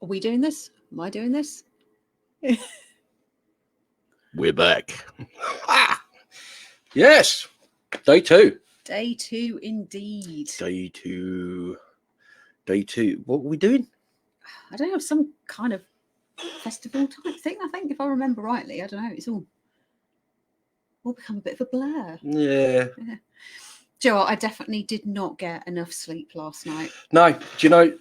Are we doing this? Am I doing this? We're back. Yes. Day 2. Day 2 indeed. Day 2. Day 2. What were we doing? I don't know, some kind of festival type thing, I think, if I remember rightly. I don't know. It's all become a bit of a blur. Yeah. Do you know what? I definitely did not get enough sleep last night. No, do you know,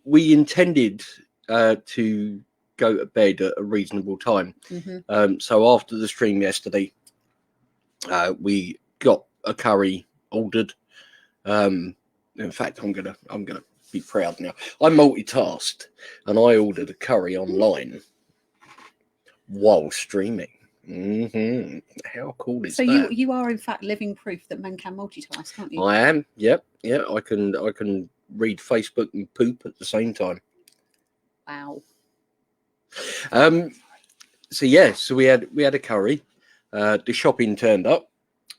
we intended to go to bed at a reasonable time. Mm-hmm. So after the stream yesterday, we got a curry ordered. In fact, I'm gonna be proud now. I multitasked and I ordered a curry online while streaming. Mm-hmm. How cool is that? So you are in fact living proof that men can multitask, can't you? I am. Yep. Yeah. I can read Facebook and poop at the same time. Wow. So yeah. So we had a curry. The shopping turned up.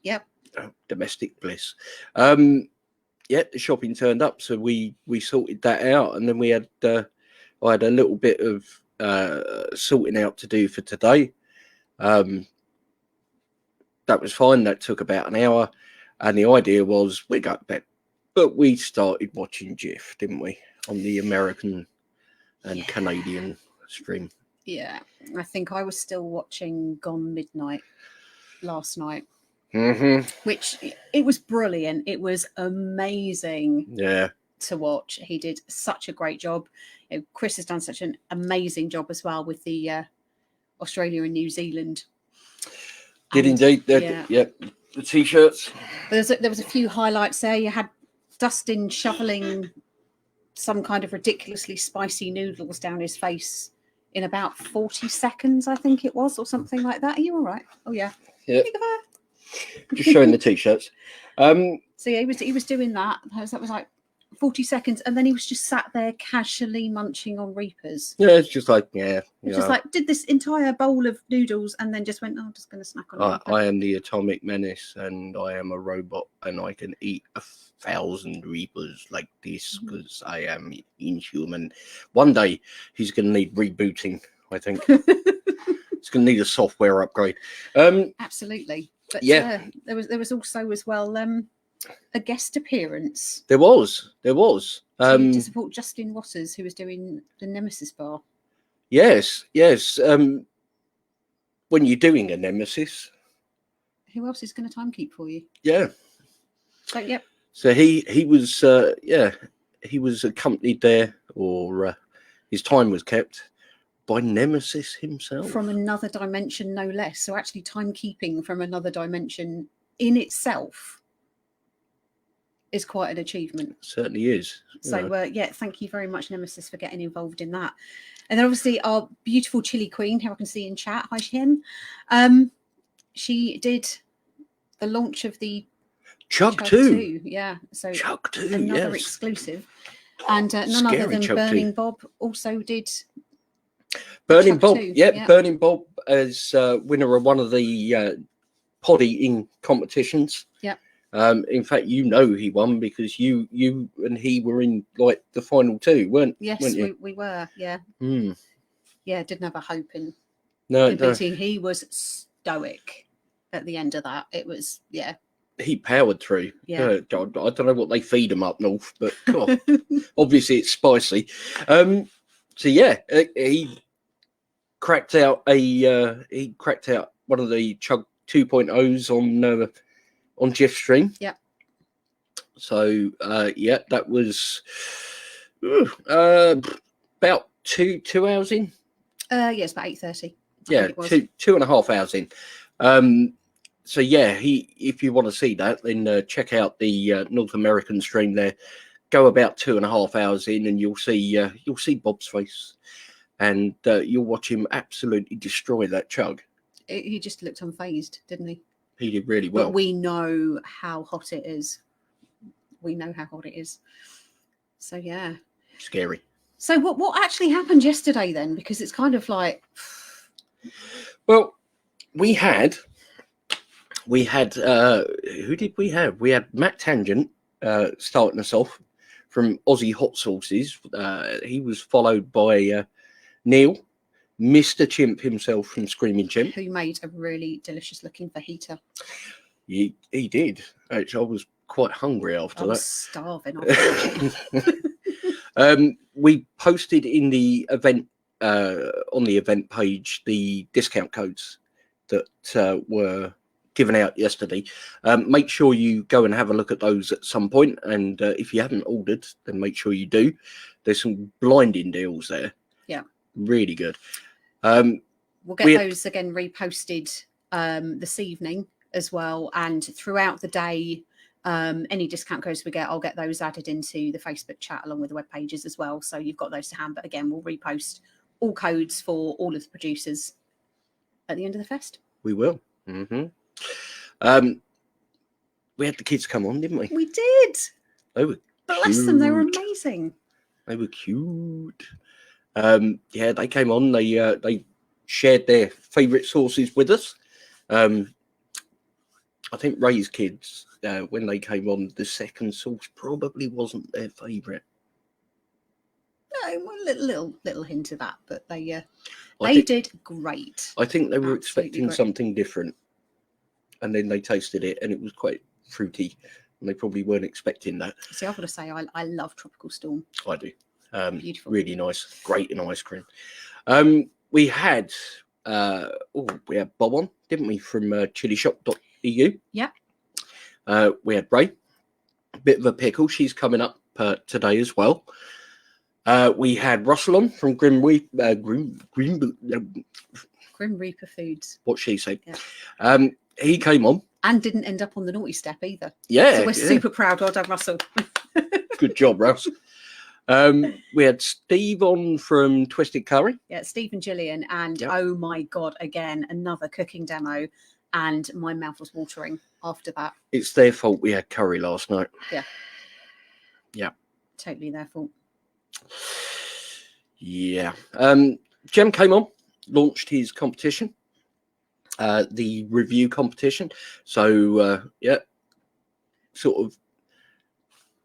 Yep. Oh, domestic bliss. Yeah. The shopping turned up. So we sorted that out, and then we had I had a little bit of sorting out to do for today. That was fine. That took about an hour, and the idea was we got back, but we started watching GIF, didn't we, on the American and Canadian stream? Yeah, I think I was still watching Gone Midnight last night, which it was brilliant. It was amazing. Yeah, to watch. He did such a great job. Chris has done such an amazing job as well with the Australia and New Zealand. Did indeed. Yeah, the t-shirts. There was a few highlights there. You had Dustin shoveling some kind of ridiculously spicy noodles down his face in about 40 seconds, I think it was, or something like that. Are you all right? Oh yeah. Yeah. Just showing the t-shirts. So yeah, he was doing that. That was like 40 seconds, and then he was just sat there casually munching on Reapers. Yeah, it's just like, just like did this entire bowl of noodles and then just went, I'm just going to snack on it. I am the atomic menace, and I am a robot, and I can eat 1,000 Reapers like this because I am inhuman. One day he's going to need rebooting, I think. He's going to need a software upgrade. Absolutely. But yeah, there was also as well a guest appearance. There was. To support Justin Waters, who was doing the Nemesis bar. Yes. When you're doing a Nemesis, who else is going to time keep for you? Yeah. So yep. So he was he was accompanied there, or his time was kept by Nemesis himself from another dimension, no less. So actually, timekeeping from another dimension in itself is quite an achievement. It certainly is. So thank you very much, Nemesis, for getting involved in that. And then obviously our beautiful Chilli Queen, who I can see in chat, hi Shin. She did the launch of the Chug 2. Yeah, so Chug 2, another exclusive. And none other than Chug Burning 2. Bob also did Burning Bob. 2. Yeah, Burning Bob as winner of one of the pod eating competitions. Yeah. In fact, he won because you and he were in like the final 2, weren't you? Yes, we were. Yeah. Yeah, didn't have a hope in beating. He was stoic at the end of that. It was he powered through. Yeah. I don't know what they feed him up north, but obviously it's spicy. So yeah, he cracked out one of the Chug 2.0s on GIF stream. Yeah. So that was about two hours in. Yes, about 8:30. Yeah, 2.5 hours in. So yeah, if you want to see that, then check out the North American stream there. Go about 2.5 hours in, and you'll see Bob's face, and you'll watch him absolutely destroy that chug. He just looked unfazed, didn't he? He did really well. But we know how hot it is. So yeah. Scary. So what actually happened yesterday then? Because it's kind of like. Well, we had who did we have? We had Matt Tangent starting us off from Aussie Hot Sauces. He was followed by Neal, Mr. Chimp himself from Screaming Chimp. Who made a really delicious looking fajita. He did. Actually, I was quite hungry after I that. was starving after we posted in the event on the event page the discount codes that were given out yesterday. Make sure you go and have a look at those at some point, and if you haven't ordered, then make sure you do. There's some blinding deals there. Yeah, really good. We'll get those again reposted this evening as well, and throughout the day. Any discount codes we get, I'll get those added into the Facebook chat along with the web pages as well. So you've got those to hand. But again, we'll repost all codes for all of the producers at the end of the fest. We will. Mm-hmm. We had the kids come on, didn't we? We did. They were Bless them. They were amazing. They were cute. Yeah, they came on. They shared their favourite sauces with us. I think Ray's kids, when they came on, the second sauce probably wasn't their favourite. No, a little hint of that, but they did great. I think they were Absolutely expecting great. something different, and then they tasted it, and it was quite fruity, and they probably weren't expecting that. See, I've got to say, I love Tropical Storm. I do. Beautiful, really nice, great in ice cream. We had Bob on, didn't we, from chillishop.eu? Yeah. We had Ray, a bit of a pickle. She's coming up today as well. We had Russell on from Grim Reaper Foods. What she said. Yeah. He came on and didn't end up on the naughty step either. Yeah, so we're super proud. Well done, Russell. Good job, Russ. We had Steve on from Twisted Curry. Yeah, Steve and Gillian, and oh my god, again another cooking demo, and my mouth was watering after that. It's their fault we had curry last night. Yeah, totally their fault. Yeah. Jem came on, launched his competition, the review competition. So sort of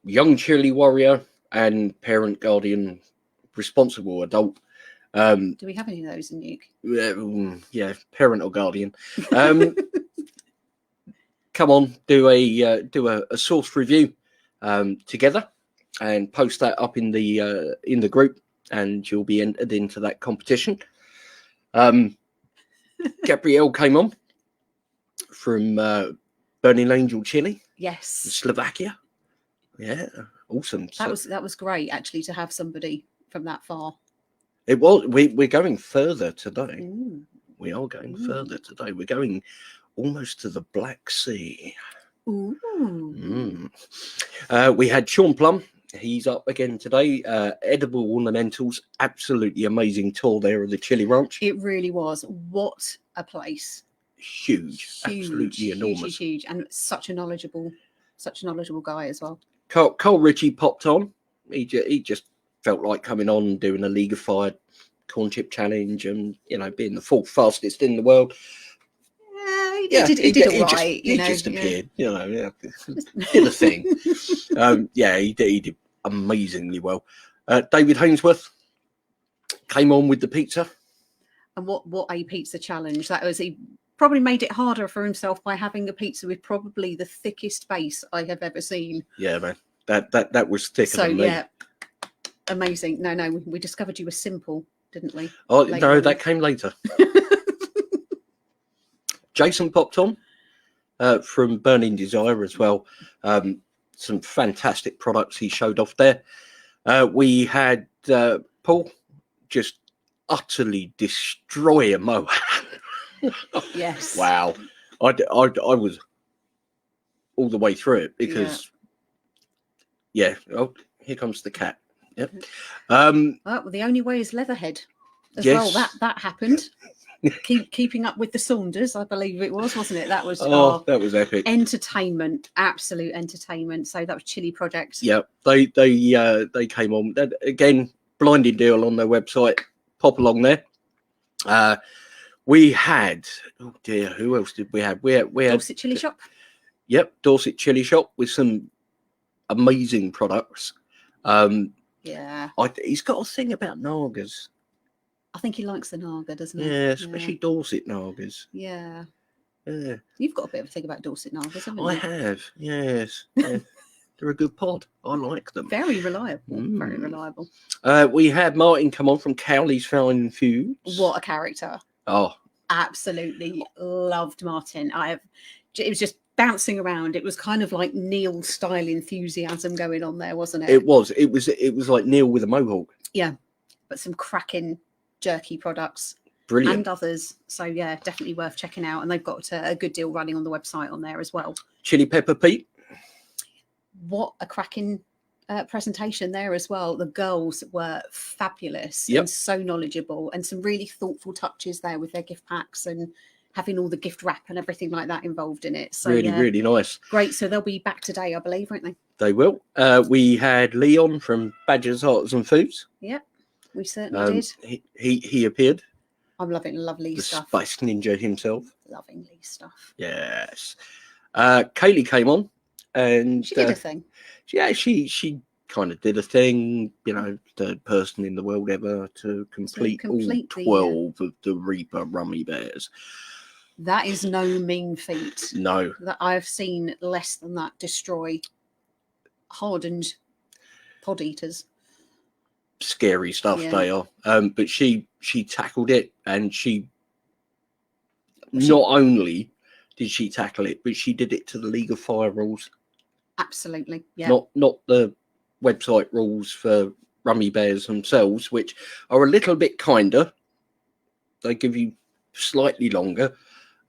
young Chilli warrior and parent, guardian, responsible adult. Do we have any of those in NEUK? Yeah, parent or guardian. Come on, do a source review together and post that up in the group, and you'll be entered into that competition. Gabrielle came on from Burning Angel Chili. Yes, Slovakia. Yeah, awesome. That was great actually to have somebody from that far. It was. We're going further today. Ooh. We are going further today. We're going almost to the Black Sea. Ooh. We had Shawn Plumb. He's up again today. Edible Ornamentals. Absolutely amazing tour there of the Chilli Ranch. It really was. What a place. Huge. Absolutely enormous. Huge. And such a knowledgeable guy as well. Cole Ritchie popped on. He just felt like coming on and doing a League of Fire corn chip challenge, and being the fourth fastest in the world. He did all right. He just appeared. Did a thing. He did amazingly well. David Hainsworth came on with the pizza. And what a pizza challenge that was! He probably made it harder for himself by having a pizza with probably the thickest base I have ever seen. Yeah, man, that was thicker than me. Amazing. No, we discovered you were simple, didn't we? Oh no, that came later. Jason popped on from Burning Desire as well. Some fantastic products he showed off there. We had Paul just utterly destroy a mower. Yes. Wow. I was all the way through it because, oh, here comes the cat. Yep. Well, the only way is Leatherhead as well. That happened. Keeping up with the Saunders, I believe it was, wasn't it? That was that was epic. Entertainment, absolute entertainment. So that was Chilli Project. Yeah, they came on again. Blinding deal on their website. Pop along there. We had who else did we have? We had Dorset Chilli Shop. Yep, Dorset Chilli Shop with some amazing products. Yeah. He's got a thing about Nagers. I think he likes the Naga, doesn't he? Yeah, especially Dorset Nagers. Yeah. Yeah. You've got a bit of a thing about Dorset Nagas, haven't you? I have, yes. Yeah. They're a good pod. I like them. Very reliable. Very reliable. We had Martin come on from Cowley's Fine Foods. What a character. Oh. Absolutely loved Martin. It was just bouncing around. It was kind of like Neal style enthusiasm going on there, wasn't it? It was like Neal with a mohawk. Yeah. But some cracking jerky products. Brilliant. And others. So yeah, definitely worth checking out. And they've got a good deal running on the website on there as well. Chili Pepper Pete. What a cracking presentation there as well. The girls were fabulous Yep. and so knowledgeable, and some really thoughtful touches there with their gift packs and having all the gift wrap and everything like that involved in it. So Really, really nice. Great. So they'll be back today, I believe, won't they? They will. We had Leon from Badger's Arts and Foods. Yeah, we certainly did. He appeared. I'm loving lovely The stuff. Spice Ninja himself. Loving Lee's stuff. Yes. Kaylee came on. And she did a thing. Yeah, she kind of did a thing, you know, third person in the world ever to complete all 12 of the Reaper Rummy Bears. That is no mean feat. No. That I've seen less than that destroy hardened pod eaters. Scary stuff they are. But she tackled it, and she not only did she tackle it, but she did it to the League of Fire rules. Absolutely, yeah. Not the website rules for Rummy Bears themselves, which are a little bit kinder. They give you slightly longer,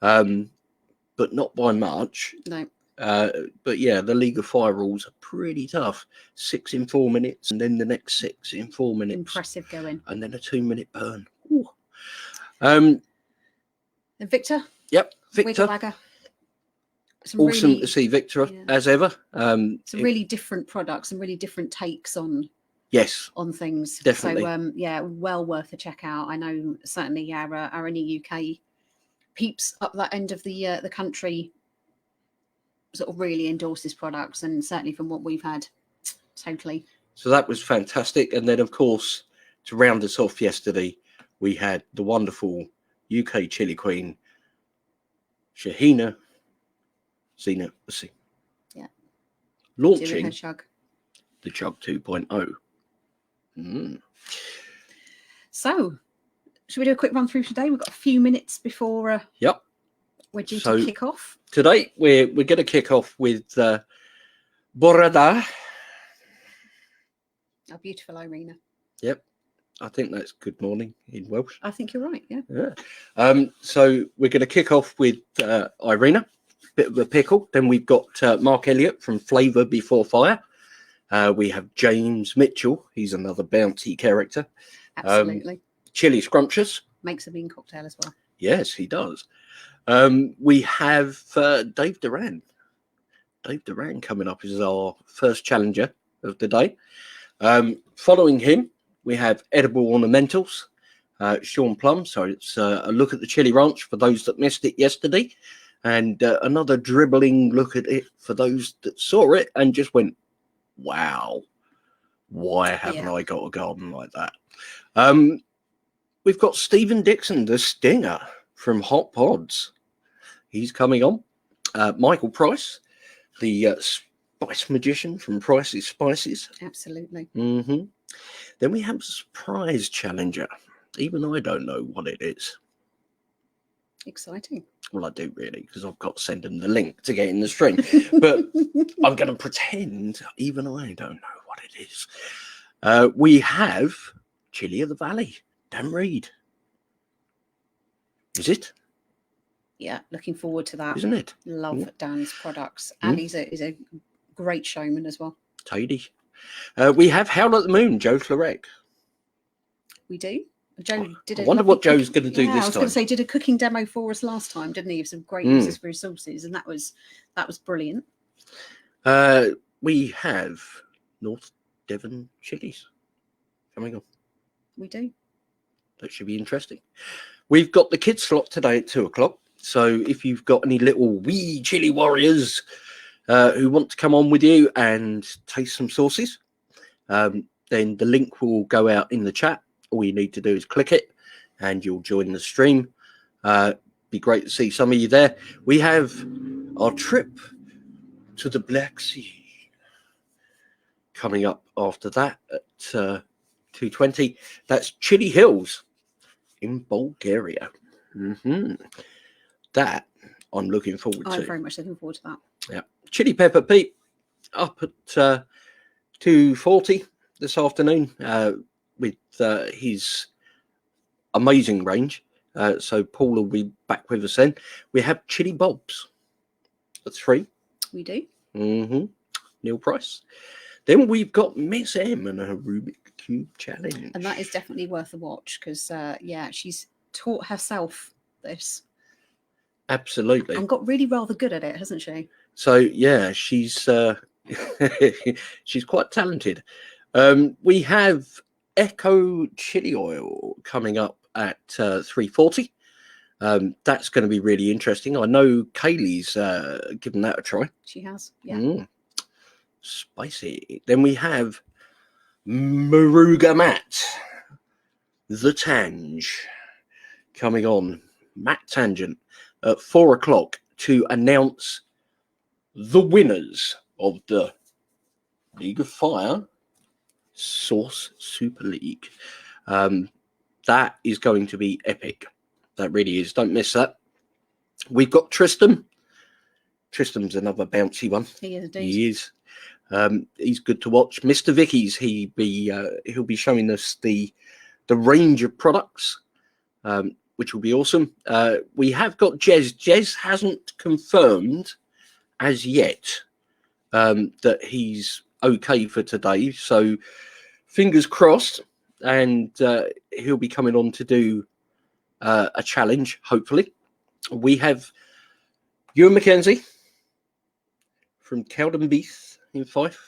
but not by much. No. But yeah, the League of Fire rules are pretty tough. 6 in 4 minutes, and then the next 6 in 4 minutes. Impressive going. And then a 2-minute burn. Ooh. And Victor? Yep, Victor. Wiggle Awesome really, to see Victor as ever. Some really different products and really different takes on things. Definitely. So yeah, well worth a check out. I know certainly our NEUK peeps up that end of the country sort of really endorse his products, and certainly from what we've had, totally. So that was fantastic. And then of course, to round us off yesterday, we had the wonderful UK chili queen, Shahina Zena, let's see. Yeah. Launching her chug. The Chug 2.0. So, should we do a quick run through today? We've got a few minutes before we're due to kick off. Today, we're going to kick off with Borada. Our beautiful Irena. Yep. I think that's good morning in Welsh. I think you're right, yeah. So we're going to kick off with Irena. Bit of a pickle. Then we've got Marc Elliott from Flavour Before Fire. We have James Mitchell. He's another bouncy character. Absolutely. Chilliscrumptious. Makes a bean cocktail as well. Yes, he does. We have Dave Doran. Dave Doran coming up is our first challenger of the day. Following him, we have Edible Ornamentals, Shawn Plumb. So it's a look at the Chili Ranch for those that missed it yesterday. And another dribbling look at it for those that saw it and just went, wow, why haven't I got a garden like that? We've got Stephen Dixon, the Stinger from Hot Pods. He's coming on. Michael Price, the Spice Magician from Price's Spices. Absolutely. Then we have a surprise challenger. Even I don't know what it is. Exciting. Well, I do really, because I've got to send them the link to get in the stream. But I'm going to pretend even I don't know what it is. We have Chili of the Valley, Dan Reed. Is it? Yeah, looking forward to that. Isn't it? Love Dan's products. And he's a great showman as well. Tidy. We have Howl at the Moon, Joe Florek. We do. Joe did. I wonder what Joe's going to do this time. I was going to say, did a cooking demo for us last time, didn't he? Some great uses for his sauces, and that was brilliant. We have North Devon chilies coming on. We do. That should be interesting. We've got the kids slot today at 2:00. So if you've got any little wee chili warriors who want to come on with you and taste some sauces, then the link will go out in the chat. All you need to do is click it and you'll join the stream. Be great to see some of you there. We have our trip to the Black Sea coming up after that at 2:20. That's Chilli Hills in Bulgaria. That I'm looking forward to. I'm very much looking forward to that. Yeah, Chili Pepper Pete up at 2:40 this afternoon with his amazing range. So Paul will be back with us then. We have Chili Bobs at 3. We do. Neal Price. Then we've got Miss M and her Rubik Cube Challenge. And that is definitely worth a watch because, yeah, she's taught herself this. Absolutely. And got really rather good at it, hasn't she? So, yeah, she's she's quite talented. We have Echo Chili Oil coming up at 3:40. That's going to be really interesting. I know Kaylee's given that a try. She has, yeah. Spicy. Then we have Maruga Matt, the Tange, coming on. Matt Tangent at 4 o'clock to announce the winners of the League of Fire Source Super League. That is going to be epic. That really is. Don't miss that. We've got Tristam. Tristam's another bouncy one. He is indeed. He is. He's good to watch. Mr. Vicky's. He'll be showing us the range of products, which will be awesome. We have got Jez. Jez hasn't confirmed as yet that he's okay for today. So fingers crossed, and he'll be coming on to do a challenge, hopefully. We have Ewan McKenzie from Cowdenbeath in Fife.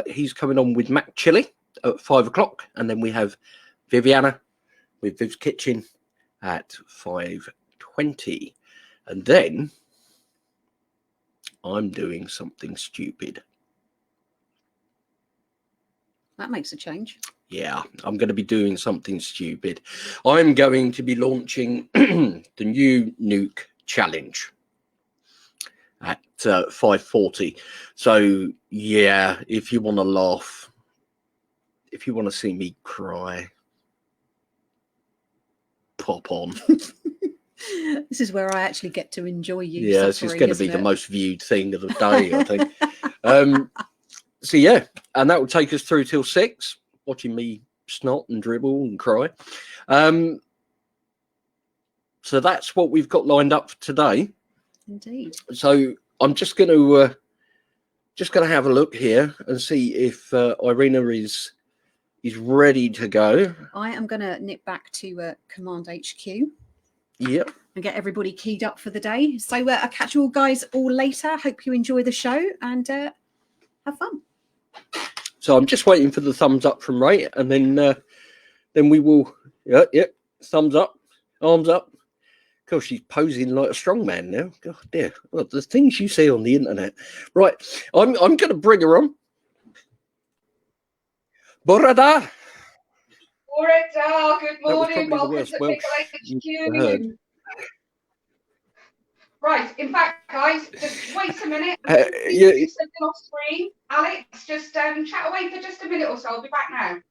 He's coming on with Mac Chili at 5 o'clock. And then we have Viviana with Viv's Kitchen at 5:20. And then I'm doing something stupid. That makes a change. Yeah, I'm going to be doing something stupid. I'm going to be launching the new NEUK challenge at 5:40. So, yeah, if you want to laugh, if you want to see me cry, pop on. This is where I actually get to enjoy you. Yeah, this is going to be the most viewed thing of the day, I think. So, yeah, and that will take us through till 6, watching me snot and dribble and cry. So that's what we've got lined up for today. Indeed. So I'm just going to have a look here and see if Irena is ready to go. I am going to nip back to Command HQ. Yep. And get everybody keyed up for the day. So I'll catch you all guys all later. Hope you enjoy the show and have fun. So I'm just waiting for the thumbs up from Ray, and then we will. Yep. Thumbs up, arms up. Gosh, she's posing like a strong man now. God dear, well, the things you see on the internet. Right, I'm going to bring her on. Borada. Good morning. Welcome to Pickle HQ. Right, in fact, guys, just wait a minute. Yeah. Something off screen. Alex, just chat away for just a minute or so. I'll be back now.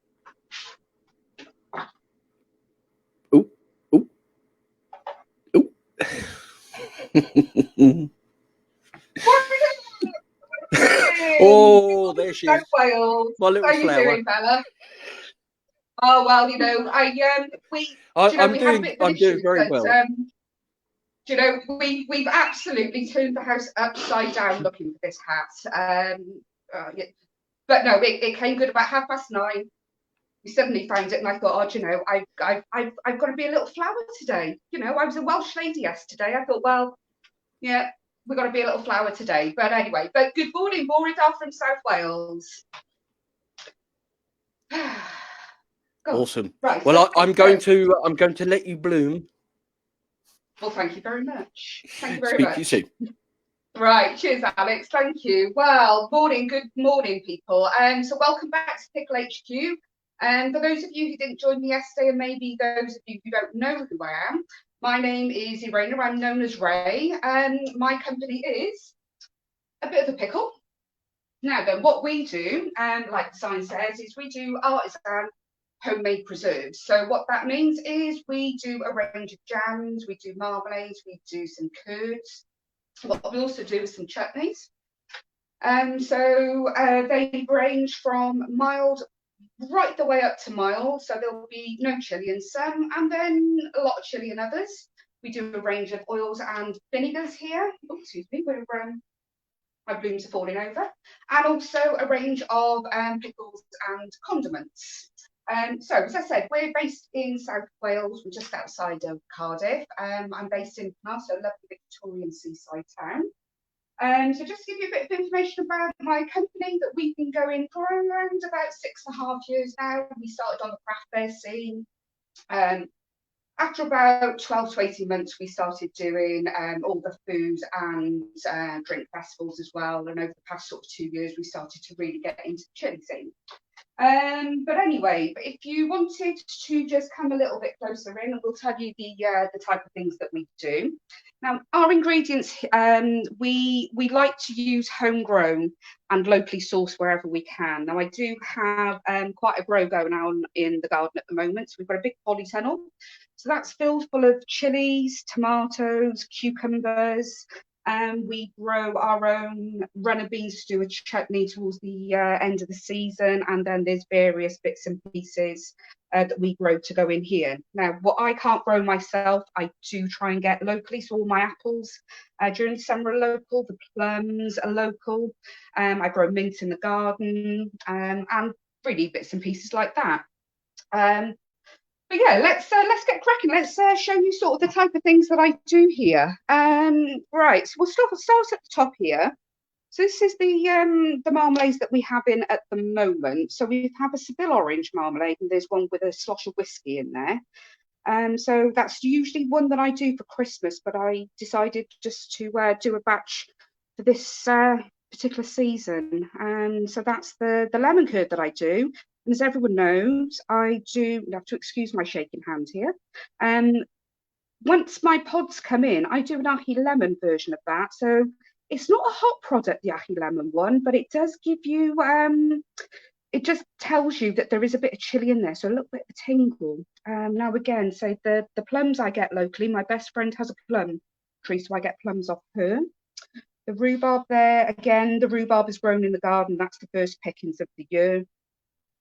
Oh, there she is. Wales. My little How flower. You doing, fella? Oh well, you know, I'm doing very well. You know, we've absolutely turned the house upside down looking for this hat. Yeah. But no, it came good about 9:30. We suddenly found it, and I thought, oh, you know, I've got to be a little flower today. You know, I was a Welsh lady yesterday. I thought, well, yeah, we've got to be a little flower today. But anyway, good morning, Borida from South Wales. Awesome. Right. Well, I'm going to let you bloom. Well, thank you very much. Thank you very Speak much. to you soon. Right, cheers, Alex. Thank you. Well, good morning, people. So welcome back to Pickle HQ. And for those of you who didn't join me yesterday, and maybe those of you who don't know who I am, my name is Irena. I'm known as Ray, and my company is a bit of a pickle. Now then, what we do, like the sign says, is we do artisan homemade preserves. So what that means is we do a range of jams, we do marmalades, we do some curds. What we also do is some chutneys. So they range from mild right the way up to mild. So there'll be no chili in some, and then a lot of chili in others. We do a range of oils and vinegars here. Oh, excuse me, my blooms are falling over. And also a range of pickles and condiments. So, as I said, we're based in South Wales. We're just outside of Cardiff. I'm based in Plumb, so a lovely Victorian seaside town. So just to give you a bit of information about my company, that we've been going for around about 6.5 years now. We started on the craft fair scene. After about 12 to 18 months, we started doing all the food and drink festivals as well. And over the past sort of 2 years, we started to really get into the chili scene. But anyway, if you wanted to just come a little bit closer in, we'll tell you the type of things that we do. Now, our ingredients, we like to use homegrown and locally sourced wherever we can. Now, I do have quite a grow going on in the garden at the moment. So we've got a big polytunnel. So that's filled full of chilies, tomatoes, cucumbers. We grow our own runner beans to do a chutney towards the end of the season, and then there's various bits and pieces that we grow to go in here. Now, what I can't grow myself, I do try and get locally. So all my apples during the summer are local, the plums are local. I grow mint in the garden, and really bits and pieces like that. But yeah, let's get cracking. Let's show you sort of the type of things that I do here. Right, so we'll start at the top here. So this is the marmalades that we have in at the moment. So we have a Seville orange marmalade, and there's one with a slosh of whiskey in there. So that's usually one that I do for Christmas, but I decided just to do a batch for this particular season. So that's the lemon curd that I do. And as everyone knows, I do have to excuse my shaking hand here. Once my pods come in, I do an ahi lemon version of that. So it's not a hot product, the ahi lemon one, but it does give you, it just tells you that there is a bit of chili in there, so a little bit of a tingle. Now again, so the plums I get locally, my best friend has a plum tree, so I get plums off her. The rhubarb there, again, the rhubarb is grown in the garden. That's the first pickings of the year.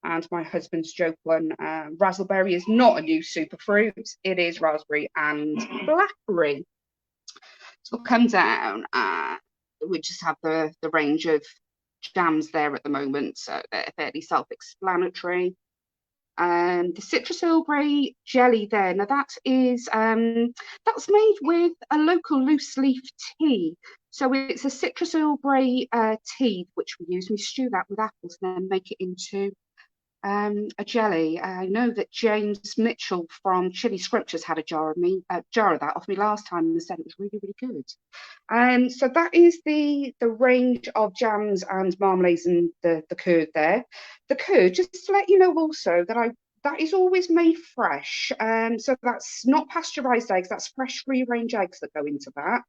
And my husband's joke one, raspberry is not a new superfruit. It is raspberry and blackberry. So we'll come down. We just have the range of jams there at the moment, so they're fairly self-explanatory. The citrus Earl Grey jelly there. Now that is that's made with a local loose leaf tea. So it's a citrus Earl Grey tea which we use. We stew that with apples and then make it into a jelly. I know that James Mitchell from Chilliscrumptious had a jar of that off me last time and said it was really, really good. So that is the range of jams and marmalades and the curd there. The curd, just to let you know also that that is always made fresh. So that's not pasteurized eggs, that's fresh free range eggs that go into that.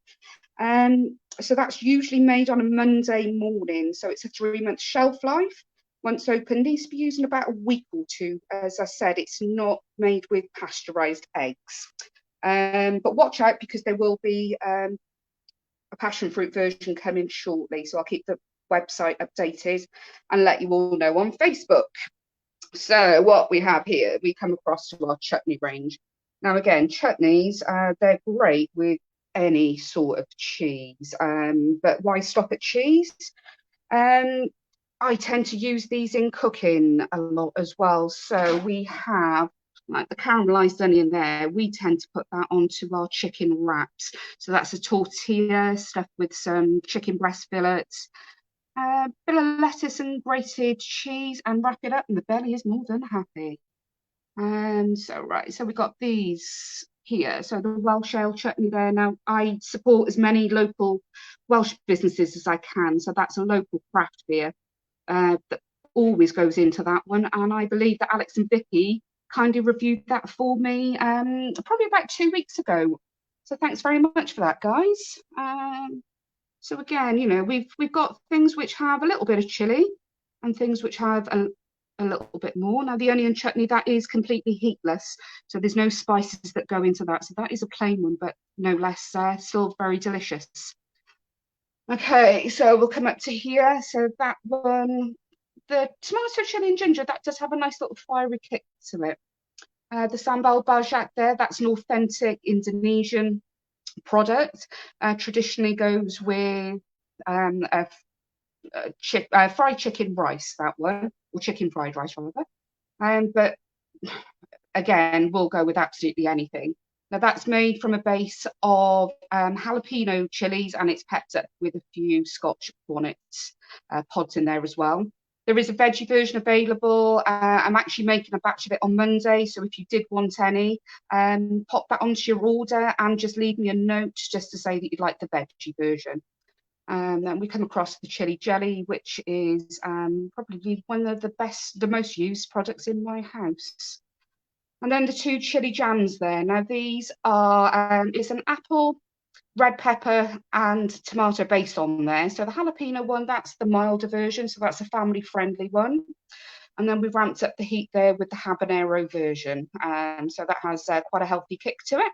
So that's usually made on a Monday morning. So it's a 3-month shelf life. Once open, needs to be used in about a week or two. As I said, it's not made with pasteurized eggs. But watch out, because there will be a passion fruit version coming shortly. So I'll keep the website updated and let you all know on Facebook. So what we have here, we come across to our chutney range. Now again, chutneys, they're great with any sort of cheese. But why stop at cheese? I tend to use these in cooking a lot as well. So we have like the caramelized onion there. We tend to put that onto our chicken wraps. So that's a tortilla stuffed with some chicken breast fillets, a bit of lettuce and grated cheese, and wrap it up, and the belly is more than happy. So right, so we've got these here. So the Welsh ale chutney there. Now, I support as many local Welsh businesses as I can. So that's a local craft beer that always goes into that one. And I believe that Alex and Vikki kindly reviewed that for me probably about 2 weeks ago. So thanks very much for that, guys. So again, you know, we've got things which have a little bit of chili and things which have a little bit more. Now, the onion chutney, that is completely heatless, so there's no spices that go into that. So that is a plain one, but no less, still very delicious. Okay, so we'll come up to here. So that one, the tomato, chili and ginger, that does have a nice little fiery kick to it. The sambal bajak there, that's an authentic Indonesian product. Traditionally goes with fried chicken rice, that one, or chicken fried rice rather. But again, we'll go with absolutely anything. Now that's made from a base of jalapeno chilies, and it's pepped up with a few Scotch bonnet pods in there as well. There is a veggie version available. I'm actually making a batch of it on Monday, so if you did want any, pop that onto your order and just leave me a note just to say that you'd like the veggie version. Then we come across the chili jelly, which is probably one of the most used products in my house. And then the two chili jams there. Now these are, it's an apple, red pepper and tomato based on there. So the jalapeno one, that's the milder version, so that's a family friendly one. And then we've ramped up the heat there with the habanero version. So that has quite a healthy kick to it.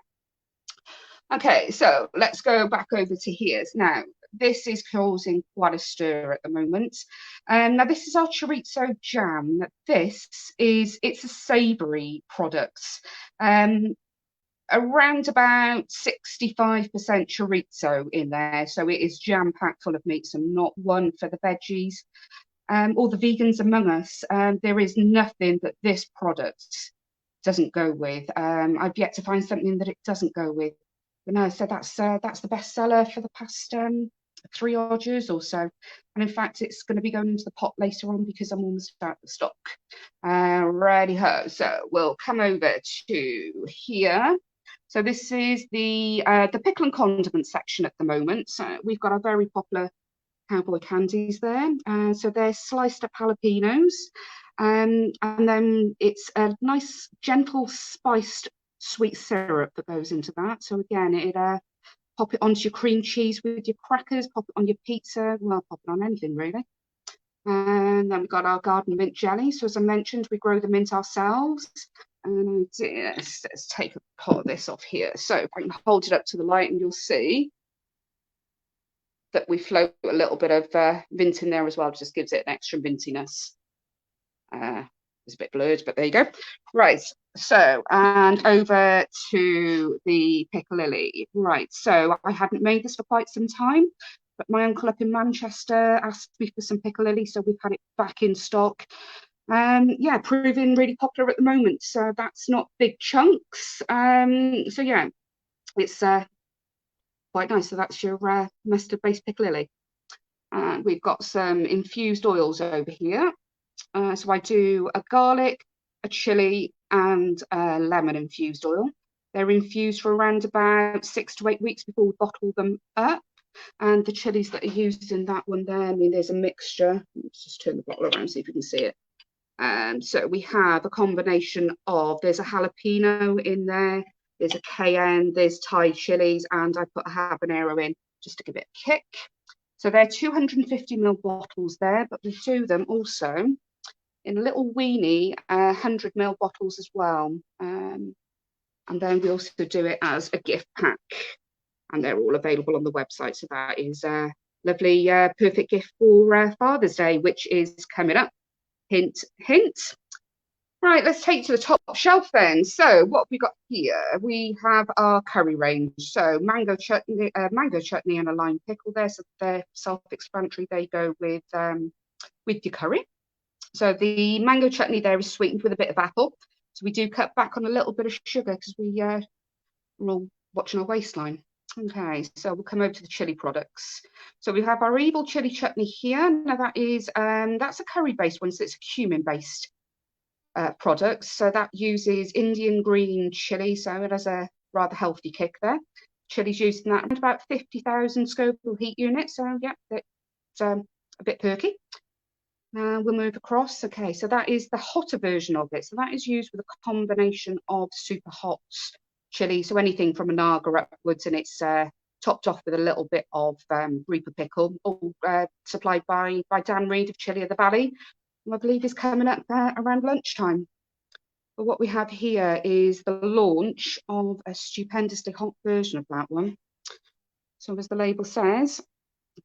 Okay, so let's go back over to here. Now, this is causing quite a stir at the moment. Now, this is our chorizo jam. It's a savoury product. Around about 65% chorizo in there. So it is jam-packed full of meats and not one for the veggies. All the vegans among us, there is nothing that this product doesn't go with. I've yet to find something that it doesn't go with. But no, so that's the best seller for the past 3 odd years or so. And in fact, it's going to be going into the pot later on because I'm almost out of stock. Righty-ho. So we'll come over to here. So this is the pickle and condiment section at the moment. So we've got our very popular cowboy candies there. So they're sliced up jalapenos. And then it's a nice, gentle, spiced sweet syrup that goes into that. So again, pop it onto your cream cheese with your crackers, pop it on your pizza, well, pop it on anything really. And then we've got our garden mint jelly. So as I mentioned, we grow the mint ourselves. And let's take a pot of this off here. So if I can hold it up to the light and you'll see that we float a little bit of mint in there as well. It just gives it an extra mintiness. It's a bit blurred, but there you go. Right, so, and over to the piccalilli. Right, so I hadn't made this for quite some time, but my uncle up in Manchester asked me for some piccalilli, so we've had it back in stock. Yeah, proving really popular at the moment. So that's not big chunks. So yeah, it's quite nice. So that's your mustard-based piccalilli. We've got some infused oils over here. So I do a garlic, a chili, and a lemon infused oil. They're infused for around about 6 to 8 weeks before we bottle them up. And the chilies that are used in that one there, I mean, there's a mixture. Let's just turn the bottle around, see if you can see it. So we have a combination of, there's a jalapeno in there, there's a cayenne, there's Thai chilies, and I put a habanero in just to give it a kick. So they're 250ml bottles there, but we do them also in little weeny 100ml bottles as well. And then we also do it as a gift pack, and they're all available on the website. So that is a lovely, perfect gift for Father's Day, which is coming up. Hint, hint. Right, let's take to the top shelf then. So what have we got here? We have our curry range. So mango chutney and a lime pickle there. So they're self-explanatory. They go with your curry. So the mango chutney there is sweetened with a bit of apple. So we do cut back on a little bit of sugar because we're all watching our waistline. Okay, so we'll come over to the chili products. So we have our evil chili chutney here. Now that is that's a curry-based one, so it's a cumin-based product. So that uses Indian green chili. So it has a rather healthy kick there. Chilli's using that at about 50,000 Scoville heat units, so yeah, it's a bit perky. We'll move across. Okay, so that is the hotter version of it. So that is used with a combination of super hot chili, so anything from a Naga upwards, and it's topped off with a little bit of Reaper Pickle, all supplied by Dan Reed of Chilli of the Valley, who I believe is coming up around lunchtime. But what we have here is the launch of a stupendously hot version of that one. So as the label says,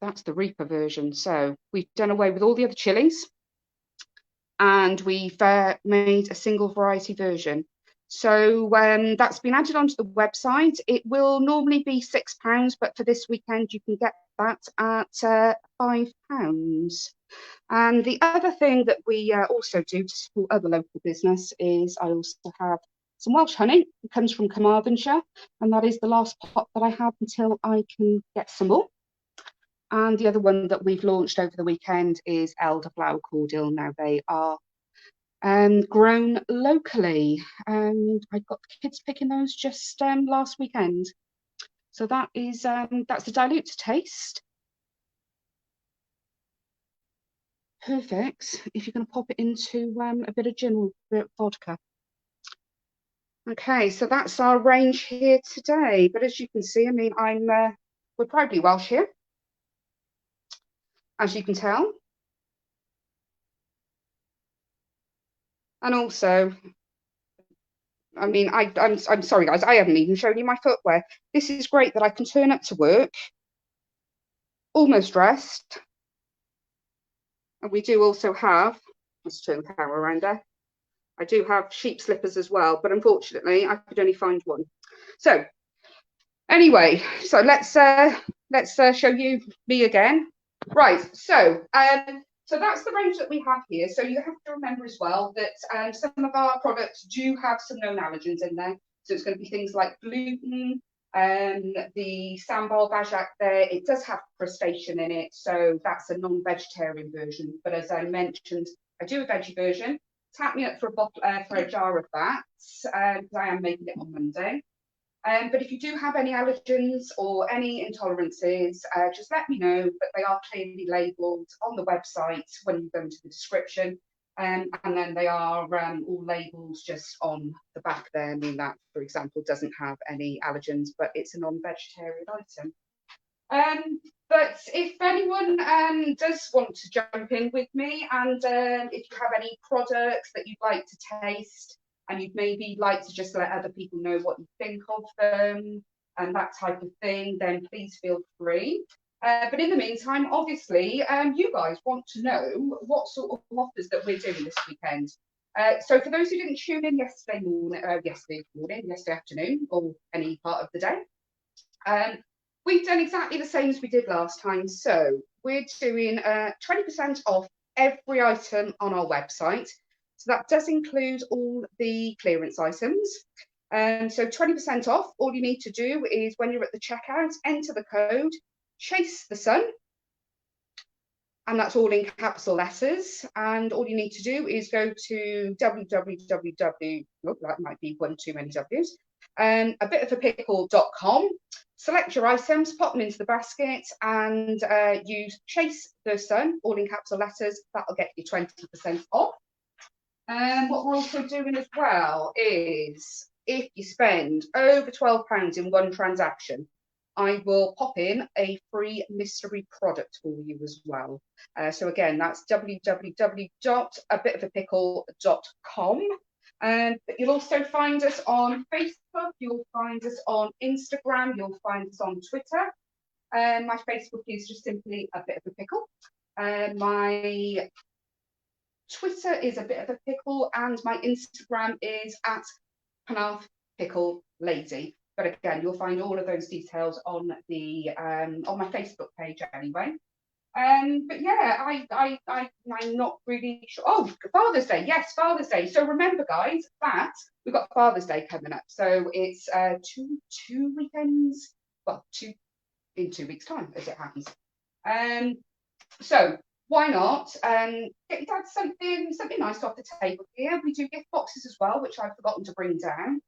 that's the Reaper version. So we've done away with all the other chilies, and we've made a single variety version. So that's been added onto the website. It will normally be £6, but for this weekend you can get that at £5. And the other thing that we also do to support other local business is I also have some Welsh honey. It comes from Carmarthenshire, and that is the last pot that I have until I can get some more. And the other one that we've launched over the weekend is elderflower cordial. Now they are grown locally, and I got the kids picking those just last weekend. So that is that's the dilute to taste. Perfect if you're going to pop it into a bit of gin or a bit of vodka. Okay, so that's our range here today. But as you can see, I mean, we're proudly Welsh here, as you can tell. And also, I mean, I'm sorry guys, I haven't even shown you my footwear. This is great that I can turn up to work almost dressed. And we do also have, let's turn the camera around there. I do have sheep slippers as well, but unfortunately I could only find one. So anyway, so let's show you me again. Right, so that's the range that we have here. So you have to remember as well that some of our products do have some known allergens in there. So it's going to be things like gluten, the sambal bajak there, it does have crustacean in it, so that's a non-vegetarian version. But as I mentioned, I do a veggie version. Tap me up for a jar of that, because I am making it on Monday. But if you do have any allergens or any intolerances, just let me know. But they are clearly labelled on the website when you go into the description. And then they are all labelled just on the back there. I mean, that, for example, doesn't have any allergens, but it's a non-vegetarian item. But if anyone does want to jump in with me, and if you have any products that you'd like to taste, and you'd maybe like to just let other people know what you think of them and that type of thing, then please feel free. But in the meantime, obviously, you guys want to know what sort of offers that we're doing this weekend. So for those who didn't tune in yesterday afternoon, or any part of the day, we've done exactly the same as we did last time. So we're doing 20% off every item on our website. So that does include all the clearance items. So 20% off, all you need to do is when you're at the checkout, enter the code, Chase the Sun, and that's all in capital letters. And all you need to do is go to www, oh, that might be one too many W's, abitofapickle.com, select your items, pop them into the basket, and use Chase the Sun, all in capital letters. That'll get you 20% off. And what we're also doing as well is if you spend over £12 in one transaction, I will pop in a free mystery product for you as well. So again, that's www.abitofapickle.com. But you'll also find us on Facebook, you'll find us on Instagram, you'll find us on Twitter. My Facebook is just simply A Bit of a Pickle. My Twitter is A Bit of a Pickle, and my Instagram is at Penarth Pickle Lady. But again, you'll find all of those details on the on my Facebook page anyway. But yeah, I'm not really sure. Oh, Father's Day, yes, Father's Day. So remember, guys, that we've got Father's Day coming up. So it's two weekends, well, in 2 weeks' time, as it happens. So why not get your dad something nice off the table here. We do gift boxes as well, which I've forgotten to bring down.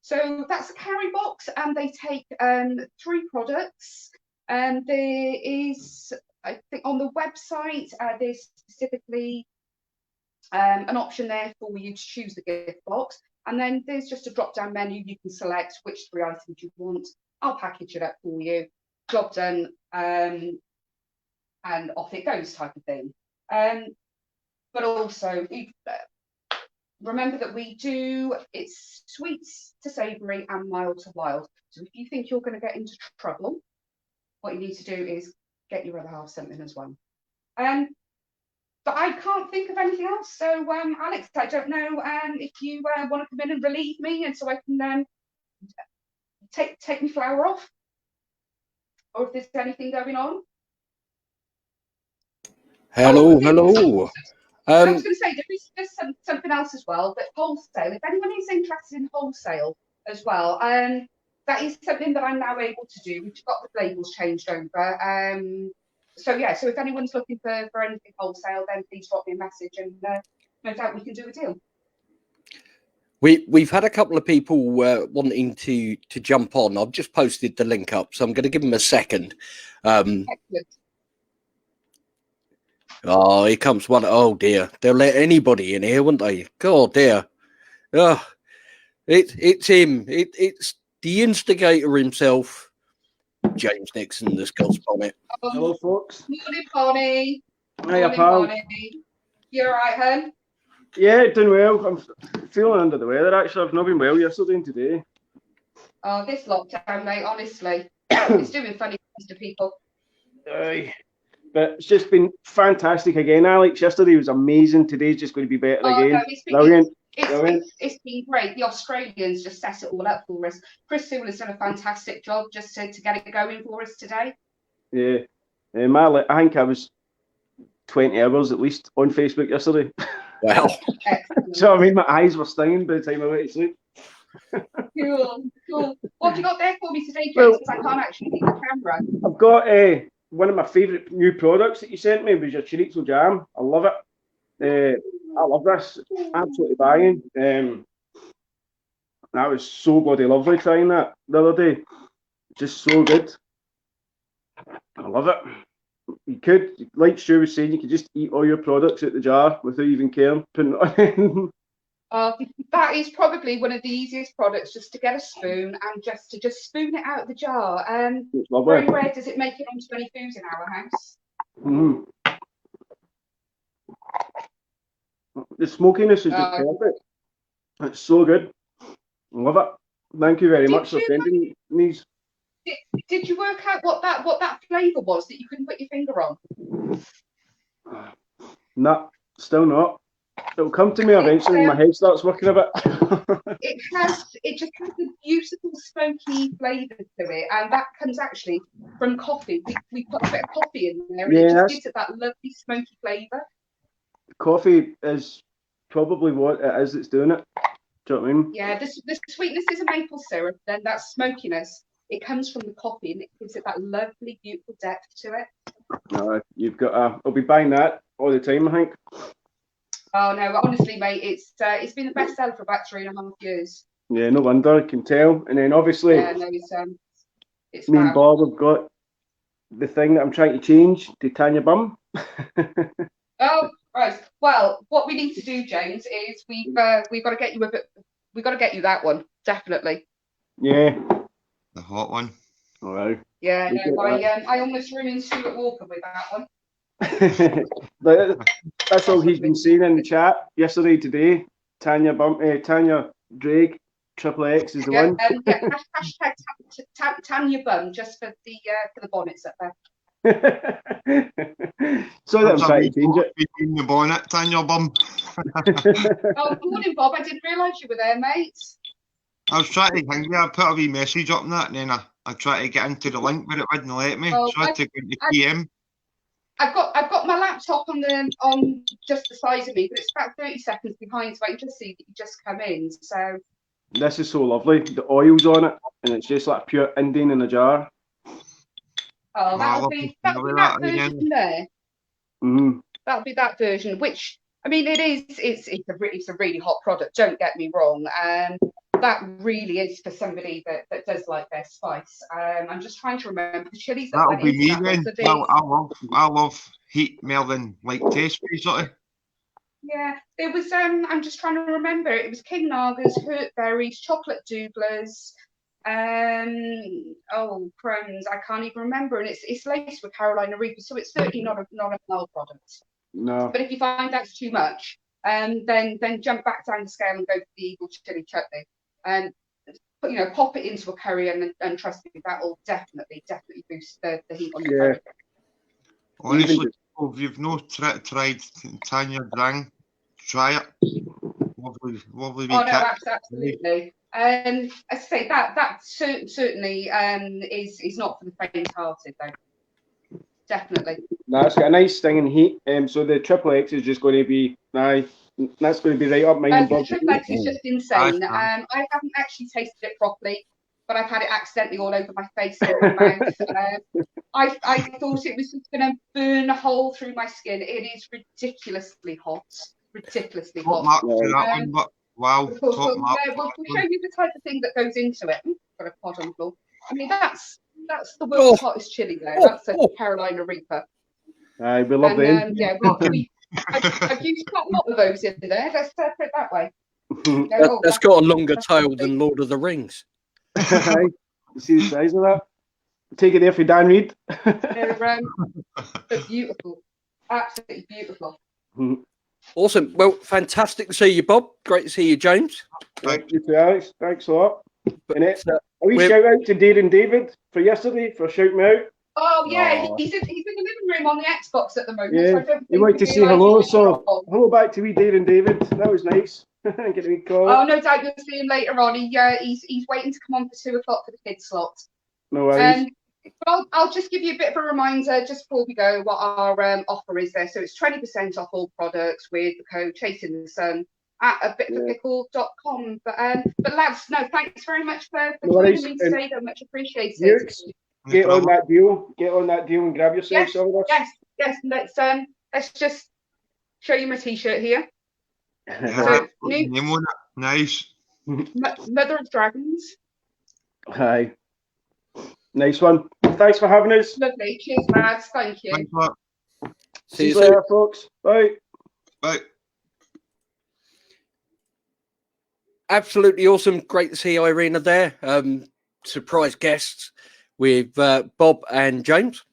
So that's a carry box, and they take 3 products. And there is, I think, on the website, there's specifically an option there for you to choose the gift box. And then there's just a drop-down menu. You can select which 3 items you want. I'll package it up for you. Job done, and off it goes, type of thing. But also, remember that we do, it's sweet to savoury and mild to wild. So if you think you're going to get into trouble, what you need to do is get your other half something as well. But I can't think of anything else. So, Alex, I don't know if you want to come in and relieve me, and so I can take my flour off, or if there's anything going on. Hello, hello. I was going to say, there is just something else as well, but wholesale, if anyone is interested in wholesale as well, that is something that I'm now able to do. We've got the labels changed over. So yeah, so if anyone's looking for anything wholesale, then please drop me a message, and no doubt we can do a deal. We've had a couple of people wanting to jump on. I've just posted the link up, so I'm going to give them a second. Excellent. Oh, here comes one. Oh dear, they'll let anybody in here, won't they? God dear. Oh, it's him. It's the instigator himself, James Dixon, the Scots Bonnet. Hello, folks. Morning, Bonnie. Hiya, pal. Bonnie. You all right, hun? Yeah, doing well. I'm feeling under the weather, actually. I've not been well yesterday and today. Oh, this lockdown, mate, honestly. It's doing funny things to people. Aye. But it's just been fantastic again, Alex. Yesterday was amazing. Today's just going to be better again. No, Brilliant. It's been great. The Australians just set it all up for us. Chris Sewell has done a fantastic job just to get it going for us today. Yeah. I think I was 20 hours at least on Facebook yesterday. Wow. So, I mean, my eyes were stinging by the time I went to sleep. Cool. What have you got there for me today, James? Because I can't actually see the camera. I've got one of my favourite new products that you sent me was your chorizo jam. I love it. I love this. Absolutely banging. That was so bloody lovely trying that the other day. Just so good. I love it. You could, like Stu was saying, you could just eat all your products out the jar without even caring, putting it on. That is probably one of the easiest products, just to get a spoon and just spoon it out of the jar. Very rare does it make it onto any food in our house. Mm. The smokiness is just perfect. It's so good. Love it. Thank you very much for sending these. Did you work out what that flavour was that you couldn't put your finger on? Nah, still not. It'll come to me eventually when my head starts working a bit. It just has a beautiful smoky flavour to it, and that comes actually from coffee. We put a bit of coffee in there, and it just gives it that lovely smoky flavour. Coffee is probably what it is that's doing it. Do you know what I mean? Yeah, the sweetness is a maple syrup, then that smokiness, it comes from the coffee, and it gives it that lovely, beautiful depth to it. You've got. I'll be buying that all the time, I think. Oh no, honestly, mate, it's been the best seller for about 3.5 years. Yeah, no wonder, I can tell. And then obviously, it's me and Bob have got the thing that I'm trying to change to Tanya Bum. Oh, right. Well, what we need to do, James, is we've got to get you we've got to get you that one, definitely. Yeah. The hot one. All right. Yeah, no, I almost ruined Stuart Walker with that one. That's all he's been saying in the chat yesterday, today. Tanya Drake, XXX is the one. Hashtag Tanya Bum, just for the bonnets up there. So that I'm trying to change it. In the bonnet, Tanya Bum. Oh, morning, Bob. I didn't realise you were there, mate. I was trying to think, I put a wee message up on that, and then I tried to get into the link, but it wouldn't let me. So I had to go into PM. I've got my laptop on just the size of me, but it's about 30 seconds behind, so I can just see that you just come in. So this is so lovely. The oil's on it, and it's just like pure Indian in a jar. Oh, that'll be that version there. Mm. That'll be that version. Which, I mean, it's a really hot product. Don't get me wrong. that really is for somebody that does like their spice. I'm just trying to remember the chilies that That'll went be into me that. then. Was the I love heat more than like taste, basically. Yeah, there was I'm just trying to remember. It was King Naga's, Hurt Berries, Chocolate Doublers, oh crumbs, I can't even remember. And it's laced with Carolina Reaper, so it's certainly not a Murrel product. No. But if you find that's too much, then jump back down the scale and go for the Eagle chili chutney. And pop it into a curry and trust me, that will definitely boost the heat on your curry. Honestly, if you've not tried Tanya Drang, try it. Lovely wee Oh no, kit. absolutely. As I say, that certainly is not for the faint-hearted though. Definitely. No, it's got a nice stinging heat. So the triple X is just going to be that's going to be right up mine. The triple X is just insane. I haven't actually tasted it properly, but I've had it accidentally all over my face and my mouth. I thought it was just going to burn a hole through my skin. It is ridiculously hot. Ridiculously hot. Top mark for that one, but wow, top mark. We'll show you the type of thing that goes into it. Got a pod on the floor. I mean, that's the world's hottest chili there. That's a Carolina Reaper. We love them. Yeah, I've used quite a lot of those in there. Let's put it that way. That's got a longer tail than Lord of the Rings. You see the size of that? Take it there for Dan Reed. They're beautiful. Absolutely beautiful. Awesome. Well, fantastic to see you, Bob. Great to see you, James. Thank you, Alex. Thanks a lot. And a wee shout out to Darren David for yesterday for shouting me out. Oh yeah, he's in the living room on the Xbox at the moment. Yeah, So I don't he wanted to say hello. So hello back to wee Darren David. That was nice. Get a wee call. Oh no doubt you'll see him later on. He's waiting to come on for 2 o'clock for the kids slot. No worries. But I'll just give you a bit of a reminder just before we go what our offer is there. So it's 20% off all products with the code Chasing the Sun at abitofpickle.com. But lads, no, thanks very much for joining me today. They're much appreciated. Get on that deal. Get on that deal and grab yourself some of us. Yes. Let's just show you my t-shirt here. So, nice. Mother of Dragons. Hi. Nice one. Thanks for having us. Lovely. Cheers, lads. Thank you. See you later, folks. Bye. Bye. Absolutely awesome. Great to see Irena there. Surprise guests with Bob and James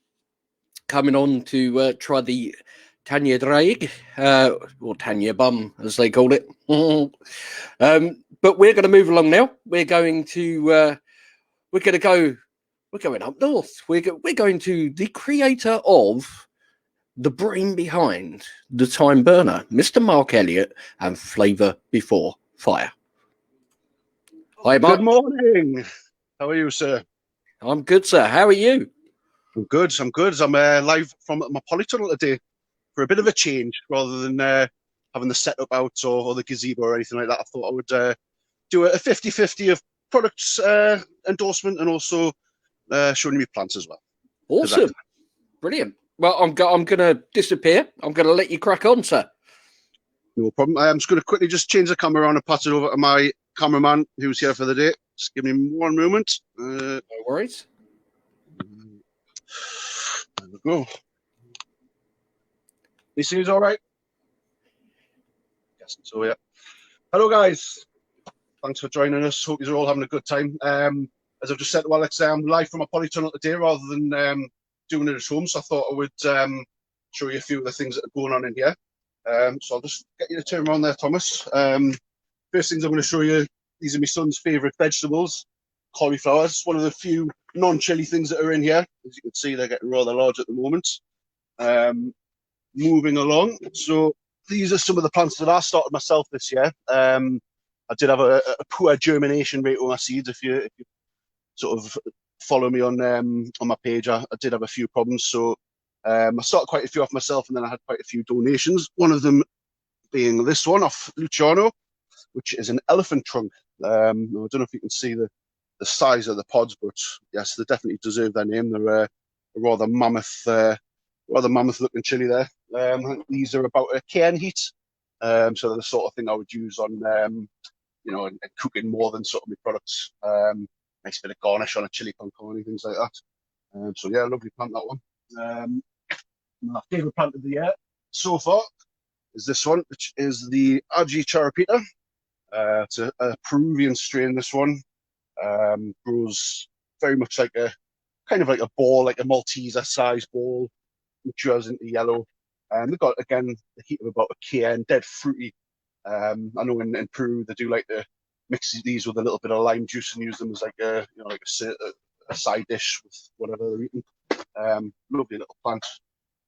coming on to try the Tanya Drag, or Tanya Bum, as they called it. But we're going to move along now. We're going up north. We're going to the creator of the brain behind the Time Burner, Mr. Marc Elliott, and Flavour Before Fire. Hi, Marc. Good morning. How are you, sir? I'm good, sir. How are you? I'm good. I'm live from my polytunnel today for a bit of a change, rather than having the setup out or the gazebo or anything like that. I thought I would do a 50-50 of products endorsement and also showing me plants as well. Awesome. Brilliant. Well, I'm going to disappear. I'm going to let you crack on, sir. No problem. I'm just going to quickly just change the camera around and pass it over to my cameraman who's here for the day. Just give me 1 moment. No worries. There we go. This is all right. Yes, so yeah. Hello, guys. Thanks for joining us. Hope you're all having a good time. As I've just said to Alex, I'm live from a polytunnel today rather than doing it at home. So I thought I would show you a few of the things that are going on in here. So I'll just get you to turn around there, Thomas. First things I'm going to show you, these are my son's favourite vegetables, cauliflower. It's one of the few non-chili things that are in here. As you can see, they're getting rather large at the moment. Moving along. So these are some of the plants that I started myself this year. I did have a poor germination rate on my seeds. If you sort of follow me on my page, I did have a few problems. So I started quite a few off myself, and then I had quite a few donations. One of them being this one off Luciano, which is an elephant trunk. I don't know if you can see the size of the pods, but yes, they definitely deserve their name. They're a rather mammoth looking chili there. These are about a cairn heat, so they're the sort of thing I would use on you know, and cooking more than sort of my products. Nice bit of garnish on a chili con carne, things like that. So yeah, lovely plant, that one. My favourite plant of the year so far is this one, which is the Aji Charapita. It's a Peruvian strain, this one. Grows very much like a kind of like a ball, like a Malteser size ball, matures into yellow. And they've got, again, the heat of about a kn, dead fruity. I know in Peru they do like to mix these with a little bit of lime juice and use them as like a, you know, like a side dish with whatever they're eating. Lovely little plant.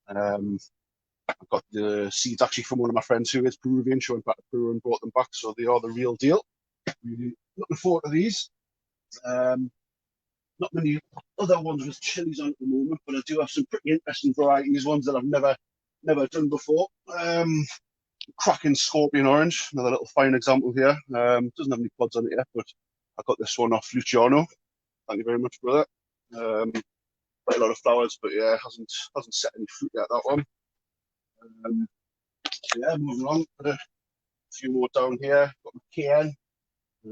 I've got the seeds actually from one of my friends who is Peruvian. She went back to Peru and brought them back, so they are the real deal. Really looking forward to these. Not many other ones with chilies on at the moment, but I do have some pretty interesting varieties, ones that I've never done before. Cracking Scorpion Orange, another little fine example here. Doesn't have any pods on it yet, but I got this one off Luciano. Thank you very much, brother. Quite a lot of flowers, but yeah, hasn't set any fruit yet, that one. So yeah, moving on. Got a few more down here. Got my KN.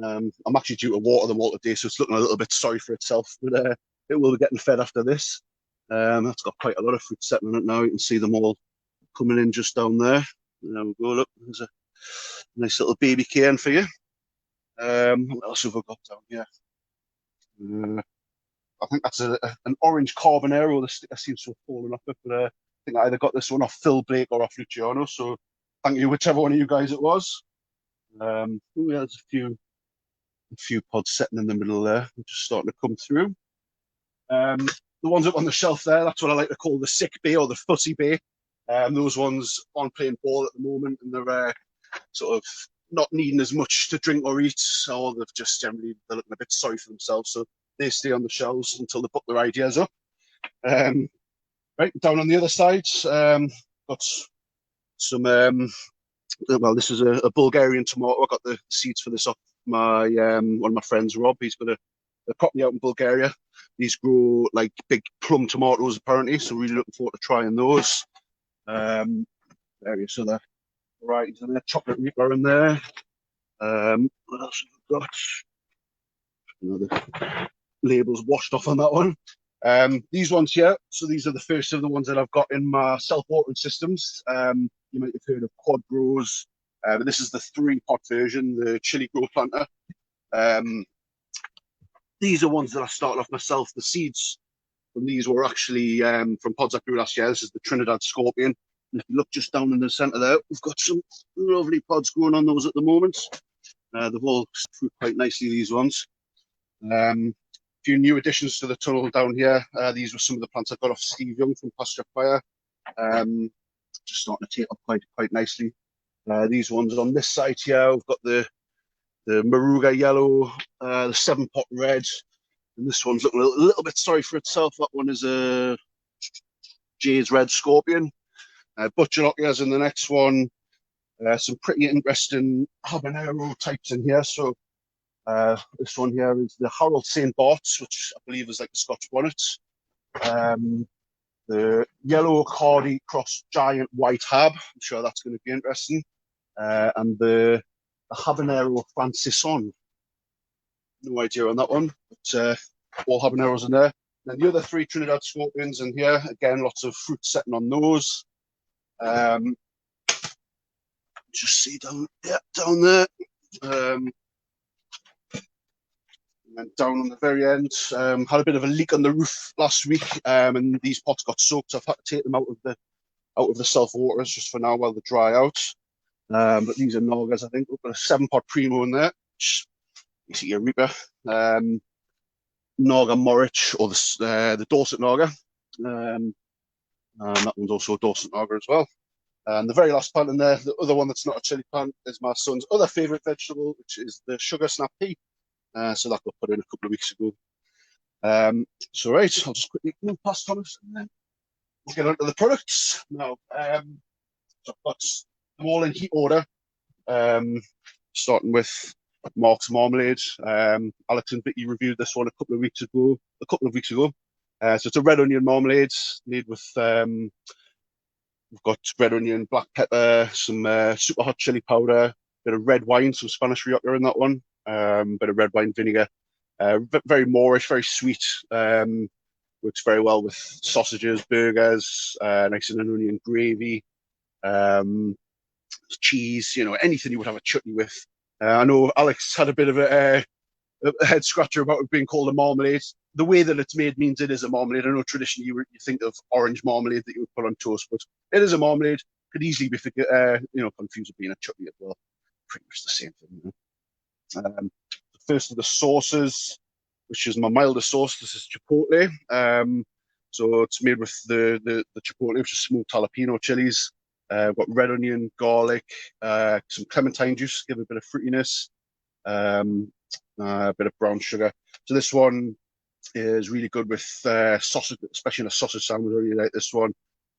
I'm actually due to water them all today, so it's looking a little bit sorry for itself, but it will be getting fed after this. That's got quite a lot of fruit setting on it now. You can see them all coming in just down there. There we go, look, there's a nice little baby KN for you. What else have I got down here? I think that's an orange Carbonero. The sticker seems to have fallen off it, but I think I either got this one off Phil Blake or off Luciano, so thank you, whichever one of you guys it was. Yeah, there's a few pods sitting in the middle there, just starting to come through. The ones up on the shelf there, that's what I like to call the sick bay or the fussy bay. Those ones aren't playing ball at the moment, and they're sort of not needing as much to drink or eat, or they're just generally they're looking a bit sorry for themselves, so they stay on the shelves until they put their ideas up. Right, down on the other side, got some, well, this is a Bulgarian tomato. I got the seeds for this off my one of my friends, Rob. He's got a property out in Bulgaria. These grow like big plum tomatoes, apparently, so really looking forward to trying those. Various other varieties in there. Chocolate Reaper in there. What else have we got? Another labels washed off on that one. These ones here, so these are the first of the ones that I've got in my self-watering systems. You might have heard of Quad Grows, but this is the 3-pot version, the Chilli Grow Planter. These are ones that I started off myself. The seeds from these were actually from pods I grew last year. This is the Trinidad Scorpion. And if you look just down in the centre there, we've got some lovely pods growing on those at the moment. They've all fruit quite nicely, these ones. A few new additions to the tunnel down here. These were some of the plants I got off Steve Young from Pasture Fire. Just starting to take up quite nicely. These ones on this side here, we've got the Maruga Yellow, the 7-pot Red, and this one's looking a little bit sorry for itself. That one is a Jade's Red Scorpion. Butcherlockia's in the next one. Some pretty interesting habanero types in here. So this one here is the Harold St. Bart's, which I believe is like the Scotch bonnet. The Yellow Cardi Cross Giant White Hab. I'm sure that's going to be interesting. And the Habanero Francison. No idea on that one, but all habaneros in there. Then the other 3 Trinidad Scorpions in here. Again, lots of fruit setting on those. Just see down there. And down on the very end, had a bit of a leak on the roof last week, and these pots got soaked. So I've had to take them out of the self-waters just for now while they dry out. But these are Nagas, I think. We've got a 7-pot Primo in there. You see your Reaper. Naga Morich, or the Dorset Naga. And that one's also a Dorset Naga as well. And the very last plant in there, the other one that's not a chili plant, is my son's other favourite vegetable, which is the sugar snap pea. So that got put in a couple of weeks ago. So right, I'll just quickly move past Thomas and then we'll get on to the products. Now, so I've got them all in heat order, starting with Marc's Marmalade. Alex and Vikki reviewed this one a couple of weeks ago. So it's a red onion marmalade made with, we've got red onion, black pepper, some super hot chili powder, bit of red wine, some Spanish Rioja in that one, bit of red wine vinegar. Very Moorish, very sweet. Works very well with sausages, burgers, nice and onion gravy, cheese, you know, anything you would have a chutney with. I know Alex had a bit of a head scratcher about it being called a marmalade. The way that it's made means it is a marmalade. I know traditionally you think of orange marmalade that you would put on toast, but it is a marmalade. Could easily be confused with being a chutney as well. Pretty much the same thing. You know? The first of the sauces, which is my mildest sauce. This is chipotle. So it's made with the chipotle, which is smoked jalapeno chilies. Got red onion, garlic, some clementine juice, give it a bit of fruitiness, a bit of brown sugar. So this one is really good with sausage, especially in a sausage sandwich. I really like this one.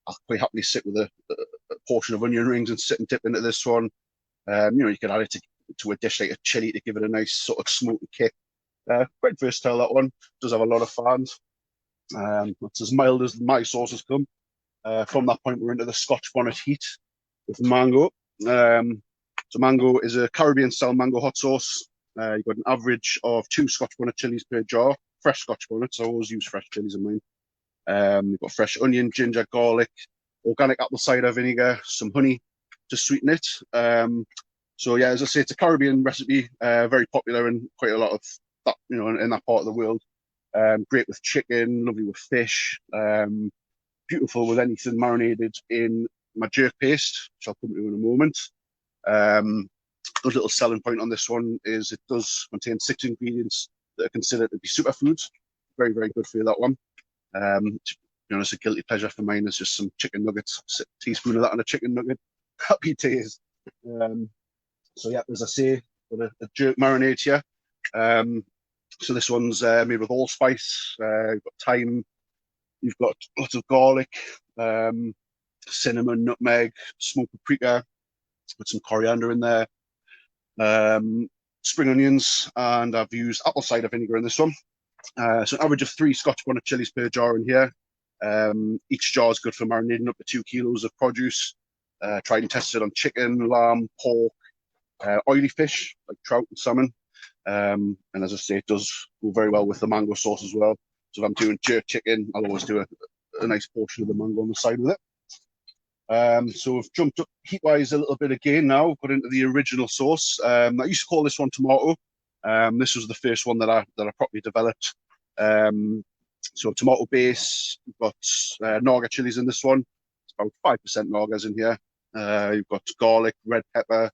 I'll quite happily sit with a portion of onion rings and sit and dip into this one. You know, you can add it to a dish like a chili to give it a nice sort of smoky kick. Quite versatile, that one. Does have a lot of fans. It's as mild as my sauces come. From that point, we're into the Scotch bonnet heat with mango. So mango is a Caribbean-style mango hot sauce. You've got an average of 2 Scotch bonnet chilies per jar. Fresh Scotch bonnets. I always use fresh chilies in mine. You've got fresh onion, ginger, garlic, organic apple cider vinegar, some honey to sweeten it. So yeah, as I say, it's a Caribbean recipe, very popular in quite a lot of that, you know, in that part of the world. Great with chicken, lovely with fish, beautiful with anything marinated in my jerk paste, which I'll come to in a moment. Good little selling point on this one is it does contain 6 ingredients that are considered to be superfoods. Very, very good for you, that one. To be honest, a guilty pleasure for mine is just some chicken nuggets. A teaspoon of that on a chicken nugget. Happy days. So yeah, as I say, got a jerk marinade here. So this one's made with allspice. You've got thyme. You've got lots of garlic, cinnamon, nutmeg, smoked paprika. Put some coriander in there. Spring onions, and I've used apple cider vinegar in this one. So an average of 3 Scotch bonnet chilies per jar in here. Each jar is good for marinating up to 2 kilos of produce. Tried and tested on chicken, lamb, pork, oily fish like trout and salmon. And as I say, it does go very well with the mango sauce as well. So if I'm doing jerk chicken, I'll always do a nice portion of the mango on the side with it. So we've jumped up heat-wise a little bit again now. Got into the original sauce. I used to call this one tomato. This was the first one that I properly developed. So tomato base. We've got Ndah chilies in this one. It's about 5% Ndahs in here. You've got garlic, red pepper,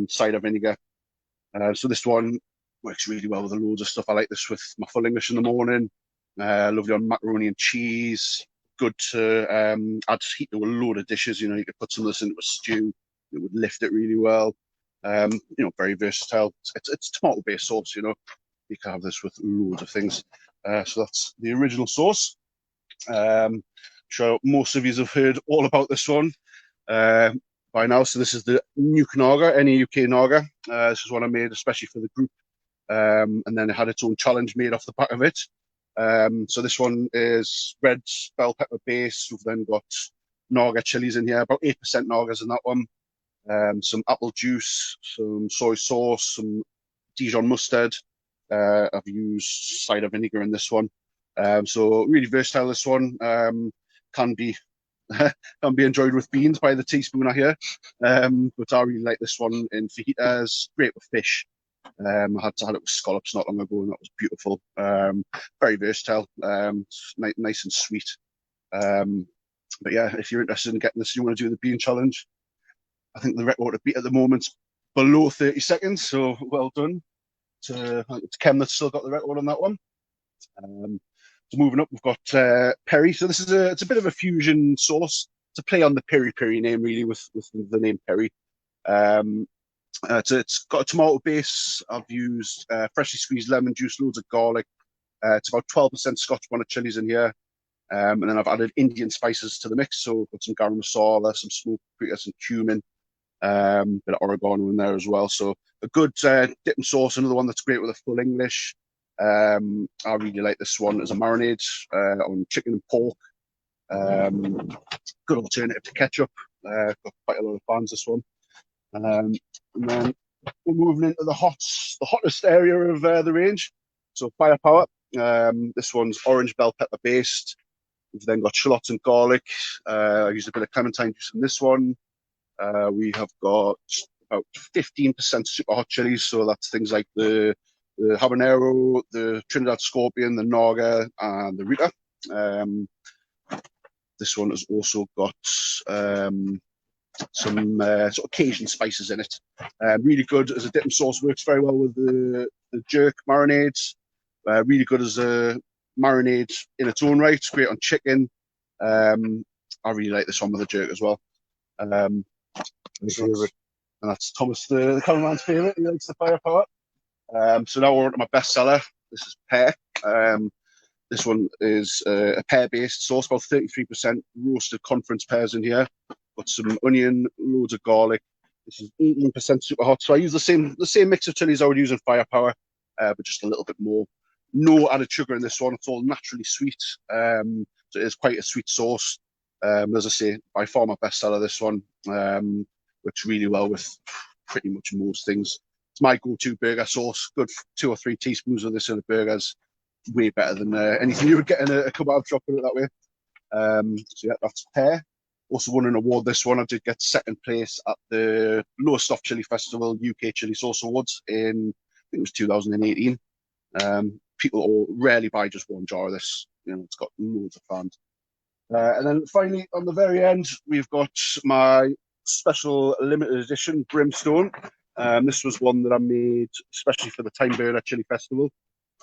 cider vinegar. So this one works really well with loads of stuff. I like this with my full English in the morning. Lovely on macaroni and cheese. Good to add heat to a load of dishes. You know, you could put some of this into a stew. It would lift it really well. You know, very versatile. It's tomato-based sauce. You know, you can have this with loads of things. So that's the original sauce. I'm sure most of you have heard all about this one by now. So this is the NEUK and Alex. This is one I made especially for the group. And then it had its own challenge made off the back of it. So this one is red bell pepper base. We've then got Ndah chilies in here, about 8% Ndahs in that one. Some apple juice, some soy sauce, some Dijon mustard. I've used cider vinegar in this one. So really versatile, this one. Can be enjoyed with beans by the teaspoon, I hear. But I really like this one in fajitas. Great with fish. I had it with scallops not long ago, and that was beautiful. Very versatile. Nice and sweet. But yeah, if you're interested in getting this, you want to do the bean challenge. I think the record to beat at the moment's below 30 seconds, so well done. It's Kem that's still got the record on that one. So moving up, we've got Perry. So this is it's a bit of a fusion sauce to play on the peri peri name, really, with the name Perry. It's got a tomato base. I've used freshly squeezed lemon juice, loads of garlic. It's about 12% Scotch bonnet chilies in here. And then I've added Indian spices to the mix. So I've got some garam masala, some smoked paprika, some cumin, bit of oregano in there as well. So a good dipping sauce, another one that's great with a full English. I really like this one as a marinade on chicken and pork. Good alternative to ketchup. Got quite a lot of fans, this one. And then we're moving into the hottest area of the range. So firepower. This one's orange bell pepper based. We've then got shallots and garlic. I used a bit of clementine juice in this one. We have got about 15% super hot chilies. So that's things like the habanero, the Trinidad scorpion, the Naga, and the Rita. This one has also got some sort of Cajun spices in it. Really good as a dipping sauce. Works very well with the jerk marinades. Really good as a marinade in its own right. It's great on chicken. I really like this one with the jerk as well. And that's Thomas, the cameraman's favourite. He likes the firepower. So now we're on to my bestseller. This is pear. This one is a pear-based sauce, about 33% roasted conference pears in here. Got some onion, loads of garlic. This is 18% super hot. So I use the same mix of chilies I would use in firepower, but just a little bit more. No added sugar in this one. It's all naturally sweet. So it is quite a sweet sauce. As I say, by far my bestseller, this one. Works really well with pretty much most things. It's my go-to burger sauce. Good 2 or 3 teaspoons of this in the burgers. Way better than anything you would get in a kebab shop, put it that way. So yeah, that's pear. Also won an award this one. I did get second place at the Lowest Off Chili Festival UK Chili Sauce Awards in, I think it was 2018. People rarely buy just one jar of this. You know, it's got loads of fans. And then finally, on the very end, we've got my special limited edition Brimstone. This was one that I made especially for the Time Burner Chili Festival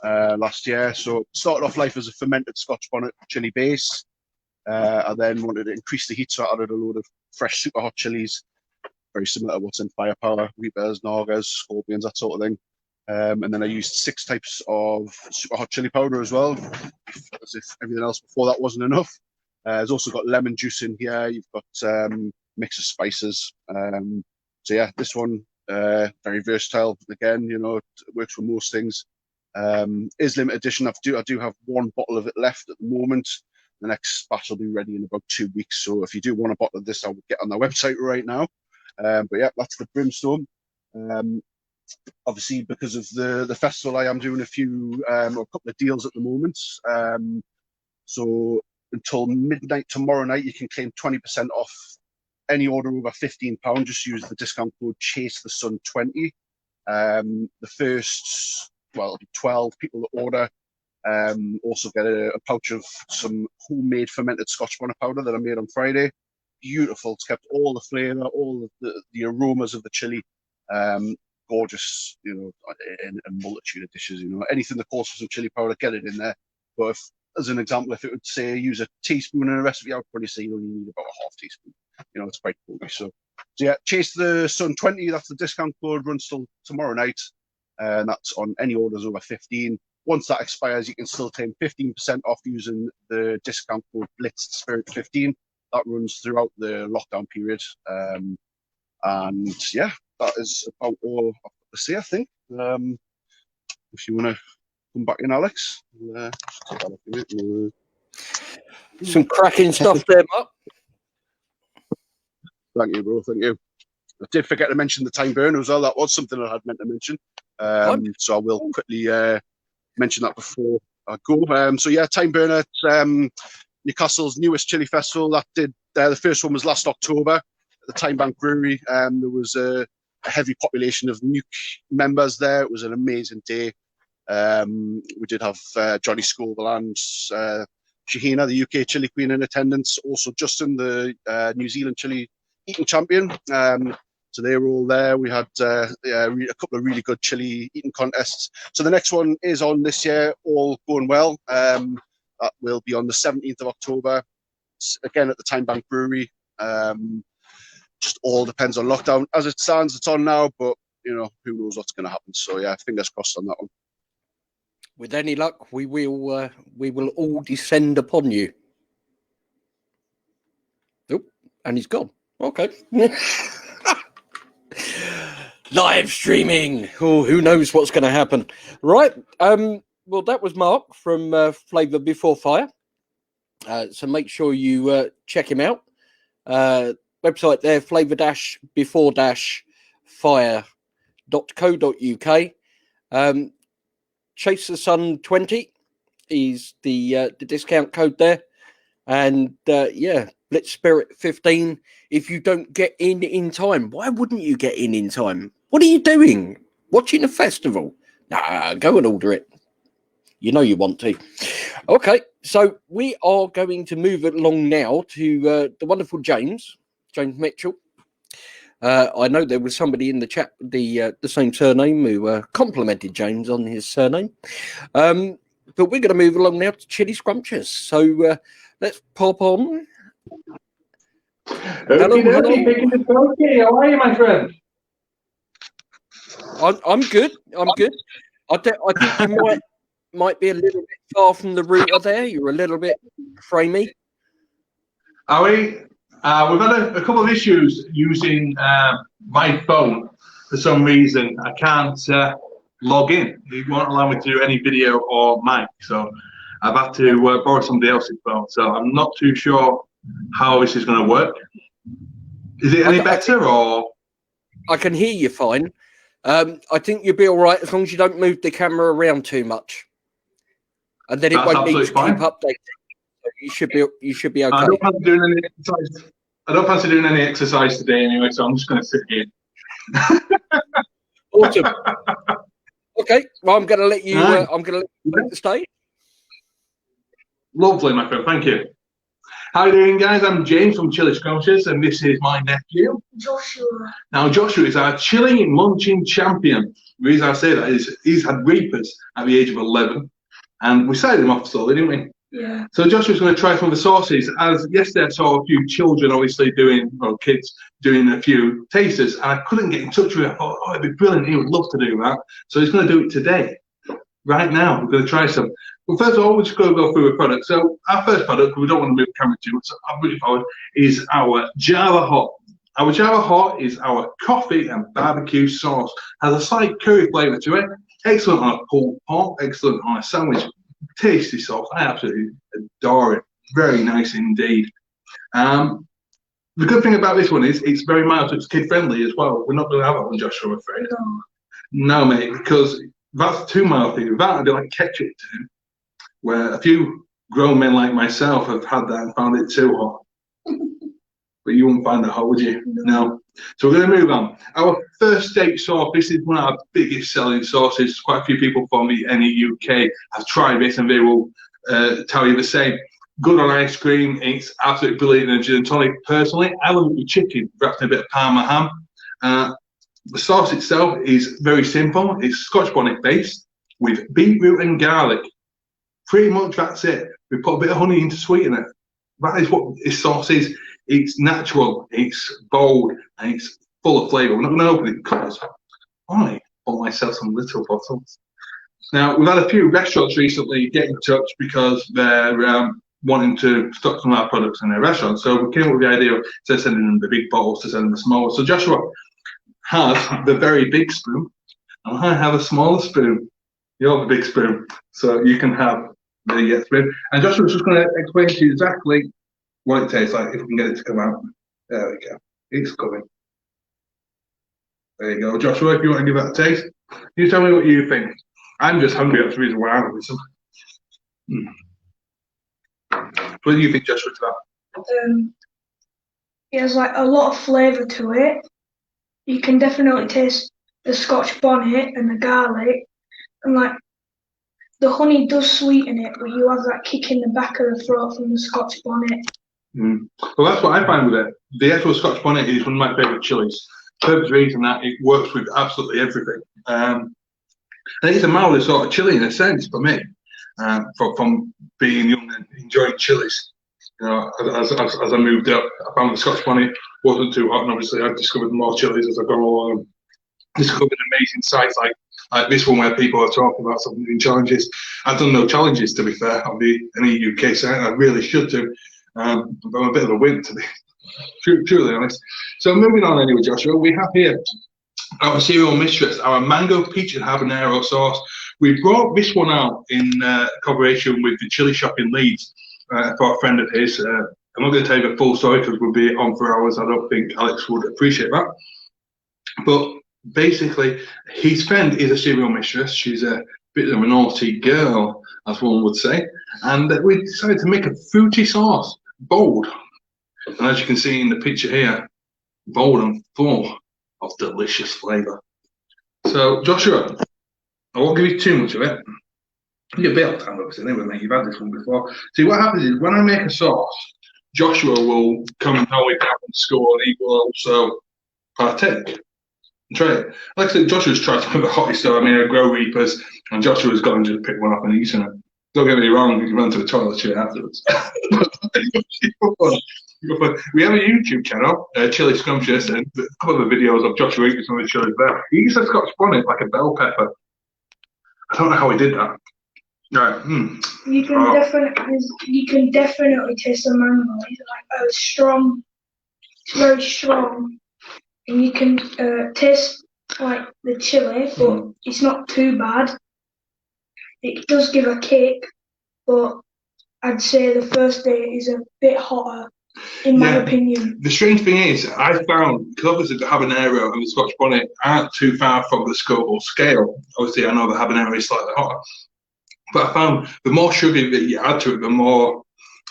last year. So started off life as a fermented Scotch bonnet chili base. I then wanted to increase the heat, so I added a load of fresh super hot chilies, very similar to what's in firepower, reapers, nagas, scorpions, that sort of thing. And then I used 6 types of super hot chili powder as well, as if everything else before that wasn't enough. There's also got lemon juice in here. You've got mix of spices. So yeah, this one very versatile. Again, you know, it works for most things. Is limited edition. I do have 1 bottle of it left at the moment. The next batch will be ready in about 2 weeks. So if you do want a bottle of this, I will get on their website right now. But yeah, that's the Brimstone. Obviously, because of the festival, I am doing a couple of deals at the moment. So until midnight tomorrow night, you can claim 20% off any order over £15. Just use the discount code ChaseTheSun20. The first, well, it'll be 12 people that order. Also get a pouch of some homemade fermented Scotch bonnet powder that I made on Friday. Beautiful. It's kept all the flavour, all the aromas of the chili. Gorgeous, you know, in a multitude of dishes. You know, anything that calls for some chili powder, get it in there. But if, as an example, if it would say use a teaspoon in a recipe, I would probably say you only need about a half teaspoon. You know, it's quite cool. So yeah, Chase the Sun 20. That's the discount code. Runs till tomorrow night, and that's on any orders over 15. Once that expires, you can still claim 15% off using the discount code BlitzSpirit15. That runs throughout the lockdown period. And yeah, that is about all I've got to say, I think. If you want to come back in, Alex. Some cracking stuff there, Marc. Thank you, bro. Thank you. I did forget to mention the Time Burner as well. That was something I had meant to mention. So I will quickly mention that before I go. So yeah, Time Burner, Newcastle's newest chili festival. That did the first one was last October at the Time Bank Brewery. There was a heavy population of NEUK members there. It was an amazing day. We did have Johnny Scoville and Shahina, the UK chili queen, in attendance. Also Justin, the New Zealand chili eating champion. So they were all there. We had a couple of really good chili eating contests. So the next one is on this year, all going well. That will be on the 17th of October, again at the Time Bank Brewery. Just all depends on lockdown. As it stands, it's on now, but you know, who knows what's going to happen. So yeah, fingers crossed on that one. With any luck, we will all descend upon you. Oh, and he's gone. Okay. Live streaming. Oh, who knows what's going to happen? Right. Well, that was Marc from Flavour Before Fire. So make sure you check him out. Website there, Flavour-Before fire.co.uk. Chase the Sun 20 is the discount code there, and yeah, Blitz Spirit 15 if you don't get in time. Why wouldn't you get in time? What are you doing? Watching a festival? Nah, go and order it. You know you want to. Okay, so we are going to move along now to the wonderful James Mitchell. I know there was somebody in the chat with the same surname who complimented James on his surname. But we're going to move along now to Chilliscrumptious. So let's pop on. Hello. How are you, my friend? I'm good. I think you might be a little bit far from the router there. You're a little bit framey. Are we? We've had a couple of issues using my phone. For some reason, I can't log in. It won't allow me to do any video or mic. So I've had to borrow somebody else's phone. So I'm not too sure how this is going to work. Is it any better or? I can hear you fine. I think you'll be all right as long as you don't move the camera around too much, and then it won't need to keep updating. You should be okay. I don't fancy doing any exercise. I don't fancy doing any exercise today anyway, so I'm just going to sit here. Awesome. Okay, well I'm going to let you. I'm going to let you take the stage. Lovely, my friend. Thank you. How are you doing, guys? I'm James from Chilliscrumptious, and this is my nephew, Joshua. Now, Joshua is our chili munching champion. The reason I say that is he's had reapers at the age of 11, and we started him off slowly, didn't we? Yeah. So Joshua's going to try some of the sauces. As yesterday I saw a few children obviously kids doing a few tasters, and I couldn't get in touch with him. I thought, oh, it'd be brilliant. He would love to do that. So he's going to do it today. Right now, we're going to try some. Well, first of all, we're just going to go through a product. So our first product, we don't want to move the camera too much, so I'm really forward, is our Java Hot. Our Java Hot is our coffee and barbecue sauce. Has a slight curry flavour to it. Excellent on a pulled pork, excellent on a sandwich. Tasty sauce. I absolutely adore it. Very nice indeed. The good thing about this one is it's very mild, so it's kid friendly as well. We're not going to have that one, Joshua, I'm afraid. No, mate, because that's too mild for you. That would be like ketchup to him, where a few grown men like myself have had that and found it too hot. But you wouldn't find that hot, would you? No. So we're going to move on. Our first steak sauce, this is one of our biggest selling sauces. Quite a few people from the NEUK have tried this and they will tell you the same. Good on ice cream. It's absolutely brilliant in a gin and tonic. Personally, I love it with chicken, wrapped in a bit of Parma ham. The sauce itself is very simple. It's Scotch bonnet based with beetroot and garlic. Pretty much that's it. We put a bit of honey in to sweeten it. That is what this sauce is. It's natural, it's bold, and it's full of flavour. We're not going to open it because I bought myself some little bottles. Now, we've had a few restaurants recently get in touch because they're wanting to stock some of our products in their restaurants. So we came up with the idea of instead of sending them the big bottles to send them the smaller. So Joshua has the very big spoon, and I have a smaller spoon. You're the big spoon, so you can have the spoon. And Joshua's just going to explain to you exactly what it tastes like, if we can get it to come out. There we go. It's coming. There you go. Joshua, if you want to give that a taste, you tell me what you think. I'm just hungry. That's the reason why I'm having some. What do you think, Joshua, to that? It has like a lot of flavour to it. You can definitely taste the Scotch bonnet and the garlic. And like, the honey does sweeten it, but you have that kick in the back of the throat from the Scotch bonnet. Well, that's what I find with it. The actual Scotch bonnet is one of my favourite chilies. For the reason that it works with absolutely everything. And it's a milder sort of chili in a sense for me, from being young and enjoying chilies. You know, as I moved up, I found the Scotch bonnet wasn't too hot, and obviously I've discovered more chilies as I've gone along. Discovered amazing sites like this one where people are talking about some new challenges. I've done no challenges, to be fair, on the NEUK site. I really should do. I'm a bit of a wimp, to be truly honest. So moving on anyway, Joshua, we have here our cereal mistress, our mango peach and habanero sauce. We brought this one out in collaboration with the chili shop in Leeds for a friend of his. I'm not going to tell you the full story because we'll be on for hours. I don't think Alex would appreciate that. But basically, his friend is a serial mistress. She's a bit of a naughty girl, as one would say. And we decided to make a fruity sauce, bold. And as you can see in the picture here, bold and full of delicious flavour. So, Joshua, I won't give you too much of it. You get a bit of time, obviously, anyway, mate. You've had this one before. See, what happens is when I make a sauce, Joshua will come all the way down from school and he will also partake and try it. Like I said, Joshua's tried some of the hottest stuff. I mean, I grow reapers, and Joshua's gone and just picked one up and eaten it. Don't get me wrong, you can run to the toilet straight afterwards. We have a YouTube channel, Chilliscrumptious, and a couple of the videos of Joshua eating some of the chilies there. He used a Scotch bonnet like a bell pepper. I don't know how he did that. Right. You can definitely taste the mango. It's like strong. It's very strong, and you can taste like the chili, but it's not too bad. It does give a kick, but I'd say the first day is a bit hotter, in my opinion. The strange thing is, I found, because obviously the habanero and the Scotch bonnet aren't too far from the Scoville scale. Obviously, I know the habanero is slightly hotter. But I found the more sugar that you add to it, the more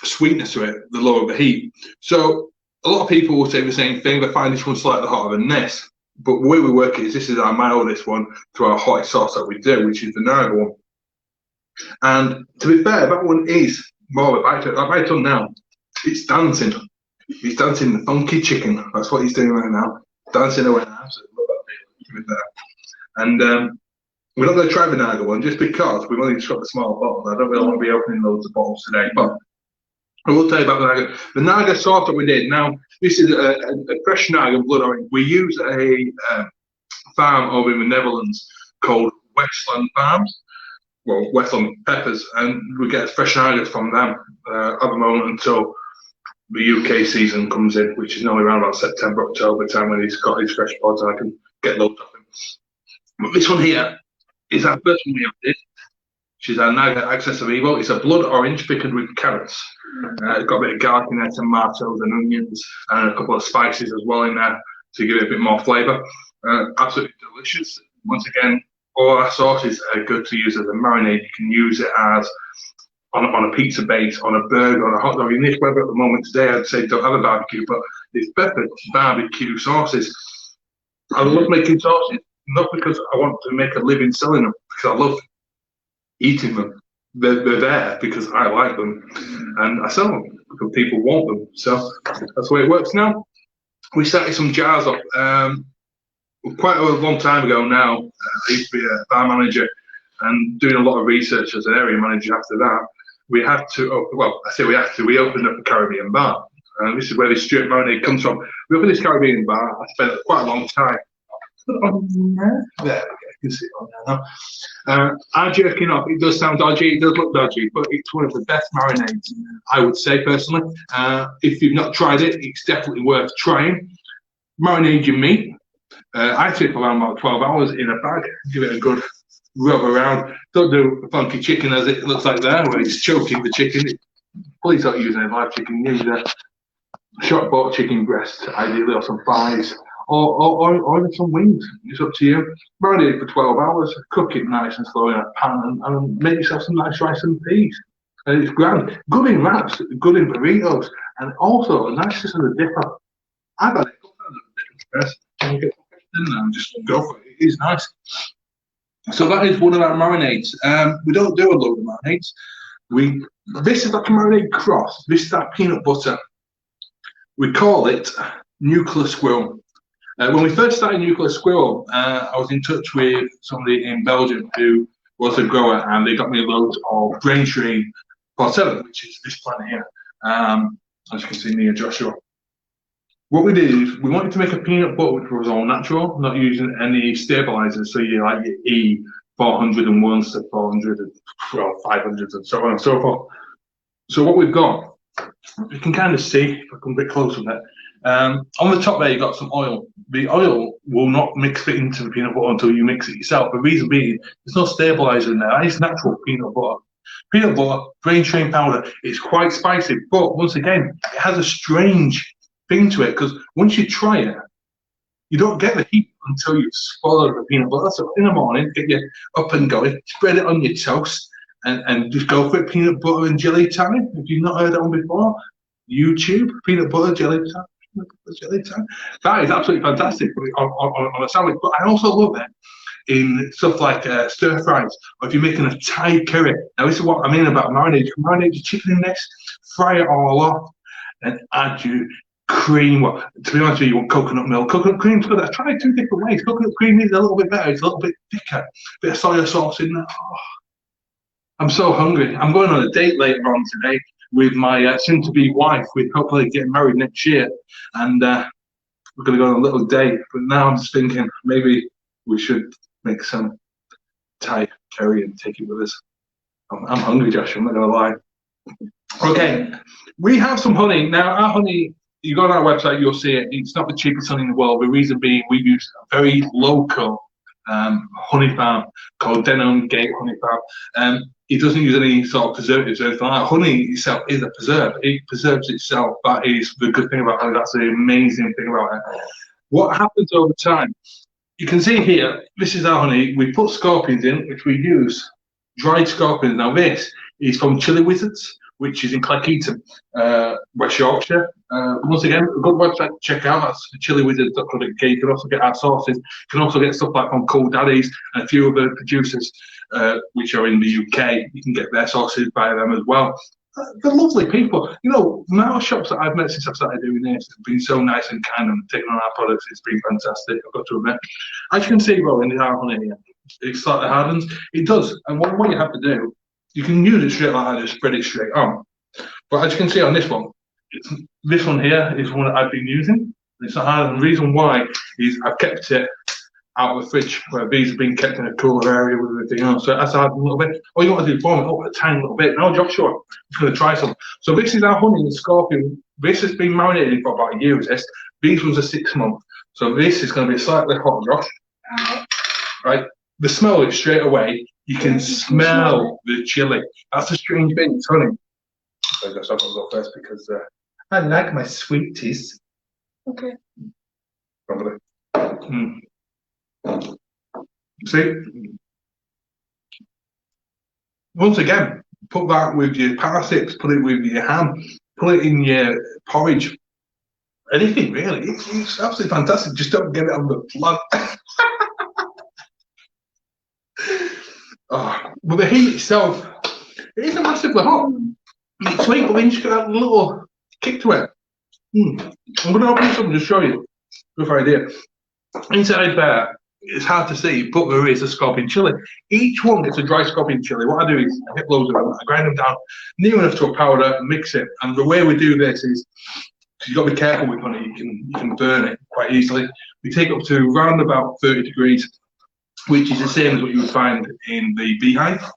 sweetness to it, the lower the heat. So a lot of people will say the same thing. They find this one slightly hotter than this. But the way we work it is this is our mildest one to our hottest sauce that we do, which is the Ndah one. And to be fair, that one is more of a bite. That bite on now, it's dancing. He's dancing the funky chicken. That's what he's doing right now. Dancing away. I absolutely love that feeling. And we're not going to try the Ndah one just because we've only just got the small bottle. I don't really want to be opening loads of bottles today. But I will tell you about the Ndah. The Ndah sauce that we did. Now, this is a fresh Ndah blood orange. We use a farm over in the Netherlands called Westland Farms. Well, Westland Peppers. And we get fresh Ndah from them at the moment until the UK season comes in, which is normally around about September, October time when he's got his fresh pods and I can get loads of them. But this one here is our first one we ever did. She's our Ndah Access of Evil. It's a blood orange thickened with carrots. It's got a bit of garlic in there, tomatoes and onions, and a couple of spices as well in there to give it a bit more flavour. Absolutely delicious. Once again, all our sauces are good to use as a marinade. You can use it as on a pizza base, on a burger, on a hot dog. In this weather at the moment today, I'd say don't have a barbecue, but it's perfect barbecue sauces. I love making sauces. Not because I want to make a living selling them, because I love eating them. They're there because I like them, and I sell them because people want them. So that's the way it works now. We started some jars up quite a long time ago now. I used to be a bar manager and doing a lot of research as an area manager after that. We had to, we opened up a Caribbean bar. And this is where this Stuart marinade comes from. We opened this Caribbean bar. I spent quite a long time. There we go, you can see it on there now. I'm jerking off. It does sound dodgy, it does look dodgy, but it's one of the best marinades, I would say personally. If you've not tried it, it's definitely worth trying. Marinade your meat. I take around about 12 hours in a bag, give it a good rub around. Don't do funky chicken as it looks like there, where it's choking the chicken. Please don't use any live chicken, use a short bought chicken breast, ideally, or some thighs. Or even some wings. It's up to you. Marinate it for 12 hours, cook it nice and slow in a pan, and make yourself some nice rice and peas. And it's grand. Good in wraps, good in burritos, and also a nice just as a dipper. I've had it first, and you get in there and just go for it. It is nice. So that is one of our marinades. We don't do a load of marinades. This is like a marinade cross. This is that peanut butter. We call it Nuclear Squirrel. When we first started Nuclear Squirrel, I was in touch with somebody in Belgium who was a grower, and they got me loads of Braintree Part 7, which is this plant here, as you can see near Joshua. What we did is we wanted to make a peanut butter which was all natural, not using any stabilizers, so you like your E401s to 400 and 500s and so on and so forth. So what we've got, you can kind of see, if I come a bit closer on that. On the top there, you got some oil. The oil will not mix it into the peanut butter until you mix it yourself. The reason being, there's no stabilizer in there. It's natural peanut butter. Peanut butter, Braintree powder. It's quite spicy, but once again, it has a strange thing to it because once you try it, you don't get the heat until you've swallowed the peanut butter. So in the morning, get you up and going, spread it on your toast, and just go for it. Peanut butter and jelly time. If you've not heard that one before, YouTube, peanut butter jelly time. That is absolutely fantastic on a sandwich. But I also love it in stuff like stir fries, or if you're making a Thai curry. Now this is what I mean about marinade. You can marinate your chicken in this, fry it all off, and add your cream. Well, to be honest with you, you want coconut milk. Coconut cream's good. I've tried 2 different ways. Coconut cream is a little bit better. It's a little bit thicker. Bit of soy sauce in there. Oh, I'm so hungry. I'm going on a date later on today with my soon-to-be wife. We're hopefully getting married next year, and we're going to go on a little date. But now I'm just thinking maybe we should make some Thai curry and take it with us. I'm hungry, Josh. I'm not going to lie. Okay, we have some honey. Now, our honey, you go on our website, you'll see it. It's not the cheapest honey in the world. The reason being, we use a very local honey farm called Denham Gate Honey Farm. It doesn't use any sort of preservatives or anything like that. Honey itself is a preserve. It preserves itself. That is the good thing about honey. That's the amazing thing about it. What happens over time? You can see here, this is our honey. We put scorpions in, which we use dried scorpions. Now this is from Chili Wizards, which is in Cleckheaton, West Yorkshire. Once again, a good website to check out. That's chilliwizards.co.uk. You can also get our sauces. You can also get stuff like from Cool Daddies and a few other producers which are in the UK. You can get their sauces by them as well. They're lovely people. You know, the amount of shops that I've met since I've started doing this have been so nice and kind and taking on our products. It's been fantastic, I've got to admit. As you can see, well, in the honey here, it slightly hardens. It does. And what you have to do, you can use it straight like that, just spread it straight on. But as you can see on this one here is one that I've been using. It's not hard, and the reason why is I've kept it out of the fridge where these have been kept in a cooler area with everything else. So that's hard a little bit. All you want to do is warm it up a tiny little bit. Now, Joshua, I'm just going to try some. So this is our honey and scorpion. This has been marinated for about a year. These ones are 6 months. So this is going to be slightly hot, Josh. Right? The smell is straight away. You can smell the chili. That's a strange bit. It's honey. So I guess I'll go first because I like my sweeties. Okay. Probably. See? Once again, put that with your parsnips, put it with your ham, put it in your porridge. Anything really. It's absolutely fantastic. Just don't get it on the blood. But the heat itself, it isn't massively hot. It's sweet, but then you just got that little kick to it. I'm going to open something to show you. Rough idea. Inside there, it's hard to see, but there is a scorpion chili. Each one gets a dry scorpion chili. What I do is I get loads of them, I grind them down near enough to a powder, mix it. And the way we do this is, you've got to be careful with honey, you can burn it quite easily. We take up to around about 30 degrees, which is the same as what you would find in the beehive.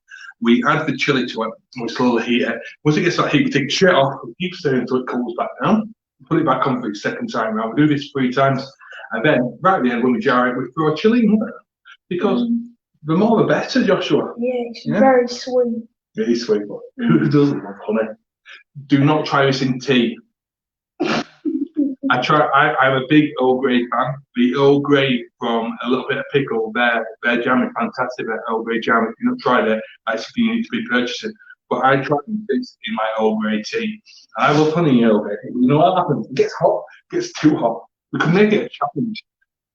We add the chili to it, and we slowly heat it. Once it gets that heat, we take it straight off, we keep stirring until it cools back down, put it back on for the second time round. We do this 3 times, and then right at the end, when we jar it, we throw a chili in it. Because the more the better, Joshua. Yeah, it's very sweet. Really sweet, but who doesn't love honey? Do not try this in tea. I'm a big Earl Grey fan. The Earl Grey from a little bit of pickle, their jam is fantastic. Their Earl Grey jam. If you've not tried it, I think you need to be purchasing. But I tried this in my Earl Grey tea. I love honey in Earl Grey. You know what happens? It gets hot. It gets too hot. We could make it a challenge.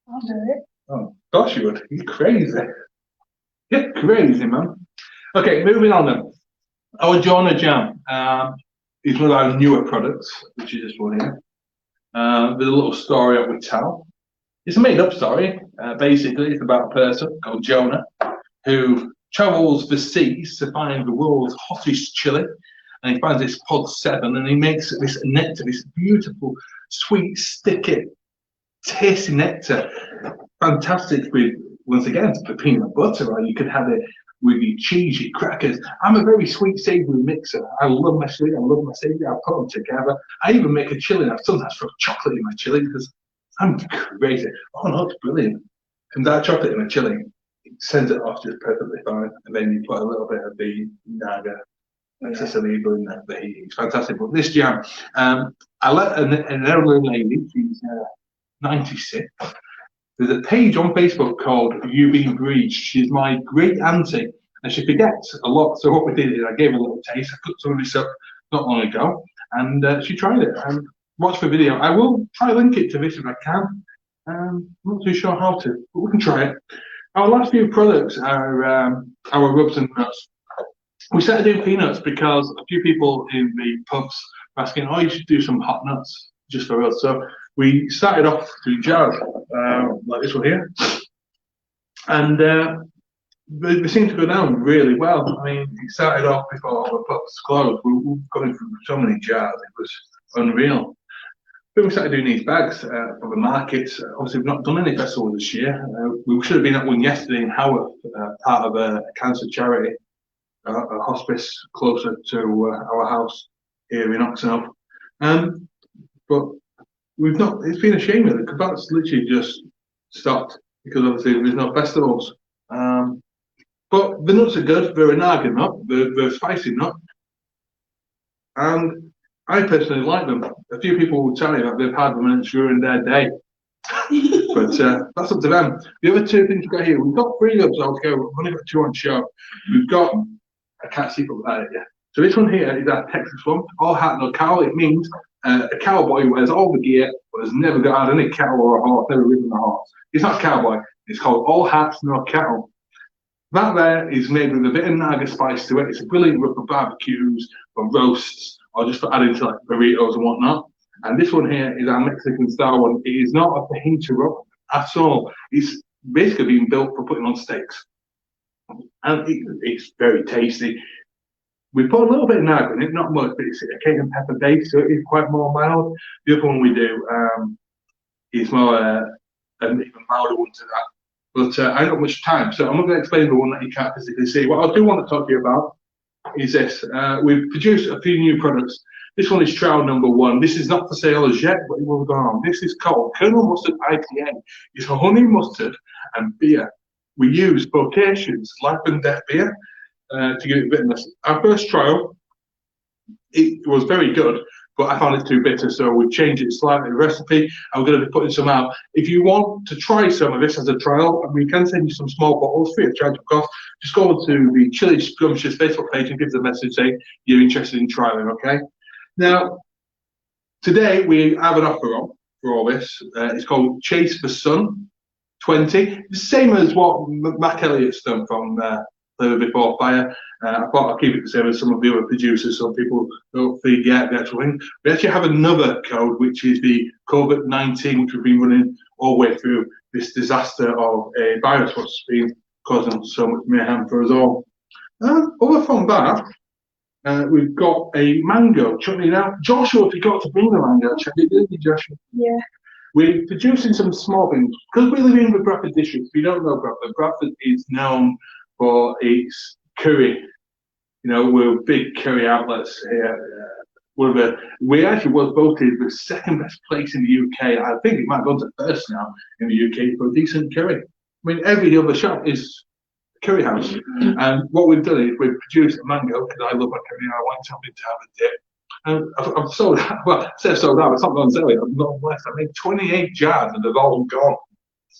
I'll do it. Oh, gosh, you would. You're crazy. You're crazy, man. Okay, moving on then. Our Jonah jam is one of our newer products, which is this one here. With a little story I would tell. It's a made-up story. Basically, it's about a person called Jonah who travels the seas to find the world's hottest chili, and he finds this pod 7, and he makes this nectar, this beautiful, sweet, sticky, tasty nectar. Fantastic with, once again, the peanut butter, or you could have it with your cheese, your crackers. I'm a very sweet savoury mixer. I love my sweet, I love my savoury. I put them together. I even make a chili. I've sometimes throw chocolate in my chili because I'm crazy. Oh no, it's brilliant. Comes out chocolate in a chili, it sends it off just perfectly fine. And then you put a little bit of the Ndah, Sicily in there. It's fantastic. But this jam, I let an elderly lady, she's 96, There's a page on Facebook called UB Breeds. She's my great auntie, and she forgets a lot. So what we did is I gave her a little taste. I cooked some of this up not long ago, and she tried it. And watch the video. I will try to link it to this if I can. I'm not too sure how to, but we can try it. Our last few products are our rubs and nuts. We started doing peanuts because a few people in the pubs were asking, oh, you should do some hot nuts just for us. So we started off doing jars, like this one here. And they seem to go down really well. I mean, it started off before all the pubs closed. We were going through so many jars, it was unreal. Then we started doing these bags for the markets. Obviously, we've not done any festivals this year. We should have been at one yesterday in Howl, part of a cancer charity, a hospice closer to our house here in Oxenhope. But we've not, it's been a shame really, because that's literally just stopped because obviously there's no festivals. But the nuts are good. They're a naga nut, they're a spicy nut. And I personally like them. A few people will tell you that they've had them and it's ruined their day. But that's up to them. The other two things we've got here, we've got 3 rubs altogether. We've only got 2 on show. We've got, I can't see from that yet. So this one here is our Texas one, all hat no cowl. It means a cowboy who wears all the gear but has never got out any cattle or a horse, never ridden a horse. It's not a cowboy. It's called all hats no cattle. That there is made with a bit of naga spice to it. It's a brilliant rub for barbecues, for roasts, or just for adding to like burritos and whatnot. And this one here is our Mexican style one. It is not a fajita rub at all. It's basically being built for putting on steaks. And it's very tasty. We put a little bit of naga in it, not much, but it's a cayenne pepper base, so it is quite more mild. The other one we do is more an even milder one to that. But I ain't got much time, so I'm not going to explain the one that you can't physically see. What I do want to talk to you about is this. We've produced a few new products. This one is trial number 1. This is not for sale as yet, but it will go on. This is called Colonel Mustard IPA. It's a honey mustard and beer. We use Vocation's Life and Death beer to give it bitterness. Our first trial, it was very good, but I found it too bitter, so we've changed it slightly, the recipe, and we're going to be putting some out. If you want to try some of this as a trial, we can send you some small bottles free of charge, of course. Just go to the Chilliscrumptious Facebook page and give them a message saying you're interested in trying, okay? Now, today we have an offer on for all this. It's called Chase the Sun 20. The same as what Mac Elliott's done from Flavour Before Fire. I thought I'll keep it the same as some of the other producers so people don't forget the actual thing. We actually have another code, which is the COVID-19, which we've been running all the way through this disaster of a virus what's been causing so much mayhem for us all. Other from that, we've got a mango chutney. Now, Joshua forgot to bring the mango chutney, didn't you, Joshua? Yeah. We're producing some small things. Because we live in the Bradford district, if you don't know Bradford, Bradford is known for its curry. You know, we're big curry outlets here. We actually was voted the 2nd best place in the UK. I think it might have gone to 1st now in the UK for a decent curry. I mean, every other shop is curry house. And what we've done is we've produced a mango, because I love my curry, I want something to have a dip. And I've sold out, well, I say sold out, it's not going to sell it, I'm not less. I made 28 jars and they've all gone.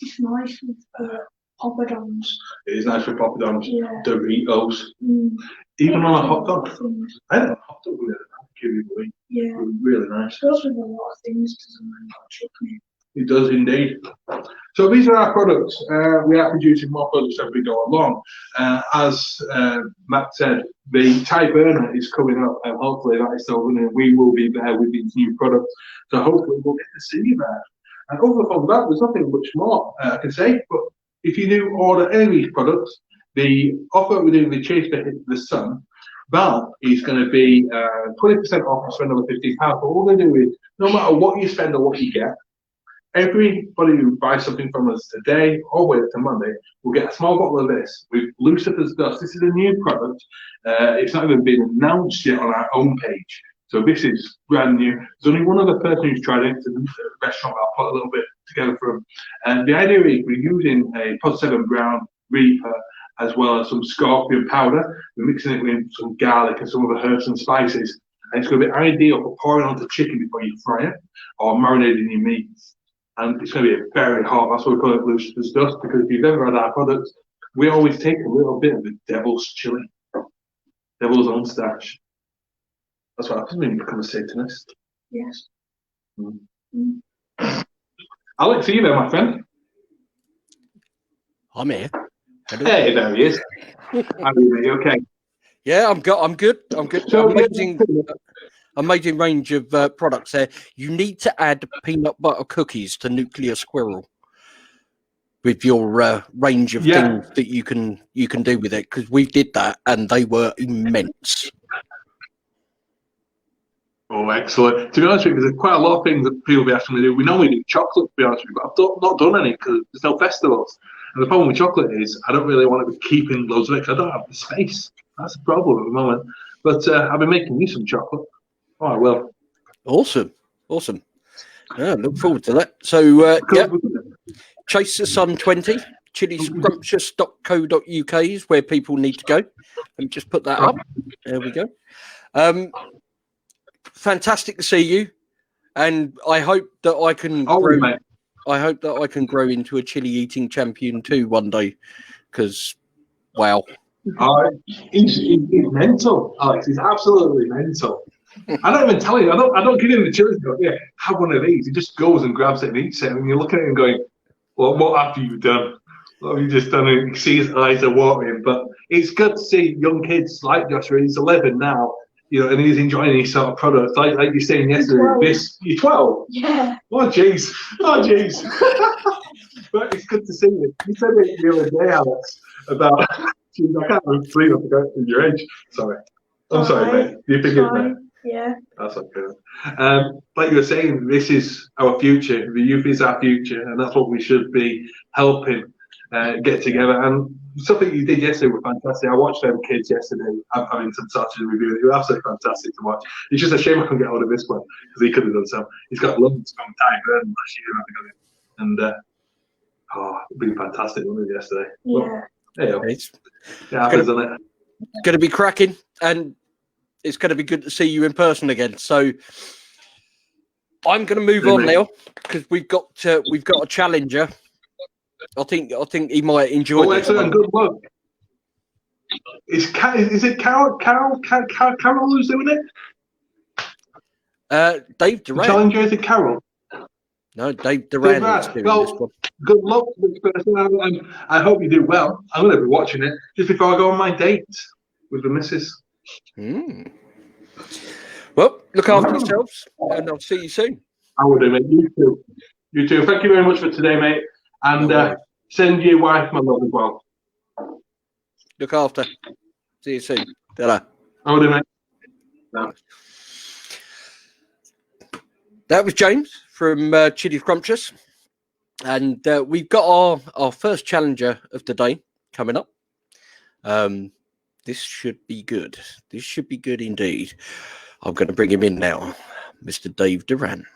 It's nice with poppadoms. It is nice with poppadoms, Yeah. Doritos, even on a hot dog. I had a hot dog with it, Yeah. really nice. It goes with a lot of things, doesn't it? Chutney. It does indeed. So these are our products. We are producing more products as we go along. As Matt said, the Thai burner is coming up, and hopefully that is still running. We will be there with these new products. So hopefully we'll get to see you there. And other than that, there's nothing much more I can say. But if you do order any of these products, the offer we're doing the Chase the Sun, that is going to be 20% off and spend over £15. But what we're going to do is, no matter what you spend or what you get, everybody who buys something from us today all the way up to Monday will get a small bottle of this with Lucifer's Dust. This is a new product. It's not even been announced yet on our own page. So this is brand new. There's only one other person who's tried it. It's a restaurant. I'll put a little bit together for them. And the idea is we're using a Pod 7 Brown Reaper as well as some scorpion powder. We're mixing it with some garlic and some other herbs and spices. And it's going to be ideal for pouring onto chicken before you fry it or marinating your meat. and it's going to be very hot. That's why we call it Lucifer's Dust, because if you've ever had our products, we always take a little bit of the devil's chili, devil's own stash. That's what happens when you become a Satanist. Yes. Alex, are you there, my friend? I'm here. Hey, there he is. How are you? Okay. Yeah, I'm good. I'm good. So, Amazing range of products there. You need to add peanut butter cookies to Nuclear Squirrel with your range of things that you can do with it, because we did that and they were immense. Oh, excellent. To be honest with you, there's quite a lot of things that people be asking me to do. We normally do chocolate, to be honest with you, but I've not done any because there's no festivals. And the problem with chocolate is I don't really want to be keeping loads of it because I don't have the space. That's the problem at the moment. But I've been making you some chocolate. Oh, I will. Awesome. Yeah, look forward to that. So, Chase the Sun 20, Chilliscrumptious.co.uk is where people need to go. Let me just put that up. There we go. Fantastic to see you, and I hope that I can grow. I hope that I can grow into a chili eating champion too one day, because wow. He's mental, Alex. He's absolutely mental. I don't even tell him. I don't give him the chilies and go, yeah, have one of these. He just goes and grabs it and eats it. And you're looking at him going, well, what have you done? What have you just done? And you see his eyes are watering. But it's good to see young kids like Joshua. He's 11 now, and he's enjoying these sort of products. Like you were saying yesterday, you're 12? Yeah. Oh, jeez. But it's good to see you. You said it the other day, Alex, about, I can't believe I forgot your age. Sorry. I'm sorry, mate. You forgive me? Yeah. That's okay. Like you were saying, this is our future. The youth is our future, and that's what we should be helping get together. And something you did yesterday was fantastic. I watched them kids yesterday having some sausage review. It was absolutely fantastic to watch. It's just a shame I couldn't get hold of this one because he could have done so. He's got loads from Tyburn last year, and it's been fantastic, wasn't it, yesterday? Yeah. Well, It's happens, isn't it? going to be cracking, and it's going to be good to see you in person again. So I'm going to move on now because we've got a challenger. I think he might enjoy this. Excellent. Good luck. Is it Carol who's doing it? Dave Doran. Challenger, is it Carol? No, Dave Doran is doing this one. Good luck to this person. I hope you do well. I'm going to be watching it just before I go on my date with the missus. Well, look after yourselves, and I'll see you soon. I will do, mate. You too. Thank you very much for today, mate. And send your wife my love as well. Look after. See you soon. Ta-ra. I will do, mate. No. That was James from Chilliscrumptious, and we've got our first challenger of the day coming up. This should be good. This should be good indeed. I'm going to bring him in now, Mr. Dave Doran.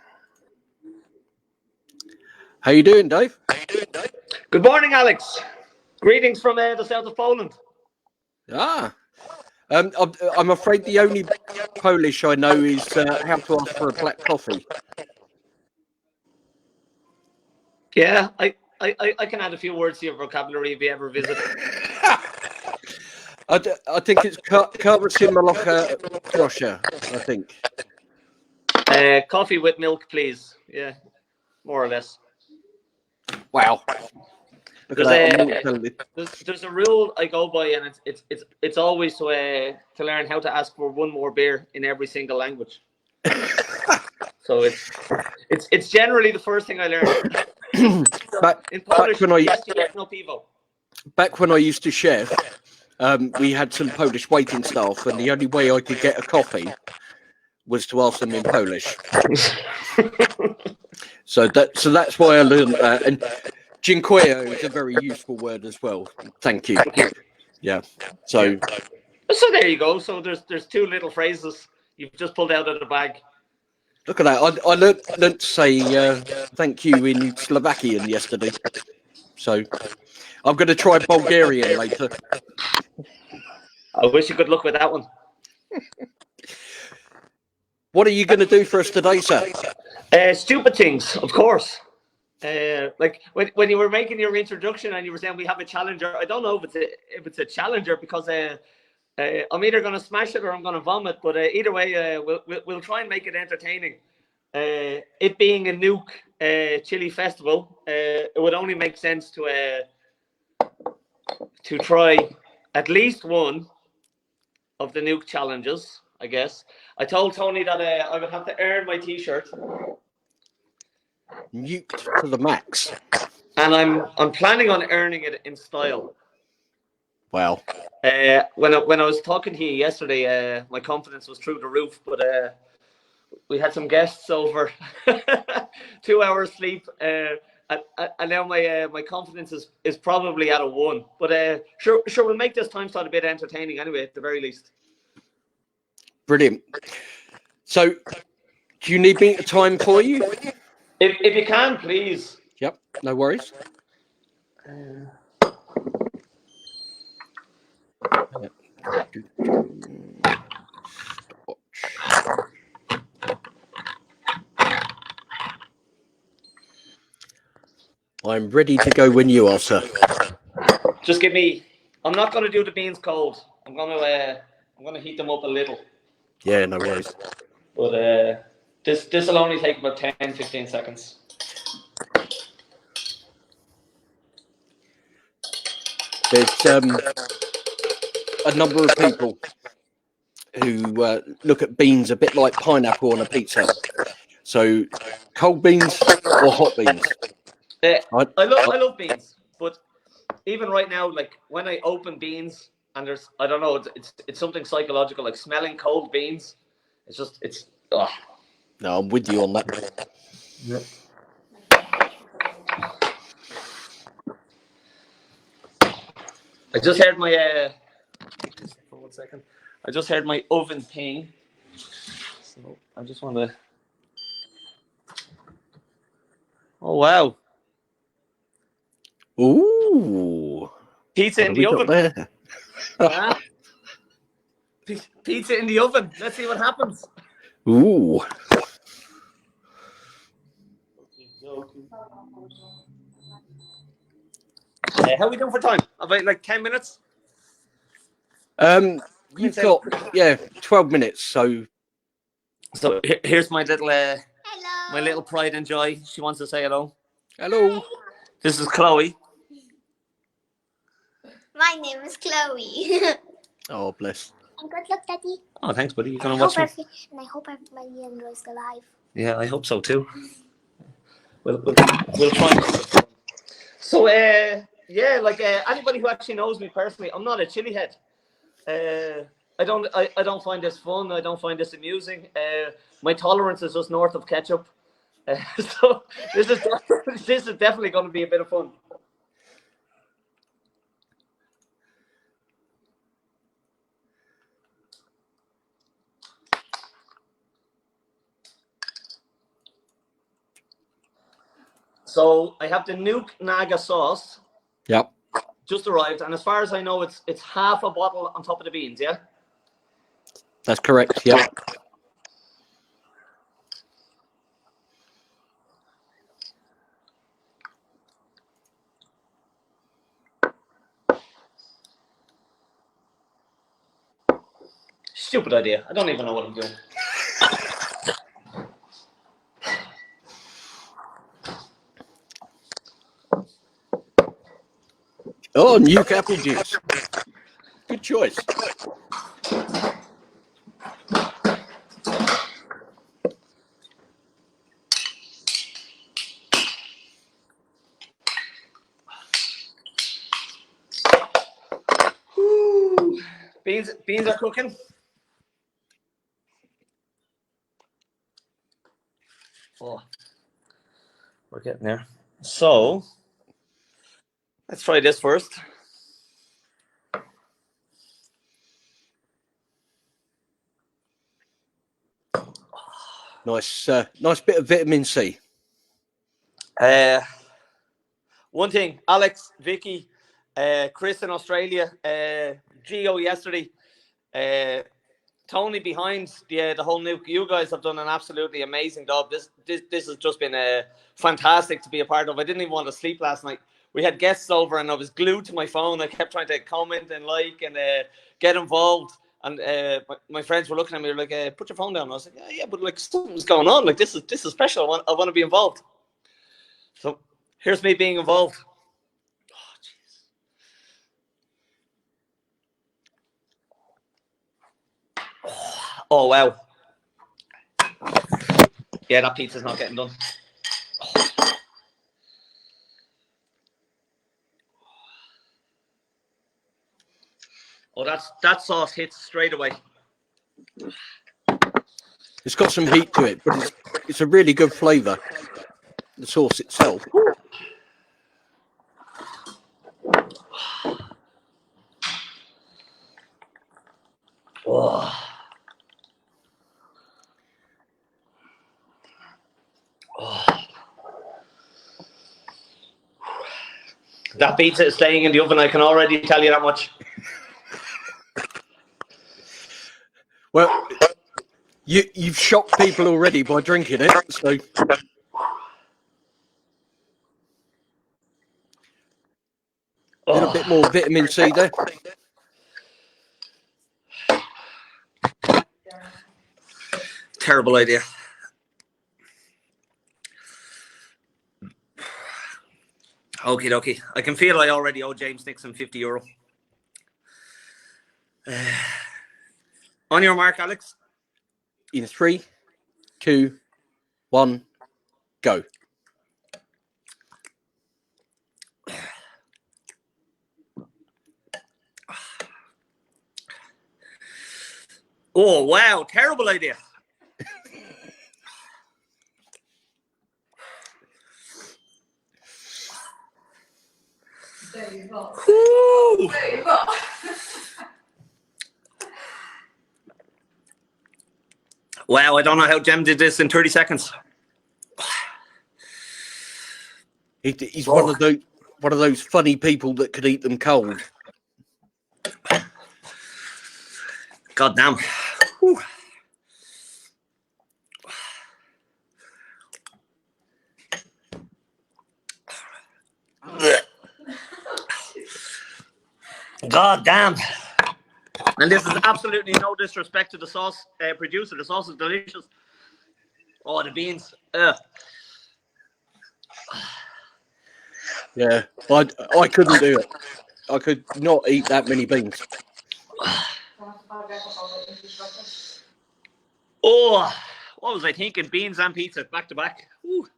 How you doing, Dave? Good morning, Alex. Greetings from the south of Poland. I'm afraid the only Polish I know is how to ask for a black coffee. Yeah, I can add a few words to your vocabulary if you ever visit. I think it's Karbasim Malocha Krosha, I think. Coffee with milk, please. Yeah, more or less. Wow. There's a rule I go by, and it's always to learn how to ask for one more beer in every single language. So it's generally the first thing I learned. Back when I used to chef, we had some Polish waiting staff, and the only way I could get a coffee was to ask them in Polish. So that's why I learned that. And dziękuję is a very useful word as well. Thank you. Yeah. So there you go. So there's two little phrases you've just pulled out of the bag. Look at that. I learned to say thank you in Slovakian yesterday. So I'm going to try Bulgarian later. I wish you good luck with that one. What are you going to do for us today, sir? Stupid things, of course. Like when you were making your introduction and you were saying we have a challenger, I don't know if it's a challenger because I'm either going to smash it or I'm going to vomit. But either way, we'll try and make it entertaining. It being a NEUK chili festival, it would only make sense to try at least one of the NEUK challenges. I guess I told Tony that I would have to earn my T-shirt. Nuked to the max. And I'm planning on earning it in style. Wow. When I was talking to you yesterday, my confidence was through the roof, but we had some guests over, 2 hours sleep, and now my confidence is probably at a 1. But sure, we'll make this time slot a bit entertaining anyway, at the very least. Brilliant. So, do you need me to time for you? If you can, please. Yep, no worries. I'm ready to go when you are, sir. Just give me. I'm not going to do the beans cold. I'm going to heat them up a little. Yeah, no worries. But this will only take about 10-15 seconds. There's a number of people who look at beans a bit like pineapple on a pizza. So, cold beans or hot beans? I love beans, but even right now, like when I open beans and there's, I don't know, it's something psychological, like smelling cold beans. It's. Oh. No, I'm with you on that. Yeah. I just heard my for 1 second. I just heard my oven ping. So I just want to. Oh wow! Ooh, pizza in the oven. Pizza in the oven. Let's see what happens. Ooh. How are we doing for time? About like 10 minutes? You've got 12 minutes. So here's my little my little pride and joy. She wants to say hello. Hello. This is Chloe. My name is Chloe. Oh, bless. And good luck, Daddy. Oh, thanks, buddy. You're gonna watch it. And I hope everybody enjoys the live. Yeah, I hope so too. We'll try. So yeah, like anybody who actually knows me personally, I'm not a chili head. I don't find this fun. I don't find this amusing. My tolerance is just north of ketchup. So this is definitely going to be a bit of fun. So I have the NEUK Naga sauce. Yep. Just arrived, and as far as I know, it's half a bottle on top of the beans. Yeah. That's correct. Yep. Stupid idea. I don't even know what I'm doing. Oh, NEUK apple juice. Good choice. Woo. Beans are cooking. Oh, we're getting there. So let's try this first. Nice bit of vitamin C. One thing, Alex, Vikki, Chris in Australia, Gio yesterday. Tony behind the whole NEUK. You guys have done an absolutely amazing job. This has just been fantastic to be a part of. I didn't even want to sleep last night. We had guests over and I was glued to my phone. I kept trying to comment and like and get involved. And my friends were looking at me like, "Put your phone down." I was like, "Yeah, but like something's going on. Like this is special. I want to be involved." So here's me being involved. Oh wow. Yeah, that pizza's not getting done. Oh, that sauce hits straight away. It's got some heat to it, but it's a really good flavour. The sauce itself. Oh. Oh. That pizza is staying in the oven. I can already tell you that much. Well, you've shocked people already by drinking it, so. A little bit more vitamin C there. Terrible idea. Okie dokie. I can feel I already owe James Dixon €50. On your mark, Alex. In 3, 2, 1, go. Oh, wow. Terrible idea. There you go. Woo. There you go. Wow, I don't know how Jem did this in 30 seconds. He's one of those funny people that could eat them cold. God damn. Whew. God damn. And this is absolutely no disrespect to the sauce producer. The sauce is delicious. Oh, the beans. Yeah, I couldn't do it. I could not eat that many beans. Oh, what was I thinking? Beans and pizza back to back. Ooh.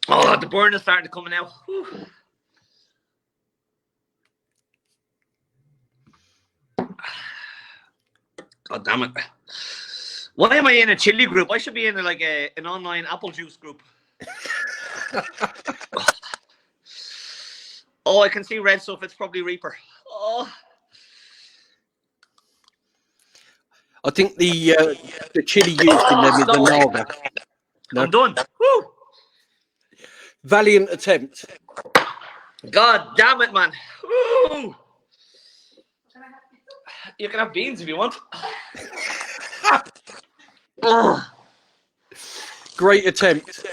Oh, the burn is starting to come now. Whew. God damn it. Why am I in a chili group? I should be in like an online apple juice group. Oh, I can see red stuff. It's probably Reaper. Oh. I think the chili used in them is the Ndah. No? I'm done. Woo. Valiant attempt. God damn it, man. Woo. You can have beans if you want. Great attempt.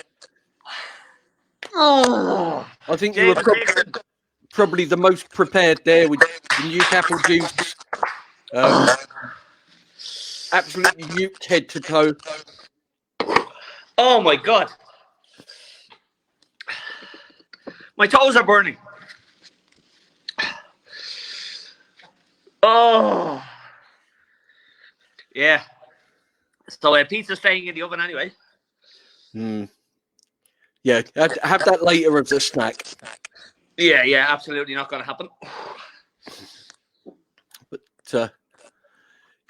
I think you were probably the most prepared there with the NEUK apple juice. Absolutely nuked head to toe. Oh my God. My toes are burning. Oh. Yeah. So pizza's staying in the oven anyway. Yeah, have that later as a snack. Yeah, absolutely not going to happen. But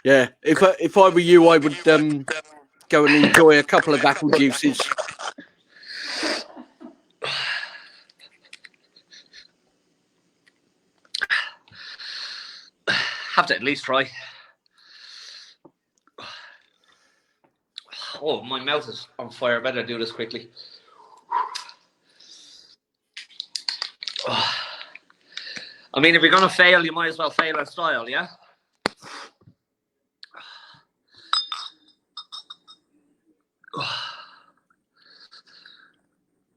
yeah, if I were you, I would go and enjoy a couple of apple juices. Have to at least try. Oh, my mouth is on fire. Better do this quickly. I mean, if you're going to fail, you might as well fail in style, yeah?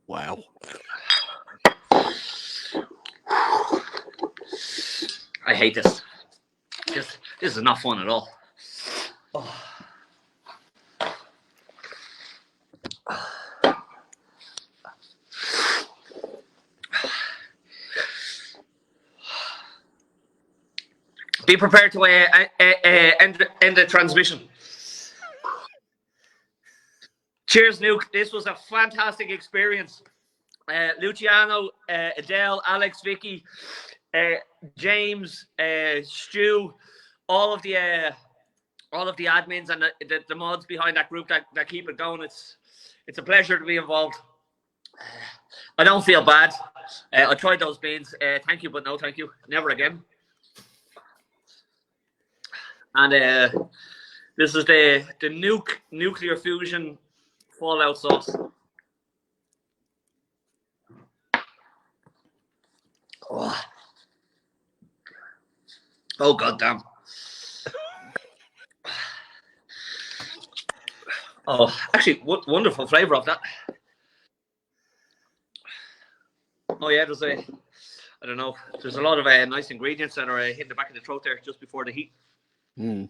Wow. I hate this. This is not fun at all. Oh. Be prepared to end the transmission. Cheers, NEUK. This was a fantastic experience. Luciano, Adele, Alex Vikki, James, Stu, all of the admins and the mods behind that group that keep it going. It's a pleasure to be involved. I don't feel bad. I tried those beans. Thank you, but no thank you. Never again. And this is the NEUK nuclear fusion fallout sauce. Oh goddamn! Oh, actually, what wonderful flavour of that. Oh yeah, there's I don't know. There's a lot of nice ingredients that are hitting the back of the throat there just before the heat. Mm.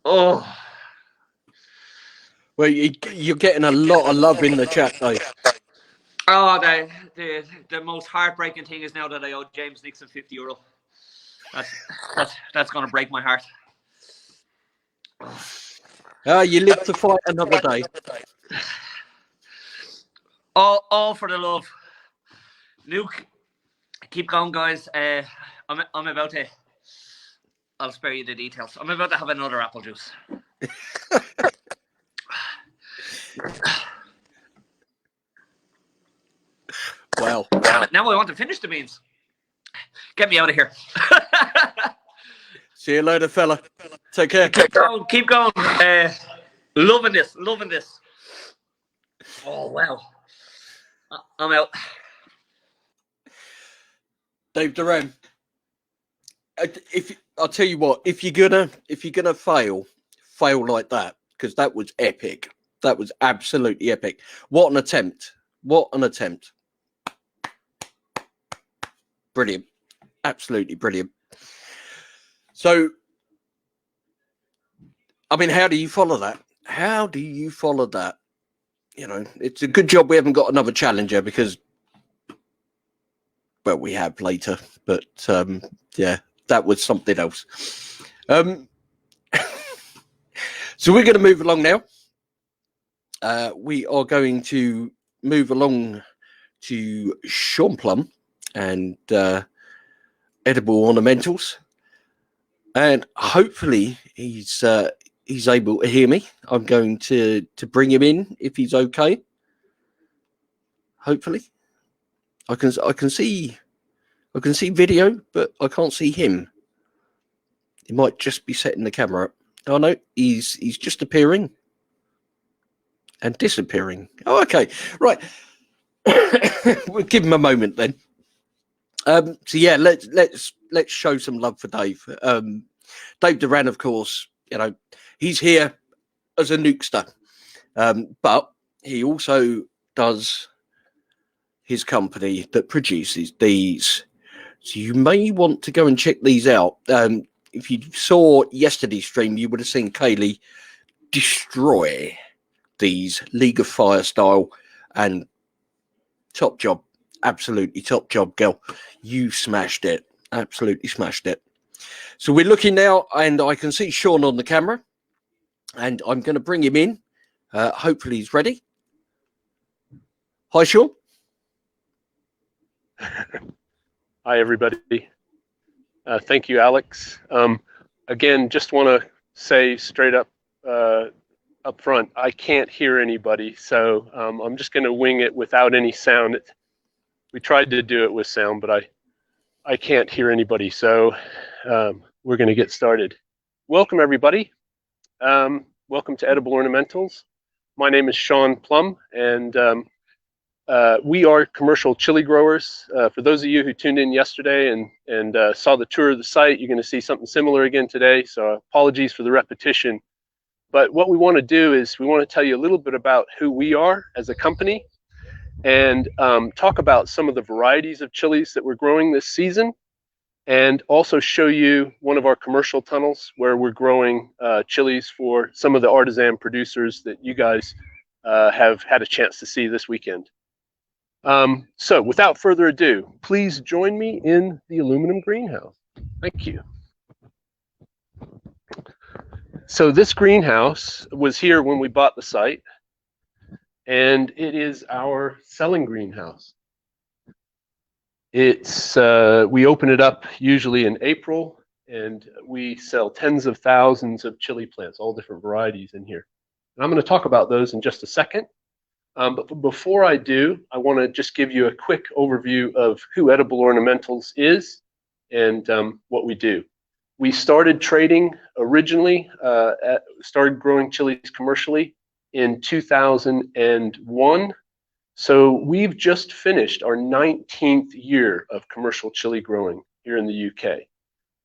Oh. Well, you're getting a lot of love in the chat, though. Oh, the most heartbreaking thing is now that I owe James Nixon €50. That's going to break my heart. You live to fight another day. All for the love. NEUK, keep going, guys. I'm about to. I'll spare you the details. I'm about to have another apple juice. Wow. Now I want to finish the beans. Get me out of here. See you later, fella. Take care. Keep going. Loving this. Oh, wow. I'm out. Dave Doran. I'll tell you what, if you're gonna fail like that, because that was epic. That was absolutely epic. What an attempt. Brilliant. Absolutely brilliant. So, I mean, how do you follow that? You know, it's a good job we haven't got another challenger because, well, we have later, but yeah, that was something else. So we're going to move along now. We are going to move along to Shawn Plumb and Edible Ornamentals, and hopefully he's able to hear me. I'm going to bring him in if he's okay. Hopefully, I can see video, but I can't see him. He might just be setting the camera up. Oh no, he's just appearing and disappearing. Oh, okay, right. We'll give him a moment then. So yeah, let's show some love for Dave. Dave Doran, of course, you know, he's here as a nukester, but he also does his company that produces these. So you may want to go and check these out. If you saw yesterday's stream, you would have seen Kaylee destroy these League of Fire style, and top job. Absolutely top job, girl. You smashed it. Absolutely smashed it. So we're looking now, and I can see Shawn on the camera, and I'm going to bring him in. Hopefully he's ready. Hi, Shawn. Hi, everybody. Thank you, Alex. Again, just want to say straight up front, I can't hear anybody, so I'm just going to wing it without any sound. We tried to do it with sound, but I can't hear anybody, so we're going to get started. Welcome, everybody. Welcome to Edible Ornamentals. My name is Shawn Plumb, and we are commercial chili growers. For those of you who tuned in yesterday and saw the tour of the site, you're going to see something similar again today. So apologies for the repetition. But what we want to do is we want to tell you a little bit about who we are as a company and talk about some of the varieties of chilies that we're growing this season, and also show you one of our commercial tunnels where we're growing chilies for some of the artisan producers that you guys have had a chance to see this weekend. So without further ado, please join me in the aluminum greenhouse. Thank you. So this greenhouse was here when we bought the site, and it is our selling greenhouse. It's we open it up usually in April, and we sell tens of thousands of chili plants, all different varieties in here. And I'm going to talk about those in just a second. But before I do, I want to just give you a quick overview of who Edible Ornamentals is and what we do. We started trading originally, started growing chilies commercially in 2001. So we've just finished our 19th year of commercial chili growing here in the UK.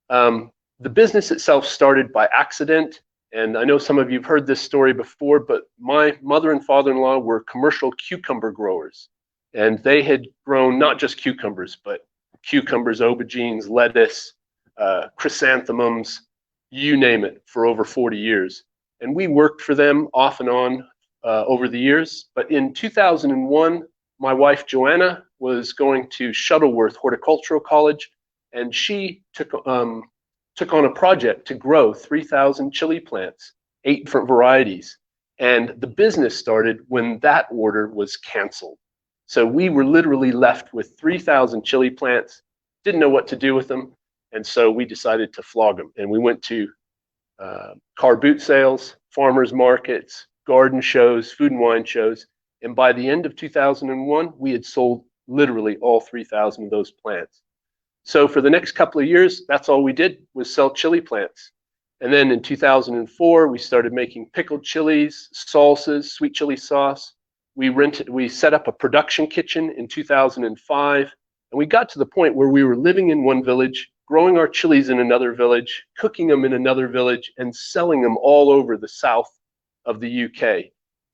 The business itself started by accident. And I know some of you have heard this story before, but my mother and father-in-law were commercial cucumber growers. And they had grown not just cucumbers, but cucumbers, aubergines, lettuce, chrysanthemums, you name it, for over 40 years. And we worked for them off and on over the years. But in 2001, my wife, Joanna, was going to Shuttleworth Horticultural College, and she took on a project to grow 3,000 chili plants, 8 different varieties. And the business started when that order was canceled. So we were literally left with 3,000 chili plants, didn't know what to do with them. And so we decided to flog them. And we went to car boot sales, farmers markets, garden shows, food and wine shows. And by the end of 2001, we had sold literally all 3,000 of those plants. So for the next couple of years, that's all we did was sell chili plants. And then in 2004, we started making pickled chilies, salsas, sweet chili sauce. We set up a production kitchen in 2005. And we got to the point where we were living in one village, growing our chilies in another village, cooking them in another village, and selling them all over the south of the UK.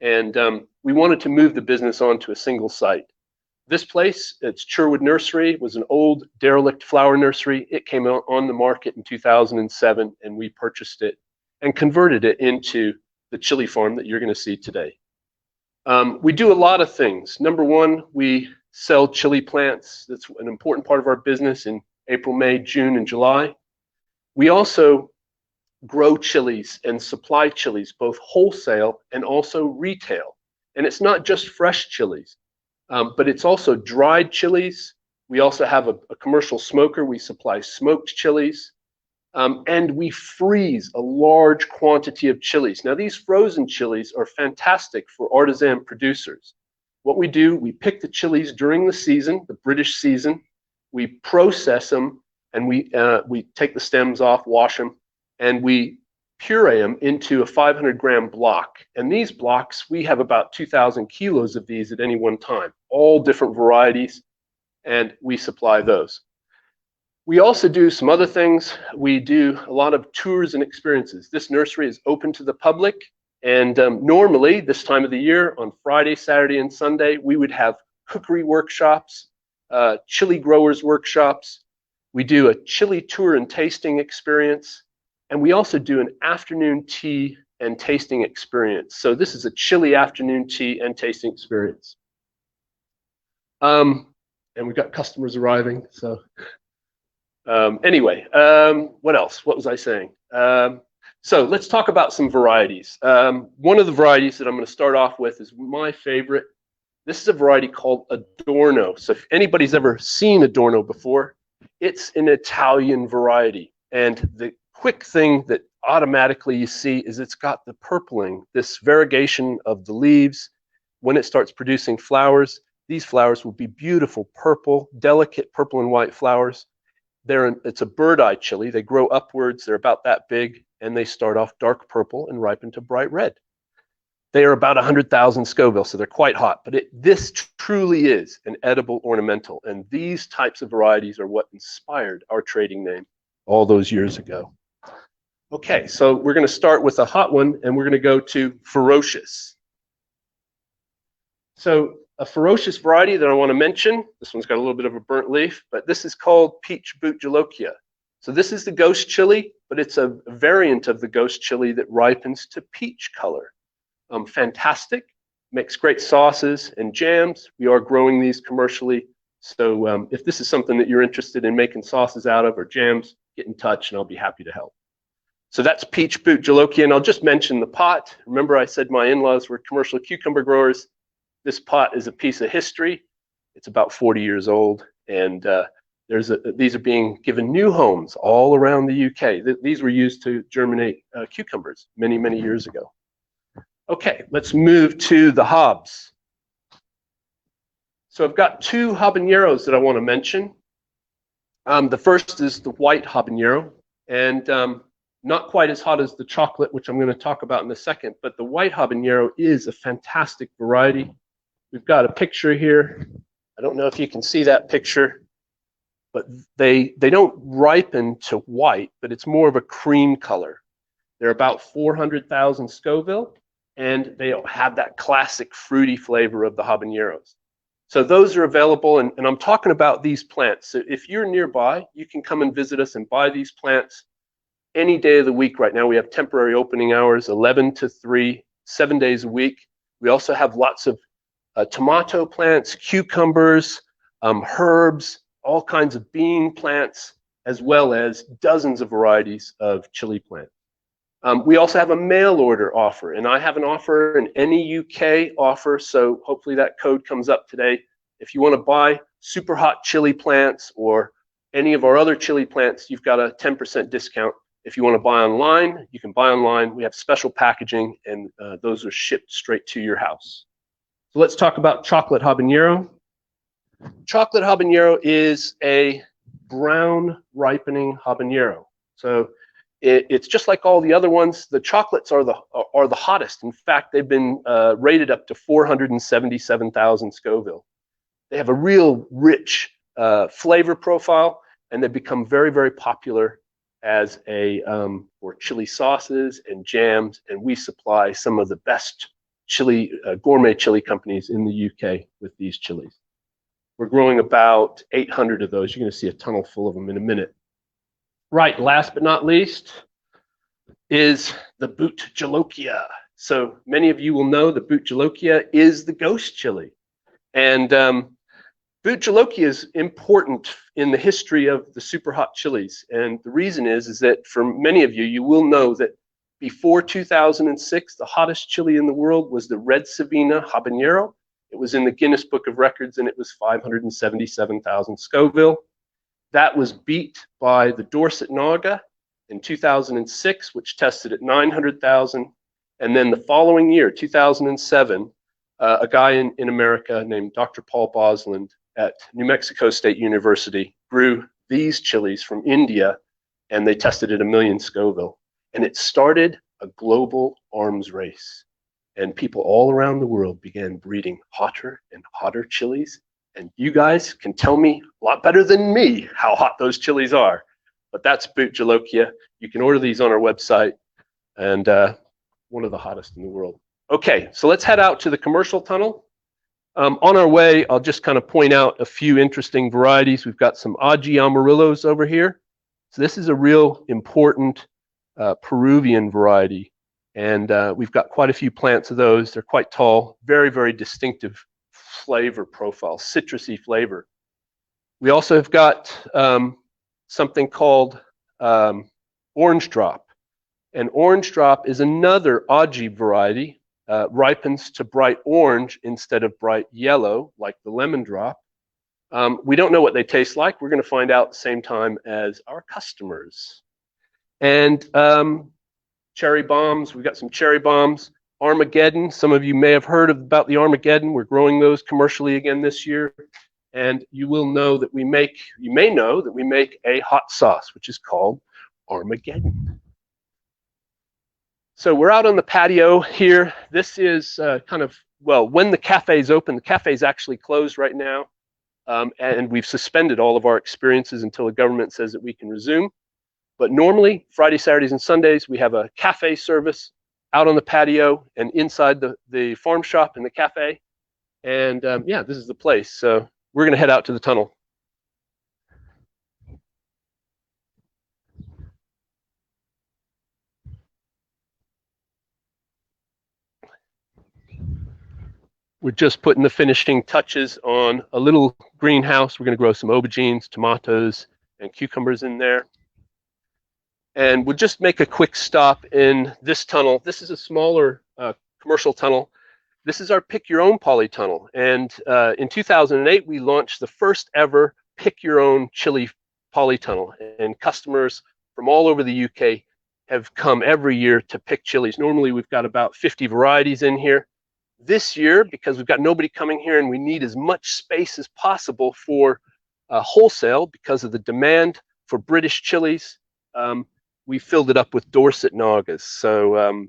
And we wanted to move the business onto a single site. This place, it's Sherwood Nursery, was an old derelict flower nursery. It came out on the market in 2007, and we purchased it and converted it into the chili farm that you're going to see today. We do a lot of things. Number one, we sell chili plants. That's an important part of our business in April, May, June, and July. We also grow chilies and supply chilies, both wholesale and also retail. And it's not just fresh chilies, but it's also dried chilies. We also have a commercial smoker. We supply smoked chilies. And we freeze a large quantity of chilies. Now, these frozen chilies are fantastic for artisan producers. What we do, we pick the chilies during the season, the British season. We process them, and we take the stems off, wash them, and we puree them into a 500-gram block. And these blocks, we have about 2,000 kilos of these at any one time, all different varieties, and we supply those. We also do some other things. We do a lot of tours and experiences. This nursery is open to the public, and normally this time of the year, on Friday, Saturday, and Sunday, we would have cookery workshops, chili growers workshops. We do a chili tour and tasting experience, and we also do an afternoon tea and tasting experience. So this is a chili afternoon tea and tasting experience. And we've got customers arriving, so. Anyway, what else? What was I saying? So let's talk about some varieties. One of the varieties that I'm going to start off with is my favorite. This is a variety called Adorno. So if anybody's ever seen Adorno before, it's an Italian variety. And the quick thing that automatically you see is it's got the purpling, this variegation of the leaves. When it starts producing flowers, these flowers will be beautiful purple, delicate purple and white flowers. It's a bird eye chili. They grow upwards. They're about that big, and they start off dark purple and ripen to bright red. They are about 100,000 Scoville, so they're quite hot. But this truly is an edible ornamental, and these types of varieties are what inspired our trading name all those years ago. Okay, so we're going to start with a hot one, and we're going to go to ferocious. So a ferocious variety that I want to mention, this one's got a little bit of a burnt leaf, but this is called peach boot jolokia. So this is the ghost chili, but it's a variant of the ghost chili that ripens to peach color. Fantastic, makes great sauces and jams. We are growing these commercially. So if this is something that you're interested in making sauces out of or jams, get in touch and I'll be happy to help. So that's peach boot jolokia, and I'll just mention the pot. Remember I said my in-laws were commercial cucumber growers. This pot is a piece of history. It's about 40 years old, and these are being given new homes all around the UK. These were used to germinate cucumbers many, many years ago. Okay, let's move to the hobs. So I've got two habaneros that I want to mention. The first is the white habanero, and not quite as hot as the chocolate, which I'm going to talk about in a second, but the white habanero is a fantastic variety. We've got a picture here. I don't know if you can see that picture, but they don't ripen to white, but it's more of a cream color. They're about 400,000 Scoville, and they have that classic fruity flavor of the habaneros. So those are available, and I'm talking about these plants. So if you're nearby, you can come and visit us and buy these plants any day of the week. Right now we have temporary opening hours, 11 to 3, 7 days a week. We also have lots of tomato plants, cucumbers, herbs, all kinds of bean plants, as well as dozens of varieties of chili plants. We also have a mail order offer, and I have an offer, an NEUK offer, so hopefully that code comes up today. If you want to buy super hot chili plants or any of our other chili plants, you've got a 10% discount. If you want to buy online, you can buy online. We have special packaging, and those are shipped straight to your house. So let's talk about chocolate habanero. Chocolate habanero is a brown ripening habanero. So it's just like all the other ones. The chocolates are the hottest. In fact, they've been rated up to 477,000 Scoville. They have a real rich flavor profile, and they've become very, very popular as for chili sauces and jams. And we supply some of the best chili gourmet chili companies in the UK with these chilies. We're growing about 800 of those. You're going to see a tunnel full of them in a minute. Right, last but not least is the boot jolokia. So many of you will know the boot jolokia is the ghost chili. And boot jolokia is important in the history of the super hot chilies. And the reason is that for many of you, you will know that before 2006, the hottest chili in the world was the red Savina habanero. It was in the Guinness Book of Records, and it was 577,000 Scoville. That was beat by the Dorset Naga in 2006, which tested at 900,000. And then the following year, 2007, a guy in America named Dr. Paul Bosland at New Mexico State University grew these chilies from India, and they tested at 1 million Scoville. And it started a global arms race. And people all around the world began breeding hotter and hotter chilies. And you guys can tell me a lot better than me how hot those chilies are. But that's boot jolokia. You can order these on our website, and one of the hottest in the world. Okay, so let's head out to the commercial tunnel. On our way, I'll just kind of point out a few interesting varieties. We've got some Aji Amarillos over here. So this is a real important Peruvian variety. And we've got quite a few plants of those. They're quite tall, very, very distinctive flavor profile, citrusy flavor. We also have got something called orange drop. And orange drop is another Aji variety, ripens to bright orange instead of bright yellow, like the lemon drop. We don't know what they taste like. We're going to find out at the same time as our customers. And cherry bombs, we've got some cherry bombs. Armageddon, some of you may have heard about the Armageddon. We're growing those commercially again this year. And you will know that you may know that we make a hot sauce, which is called Armageddon. So we're out on the patio here. This is kind of, well, when the cafe's open. The cafe's actually closed right now. And we've suspended all of our experiences until the government says that we can resume. But normally, Friday, Saturdays, and Sundays, we have a cafe service out on the patio and inside the farm shop in the cafe. And yeah, this is the place. So we're going to head out to the tunnel. We're just putting the finishing touches on a little greenhouse. We're going to grow some aubergines, tomatoes, and cucumbers in there. And we'll just make a quick stop in this tunnel. This is a smaller commercial tunnel. This is our Pick Your Own polytunnel. And in 2008, we launched the first ever Pick Your Own chili polytunnel. And customers from all over the UK have come every year to pick chilies. Normally, we've got about 50 varieties in here. This year, because we've got nobody coming here and we need as much space as possible for wholesale because of the demand for British chilies, we filled it up with Dorset Nagas. So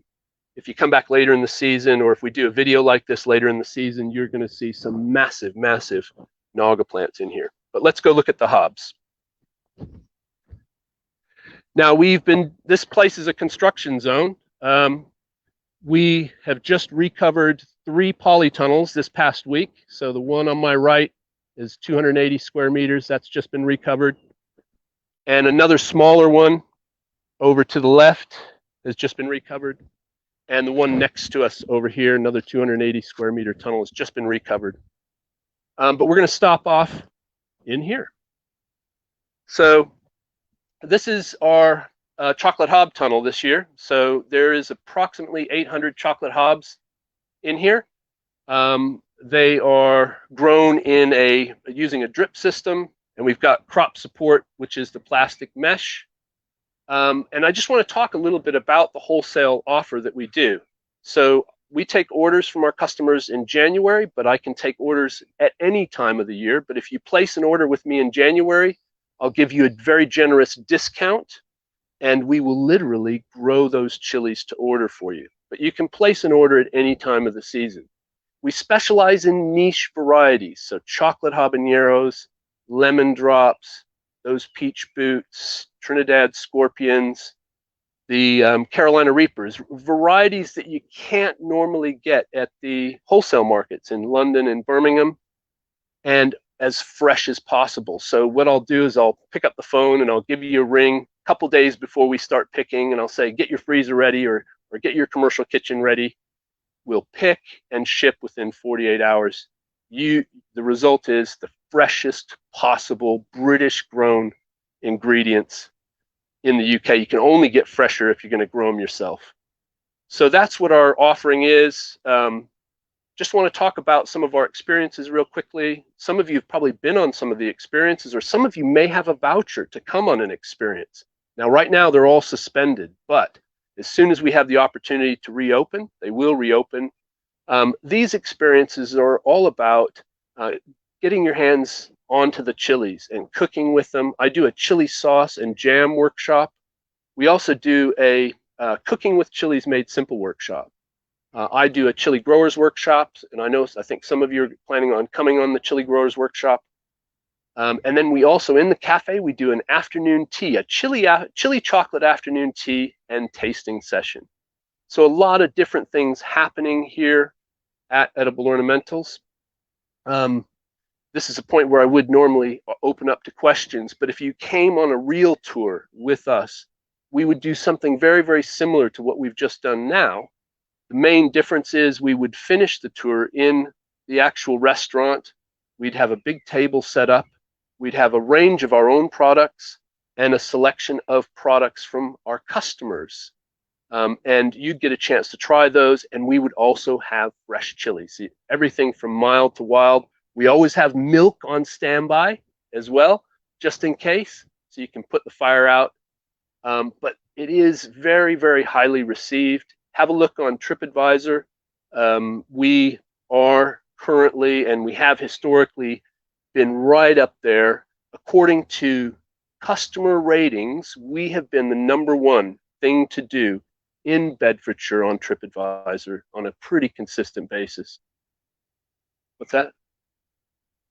if you come back later in the season, or if we do a video like this later in the season, you're going to see some massive, massive Naga plants in here. But let's go look at the hobs. Now this place is a construction zone. We have just recovered 3 polytunnels this past week. So the one on my right is 280 square meters. That's just been recovered. And another smaller one over to the left has just been recovered. And the one next to us over here, another 280 square meter tunnel, has just been recovered. But we're going to stop off in here. So this is our chocolate hob tunnel this year. So there is approximately 800 chocolate hobs in here. They are grown in using a drip system, and we've got crop support, which is the plastic mesh. And I just want to talk a little bit about the wholesale offer that we do. So we take orders from our customers in January, but I can take orders at any time of the year. But if you place an order with me in January, I'll give you a very generous discount, and we will literally grow those chilies to order for you. But you can place an order at any time of the season. We specialize in niche varieties, so chocolate habaneros, lemon drops, those peach boots, Trinidad scorpions, the Carolina Reapers, varieties that you can't normally get at the wholesale markets in London and Birmingham, and as fresh as possible. So what I'll do is I'll pick up the phone and I'll give you a ring a couple days before we start picking, and I'll say, get your freezer ready or get your commercial kitchen ready. We'll pick and ship within 48 hours. The result is the freshest possible British grown ingredients in the UK. You can only get fresher if you're going to grow them yourself. So that's what our offering is. Just want to talk about some of our experiences real quickly. Some of you have probably been on some of the experiences, or some of you may have a voucher to come on an experience. Now, right now, they're all suspended, but as soon as we have the opportunity to reopen, they will reopen. These experiences are all about getting your hands onto the chilies and cooking with them. I do a chili sauce and jam workshop. We also do a cooking with chilies made simple workshop. I do a chili growers workshop, and I think some of you are planning on coming on the chili growers workshop. And then we also, in the cafe, we do an afternoon tea, a chili chocolate afternoon tea and tasting session. So a lot of different things happening here at Edible Ornamentals. This is a point where I would normally open up to questions, but if you came on a real tour with us, we would do something very, very similar to what we've just done now. The main difference is we would finish the tour in the actual restaurant. We'd have a big table set up. We'd have a range of our own products and a selection of products from our customers. And you'd get a chance to try those, and we would also have fresh chilies. See, everything from mild to wild. We always have milk on standby as well, just in case, so you can put the fire out. But it is very, very highly received. Have a look on TripAdvisor. We are currently, and we have historically, been right up there. According to customer ratings, we have been the #1 thing to do in Bedfordshire on TripAdvisor on a pretty consistent basis. What's that?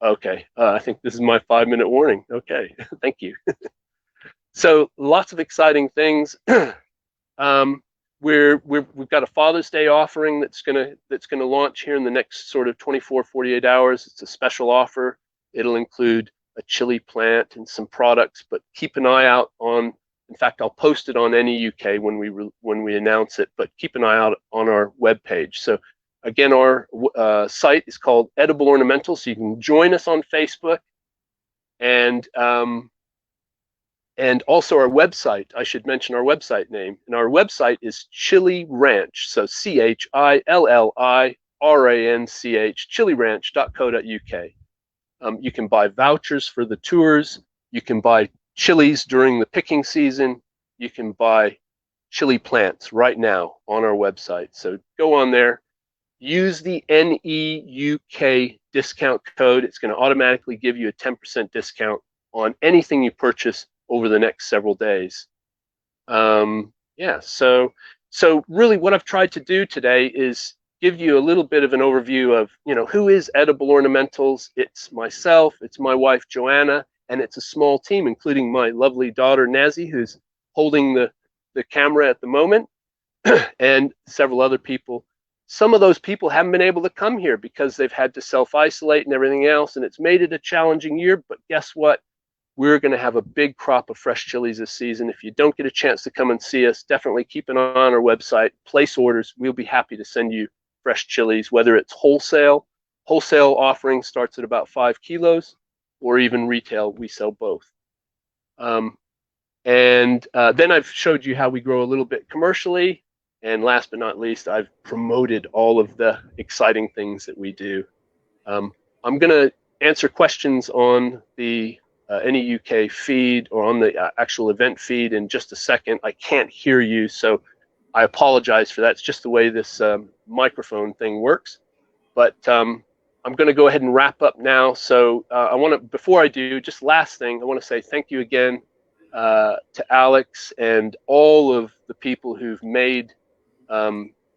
Okay, I think this is my 5-minute warning. Okay, thank you. So lots of exciting things. We've got a Father's Day offering that's gonna launch here in the next sort of 24, 48 hours. It's a special offer. It'll include a chili plant and some products, but keep an eye out on. In fact, I'll post it on NEUK when we announce it. But keep an eye out on our webpage. So again, our site is called Edible Ornamentals. So you can join us on Facebook, and also our website. I should mention our website name. And our website is Chilli Ranch. So ChilliRanch, chilliranch.co.uk. You can buy vouchers for the tours. You can buy chilies during the picking season. You can buy chili plants right now on our website. So go on there, use the NEUK discount code. It's going to automatically give you a 10% discount on anything you purchase over the next several days. Yeah, so really what I've tried to do today is give you a little bit of an overview of, who is Edible Ornamentals. It's myself, it's my wife Joanna, and it's a small team, including my lovely daughter Nazi, who's holding the camera at the moment, and several other people. Some of those people haven't been able to come here because they've had to self-isolate and everything else, and it's made it a challenging year, but guess what? We're going to have a big crop of fresh chilies this season. If you don't get a chance to come and see us, definitely keep an eye on our website, place orders. We'll be happy to send you fresh chilies, whether it's wholesale. Wholesale offering starts at about 5 kilos, or even retail. We sell both. Then I've showed you how we grow a little bit commercially. And last but not least, I've promoted all of the exciting things that we do. I'm going to answer questions on the NEUK feed or on the actual event feed in just a second. I can't hear you, so I apologize for that. It's just the way this microphone thing works. But I'm going to go ahead and wrap up now. So before I do, just last thing, I want to say thank you again to Alex and all of the people who've made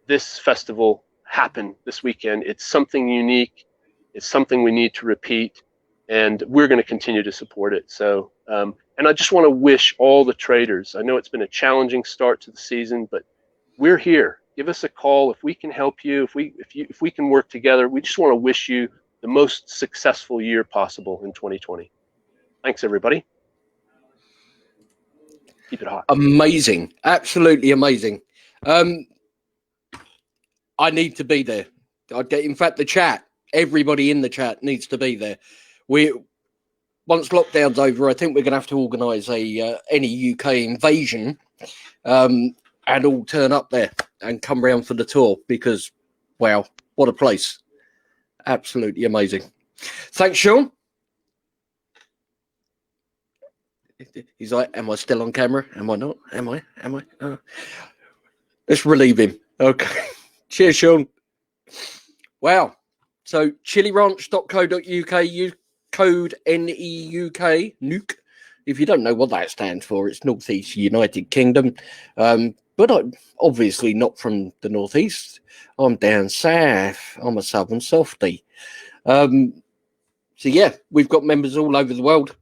this festival happen this weekend. It's something unique. It's something we need to repeat, and we're going to continue to support it. So, and I just want to wish all the traders. I know it's been a challenging start to the season, but we're here. Give us a call if we can help you. If we can work together. We just want to wish you the most successful year possible in 2020. Thanks, everybody. Keep it hot. Amazing, absolutely amazing. I need to be there. In fact, the chat. Everybody in the chat needs to be there. Once lockdown's over, I think we're going to have to organise a NEUK invasion, and all turn up there and come round for the tour because, wow, what a place! Absolutely amazing. Thanks, Shawn. He's like, "Am I still on camera? Am I not? Am I? Let's relieve him." Okay. Cheers, Shawn. Wow. So chilliranch.co.uk, use code NEUK. If you don't know what that stands for, it's Northeast United Kingdom. But I'm obviously not from the Northeast. I'm down south. I'm a southern softie. So yeah, we've got members all over the world.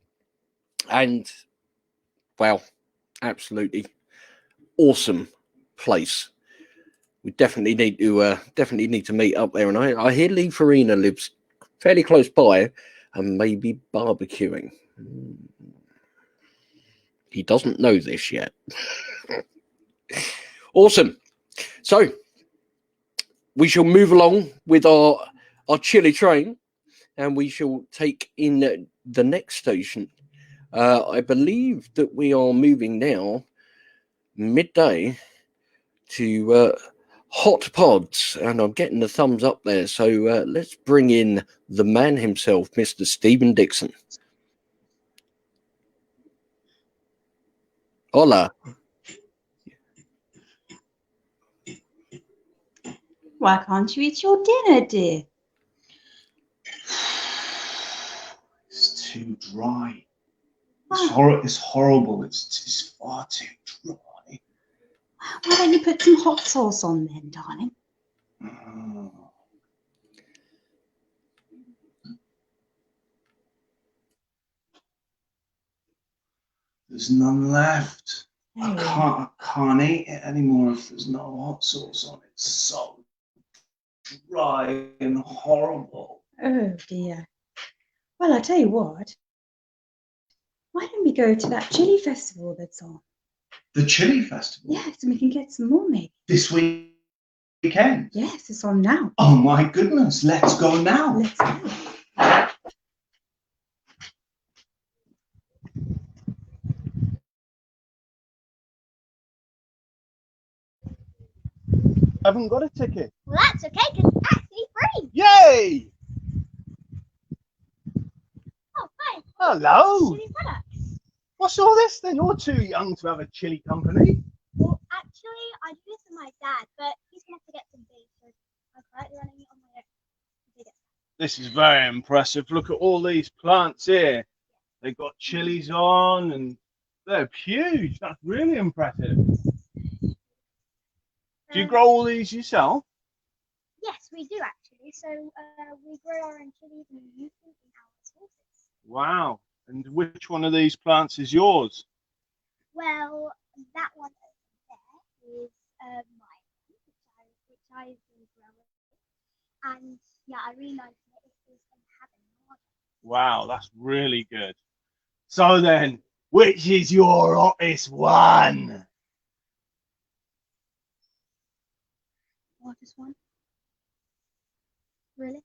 And wow, absolutely awesome place. We definitely need to meet up there. And I hear Lee Farina lives fairly close by and maybe barbecuing. He doesn't know this yet. Awesome. So we shall move along with our chili train, and we shall take in the next station. I believe that we are moving now midday to Hot Pods, and I'm getting the thumbs up there. So let's bring in the man himself, Mr. Stephen Dixon. Hola. Why can't you eat your dinner, dear? It's too dry. It's horrible. It's far too dry. Why don't you put some hot sauce on then, darling? There's none left. Oh. I can't eat it anymore if there's no hot sauce on it. It's so dry and horrible. Oh dear. Well, I tell you what. Why don't we go to that chili festival that's on? The Chili Festival? Yes, and we can get some more maybe. This weekend? Yes, it's on now. Oh my goodness, let's go now. Let's go. I haven't got a ticket. Well, that's okay because it's actually free. Yay! Oh, hi. Hello. Chili products. What's all this then? You're too young to have a chili company. Well, actually, I do this with my dad, but he's going to have to get some beef, so I'm currently running it on my own. This is very impressive. Look at all these plants here. They've got chilies on and they're huge. That's really impressive. Do you grow all these yourself? Yes, we do actually. So we grow our own chilies and we use them in our sauces. Wow. And which one of these plants is yours? Well, that one over there is mine, which I do grow. And yeah, I really like it. It is having. Wow, that's really good. So then, which is your hottest one? Hottest one? Really?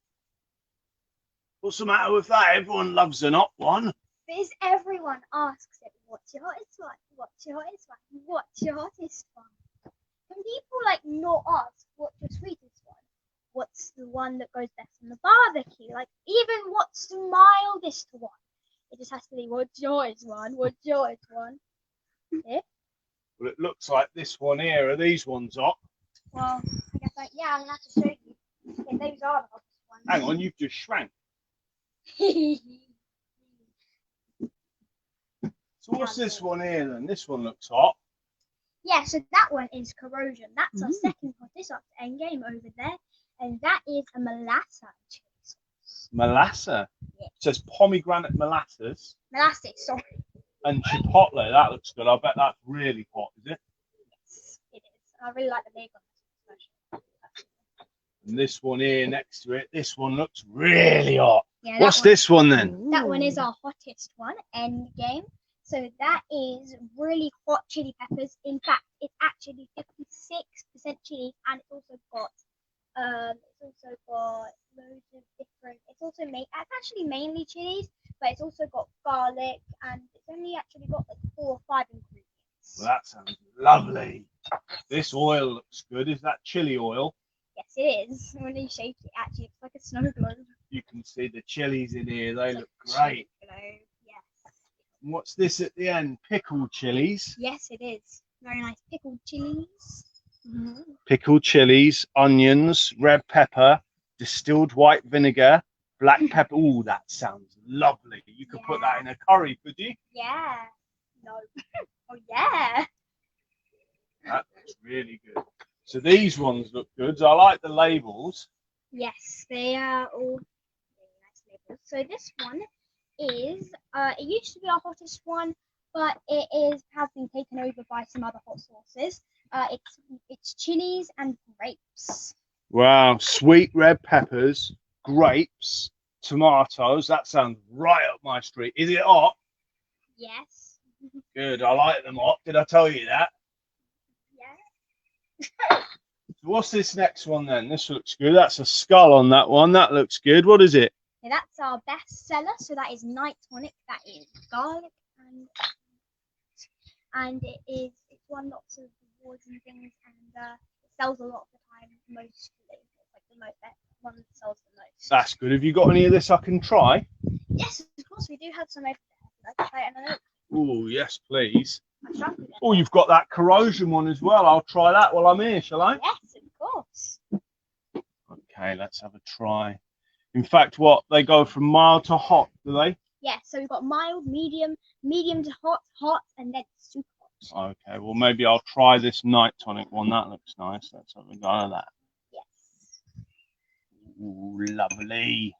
What's the matter with that? Everyone loves an hot one. Because everyone asks it, what's your hottest one? What's your hottest one? What's your hottest one? When people like not ask what's your sweetest one, what's the one that goes best on the barbecue? Like even what's the mildest one? It just has to be what's your hottest one? What's your hottest one? Yeah. Well, it looks like this one here. Are these ones hot? Well, I guess like yeah, I'm gonna have to show you. Yeah, those are the hottest ones. Hang on, you've just shrank. So what's this one here then? This one looks hot. Yeah, so that one is corrosion. That's our second hottest after Endgame over there. And that is a molasses chili sauce. Molasses. Yeah. It says pomegranate molasses. Molasses, sorry. And chipotle. That looks good. I bet that's really hot, is it? Yes, it is. I really like the label. And this one here next to it, this one looks really hot. Yeah, what's this one then? That one is our hottest one, Endgame. So that is really hot chili peppers. In fact, it's actually 56% chili, and it's also got loads of different. It's actually mainly chilies, but it's also got garlic, and it's only actually got like 4 or 5 ingredients. Well, that sounds lovely. This oil looks good. Is that chili oil? Yes, it is. When you shake it, actually, it's like a snow globe. You can see the chilies in here. They look great. Yes. And what's this at the end? Pickled chilies. Yes, it is. Very nice pickled chilies. Pickled chilies, onions, red pepper, distilled white vinegar, black pepper. Oh, that sounds lovely. You could put that in a curry, could you? Yeah. No. Oh, yeah. That looks really good. So these ones look good. I like the labels. Yes, they are all very nice labels. So this one is, it used to be our hottest one, but has been taken over by some other hot sauces. It's chilies and grapes. Wow, sweet red peppers, grapes, tomatoes. That sounds right up my street. Is it hot? Yes. Good, I like them hot. Did I tell you that? Yeah. So what's this next one then? This looks good. That's a skull on that one. That looks good. What is it? Yeah, that's our best seller. So that is night tonic. That is garlic and it's won lots of awards and things, and it sells a lot of the time. Mostly, it's like the one that sells the most. That's good. Have you got any of this I can try? Yes, of course we do have some over there. I'd like to try it in a minute. Oh yes, please. Oh, you've got that corrosion one as well. I'll try that while I'm here, shall I? Yes, of course. Okay, let's have a try. In fact, what they go from mild to hot, do they? Yeah, so we've got mild, medium to hot, and then super hot. Okay, well maybe I'll try this night tonic one. That looks nice. Let's have a go at that. Yes. Ooh, lovely.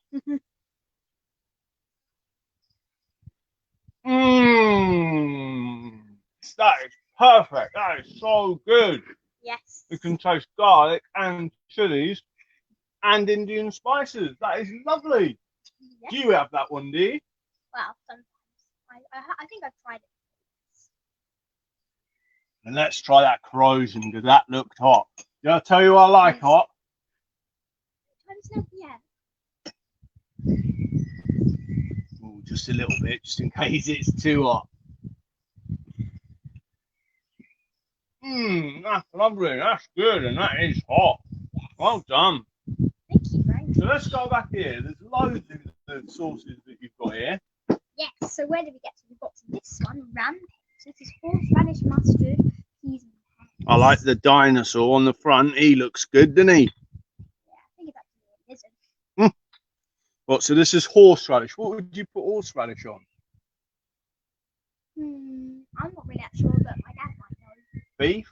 Mmm. That is perfect. That is so good. Yes. You can taste garlic and chilies and Indian spices. That is lovely. Yes. Do you have that one, do you? Well, sometimes. I think I've tried it. And let's try that corrosion because that looked hot. Did I tell you I like hot? Yeah. Ooh, just a little bit, just in case it's too hot. Mmm, that's lovely. That's good, and that is hot. Well done. Thank you very much. So let's go back here. There's loads of the sauces that you've got here. Yes. So where did we get to? We got to this one, Rampage. This is horseradish mustard, peas and peppers. I like the dinosaur on the front. He looks good, doesn't he? Yeah, I think it's actually a lizard. What? So this is horseradish. What would you put horseradish on? I'm not really sure, but my dad might know. Beef?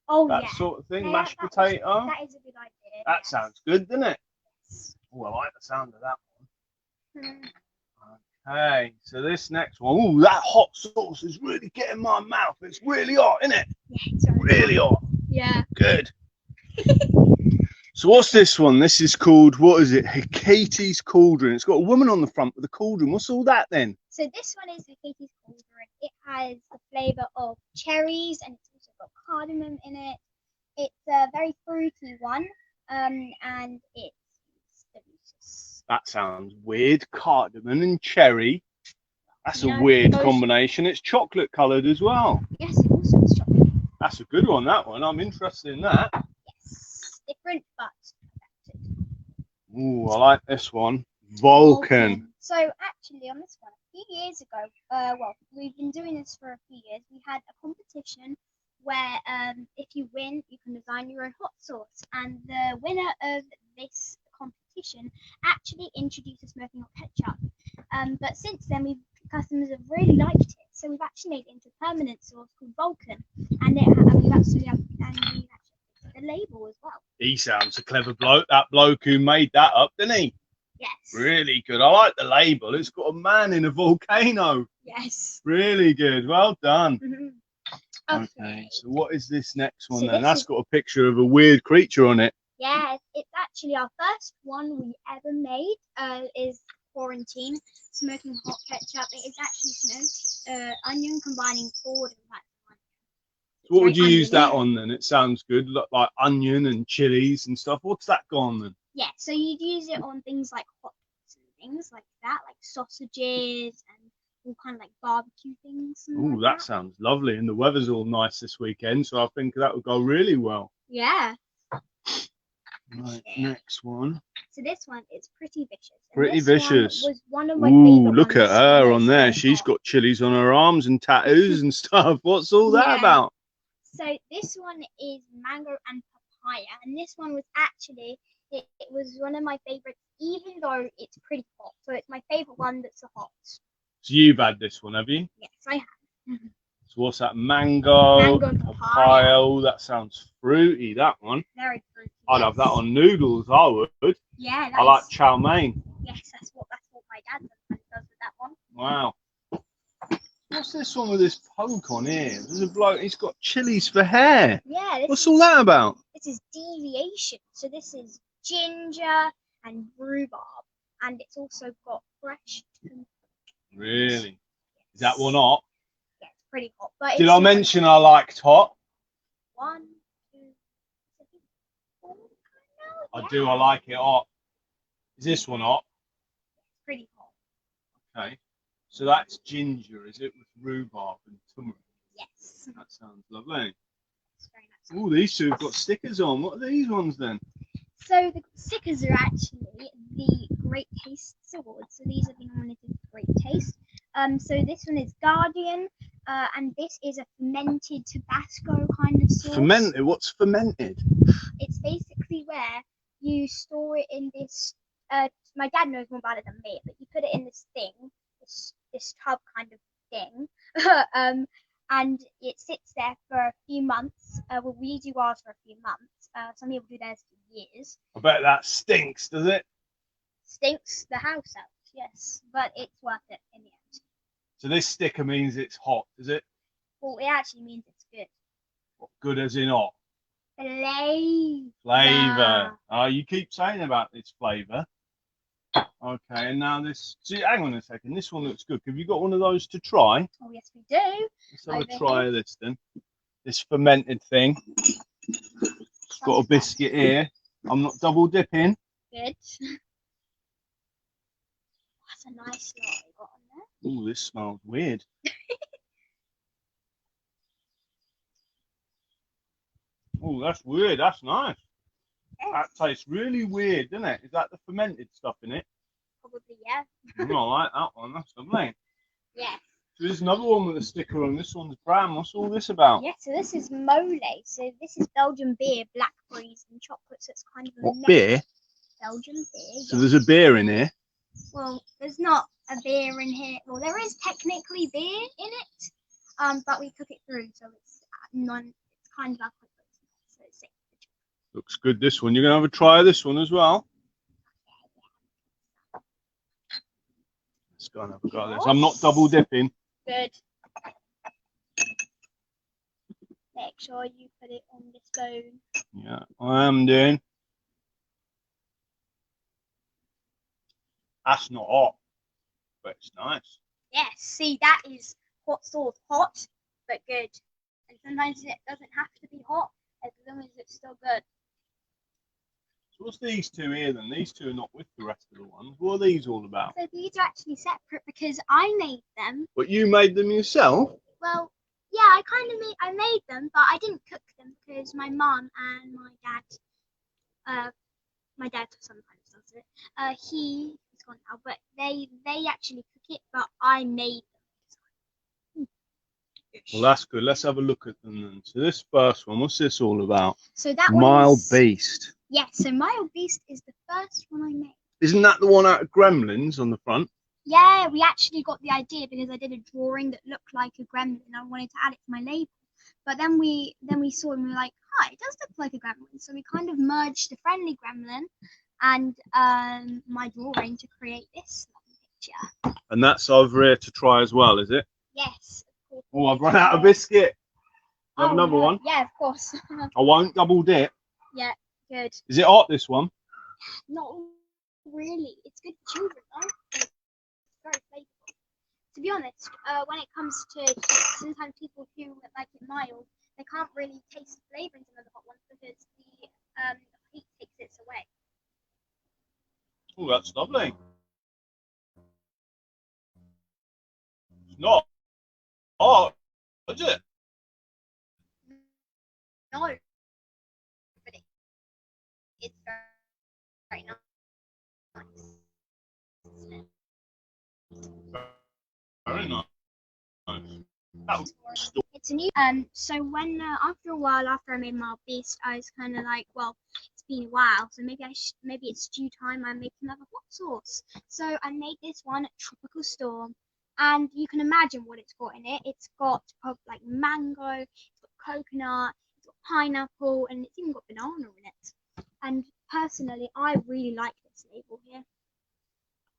Oh, that yeah. sort of thing. Yeah, Mashed potato. That is a good idea. That yes. sounds good, doesn't it? Yes. Oh, I like the sound of that Hmm. one. Okay, so this next one. Oh, that hot sauce is really getting my mouth. It's really hot, isn't it? Yeah, it's really hot. Yeah. Good. So what's this one? This is called, what is it? Katie's Cauldron. It's got a woman on the front with a cauldron. What's all that then? So this one is the Katie's Cauldron. It has the flavour of cherries and it's also got cardamom in it. It's a very fruity one, and it's delicious. That sounds weird. Cardamom and cherry. That's a Yeah, weird those- combination. It's chocolate coloured as well. Yes, it also has chocolate. That's a good one, that one. I'm interested in that. Yes, different but effective. Ooh, I like this one. Vulcan. So actually, on this one, a few years ago, well, we've been doing this for a few years. We had a competition where, if you win, you can design your own hot sauce, and the winner of this competition actually introduced a smoking hot ketchup. But since then, customers have really liked it, so we've actually made it into a permanent sauce called Vulcan, and we've actually put the label as well. He sounds a clever bloke. That bloke who made that up, didn't he? Yes. Really good. I like the label. It's got a man in a volcano. Yes. Really good. Well done. Mm-hmm. Okay. So what is this next one So then? this That's is- got a picture of a weird creature on it. Yeah, it's actually our first one we ever made. Is Quarantine smoking hot ketchup. It is actually smoked onion combining forward and back. So what would you Very use that oniony. on then? It sounds good. Look like onion and chilies and stuff. What's that got on then? Yeah, so you'd use it on things like hot dogs and things like that, like sausages and all kind of like barbecue things. And Oh, like that sounds lovely. And the weather's all nice this weekend, so I think that would go really well. Yeah. Right, next one. So this one is Pretty Vicious. And Pretty this one Vicious. was one of my Ooh, favorite look at ones her when on it's there. very She's hot. got chilies on her arms and tattoos and stuff. What's all that Yeah. about? So this one is mango and papaya, and this one was actually it was one of my favorites, even though it's pretty hot. So it's my favorite one that's hot. So you've had this one, have you? Yes, I have. So what's that? Mango, Mango and papaya. Oh, that sounds fruity, that one. Very fruity. I'd have that on noodles, I would. Yeah, I like chow mein. Yes, that's what my dad does with that one. Wow. What's this one with this poke on here? There's a bloke, he's got chilies for hair. Yeah. This What's is, all that about? This is deviation. So this is ginger and rhubarb, and it's also got fresh. Really? Is that one hot? Yeah, it's pretty hot. But Did it's I not- mention I liked hot? 1, 2, 3, 4. I do, I like it hot. Is this one hot? It's pretty hot. Okay. So that's ginger, is it, with rhubarb and turmeric? Yes. That sounds lovely. It's very nice. Oh, these two have got stickers on. What are these ones then? So the stickers are actually the Great Taste Awards. So these have been nominated for Great Taste. So this one is Guardian, and this is a fermented Tabasco kind of sauce. Fermented? What's fermented? It's basically where you store it in this. My dad knows more about it than me, but you put it in this thing, this tub kind of thing, and it sits there for a few months. Well, we do ours for a few months. Some people do theirs for years. I bet that stinks, does it? Stinks the house out, yes, but it's worth it in the end. So this sticker means it's hot, does it? Well, it actually means it's good. What, good as in hot? Flavour. You keep saying about this flavour. Okay, and now this. See, hang on a second. This one looks good. Have you got one of those to try? Oh, yes, we do. Let's have a try of this then. This fermented thing. It's got a biscuit here. I'm not double dipping. Good. That's a nice lot you got on there. Oh, this smells weird. Oh, that's weird. That's nice. Yes. That tastes really weird, doesn't it? Is that the fermented stuff in it? Probably, yeah. I like that one. That's lovely. Yes. So there's another one with a sticker on. This one's brown. What's all this about? Yeah, so this is mole. So this is Belgian beer, blackberries and chocolate. So it's kind of a What, mix. beer? Belgian beer. So there's a beer in here. Well, there's not a beer in here. Well, there is technically beer in it, but we cook it through, so it's It's kind of alcoholic, so it's safe. Looks good, this one. You're going to have a try of this one as well. Let's go and have a go at this. I'm not double dipping. Good. Make sure you put it on the spoon. Yeah, I am doing. That's not hot, but it's nice. Yes, see, that is hot sauce. Hot, but good. And sometimes it doesn't have to be hot as long as it's still good. So what's these two here then? These two are not with the rest of the ones. What are these all about? So these are actually separate because I made them. But you made them yourself? Well, yeah, I made them, but I didn't cook them because my mum and my dad sometimes does it. He's gone now, but they actually cook it, but I made them. Well, that's good. Let's have a look at them then. So this first one, what's this all about? So that Mild one's... Beast. Yeah, so Mild Beast is the first one I made. Isn't that the one out of Gremlins on the front? Yeah, we actually got the idea because I did a drawing that looked like a gremlin and I wanted to add it to my label. But then we saw it and we were like, it does look like a gremlin. So we kind of merged the friendly gremlin and my drawing to create this picture. And that's over here to try as well, is it? Yes. Oh, I've run out of biscuit. Have another one? Yeah, of course. I won't double dip. Yeah, good. Is it hot, this one? Not really. It's good for children, though. It's very flavorful. To be honest, when it comes to chips, sometimes people who like it mild, they can't really taste the flavour in some of the hot ones because the heat takes it away. Oh, that's lovely. It's not hot, is it? No, but it's very nice. Very nice. It's a new so when after a while after I made Mild Beast, I was kind of like, well, it's been a while, so maybe maybe it's due time I make another hot sauce. So I made this one, Tropical Storm, and you can imagine what it's got in it. It's got like mango, it's got coconut, it's got pineapple, and it's even got banana in it. And personally, I really like this label here.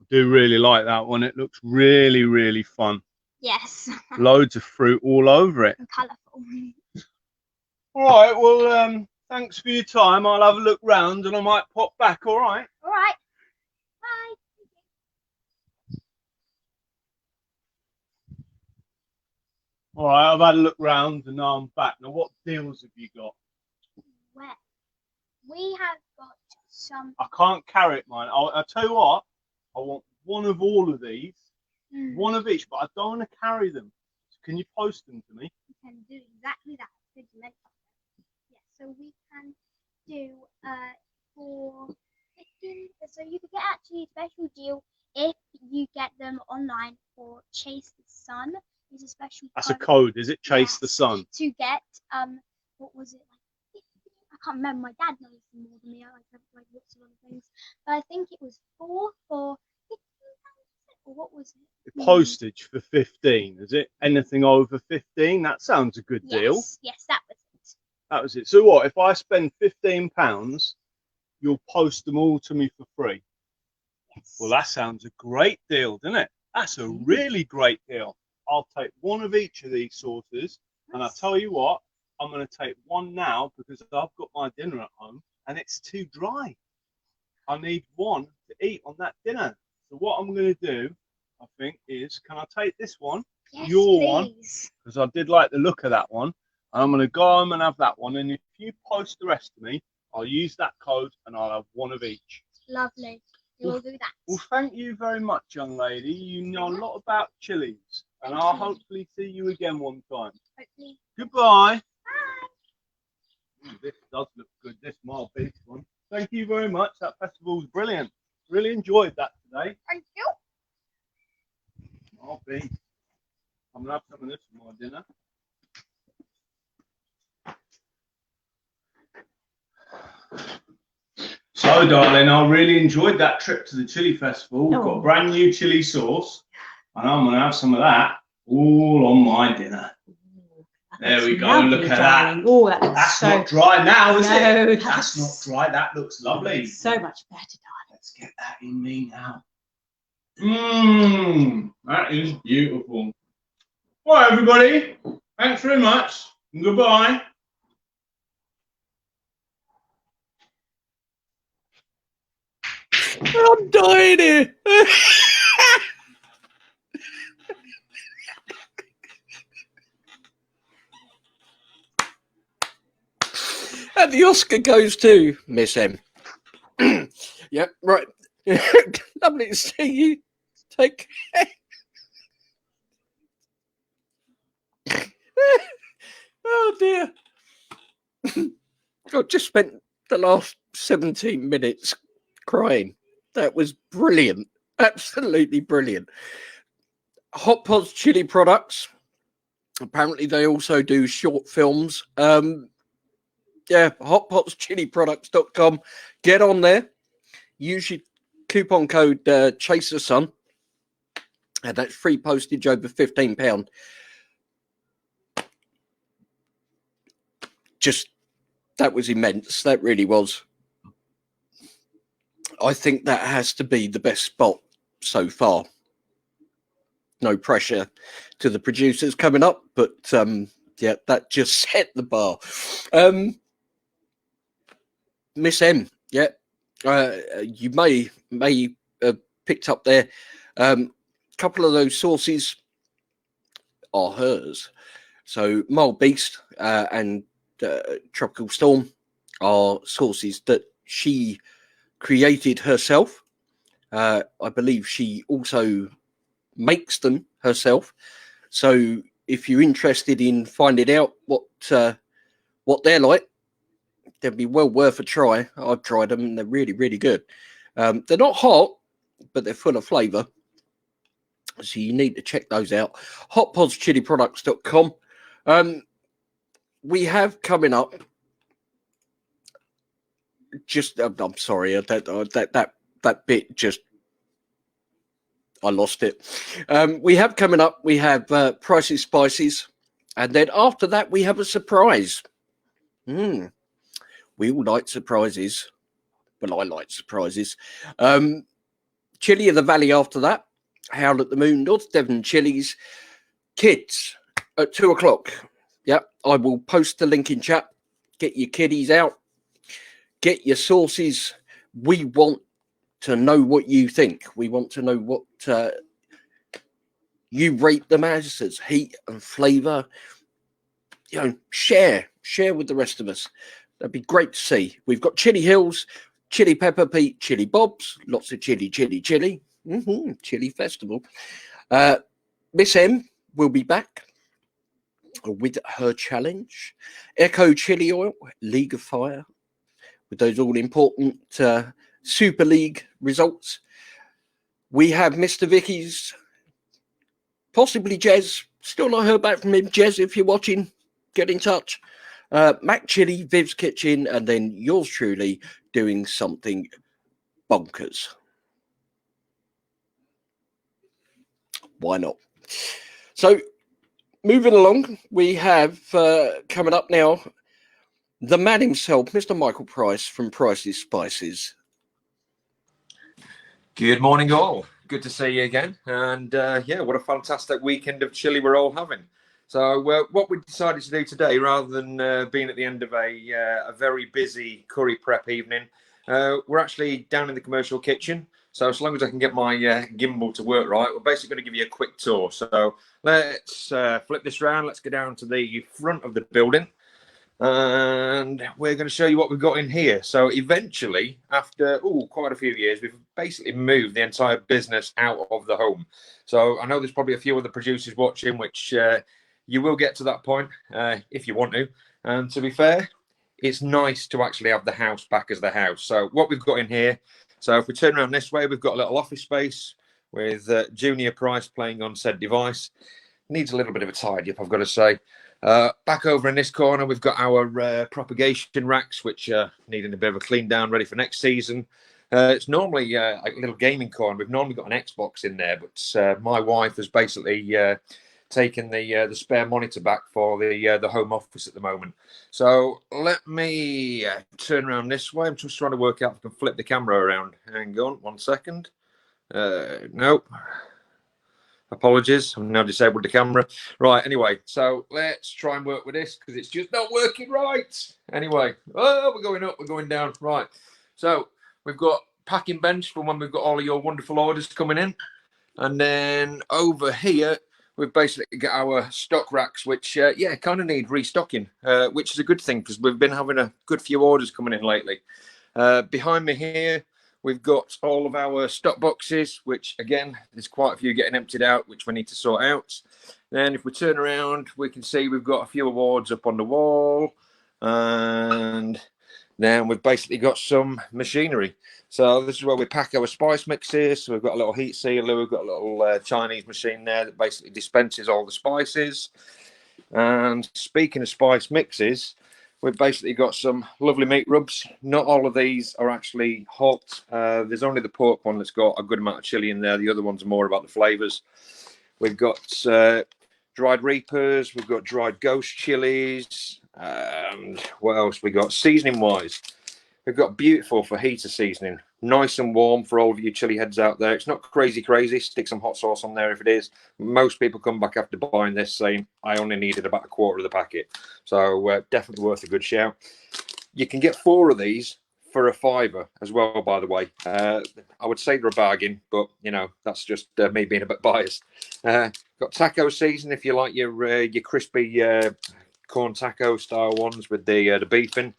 I do really like that one. It looks really, really fun. Yes. Loads of fruit all over it. And colourful. All right, well, thanks for your time. I'll have a look round and I might pop back, all right? All right. Bye. All right, I've had a look round and now I'm back. Now, what deals have you got? Well, we have got some... I can't carry it, mine. I'll tell you what, I want one of all of these. One of each, but I don't want to carry them. Can you post them to me? We can do exactly that. Good you mentioned that. Yeah, so we can do for 15. So you could get actually a special deal if you get them online for Chase the Sun. There's a special That's a code, is it? Chase the Sun. To get what was it, like 15? I can't remember. My dad knows more than me. I like lots of other things, but I think it was 4 for £15. What was it? Postage for 15. Is it anything over 15? That sounds a good deal. Yes, that was it. That was it. So what? If I spend £15, you'll post them all to me for free. Yes. Well, that sounds a great deal, doesn't it? That's a really great deal. I'll take one of each of these sauces, and I'll tell you what, I'm going to take one now because I've got my dinner at home and it's too dry. I need one to eat on that dinner. So what I'm going to do, I think, is can I take this one, your one, because I did like the look of that one, and I'm going to go home and have that one. And if you post the rest to me, I'll use that code and I'll have one of each. Lovely. We will do that. Well, thank you very much, young lady. You know a lot about chilies, and I'll hopefully see you again one time. Hopefully. Goodbye. Bye. This does look good, this mild beef one. Thank you very much. That festival's brilliant. Really enjoyed that today. Thank you. Mild beef. I'm going to have some of this for my dinner. So, darling, I really enjoyed that trip to the chili festival. We've got a brand new chili sauce, and I'm going to have some of that all on my dinner. There we go. Lovely, look at darling. that. Oh, that looks That's so... not dry now, is No, it? That's not dry. That looks lovely. So much better, darling. Let's get that in me now. Mmm, that is beautiful. Well, everybody, thanks very much. Goodbye. I'm dying here. And the Oscar goes to Miss M. Yep, right. Lovely to see you. Take care. Oh dear. I just spent the last 17 minutes crying. That was brilliant. Absolutely brilliant. Hot Pods Chili Products. Apparently they also do short films. Yeah, hotpotschiliproducts.com. Get on there. Use your coupon code ChaserSun. And that's free postage over £15. Just, that was immense. That really was. I think that has to be the best spot so far. No pressure to the producers coming up, but yeah, that just set the bar. Miss M, yeah, you may have picked up there. Couple of those sauces are hers. So Mild Beast and Tropical Storm are sauces that she created herself. I believe she also makes them herself. So if you're interested in finding out what they're like, they'd be well worth a try. I've tried them and they're really, really good. They're not hot, but they're full of flavour. So you need to check those out. hotpodschiliproducts.com. We have coming up. Just, I'm sorry, that bit just, I lost it. We have coming up. We have Prices Spices, and then after that we have a surprise. We all like surprises. Well, I like surprises. Chili of the Valley after that. Howl at the Moon, North Devon Chilies. Kids at 2 o'clock. Yep, I will post the link in chat. Get your kiddies out. Get your sauces. We want to know what you think. We want to know what you rate them as heat and flavour. You know, share with the rest of us. That'd be great to see. We've got Chili Hills, Chili Pepper Pete, Chili Bobs, lots of chili. Chili Festival. Miss M will be back with her challenge. Echo Chili Oil, League of Fire, with those all important Super League results. We have Mr. Vicky's, possibly Jez. Still not heard back from him. Jez, if you're watching, get in touch. Mac Chili, Viv's Kitchen, and then yours truly doing something bonkers. Why not? So, moving along, we have coming up now the man himself, Mr. Michael Price from Price's Spices. Good morning, all. Good to see you again. And yeah, what a fantastic weekend of chili we're all having. So what we decided to do today, rather than being at the end of a very busy curry prep evening, we're actually down in the commercial kitchen. So as long as I can get my gimbal to work right, we're basically going to give you a quick tour. So let's flip this around. Let's go down to the front of the building. And we're going to show you what we've got in here. So eventually, after quite a few years, we've basically moved the entire business out of the home. So I know there's probably a few other producers watching, which you will get to that point if you want to. And to be fair, it's nice to actually have the house back as the house. So what we've got in here, so if we turn around this way, we've got a little office space with Junior Price playing on said device. Needs a little bit of a tidy up, I've got to say. Back over in this corner, we've got our propagation racks, which are needing a bit of a clean down, ready for next season. It's normally a little gaming corner. We've normally got an Xbox in there, but my wife has basically taken the spare monitor back for the home office at the moment. So let me turn around this way. I'm just trying to work out if I can flip the camera around. Hang on 1 second. Nope. Apologies, I've now disabled the camera. Right, anyway, so let's try and work with this because it's just not working right. Anyway, we're going up, we're going down. Right, so we've got packing bench for when we've got all of your wonderful orders coming in. And then over here, we've basically got our stock racks, which, kind of need restocking, which is a good thing because we've been having a good few orders coming in lately. Behind me here, we've got all of our stock boxes, which, again, there's quite a few getting emptied out, which we need to sort out. Then if we turn around, we can see we've got a few awards up on the wall. And then we've basically got some machinery. So this is where we pack our spice mixes. So we've got a little heat sealer. We've got a little Chinese machine there that basically dispenses all the spices. And speaking of spice mixes, we've basically got some lovely meat rubs. Not all of these are actually hot. There's only the pork one that's got a good amount of chili in there. The other ones are more about the flavours. We've got dried reapers. We've got dried ghost chilies. And what else we got? Seasoning-wise, we've got beautiful fajita seasoning. Nice and warm for all of you chili heads out there. It's not crazy. Stick some hot sauce on there if it is. Most people come back after buying this saying, I only needed about a quarter of the packet. So definitely worth a good shout. You can get 4 of these for £5 as well, by the way. I would say they're a bargain, but, that's just me being a bit biased. Got taco season if you like your crispy corn taco style ones with the beef in.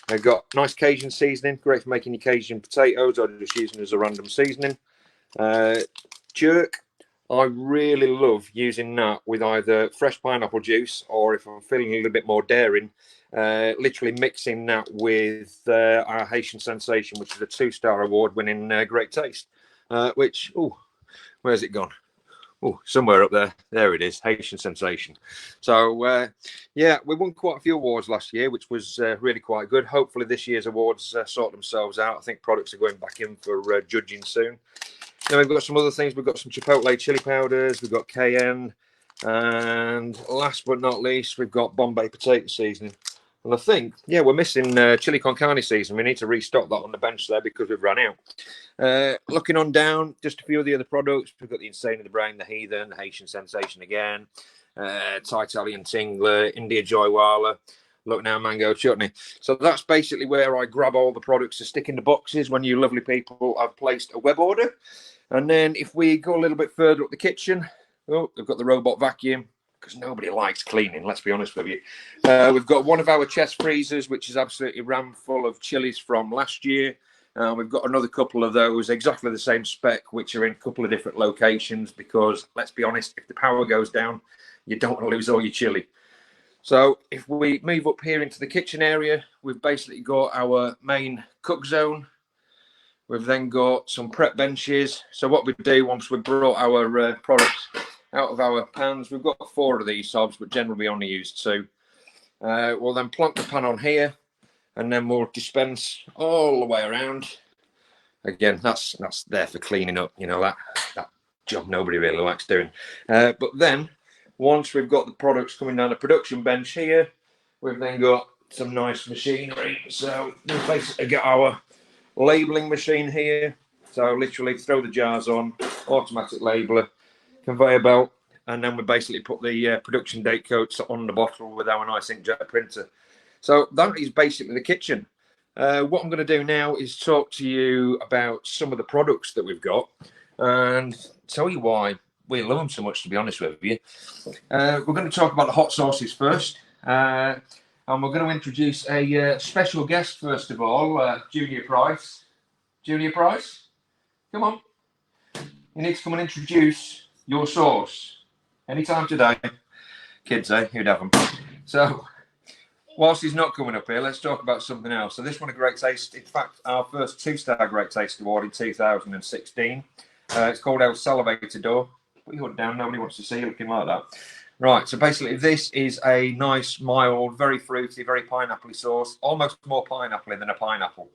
I've got nice Cajun seasoning, great for making your Cajun potatoes or just using it as a random seasoning. Jerk, I really love using that with either fresh pineapple juice or if I'm feeling a little bit more daring, literally mixing that with our Haitian Sensation, which is a 2-star award-winning great taste. Where's it gone? Oh, somewhere up there. There it is, Haitian Sensation. So, we won quite a few awards last year, which was really quite good. Hopefully this year's awards sort themselves out. I think products are going back in for judging soon. Then we've got some other things. We've got some Chipotle chili powders. We've got cayenne. And last but not least, we've got Bombay potato seasoning. And I think, we're missing chili con carne seasoning. We need to restock that on the bench there because we've run out. Looking on down, just a few of the other products. We've got the Insane in the Brain, the Heathen, the Haitian Sensation again, Thai Italian Tingler, India Joywala, Look Now Mango Chutney. So that's basically where I grab all the products to stick in the boxes when you lovely people have placed a web order. And then if we go a little bit further up the kitchen, we've got the robot vacuum. Because nobody likes cleaning, let's be honest with you. We've got one of our chest freezers, which is absolutely rammed full of chilies from last year. We've got another couple of those, exactly the same spec, which are in a couple of different locations. Because, let's be honest, if the power goes down, you don't want to lose all your chili. So if we move up here into the kitchen area, we've basically got our main cook zone. We've then got some prep benches. So what we do once we've brought our products out of our pans, we've got 4 of these sobs, but generally we only use 2. We'll then plonk the pan on here, and then we'll dispense all the way around. Again, that's there for cleaning up, that job nobody really likes doing. But then, once we've got the products coming down the production bench here, we've then got some nice machinery. So we've basically got our labelling machine here. So literally throw the jars on, automatic labeler, conveyor belt, and then we basically put the production date codes on the bottle with our nice inkjet printer. So that is basically the kitchen. What I'm going to do now is talk to you about some of the products that we've got and tell you why we love them so much, to be honest with you. We're going to talk about the hot sauces first. And we're going to introduce a special guest, first of all, Junior Price. Junior Price, come on. You need to come and introduce your sauce. Anytime today. Kids, eh? Who'd have them? So, whilst he's not coming up here, let's talk about something else. So this one, a great taste. In fact, our first 2-star Great Taste Award in 2016. It's called El Salivatador. Put your hood down. Nobody wants to see you looking like that. Right. So basically, this is a nice, mild, very fruity, very pineapple-y sauce. Almost more pineapple than a pineapple.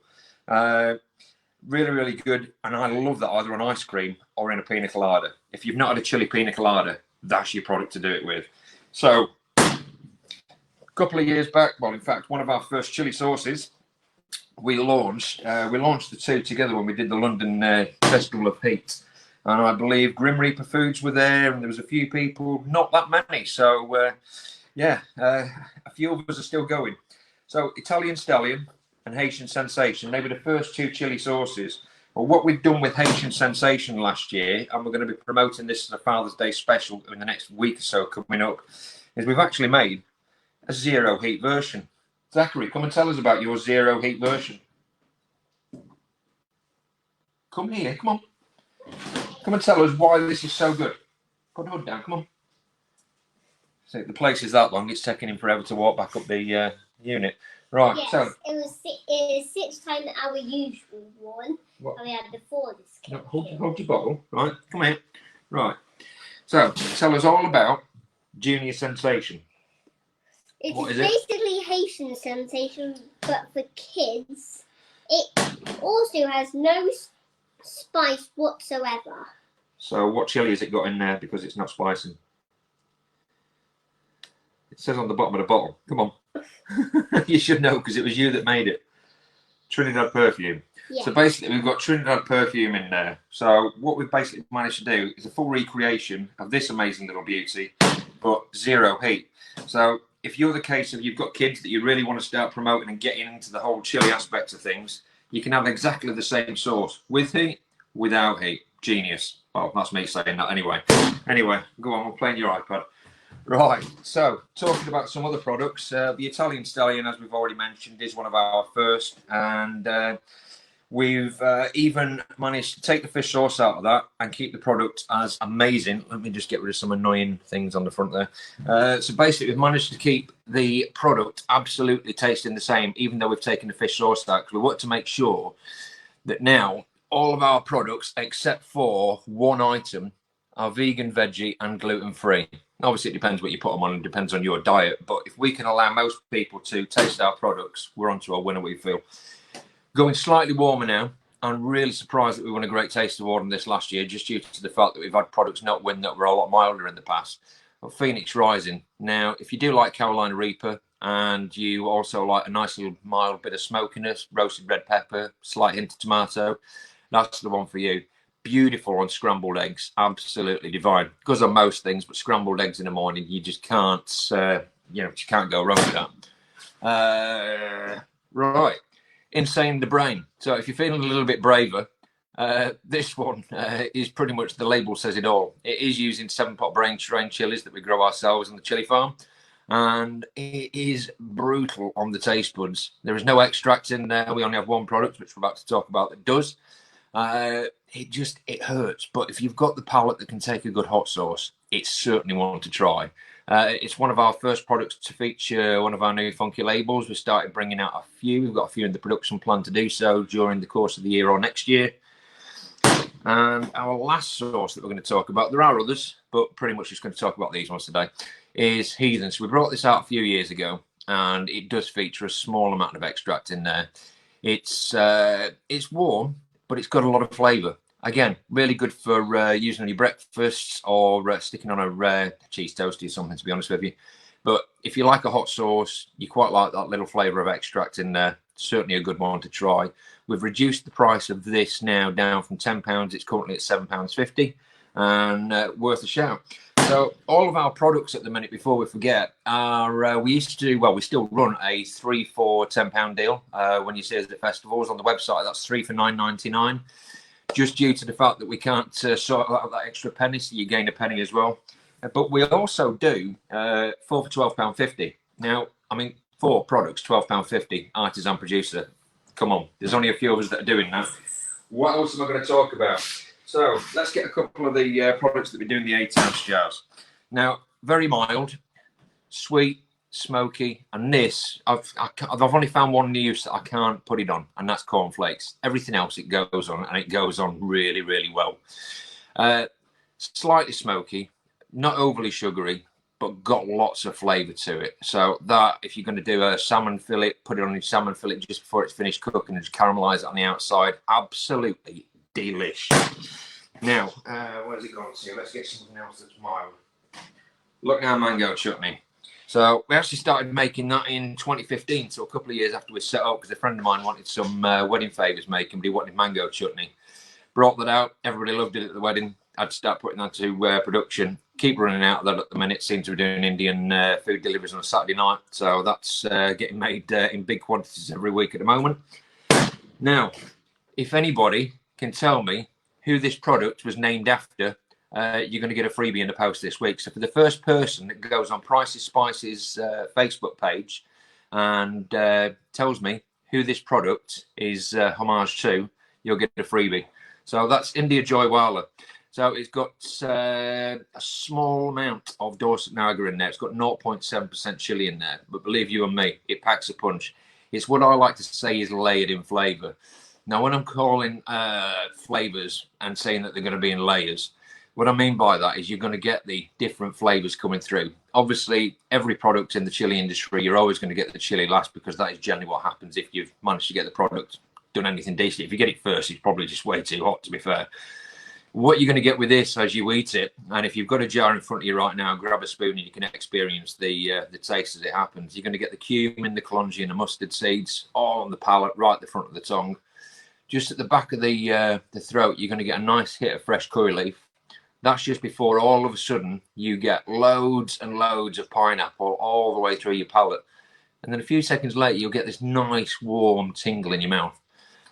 Really, really good. And I love that either on ice cream or in a pina colada. If you've not had a chili pina colada, that's your product to do it with. So, a couple of years back, well, in fact, one of our first chili sauces, we launched the two together when we did the London Festival of Heat. And I believe Grim Reaper Foods were there, and there was a few people, not that many. So, a few of us are still going. So, Italian Stallion and Haitian Sensation, they were the first two chili sauces. Well, what we've done with Haitian Sensation last year, and we're going to be promoting this as a Father's Day special in the next week or so coming up, is we've actually made a zero heat version. Zachary, come and tell us about your zero heat version. Come here, come on. Come and tell us why this is so good. Put the hood down, come on. So the place is that long, it's taking him forever to walk back up the unit. Right, yes, so... it was 6 times our usual one. What? And we had before this came. No, hold your bottle. Right, come here. Right. So, tell us all about Junior Sensation. It's What is basically Haitian Sensation, but for kids. It also has no spice whatsoever. So, what chili has it got in there because it's not spicy? It says on the bottom of the bottle. Come on. You should know because it was you that made it. Trinidad perfume. Yeah. So basically we've got Trinidad perfume in there. So what we've basically managed to do is a full recreation of this amazing little beauty, but zero heat. So if you're the case of you've got kids that you really want to start promoting and getting into the whole chili aspect of things, you can have exactly the same sauce with heat, without heat. Genius. Well, that's me saying that anyway. Anyway, go on, we're playing your iPad. Right, so talking about some other products, the Italian Stallion, as we've already mentioned, is one of our first, and we've even managed to take the fish sauce out of that and keep the product as amazing. Let me just get rid of some annoying things on the front there. So basically, we've managed to keep the product absolutely tasting the same, even though we've taken the fish sauce out, because we want to make sure that now all of our products, except for one item, are vegan, veggie, and gluten-free. Obviously, it depends what you put them on and depends on your diet. But if we can allow most people to taste our products, we're onto a winner, we feel. Going slightly warmer now. I'm really surprised that we won a Great Taste Award on this last year, just due to the fact that we've had products not win that were a lot milder in the past. But Phoenix Rising. Now, if you do like Carolina Reaper and you also like a nice little mild bit of smokiness, roasted red pepper, slight hint of tomato, that's the one for you. Beautiful on scrambled eggs, absolutely divine. Because on most things, but scrambled eggs in the morning, you just can't, you can't go wrong with that. Right, Insane the Brain. So if you're feeling a little bit braver, this one is pretty much the label says it all. It is using 7-pot brain strain chilies that we grow ourselves on the chili farm, and it is brutal on the taste buds. There is no extract in there. We only have one product, which we're about to talk about, that does. It hurts, but if you've got the palate that can take a good hot sauce, it's certainly one to try. It's one of our first products to feature one of our new funky labels. We started bringing out a few. We've got a few in the production plan to do so during the course of the year or next year. And our last sauce that we're going to talk about, there are others, but pretty much just going to talk about these ones today, is Heathen. So we brought this out a few years ago, and it does feature a small amount of extract in there. It's warm, but it's got a lot of flavour. Again, really good for using on your breakfasts or sticking on a cheese toastie or something, to be honest with you. But if you like a hot sauce, you quite like that little flavour of extract in there, certainly a good one to try. We've reduced the price of this now down from £10. It's currently at £7.50 and worth a shout. So all of our products at the minute, before we forget, are we used to do, well, we still run a 3 for £10 deal when you see us at festivals. On the website, that's 3 for £9.99. Just due to the fact that we can't sort out that extra penny, so you gain a penny as well. But we also do 4 for £12.50. Now, I mean, 4 products, £12.50, artisan producer. Come on, there's only a few of us that are doing that. What else am I going to talk about? So let's get a couple of the products that we do in the 8-ounce jars. Now, very mild, sweet, smoky, and this, I've only found one use that I can't put it on, and that's cornflakes. Everything else it goes on, and it goes on really, really well. Slightly smoky, not overly sugary, but got lots of flavour to it. So that, if you're going to do a salmon fillet, put it on your salmon fillet just before it's finished cooking and just caramelise it on the outside. Absolutely delish. Now, where's it gone to? Let's get something else that's mild. Look now, mango chutney. So we actually started making that in 2015, so a couple of years after we set up, because a friend of mine wanted some wedding favours making, but he wanted mango chutney. Brought that out, everybody loved it at the wedding. I'd start putting that to production. Keep running out of that at the minute. Seem to be doing Indian food deliveries on a Saturday night, so that's getting made in big quantities every week at the moment. Now, if anybody can tell me who this product was named after, you're going to get a freebie in the post this week. So for the first person that goes on Prices Spices Facebook page and tells me who this product is homage to, you'll get a freebie. So that's India Joy Wala. So it's got a small amount of Dorset Naga in there. It's got 0.7% chili in there. But believe you and me, it packs a punch. It's what I like to say is layered in flavour. Now, when I'm calling flavours and saying that they're going to be in layers, what I mean by that is you're going to get the different flavours coming through. Obviously, every product in the chili industry, you're always going to get the chili last, because that is generally what happens if you've managed to get the product done anything decent. If you get it first, it's probably just way too hot, to be fair. What you're going to get with this as you eat it, and if you've got a jar in front of you right now, grab a spoon and you can experience the taste as it happens. You're going to get the cumin, the kalonji, and the mustard seeds all on the palate, right at the front of the tongue. Just at the back of the throat, you're going to get a nice hit of fresh curry leaf. That's just before all of a sudden you get loads and loads of pineapple all the way through your palate. And then a few seconds later, you'll get this nice warm tingle in your mouth.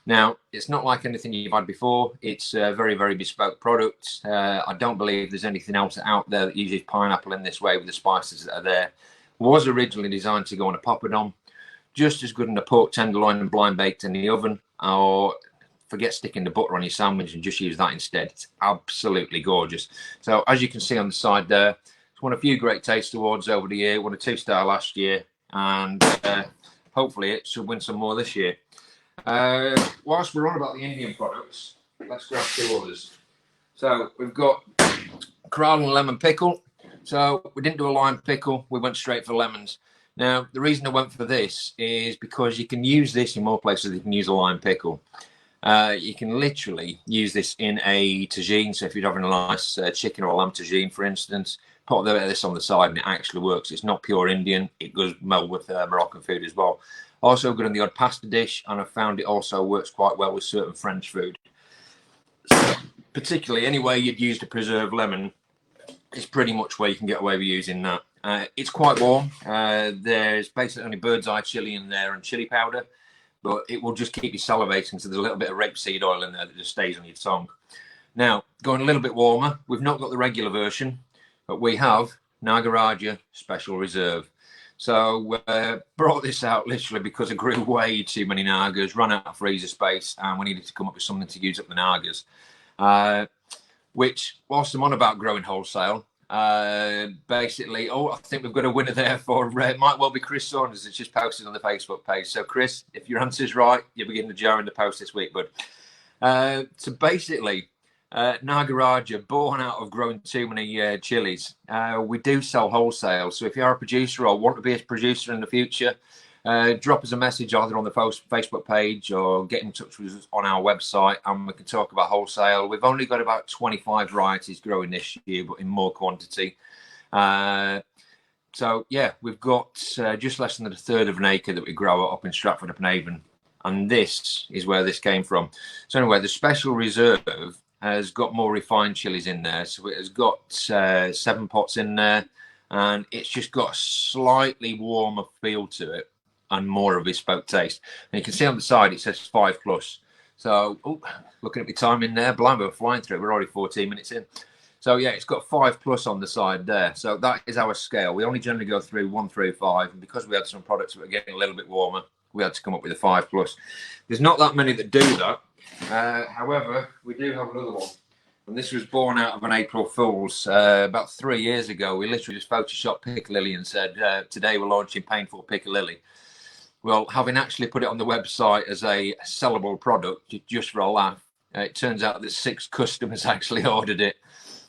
Now, it's not like anything you've had before. It's a very, very bespoke product. I don't believe there's anything else out there that uses pineapple in this way with the spices that are there. It was originally designed to go on a poppadom. Just as good in a pork tenderloin and blind baked in the oven, or forget sticking the butter on your sandwich and just use that instead. It's absolutely gorgeous. So as you can see on the side there, it's won a few great taste awards over the year. Won a 2-star last year, and hopefully it should win some more this year. Whilst we're on about the Indian products, let's grab 2 others. So we've got Corral and lemon pickle. So we didn't do a lime pickle, we went straight for lemons. Now, the reason I went for this is because you can use this in more places than you can use a lime pickle. You can literally use this in a tagine. So if you're having a nice chicken or a lamb tagine, for instance, put this on the side and it actually works. It's not pure Indian. It goes well with Moroccan food as well. Also good in the odd pasta dish, and I've found it also works quite well with certain French food. So, particularly any way you'd use to preserve lemon is pretty much where you can get away with using that. It's quite warm. There's basically only bird's eye chili in there and chili powder, but it will just keep you salivating, so there's a little bit of rapeseed oil in there that just stays on your tongue. Now, going a little bit warmer, we've not got the regular version, but we have Nagaraja Special Reserve. So brought this out literally because I grew way too many Nagas, ran out of freezer space, and we needed to come up with something to use up the Nagas. Which, whilst I'm on about growing wholesale, basically, I think we've got a winner there for, it might well be Chris Saunders. It's just posted on the Facebook page. So Chris, if your answer's right, you'll be getting the jar in the post this week, bud. So basically, Nagaraja, born out of growing too many chilies. We do sell wholesale. So if you're a producer or want to be a producer in the future, drop us a message either on the Facebook page or get in touch with us on our website, and we can talk about wholesale. We've only got about 25 varieties growing this year, but in more quantity. So yeah, we've got just less than a third of an acre that we grow up in Stratford-upon-Avon, and this is where this came from. So anyway, the Special Reserve has got more refined chilies in there, so it has got 7 pots in there, and it's just got a slightly warmer feel to it and more of a bespoke taste. And you can see on the side it says 5+. So looking at the time in there, blimey, we're flying through. We're already 14 minutes in. So yeah, it's got 5+ on the side there. So that is our scale. We only generally go through 1 through 5, and because we had some products that were getting a little bit warmer, we had to come up with a 5+. There's not that many that do that. However, we do have another one, and this was born out of an April Fool's about 3 years ago. We literally just photoshopped Piccalilli and said, today we're launching Painful Piccalilli. Well, having actually put it on the website as a sellable product just for a laugh, it turns out that 6 customers actually ordered it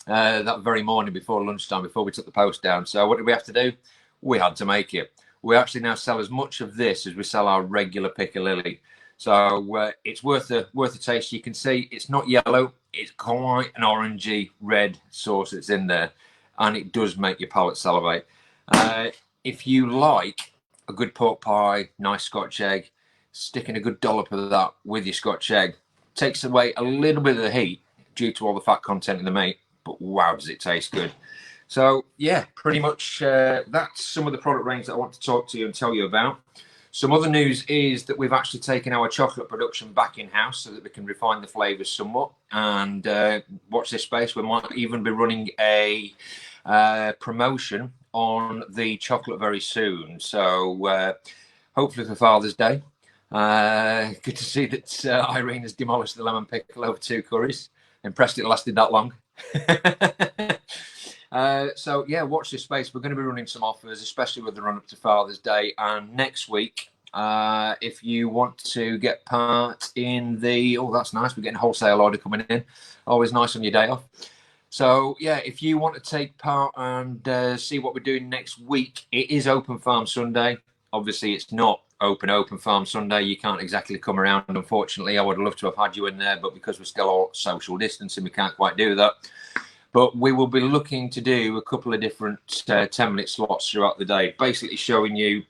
that very morning before lunchtime, before we took the post down. So what did we have to do? We had to make it. We actually now sell as much of this as we sell our regular Piccalilli. So it's worth a taste. You can see it's not yellow. It's quite an orangey red sauce that's in there, and it does make your palate salivate. If you like a good pork pie, nice Scotch egg, sticking a good dollop of that with your Scotch egg takes away a little bit of the heat due to all the fat content in the meat, but wow, does it taste good. So yeah, pretty much that's some of the product range that I want to talk to you and tell you about. Some other news is that we've actually taken our chocolate production back in-house so that we can refine the flavours somewhat. And watch this space, we might even be running a promotion on the chocolate very soon. So hopefully for Father's Day. Good to see that Irene has demolished the lemon pickle over 2 curries. Impressed it lasted that long. So yeah, watch this space. We're going to be running some offers, especially with the run up to Father's Day. And next week, if you want to get part in the, oh, that's nice, we're getting a wholesale order coming in. Always nice on your day off. So yeah, if you want to take part and see what we're doing next week, it is Open Farm Sunday. Obviously, it's not open farm Sunday. You can't exactly come around, unfortunately. I would love to have had you in there, but because we're still all social distancing, we can't quite do that. But we will be looking to do a couple of different 10-minute slots throughout the day, basically showing you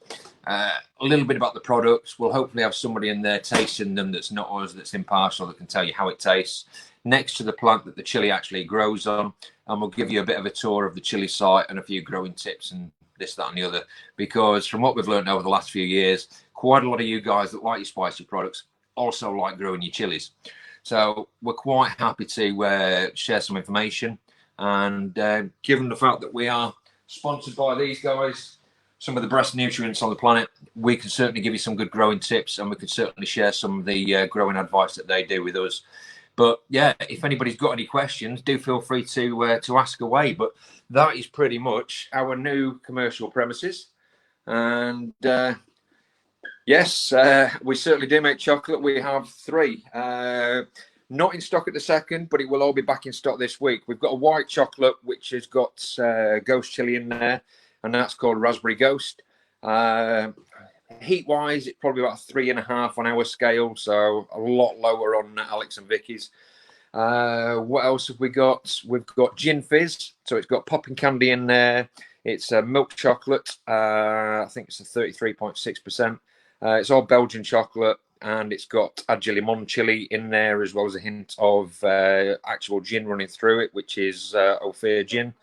a little bit about the products. We'll hopefully have somebody in there tasting them that's not us, that's impartial, that can tell you how it tastes, next to the plant that the chili actually grows on. And we'll give you a bit of a tour of the chili site and a few growing tips and this, that and the other. Because from what we've learned over the last few years, quite a lot of you guys that like your spicy products also like growing your chilies. So we're quite happy to share some information. And given the fact that we are sponsored by these guys, some of the best nutrients on the planet, we can certainly give you some good growing tips, and we can certainly share some of the growing advice that they do with us. But yeah, if anybody's got any questions, do feel free to ask away. But that is pretty much our new commercial premises. And yes, we certainly do make chocolate. We have 3. Not in stock at the second, but it will all be back in stock this week. We've got a white chocolate, which has got ghost chili in there, and that's called Raspberry Ghost. Heat-wise, it's probably about 3.5 on our scale, so a lot lower on Alex and Vikki's. What else have we got? We've got Gin Fizz, so it's got popping candy in there. It's a milk chocolate. I think it's a 33.6%. It's all Belgian chocolate. And it's got Adele chili in there, as well as a hint of actual gin running through it, which is Ophir gin.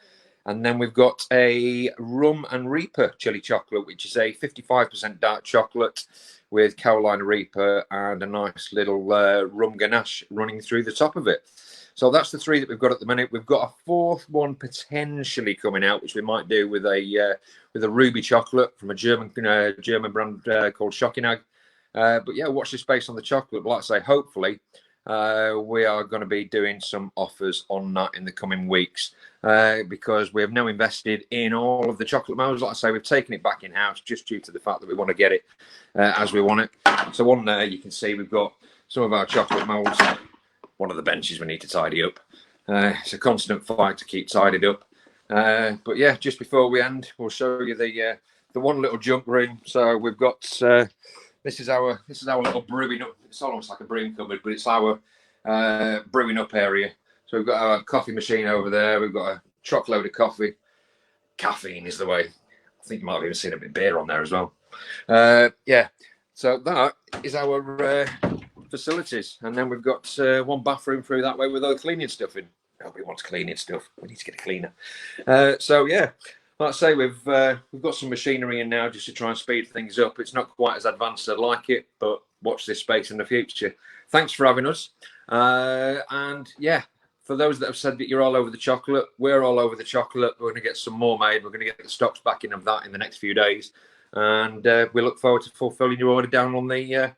And then we've got a rum and Reaper chili chocolate, which is a 55% dark chocolate with Carolina Reaper and a nice little rum ganache running through the top of it. So that's the 3 that we've got at the minute. We've got a 4th one potentially coming out, which we might do with a ruby chocolate from a German brand called Schockenegg. But yeah, watch this space on the chocolate. But like I say, hopefully we are going to be doing some offers on that in the coming weeks because we have now invested in all of the chocolate molds. Like I say, we've taken it back in-house just due to the fact that we want to get it as we want it. So on there, you can see we've got some of our chocolate molds. One of the benches we need to tidy up. It's a constant fight to keep tidied up. But yeah, just before we end, we'll show you the the one little junk room. So we've got this is our little brewing up. It's almost like a brewing cupboard, but it's our brewing up area. So we've got our coffee machine over there. We've got a truckload of coffee. Caffeine is the way. I think you might have even seen a bit of beer on there as well. Yeah. So that is our facilities, and then we've got one bathroom through that way with all the cleaning stuff in. Nobody wants cleaning stuff. We need to get a cleaner. So yeah, like I say, we've got some machinery in now just to try and speed things up. It's not quite as advanced as I'd like it, but watch this space in the future. Thanks for having us. And yeah, for those that have said that you're all over the chocolate, we're all over the chocolate. We're going to get some more made. We're going to get the stocks back in of that in the next few days. And we look forward to fulfilling your order down on the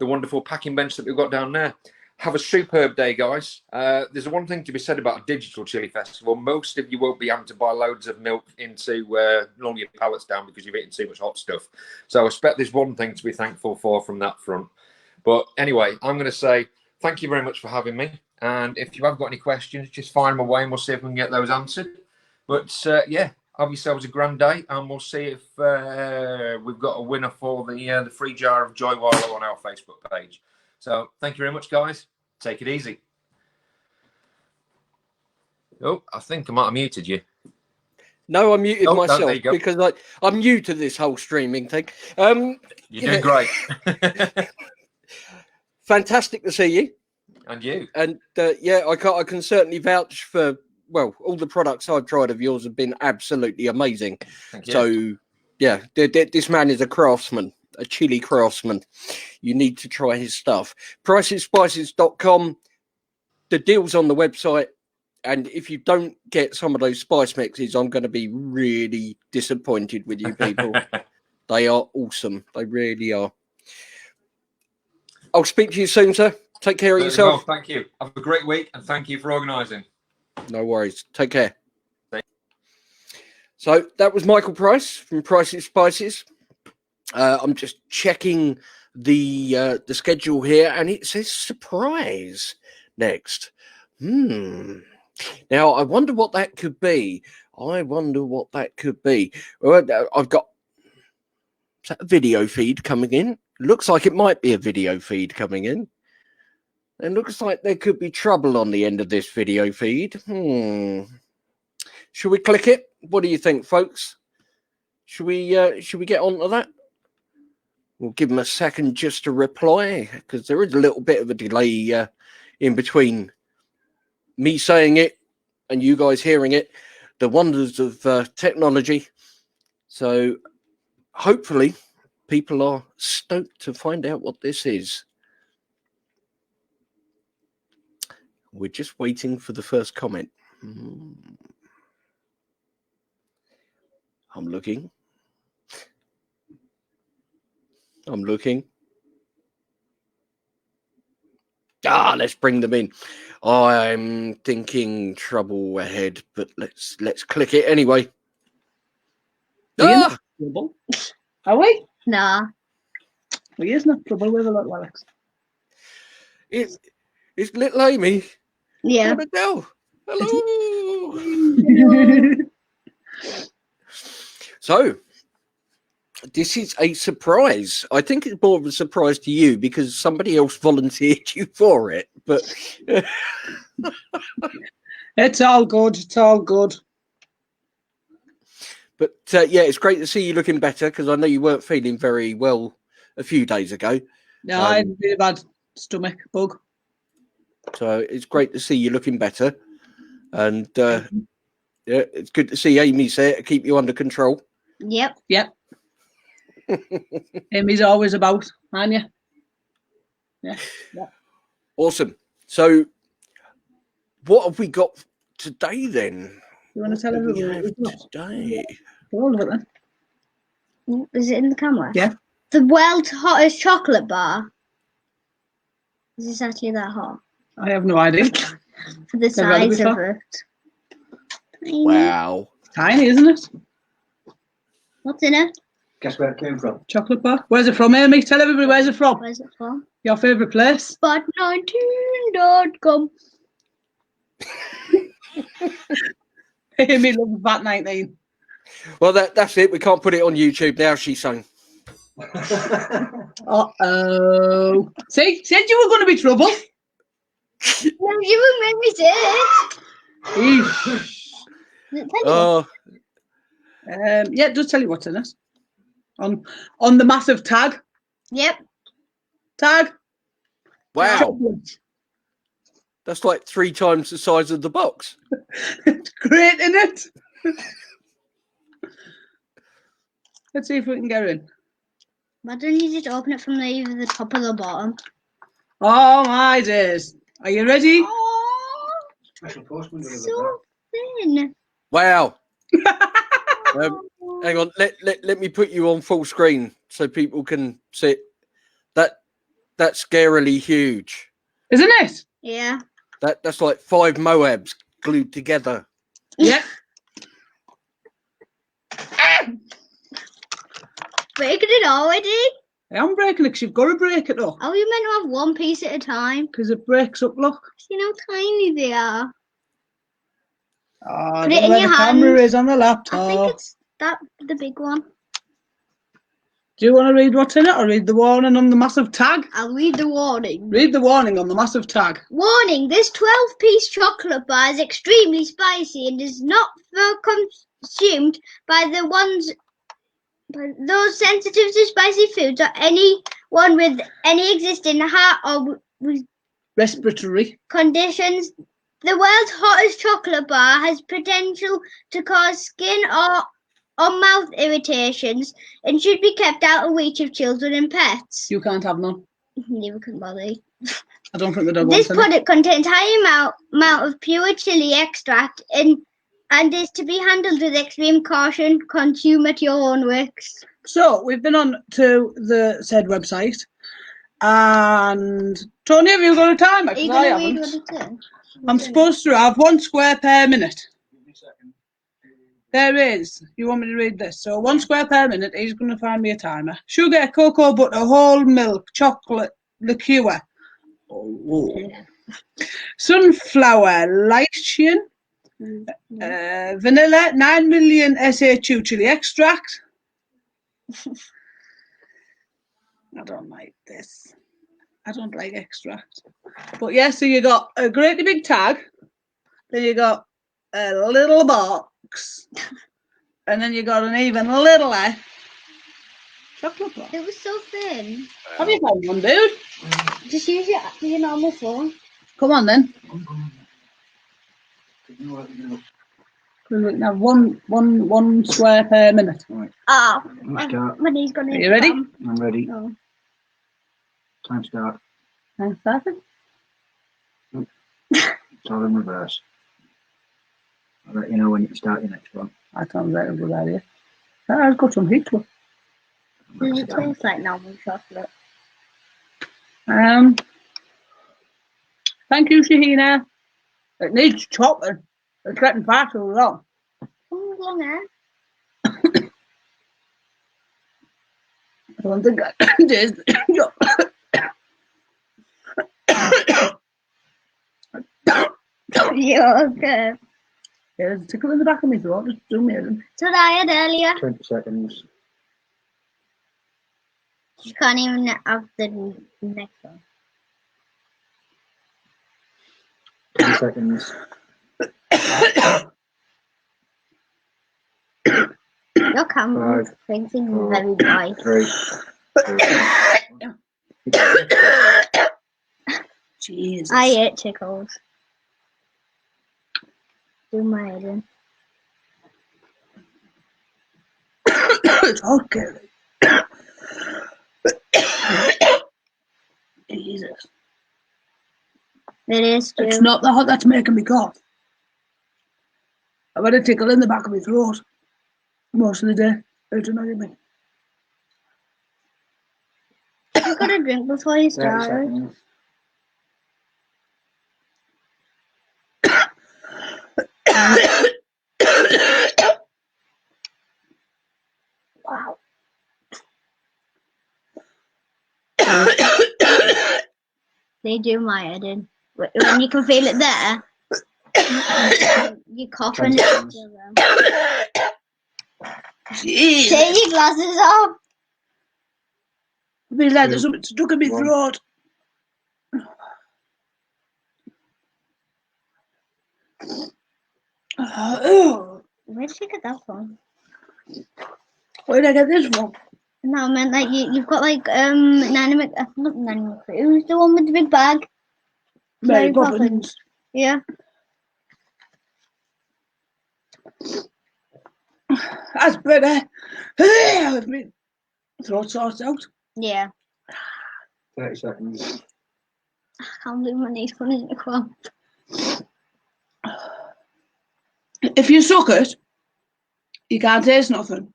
wonderful packing bench that we've got down there. Have a superb day, guys. There's one thing to be said about a digital chili festival. Most of you won't be having to buy loads of milk into all your pallets down because you've eaten too much hot stuff. So I expect there's one thing to be thankful for from that front. But anyway, I'm going to say thank you very much for having me. And if you have got any questions, just fire them away and we'll see if we can get those answered. But yeah, have yourselves a grand day, and we'll see if we've got a winner for the free jar of Joy Wallow on our Facebook page. So thank you very much, guys. Take it easy. Oh, I think I might have muted you. No, I muted myself there you go. because I'm new to this whole streaming thing. You're doing great. Fantastic to see you. And you. And yeah, I can certainly vouch for, well, all the products I've tried of yours have been absolutely amazing. Thank you. So yeah, this man is a craftsman, a chili craftsman. You need to try his stuff. Pricesspices.com. The deal's on the website. And if you don't get some of those spice mixes, I'm going to be really disappointed with you people. They are awesome. They really are. I'll speak to you soon, sir. Take care of yourself. Well, thank you. Have a great week, and thank you for organising. No worries. Take care. So that was Michael Price from Price's Spices. I'm just checking the schedule here, and it says surprise next. Now, I wonder what that could be. Well, I've got a video feed coming in. Looks like it might be a video feed coming in. It looks like there could be trouble on the end of this video feed. Should we click it? What do you think, folks? Should we get onto that? We'll give them a second just to reply, because there is a little bit of a delay in between me saying it and you guys hearing it. The wonders of technology. So hopefully people are stoked to find out what this is. We're just waiting for the first comment. I'm looking. Let's bring them in. I'm thinking trouble ahead, but let's click it anyway. Are we? Nah. Well, he isn't trouble with a little Alex. It's little Amy. Yeah. And Adele. Hello. So, this is a surprise. I think it's more of a surprise to you because somebody else volunteered you for it. But it's all good. It's all good. But yeah, it's great to see you looking better because I know you weren't feeling very well a few days ago. No, I had a really bad stomach bug. So it's great to see you looking better. And yeah, it's good to see Amy's there to keep you under control. Yep. Amy's always about, aren't you? Yeah. Awesome. So what have we got today then? You want to tell everybody today? All of it then. Is it in the camera? Yeah. The world's hottest chocolate bar. Is this actually that hot? I have no idea. For the size of it. Tiny. Wow. Tiny, isn't it? What's in it? Guess where it came from? Chocolate bar. Where's it from, Amy? Tell everybody where's it from. Where's it from? Your favourite place? Bat19.com. Amy loves Bat19. Well, that's it. We can't put it on YouTube now. She's saying. Uh-oh. See? Said you were going to be trouble. No, you won't make me say it. Oh. Yeah, just tell you what's in it. On the massive tag. Yep. Tag. Wow. Chocolate. That's like 3 times the size of the box. It's great, isn't it? Let's see if we can get in. Why don't you just open it from either the top or the bottom? Oh my days. Are you ready? Oh, so thin. Wow. Hang on. Let me put you on full screen so people can see it. That's scarily huge. Isn't it? Yeah. That's like 5 Moabs glued together. Yeah. Breaking it already? I'm breaking it because you've got to break it up. Oh, you meant to have one piece at a time? Because it breaks up, look. See how tiny they are. Oh, Put it in where your the hand. camera is on the laptop. I think it's the big one. Do you want to read what's in it or read the warning on the massive tag? I'll read the warning. Read the warning on the massive tag. Warning, this 12-piece chocolate bar is extremely spicy and is not consumed by those sensitive to spicy foods or anyone with any existing heart or respiratory conditions. The world's hottest chocolate bar has potential to cause skin or mouth irritations and should be kept out of reach of children and pets. You can't have none. Neither can Molly. I don't think the dog This wants product contains high amount of pure chili extract and is to be handled with extreme caution. Consume at your own risk. So we've been on to the said website, and Tony, have you got a timer? Are you 'Cause I going to read haven't. what it's in? I'm supposed to have 1 square per minute. There is. You want me to read this? So 1 square per minute. He's going to find me a timer. Sugar, cocoa butter, whole milk, chocolate, liqueur. Oh. Sunflower, lichen, vanilla, 9 million SHU chili extract. I don't like this. I don't like extract. But yeah, so you got a great big tag, then you got a little box, and then you got an even littler chocolate bar. It was so thin. Have you found one, dude? Just use your normal phone. Come on then. We can have one square per minute. Right. Oh, Start. when he's going to. Are you ready? I'm ready. Oh. Time start. Time started. It's all in reverse. I'll let you know when you can start your next one. I can't get a good idea. I've got some heat to it. Does it taste like normal chocolate? Thank you, Shahina. It needs chopping. It's getting far too long. Oh, long hair. I don't think I can taste it. You're okay. Yeah, there's a tickle in the back of my throat. Just zoom in. That's what I had earlier. 20 seconds. You can't even have the next one. 10 seconds. Your camera thinks very bright. 3, 2, Jesus. I hate tickles. Do my head in. It's okay. Jesus. It is too. It's not the hot that's making me cough. I've had a tickle in the back of my throat most of the day. It's annoying me. You got a drink before you 30 start. seconds. Wow. They do my head in. When you can feel it there, you cough and it's still there. Jeez. Take your glasses off. I feel like there's something stuck in my throat. Where did you get that from? Where did I get this from? No, I meant like you've got like Nanny Mc, not Nanny McPhee. Who's the one with the big bag? Mary Poppins. Yeah. That's better. With me throat sorted out. Yeah. 30 seconds. I can't believe my knee's gone into cramp. If you suck it, you can't taste nothing.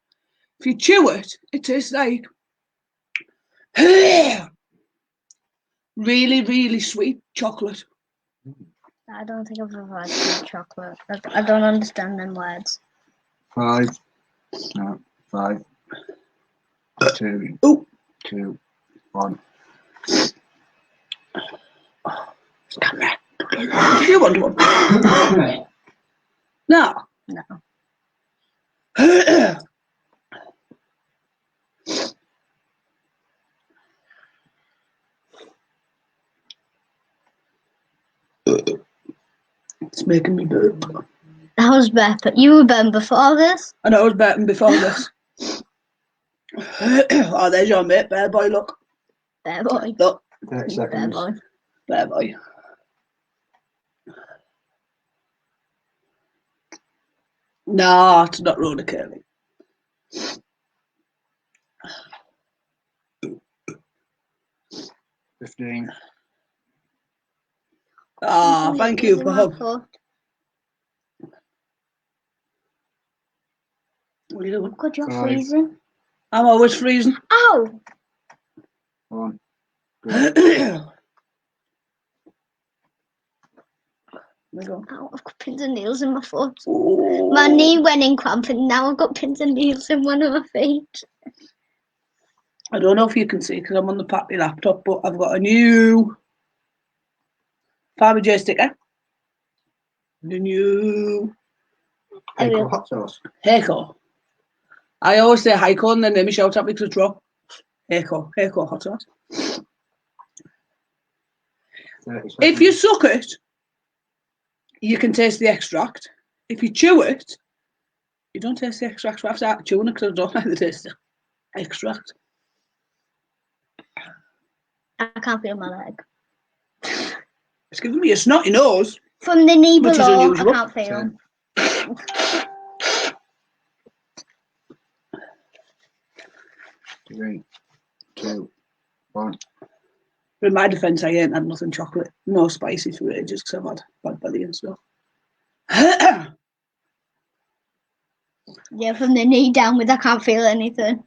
If you chew it, it tastes like really, really sweet chocolate. I don't think I've ever had sweet chocolate. I don't understand them words. 5. No, 5. 2. 2. 1. You want one? No. No. It's making me burp. That was better. You were burping before this? I know I was burping before this. Oh, there's your mate, Bear Boy, look. Bear Boy. Look. 30 seconds. Bear Boy. Bear Boy. No, it's not roller curly. $15. Ah, thank you, Bob. What are you doing? God, you're freezing. I'm always freezing. Oh! 1. Oh, I've got pins and needles in my foot. Ooh. My knee went in cramp and now I've got pins and needles in one of my feet. I don't know if you can see because I'm on the Pappy laptop, but I've got a new Farmer J sticker. The new Heiko hot sauce. Heiko. I always say Heiko and then they shout at me because it's wrong. Heiko hot sauce. If you suck it, you can taste the extract. If you chew it, you don't taste the extract. So I have to start chewing it because I don't like the taste of extract. I can't feel my leg. It's giving me a snotty nose. From the knee below, I can't feel. 3, 2, 1. In my defence, I ain't had nothing chocolate, no spicy for ages because I've had bad belly and stuff. Yeah, from the knee downwards, I can't feel anything.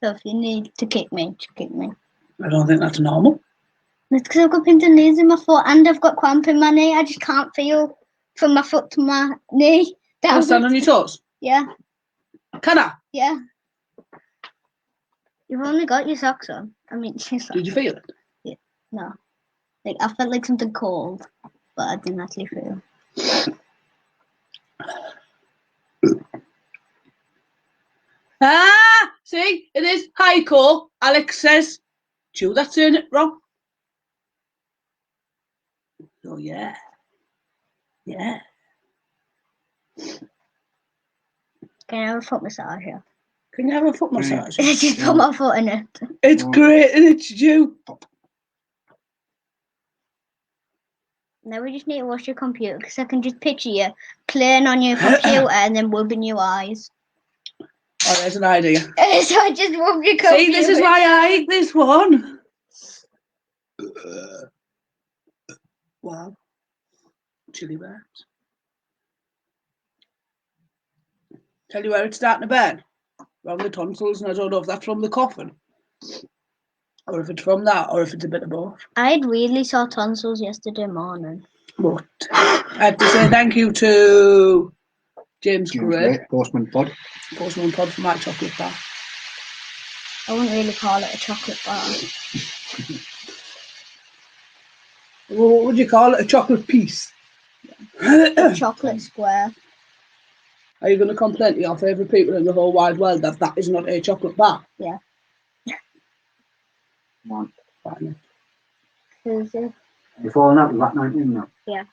So if you need to kick me, just kick me. I don't think that's normal. It's because I've got pins and needles in my foot and I've got cramp in my knee. I just can't feel from my foot to my knee. Can I stand on your toes? Yeah. Can I? Yeah. You've only got your socks on. I mean, your socks. Did you feel it? Yeah. No. Like, I felt like something cold, but I didn't actually feel. Ah! See? It is Heiko. Alex says, chew, that's in it wrong. Oh, yeah. Yeah. Can I have a foot massage here? Can you have a foot massage? Just put my foot in it. It's great, and it's you. Now we just need to wash your computer because I can just picture you playing on your computer and then rubbing your eyes. Oh, there's an idea. So I just rub your computer. See, this is why I hate this one. Wow. Chilli burns. Tell you where it's starting to burn. Around the tonsils, and I don't know if that's from the coughing, or if it's from that, or if it's a bit of both. I had really sore tonsils yesterday morning. But I have to say thank you to James Gray, Postman Pod for my chocolate bar. I wouldn't really call it a chocolate bar. Well, what would you call it? A chocolate piece? A chocolate square. Are you going to complain to your favourite people in the whole wide world that that is not a chocolate bar? Yeah. One. Who's it? You're falling out with that 19 now. Yeah.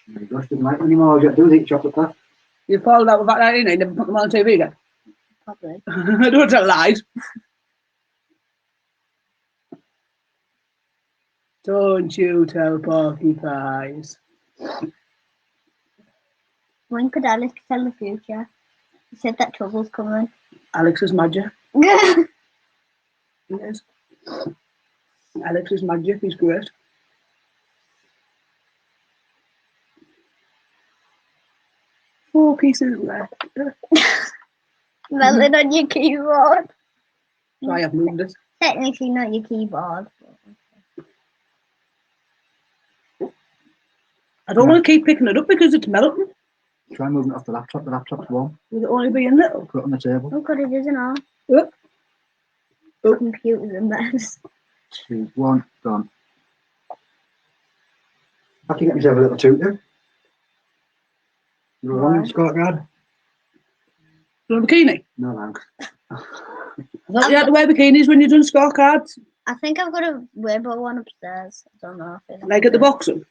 You just didn't like it anymore. You do eat chocolate bar. You've fallen out with that 19, you never put them on TV again? Probably. I don't tell lies. Don't you tell porky pies. When could Alex tell the future? He said that trouble's coming. Alex is magic. Yeah. Yes. Alex is magic, he's great. Four pieces left. Melon on your keyboard. I have moved it. Technically not your keyboard. I don't want to keep picking it up because it's melting. Try moving it off the laptop. The laptop's warm. Will it only be in little? Put it on the table. Oh god, it isn't all. Look. Oh. Computer's a mess. 2, 1, gone. I have to get myself a little tutor. You were on scorecard? You want a bikini? No, thanks. I thought you had to wear bikinis when you're doing scorecards. I think I've got a Weibo one upstairs. I don't know if it's Like at the boxing.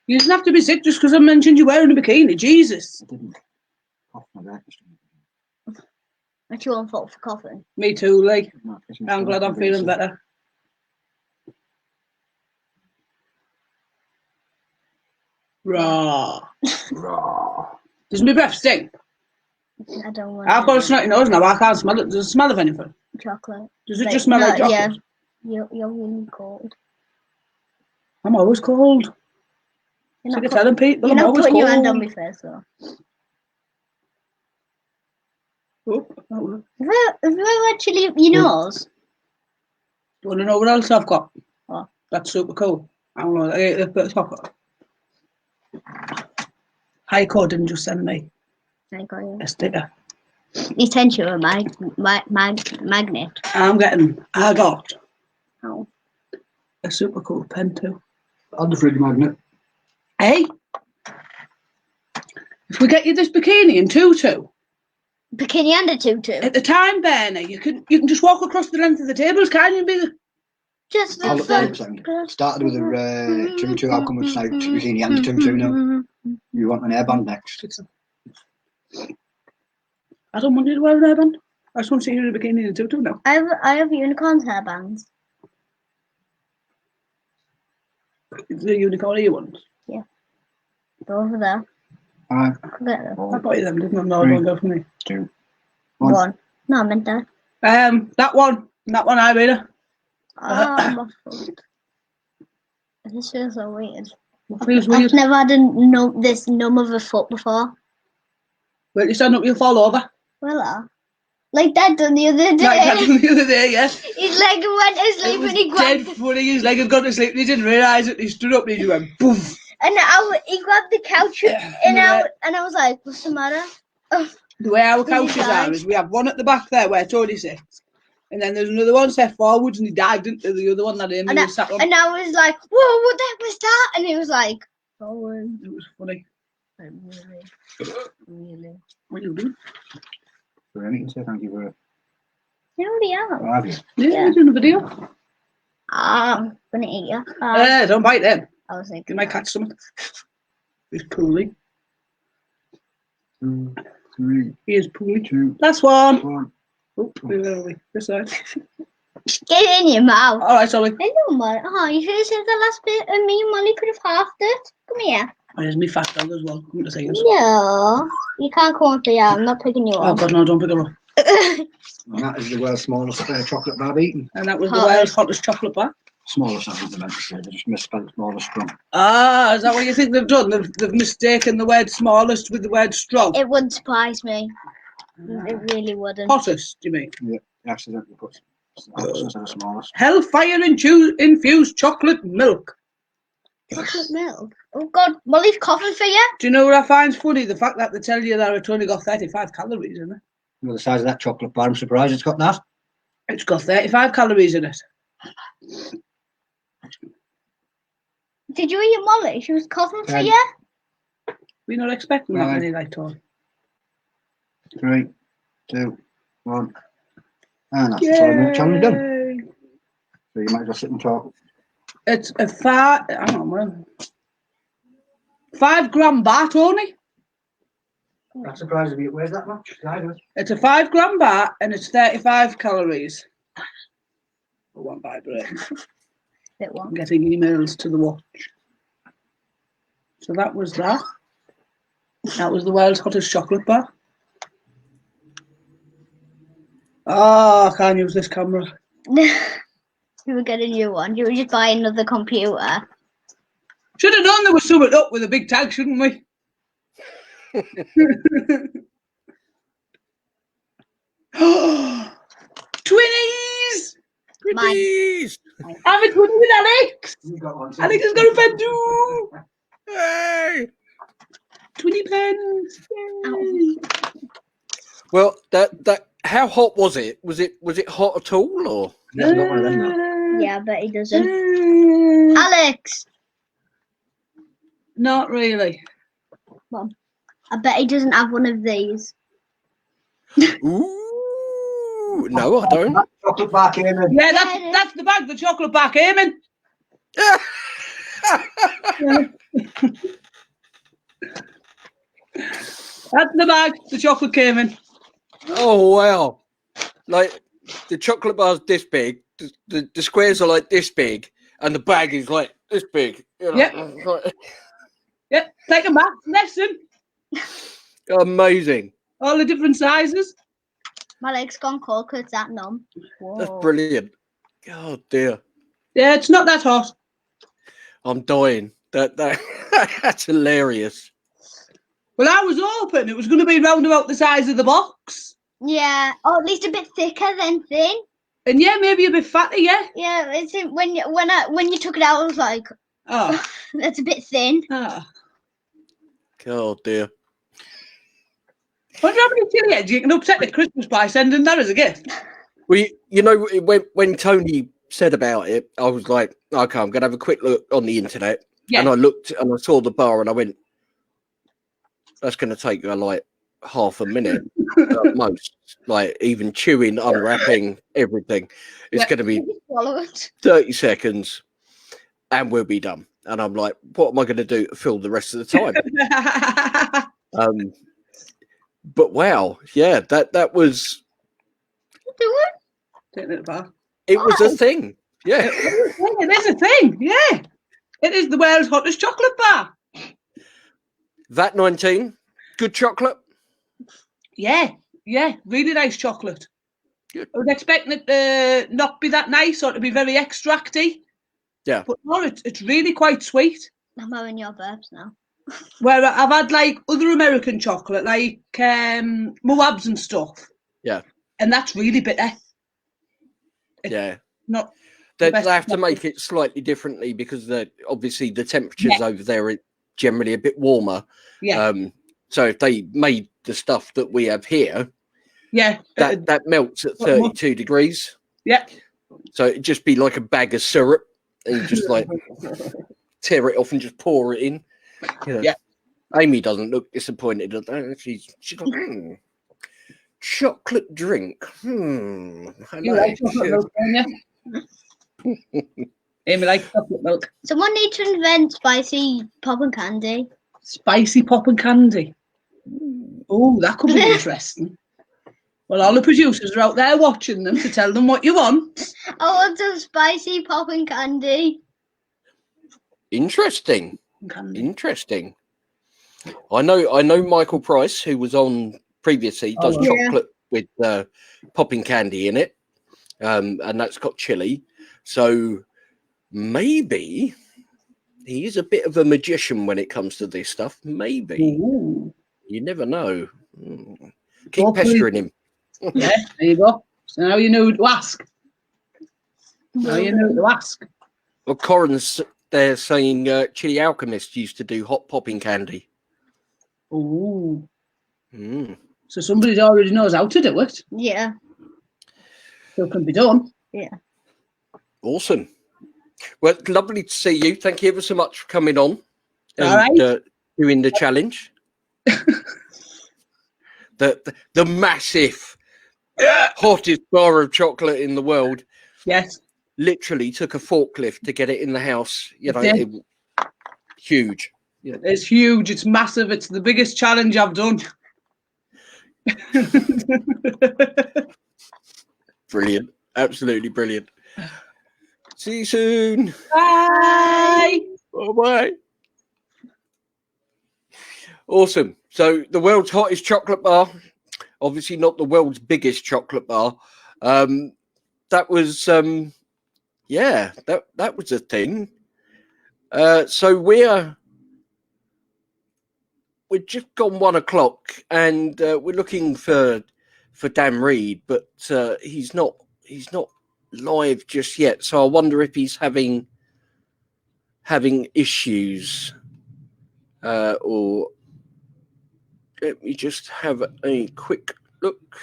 You didn't have to be sick just because I mentioned you wearing a bikini. Jesus. I didn't. Off my back. Aren't you on fault for coughing? Me too, like. No, I'm glad I'm feeling better. Raw. Raw. Does my breath stink? I don't want I've got a snotty nose now. I can't smell it. Does it smell of anything? chocolate. Does it just smell like chocolate? Yeah, you're really cold. I'm always cold. You're Sick of telling people you're I'm not always putting cold. your hand on my face though. Oh, Have you actually up your nose? you want to know what else I've got? What? That's super cool. I don't know. I ate a bit of chocolate. Heiko didn't just send me I got you. a sticker. You sent you a magnet. I got Oh. a super cool pen too. On the fridge magnet. Hey, if we get you this bikini and tutu. Bikini and a tutu. At the time, Bernie, you can just walk across the length of the tables, can't you? Be just I'll look at it. Started with a tutu. I'll come with like bikini and a tutu now. You want an airband next? I don't want you to wear an airband. I just want to see you in a bikini and a tutu now. I have unicorn's hairbands. The unicorn ear ones. Yeah. They're over there. Alright. I bought you them, didn't I? No, don't go for me. 2, 1. No, I meant that. That one I made her. Oh, this feels so weird. What feels weird? I've never had this numb of a foot before. Well, you stand up, you'll fall over. Well, like that done the other day. Like that done the other day, yeah. His leg went to sleep and he grabbed. Dead funny. His leg had gone to sleep and he didn't realise it. He stood up and he went poof. And he grabbed the couch and I was like, "What's the matter?" The way our couches are is we have one at the back there where Tony sits, and then there's another one set forwards, and he dived into the other one that Amy was sat on. And I was like, "Whoa, what the heck was that?" And he was like, "Forward." It was funny. Really. What are you doing? For anything, say thank you for it. You already have. Oh, have you? Yeah, we're doing a video. I'm gonna eat you. Don't bite them. I was thinking you might catch something. It's Pooley. 2, 3. Here's Pooley. 2. Last one. Oh, where are we? This side. Get it in your mouth. All right, sorry. Hello, Molly. Oh, you should have said the last bit, and me and Molly could have halved it. Come here. There's me fat dog as well. Come to see us. No, you can't come up here. I'm not picking you Oh up. God, no! Don't pick her up. And that is the world's smallest chocolate bar eaten. And that was the world's hottest chocolate bar. Smallest, I think they meant to say. They just misspelled smallest strong. Ah, is that what you think they've done? They've mistaken the word smallest with the word strong. It wouldn't surprise me. It really wouldn't. Hottest, do you mean? Yeah, accidentally put hottest instead of smallest. Hellfire-infused chocolate milk. Chocolate milk? Oh God, Molly's coughing for you. Do you know what I find funny? The fact that they tell you that it's only got 35 calories in it. Well, the size of that chocolate bar, I'm surprised it's got that. It's got 35 calories in it. Did you eat Molly? She was coughing for 10. you. We're not expecting that 9. many like Tom. 3, 2, 1. And that's the 5-minute challenge done. So you might just sit and talk. It's a 5 gram bat only. That surprises me. It weighs that much? It's a 5 gram bat and it's 35 calories. I won't vibrate. I'm getting emails to the watch. So that was that. That was the world's hottest chocolate bar. Oh, I can't use this camera. You would get a new one. You would just buy another computer. Should have known there was something up with a big tag, shouldn't we? Twinnies! Twinnies! I'm a twinnie with Alex! Alex has got a pen too! Hey! Twinnie pens! Yay. Well, that how hot was it? Was it hot at all, or? Yeah, but he doesn't. Alex! Not really. Well, I bet he doesn't have one of these. Ooh, no, I don't. Chocolate bar came in. Yeah, that's the bag the chocolate bar came in. That's the bag the chocolate came in. Oh wow! Like the chocolate bar's this big, the squares are like this big, and the bag is like this big. You know? Yep. Yep. Take a math lesson. Amazing. All the different sizes. My leg's gone cold because it's that numb. Whoa. That's brilliant. Oh dear. Yeah, it's not that hot. I'm dying. That's hilarious. Well, I was hoping it was going to be round about the size of the box. Yeah, or at least a bit thicker than thin. And yeah, maybe a bit fatter, yeah. Yeah, it's when you took it out, I was like, oh, that's a bit thin. Oh, oh dear. Wonder how many chili heads you can upset the Christmas by sending that as a gift. Well, when Tony said about it, I was like, okay, I'm going to have a quick look on the internet. Yeah. And I looked and I saw the bar and I went, that's going to take like half a minute at most. Like even chewing, unwrapping, everything. It's going to be 30 seconds and we'll be done. And I'm like, what am I going to do to fill the rest of the time? But wow, yeah, that was. It was a thing. Yeah, it is a thing. Yeah, it is the world's hottest chocolate bar. VAT 19, good chocolate. Yeah, really nice chocolate. Good. I was expecting it to not be that nice or to be very extracty. Yeah, but no, it's really quite sweet. I'm having your burps now. Where I've had like other American chocolate, like Moabs and stuff. Yeah, and that's really bitter. Yeah, not. They have to make it slightly differently because obviously the temperatures over there are generally a bit warmer. Yeah. So if they made the stuff that we have here, that melts at 32 degrees. Yeah. So it'd just be like a bag of syrup, and you just like tear it off and just pour it in. You know, yeah. Amy doesn't look disappointed at that. She's like, chocolate drink. You like chocolate milk, don't you? Amy likes chocolate milk. Someone needs to invent spicy popping candy. Spicy popping candy. Oh, that could be interesting. Well, all the producers are out there watching them to tell them what you want. I want some spicy popping candy. Interesting. Interesting. I know Michael Price, who was on previously, does chocolate with popping candy in it, and that's got chili. So maybe he is a bit of a magician when it comes to this stuff. Maybe. Ooh. You never know. Keep pestering him. Yeah, there you go. So now you know who to ask. Now you know who to ask. Well, Corin's there saying Chili Alchemist used to do hot popping candy. Ooh. So somebody already knows how to do it. Yeah. So it can be done. Yeah. Awesome. Well, lovely to see you. Thank you ever so much for coming on and All right. doing the challenge. the massive, hottest bar of chocolate in the world. Yes. Literally took a forklift to get it in the house. You know, It huge. Yeah. It's huge. It's massive. It's the biggest challenge I've done. Brilliant. Absolutely brilliant. See you soon. Bye. Bye-bye. Awesome. So the world's hottest chocolate bar, obviously not the world's biggest chocolate bar. That was yeah, that was a thing. So we're just gone 1 o'clock, and we're looking for Dan Reed, but he's not live just yet. So I wonder if he's having issues, or let me just have a quick look.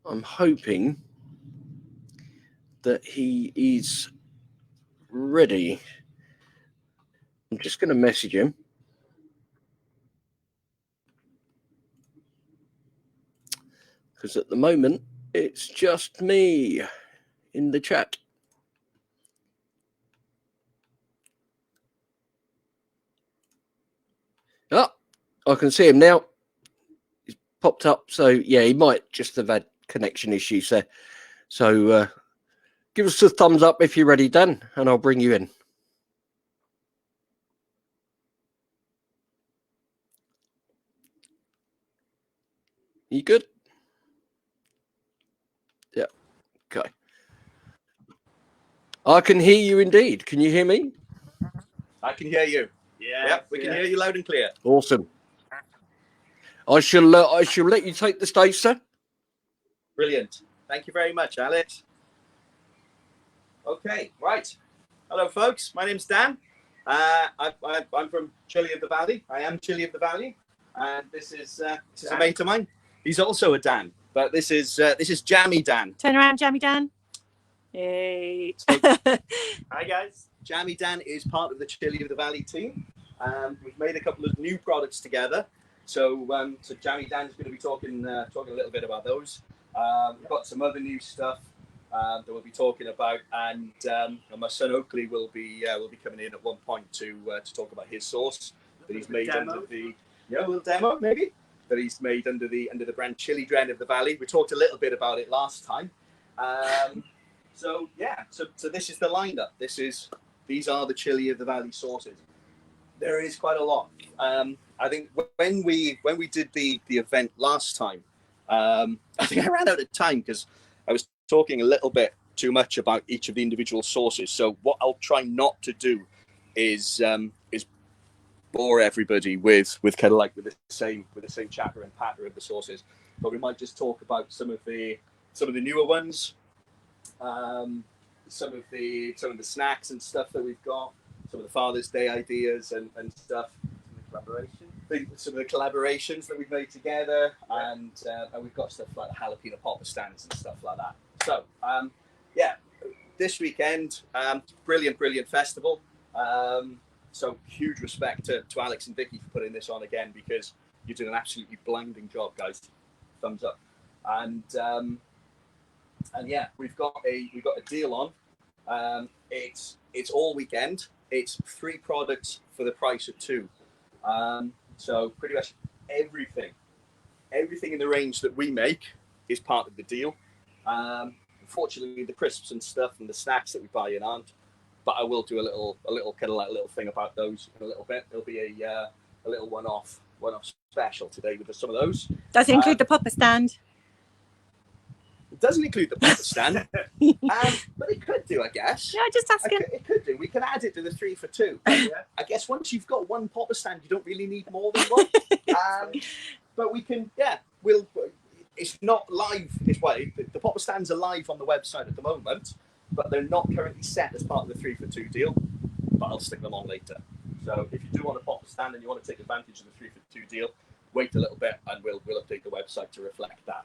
I'm hoping that he is ready. I'm just going to message him. Because at the moment, it's just me in the chat. Oh, I can see him now. He's popped up. So, yeah, he might just have had connection issues there. So, give us a thumbs up if you're ready, Dan, and I'll bring you in. You good? Yeah. Okay. I can hear you indeed. Can you hear me? I can hear you. Yeah. Yep, we can hear you loud and clear. Awesome. I shall let you take the stage, sir. Brilliant. Thank you very much, Alex. Okay, right. Hello, folks. My name's Dan. I'm from Chilli of the Valley. I am Chilli of the Valley, and this is a mate of mine. He's also a Dan, but this is Jammy Dan. Turn around, Jammy Dan. Hey. Hi, guys. Jammy Dan is part of the Chilli of the Valley team. We've made a couple of new products together. So Jammy Dan's going to be talking a little bit about those. We've got some other new stuff that we'll be talking about, and my son Oakley will be coming in at one point to talk about his sauce that he's made under the a little demo maybe that he's made under the brand Chilli Dren of the Valley. We talked a little bit about it last time. So this is the lineup. These are the Chilli of the Valley sauces. There is quite a lot. I think when we did the event last time, I think I ran out of time because I was talking a little bit too much about each of the individual sauces. So what I'll try not to do is bore everybody with kind of like with the same chatter and patter of the sauces. But we might just talk about some of the newer ones. Some of the snacks and stuff that we've got, some of the Father's Day ideas and stuff, some of the collaborations that we've made together, and we've got stuff like the jalapeno popper stands and stuff like that. So this weekend, brilliant festival. So huge respect to Alex and Vikki for putting this on again, because you did an absolutely blinding job, guys. Thumbs up. And yeah, we've got a deal on. It's all weekend. It's 3 products for the price of 2. So pretty much everything in the range that we make is part of the deal. Unfortunately, the crisps and stuff and the snacks that we buy in aren't. But I will do a little kind of like a little thing about those in a little bit. There'll be a little one-off special today with some of those. Does it include the popper stand? It doesn't include the popper stand, but it could do, I guess. Yeah, just asking. It could do. We can add it to the 3 for 2. I guess once you've got one popper stand, you don't really need more than one. But we can, it's not live. The popper stands are live on the website at the moment, but they're not currently set as part of the 3 for 2 deal. But I'll stick them on later. So if you do want a popper stand and you want to take advantage of the 3 for 2 deal, wait a little bit and we'll update the website to reflect that.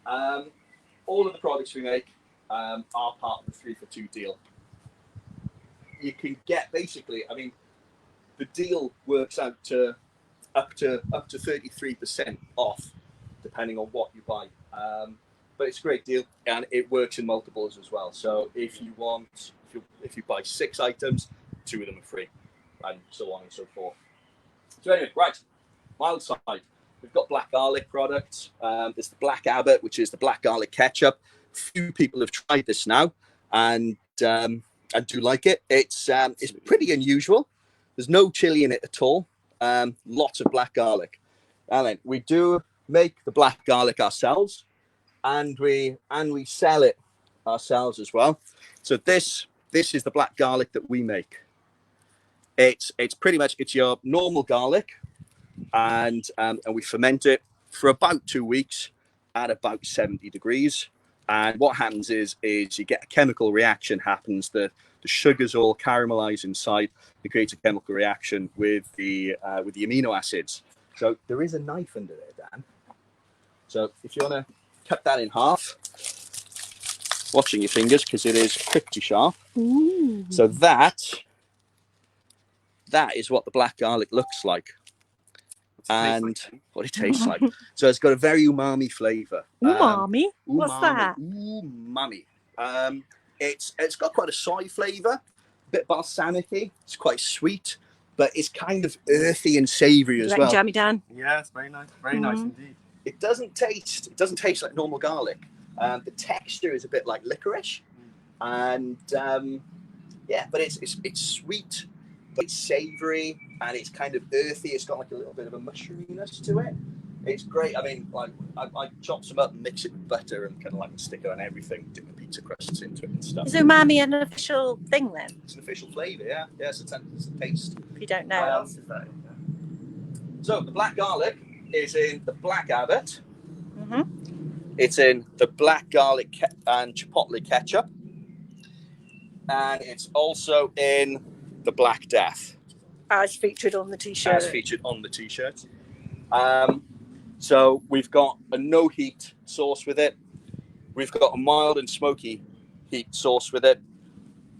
All of the products we make are part of the 3 for 2 deal. You can get basically, I mean, the deal works out to up to 33% off, depending on what you buy. But it's a great deal, and it works in multiples as well. So if you want, if you buy 6 items, 2 of them are free, and so on and so forth. So anyway, right, mild side. We've got black garlic products. There's the Black Abbot, which is the black garlic ketchup. Few people have tried this now, and I do like it. It's pretty unusual. There's no chili in it at all. Lots of black garlic. And then we do make the black garlic ourselves, and we sell it ourselves as well. So this is the black garlic that we make. It's pretty much, it's your normal garlic, and we ferment it for about 2 weeks at about 70 degrees. And what happens is you get a chemical reaction happens. The sugars all caramelize inside. It creates a chemical reaction with the amino acids. So there is a knife under there, Dan. So if you want to cut that in half, watching your fingers because it is pretty sharp. Ooh. So that is what the black garlic looks like. And what it tastes like. So it's got a very umami flavour. Umami? What's that? Umami. It's got quite a soy flavour, a bit balsamic-y. It's quite sweet, but it's kind of earthy and savoury as well. Jammy Dan? Yeah, it's very nice. Very nice indeed. It doesn't taste like normal garlic. The texture is a bit like licorice, and yeah, but it's sweet. It's savoury and it's kind of earthy. It's got like a little bit of a mushroominess to it. It's great. I mean, like I chop some up and mix it with butter and kind of like stick it on everything, dip the pizza crusts into it and stuff. Is umami an official thing then? It's an official flavour, yeah. Yeah, it's a taste. If you don't know. So the black garlic is in the Black Abbot. Mm-hmm. It's in the black garlic and chipotle ketchup, and it's also in the Black Death. As featured on the t-shirt. As featured on the t-shirt. So we've got a no heat sauce with it. We've got a mild and smoky heat sauce with it.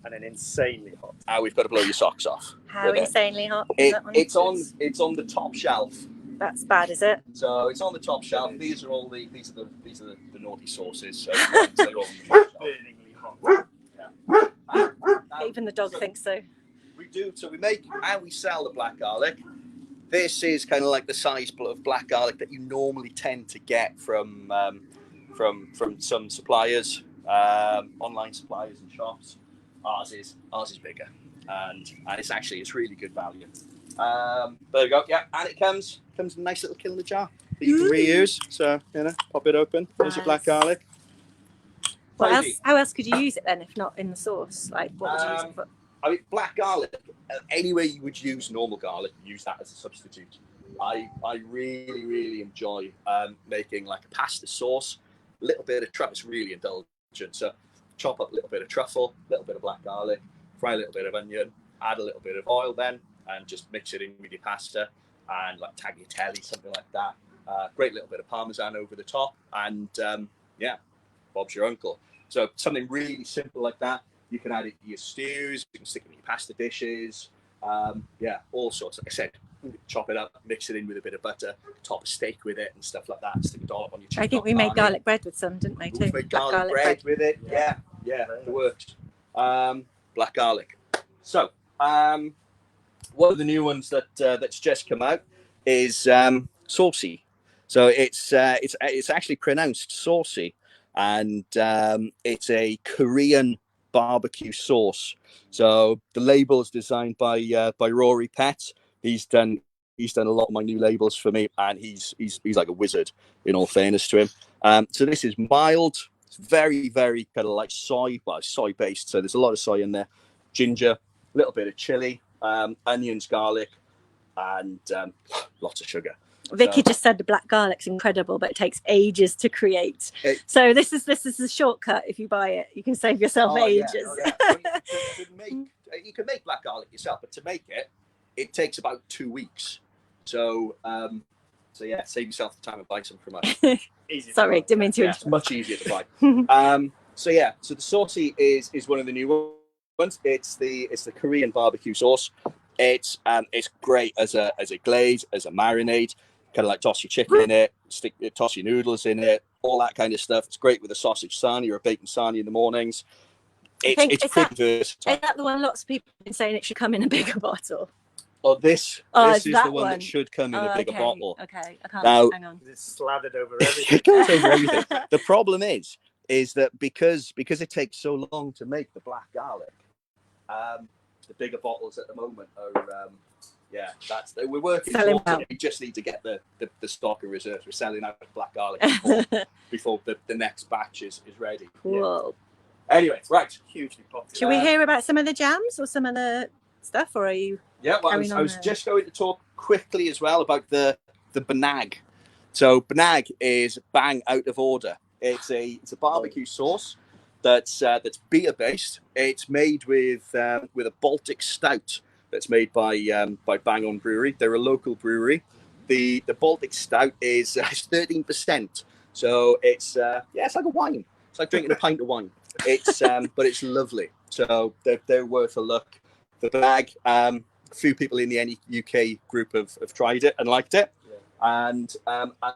And an insanely hot. We've got to blow your socks off. How insanely hot is that one? It's on the top shelf. That's bad, is it? So it's on the top shelf. These are the naughty sauces. So they're all burningly hot. Even the dog thinks so. We do. So we make and we sell the black garlic. This is kind of like the size of black garlic that you normally tend to get from some suppliers, online suppliers and shops. Ours is bigger, and it's really good value. There you go. Yeah, and it comes in a nice little kiln jar that you can reuse. So pop it open. There's your black garlic. How else could you use it then if not in the sauce? Like what would you use it for? I mean, black garlic, anywhere you would use normal garlic, use that as a substitute. I really, really enjoy making like a pasta sauce, a little bit of truffle. It's really indulgent. So chop up a little bit of truffle, a little bit of black garlic, fry a little bit of onion, add a little bit of oil then, and just mix it in with your pasta and like tagliatelle, something like that. Great little bit of parmesan over the top, and yeah, Bob's your uncle. So something really simple like that. You can add it to your stews, you can stick it in your pasta dishes, yeah, all sorts. Like I said, chop it up, mix it in with a bit of butter, top a steak with it and stuff like that, stick a dollop on your chicken. I think we made garlic bread with some, didn't we, too? We made garlic bread with it, yeah, it works. Black garlic. So, one of the new ones that's just come out is saucy. So it's actually pronounced saucy, and it's a Korean barbecue sauce. So the label is designed by Rory Pett. He's done a lot of my new labels for me, and he's like a wizard, in all fairness to him. So this is mild. It's very, very kind of like soy based. So there's a lot of soy in there, ginger, a little bit of chili, onions, garlic, and lots of sugar. Vicky just said the black garlic's incredible, but it takes ages to create. So this is a shortcut. If you buy it, you can save yourself ages. Yeah. You can make black garlic yourself, but to make it takes about 2 weeks. So So yeah, save yourself the time and buy some from us. Easier to Sorry, buy. didn't mean to Yeah, it's interrupt. much easier to buy. So yeah, so the saucy is one of the new ones. It's the Korean barbecue sauce. It's great as a glaze, as a marinade. Kind of like toss your chicken in it, toss your noodles in it, all that kind of stuff. It's great with a sausage sarnie or a bacon sarnie in the mornings. It's pretty versatile. Is that the one lots of people have been saying it should come in a bigger bottle? Oh, this is the one that should come in a bigger okay, bottle. Okay, I can't. Now, hang on. It's slathered over everything. It goes over everything. The problem is that because it takes so long to make the black garlic, the bigger bottles at the moment are we're working Selling towards out. it. We just need to get the stock of reserves. We're selling out of black garlic before the next batch is ready. Cool. Anyway, right. Hugely popular. Should we hear about some of the jams or some of the stuff, or are you? Yeah, well, I was just going to talk quickly as well about the banag. So banag is bang out of order. It's a barbecue sauce that's beer based. It's made with a Baltic stout that's made by Bang On Brewery. They're a local brewery. The Baltic stout is 13%. So it's like a wine. It's like drinking a pint of wine. It's but it's lovely. So they're worth a look. The bag, a few people in the NEUK group have tried it and liked it. And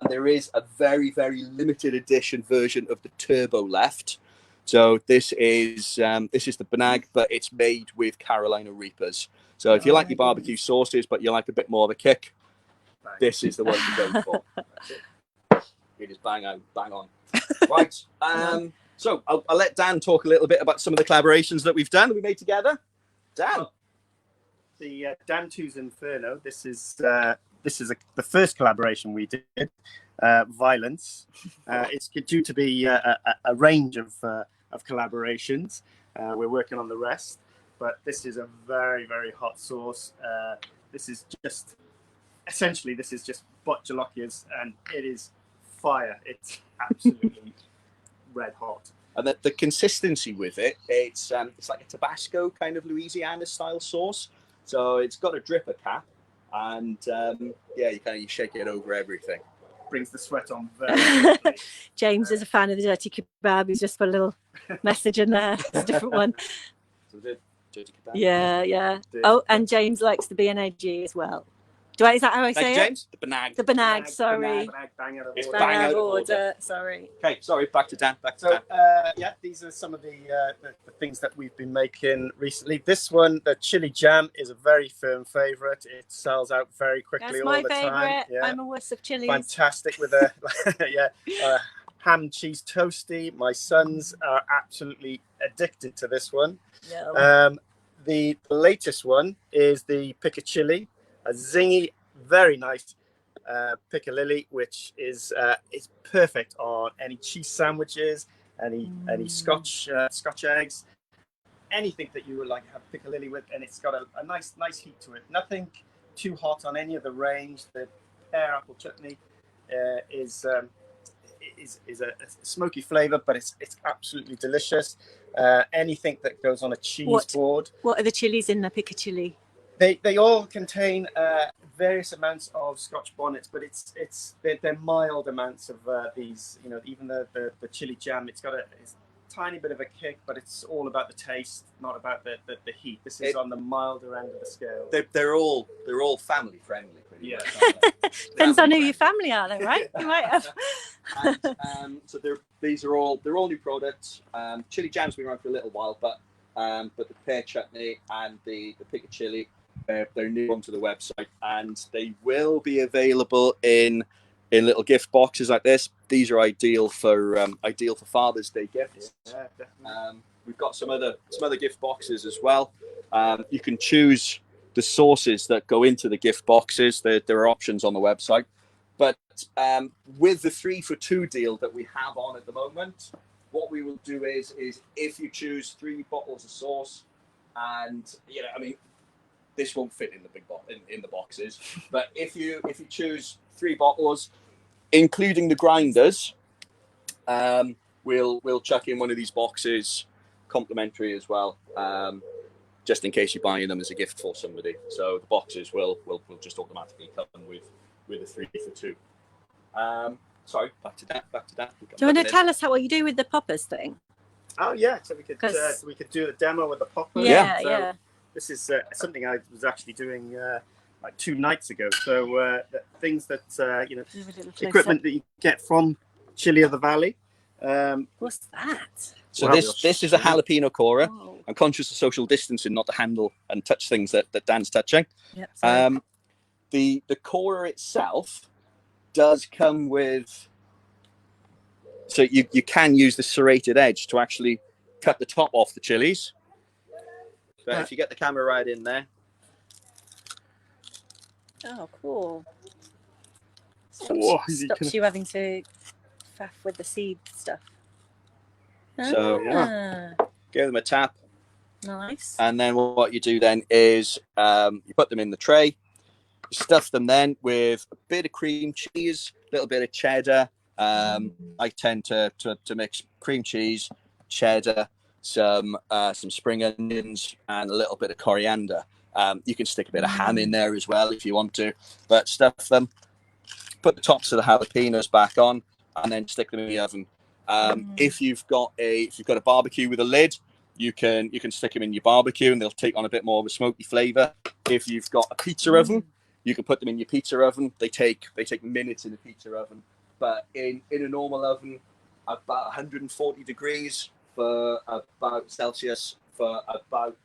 there is a very, very limited edition version of the turbo left. So this is the banag, but it's made with Carolina Reapers. So if you like your barbecue sauces, but you like a bit more of a kick, this is the one to go for. It is bang on. Right. So I'll let Dan talk a little bit about some of the collaborations that we've done, that we made together. Dan. The Dan 2's Inferno. This is the first collaboration we did. Violence. It's due to be a range of collaborations. We're working on the rest, but this is a very, very hot sauce. This is just botjalokias, and it is fire. It's absolutely red hot. And the consistency with it, it's like a Tabasco kind of Louisiana style sauce. So it's got a dripper cap, and you shake it over everything. Brings the sweat on very quickly. James is a fan of the dirty kebab. He's just put a little message in there. It's a different one. So the dirty kebab. Yeah. Oh, and James likes the BNAG as well. Is that how I say it? James? The banag. The banag, sorry. Bang out of It's order. bang out of order. Sorry. Okay, sorry, back to Dan. These are some of the things that we've been making recently. This one, the chili jam, is a very firm favourite. It sells out very quickly. That's all my the time. favourite. Yeah. I'm a wuss of chilies. Fantastic with a ham cheese toasty. My sons are absolutely addicted to this one. The latest one is the Pickle Chilli, a zingy, very nice piccalilli, which is perfect on any cheese sandwiches, any Scotch eggs, anything that you would like to have piccalilli with, and it's got a nice heat to it. Nothing too hot on any of the range. The pear apple chutney is a smoky flavour, but it's absolutely delicious. Anything that goes on a cheese board. What are the chilies in the Pickle Chilli? They all contain various amounts of Scotch bonnets, but they're mild amounts of these. You know, even the chili jam, it's got a tiny bit of a kick, but it's all about the taste, not about the heat. This is on the milder end of the scale. They're all family friendly. Yeah. Depends on who your family are, though, right? You might have. So they're all new products. Chili jam's been around for a little while, but the pear chutney and the Pickle Chilli, they're new onto the website, and they will be available in little gift boxes like this. These are ideal for Father's Day gifts. Yeah, definitely. We've got some other gift boxes as well. You can choose the sauces that go into the gift boxes. There are options on the website, but with the 3-for-2 deal that we have on at the moment, what we will do is if you choose 3 bottles of sauce, and this won't fit in the big in the boxes, but if you choose 3 bottles, including the grinders, we'll chuck in one of these boxes complimentary as well, just in case you're buying them as a gift for somebody. So the boxes will just automatically come with with a 3 for 2. Sorry, back to that. Do you want to tell us what you do with the poppers thing? Oh yeah, so we could do the demo with the poppers. Yeah, so yeah. This is something I was actually doing like 2 nights ago. So the things that equipment that you get from Chilli of the Valley. What's that? So this is a jalapeno corer. I'm conscious of social distancing, not to handle and touch things that Dan's touching. Yep, the corer itself does come with, so you can use the serrated edge to actually cut the top off the chilies. So if you get the camera right in there. Oh, cool. Whoa, Stops you having to faff with the seed stuff. So give them a tap. Nice. And then what you do then is you put them in the tray. You stuff them then with a bit of cream cheese, a little bit of cheddar. I tend to mix cream cheese, cheddar, some spring onions, and a little bit of coriander. You can stick a bit of ham in there as well if you want to, but stuff them. Put the tops of the jalapenos back on, and then stick them in the oven. If you've got a barbecue with a lid, you can stick them in your barbecue, and they'll take on a bit more of a smoky flavour. If you've got a pizza oven, you can put them in your pizza oven. They take minutes in a pizza oven, but in a normal oven, about 140 degrees for about Celsius for about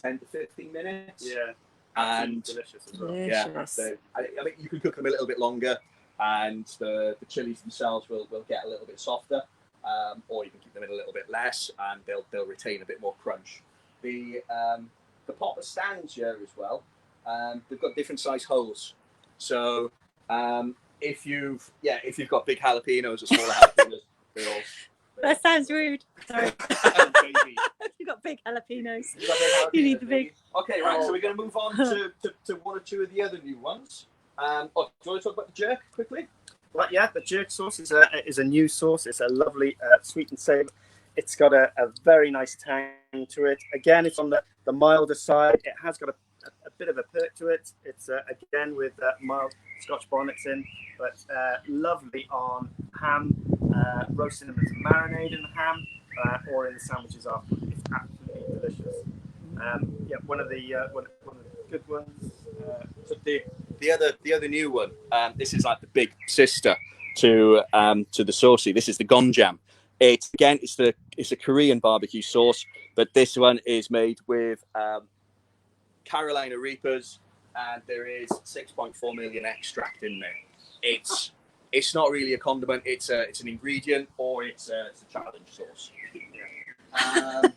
10 to 15 minutes. Yeah, and delicious as well. Yeah, so, I mean, you can cook them a little bit longer, and the chilies themselves will get a little bit softer, or you can keep them in a little bit less, and they'll retain a bit more crunch. The popper stands here as well. They've got different size holes, so if you've got big jalapenos or smaller jalapenos, they're all. That sounds rude. Sorry. You've got big jalapenos. You need the big. Okay, right. So we're going to move on to one or two of the other new ones. Do you want to talk about the jerk quickly? Well, yeah, the jerk sauce is a new sauce. It's a lovely sweet and savoury. It's got a very nice tang to it. Again, it's on the milder side. It has got a bit of a perk to it. It's again with mild Scotch bonnets in, but lovely on ham, roasting them as a marinade in the ham, or in the sandwiches after. It's absolutely delicious. Yeah, one of the good ones. So the other new one. This is like the big sister to the saucy. This is the gonjam. It's a Korean barbecue sauce, but this one is made with Carolina Reapers, and there is 6.4 million extract in there. It's not really a condiment. It's an ingredient, or it's a challenge sauce.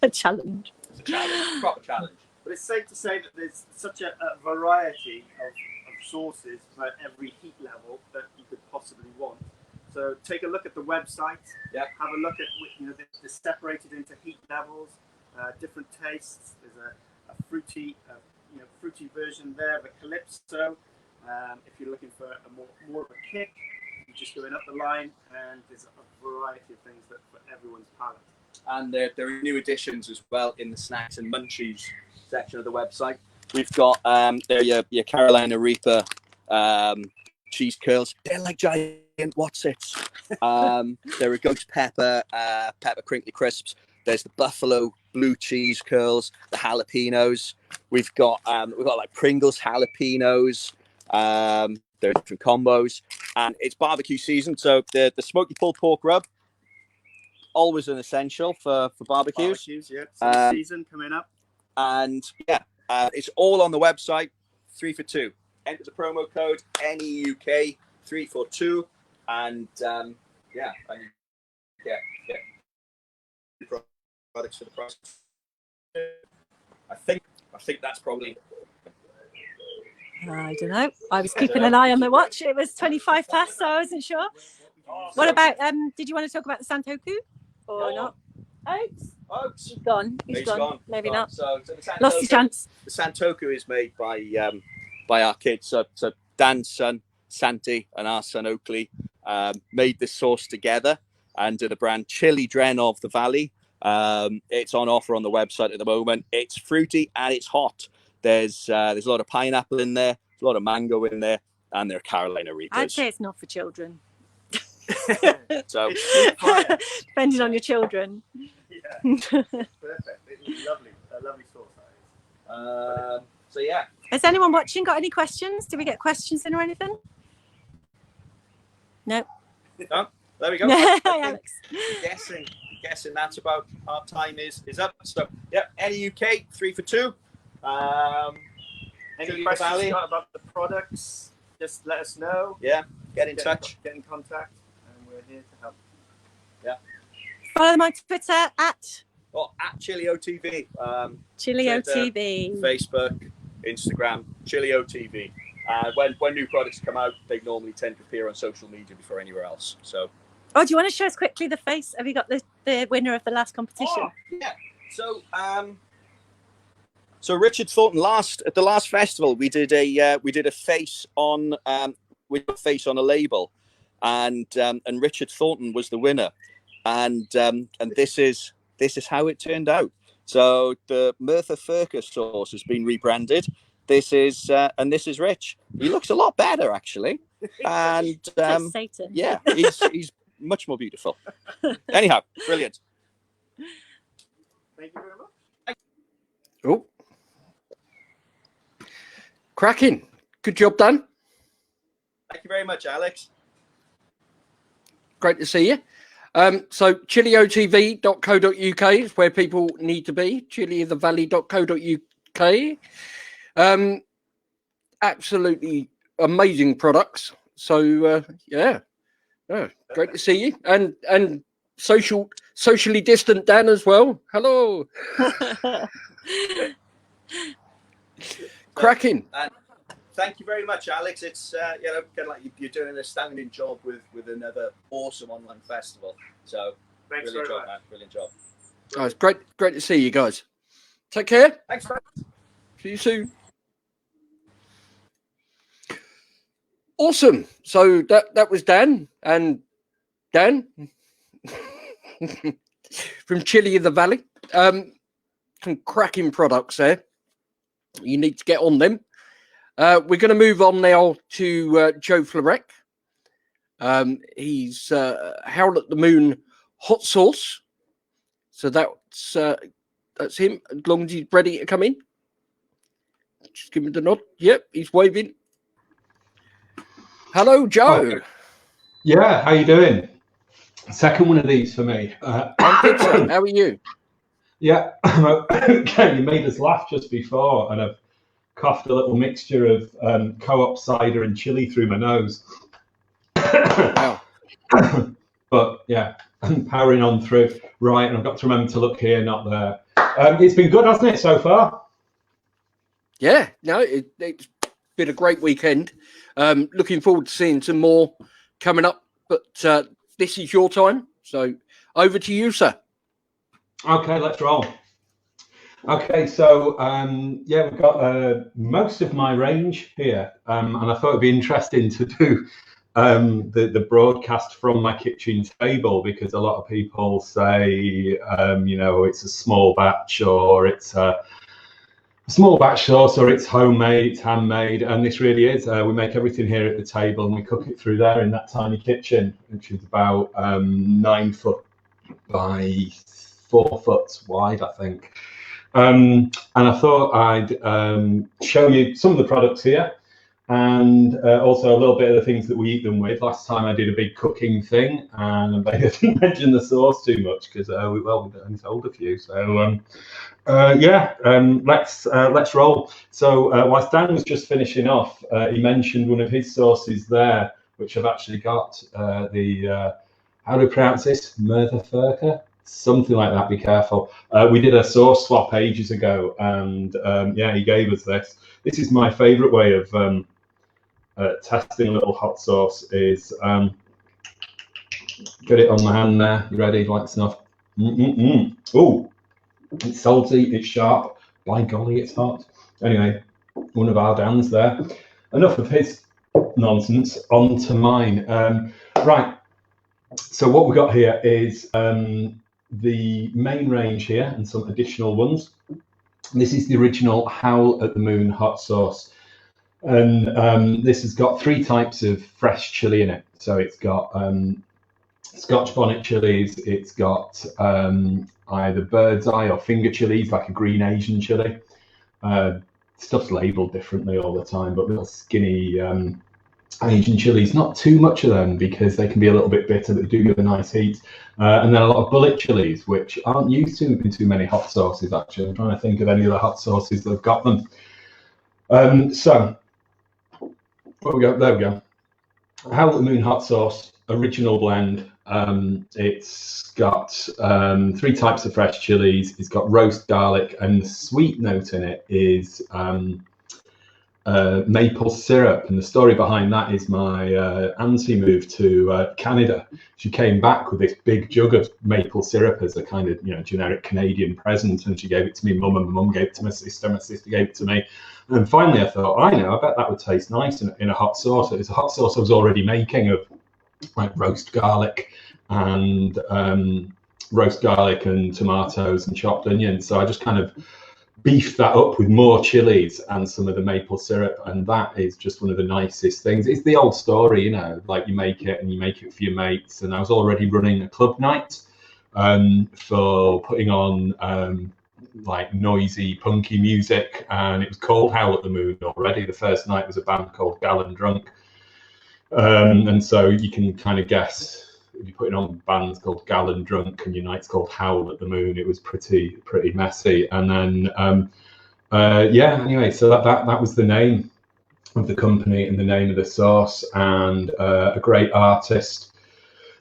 A challenge. It's a challenge, proper challenge. But it's safe to say that there's such a variety of sauces for every heat level that you could possibly want. So take a look at the website. Yeah. Have a look at they're separated into heat levels, different tastes. There's a fruity version there, the Calypso. If you're looking for more of a kick, you're just going up the line, and there's a variety of things that for everyone's palate. And there are new additions as well in the snacks and munchies section of the website. We've got your Carolina Reaper cheese curls. They're like giant what's-its. There are ghost pepper crinkly crisps. There's the buffalo blue cheese curls, the jalapenos. We've got like Pringles jalapenos. There are different combos, and it's barbecue season. So the smoky pulled pork rub, always an essential for barbecues. Yeah, season coming up. And yeah, it's all on the website. 3 for 2. Enter the promo code NEUK 342, and and you get products for the price. I think that's probably. I don't know. I was keeping an eye on the watch. It was 25 past, so I wasn't sure. What about? Did you want to talk about the Santoku or not? Oaks. He's gone. He's gone. Maybe not. So the Lost his chance. The Santoku is made by our kids. So Dan's son Santi and our son Oakley made this sauce together under the brand Chili Dren of the Valley. It's on offer on the website at the moment. It's fruity and it's hot. There's a lot of pineapple in there. There's a lot of mango in there. and they're Carolina I'd Reapers. say it's not for children. So depending on your children. Yeah, it's perfect. It's lovely, a lovely sauce. So yeah. Has anyone watching got any questions? Did we get questions in or anything? No. No, there we go. Alex. I'm guessing that's about our time is up. So yeah, NEUK 3 for 2. Any questions you got about the products? Just let us know. Yeah, get in touch. Get in contact, and we're here to help. Yeah. Follow them on Twitter at ChilliOTV. ChilliOTV. Facebook, Instagram, ChilliOTV. When new products come out, they normally tend to appear on social media before anywhere else. So. Oh, do you want to show us quickly the face? Have you got the winner of the last competition? Oh, yeah. So Richard Thornton at the last festival we did a face on a label, and Richard Thornton was the winner, and this is how it turned out. So the Merthyr Furka sauce has been rebranded. This is Rich. He looks a lot better actually, and like Satan. Yeah, he's much more beautiful. Anyhow, brilliant. Thank you very much. Oh, cracking! Good job done. Thank you very much, Alex. Great to see you. So chilliotv.co.uk is where people need to be. chilliofthevalley.co.uk. Absolutely amazing products. So yeah, great to see you. And socially distant Dan as well. Hello. Cracking. Thank you very much, Alex. It's kind of like you're doing an astounding job with another awesome online festival. So thanks brilliant very job, much. man. Brilliant job. Oh, it's great to see you guys. Take care. Thanks, man. See you soon. Awesome. So that was Dan from Chilli of the Valley. Some cracking products there. You need to get on them. We're going to move on now to Joe Florek. He's Howl at the Moon hot sauce. So that's him. As long as he's ready to come in, just give him the nod. Yep, he's waving. Hello, Joe. Oh, yeah, how you doing? Second one of these for me. I'm good, sir. How are you? Yeah, okay, you made us laugh just before, and I've coughed a little mixture of co-op cider and chili through my nose. Wow. But yeah, I'm powering on through. Right, and I've got to remember to look here, not there. It's been good, hasn't it, so far? Yeah, no, it's been a great weekend. Looking forward to seeing some more coming up, but this is your time, so over to you, sir. Okay, let's roll. Okay, so yeah, we've got most of my range here, and I thought it'd be interesting to do the broadcast from my kitchen table, because a lot of people say, you know, it's a small batch, or it's a small batch sauce, or it's homemade, it's handmade, and this really is. We make everything here at the table, and we cook it through there in that tiny kitchen, which is about 9 foot by 4 foot wide, I think. And I thought I'd show you some of the products here, and also a little bit of the things that we eat them with. Last time I did a big cooking thing, and I didn't mention the sauce too much because we only sold a few. So yeah, let's roll. So whilst Dan was just finishing off, he mentioned one of his sauces there, which I've actually got. How do we pronounce this? Merthyr Furka? Something like that, be careful. We did a sauce swap ages ago, and yeah, he gave us this. This is my favourite way of testing a little hot sauce, is get it on the hand there. You ready? Like snuff. Oh, it's salty, it's sharp. By golly, it's hot. Anyway, one of our Dan's there. Enough of his nonsense, on to mine. Right, so what we've got here is the main range here and some additional ones. This is the original Howl at the Moon hot sauce. And this has got 3 types of fresh chili in it. So it's got Scotch bonnet chilies, it's got either bird's eye or finger chilies, like a green Asian chili. Stuff's labelled differently all the time, but little skinny Asian chilies, not too much of them because they can be a little bit bitter, but they do give a nice heat. And then a lot of bullet chilies, which aren't used to in too many hot sauces, actually. I'm trying to think of any other hot sauces that have got them. So, what we got? There we go. Howl at the Moon hot sauce, original blend. It's got 3 types of fresh chilies. It's got roast garlic, and the sweet note in it is maple syrup. And the story behind that is my auntie moved to Canada. She came back with this big jug of maple syrup as a kind of generic Canadian present, and she gave it to me mum, and my mum gave it to my sister gave it to me. And finally I thought, I bet that would taste nice in a hot sauce. It's a hot sauce I was already making of like roast garlic and tomatoes and chopped onions. So I just kind of beefed that up with more chilies and some of the maple syrup, and that is just one of the nicest things. It's the old story, like you make it for your mates. And I was already running a club night for putting on like noisy punky music, and it was called Howl at the Moon already. The first night was a band called Gal and Drunk, and so you can kind of guess, if you're putting on bands called Gal and Drunk and your night's called Howl at the Moon, it was pretty messy. And then anyway, so that was the name of the company and the name of the sauce. And a great artist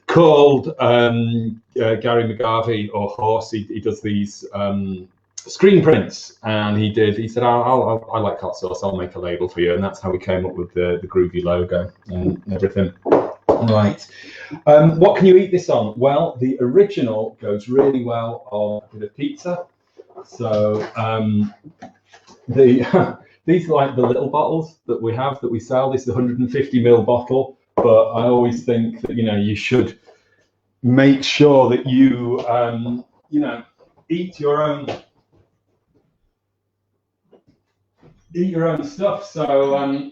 called Gary McGarvey, or Horse, he does these screen prints, and he said, I like hot sauce, I'll make a label for you. And that's how we came up with the groovy logo and everything. Right. What can you eat this on? Well, the original goes really well on a bit of pizza. So these are like the little bottles that we sell. This is a 150ml bottle, but I always think that you should make sure that you eat your own stuff. So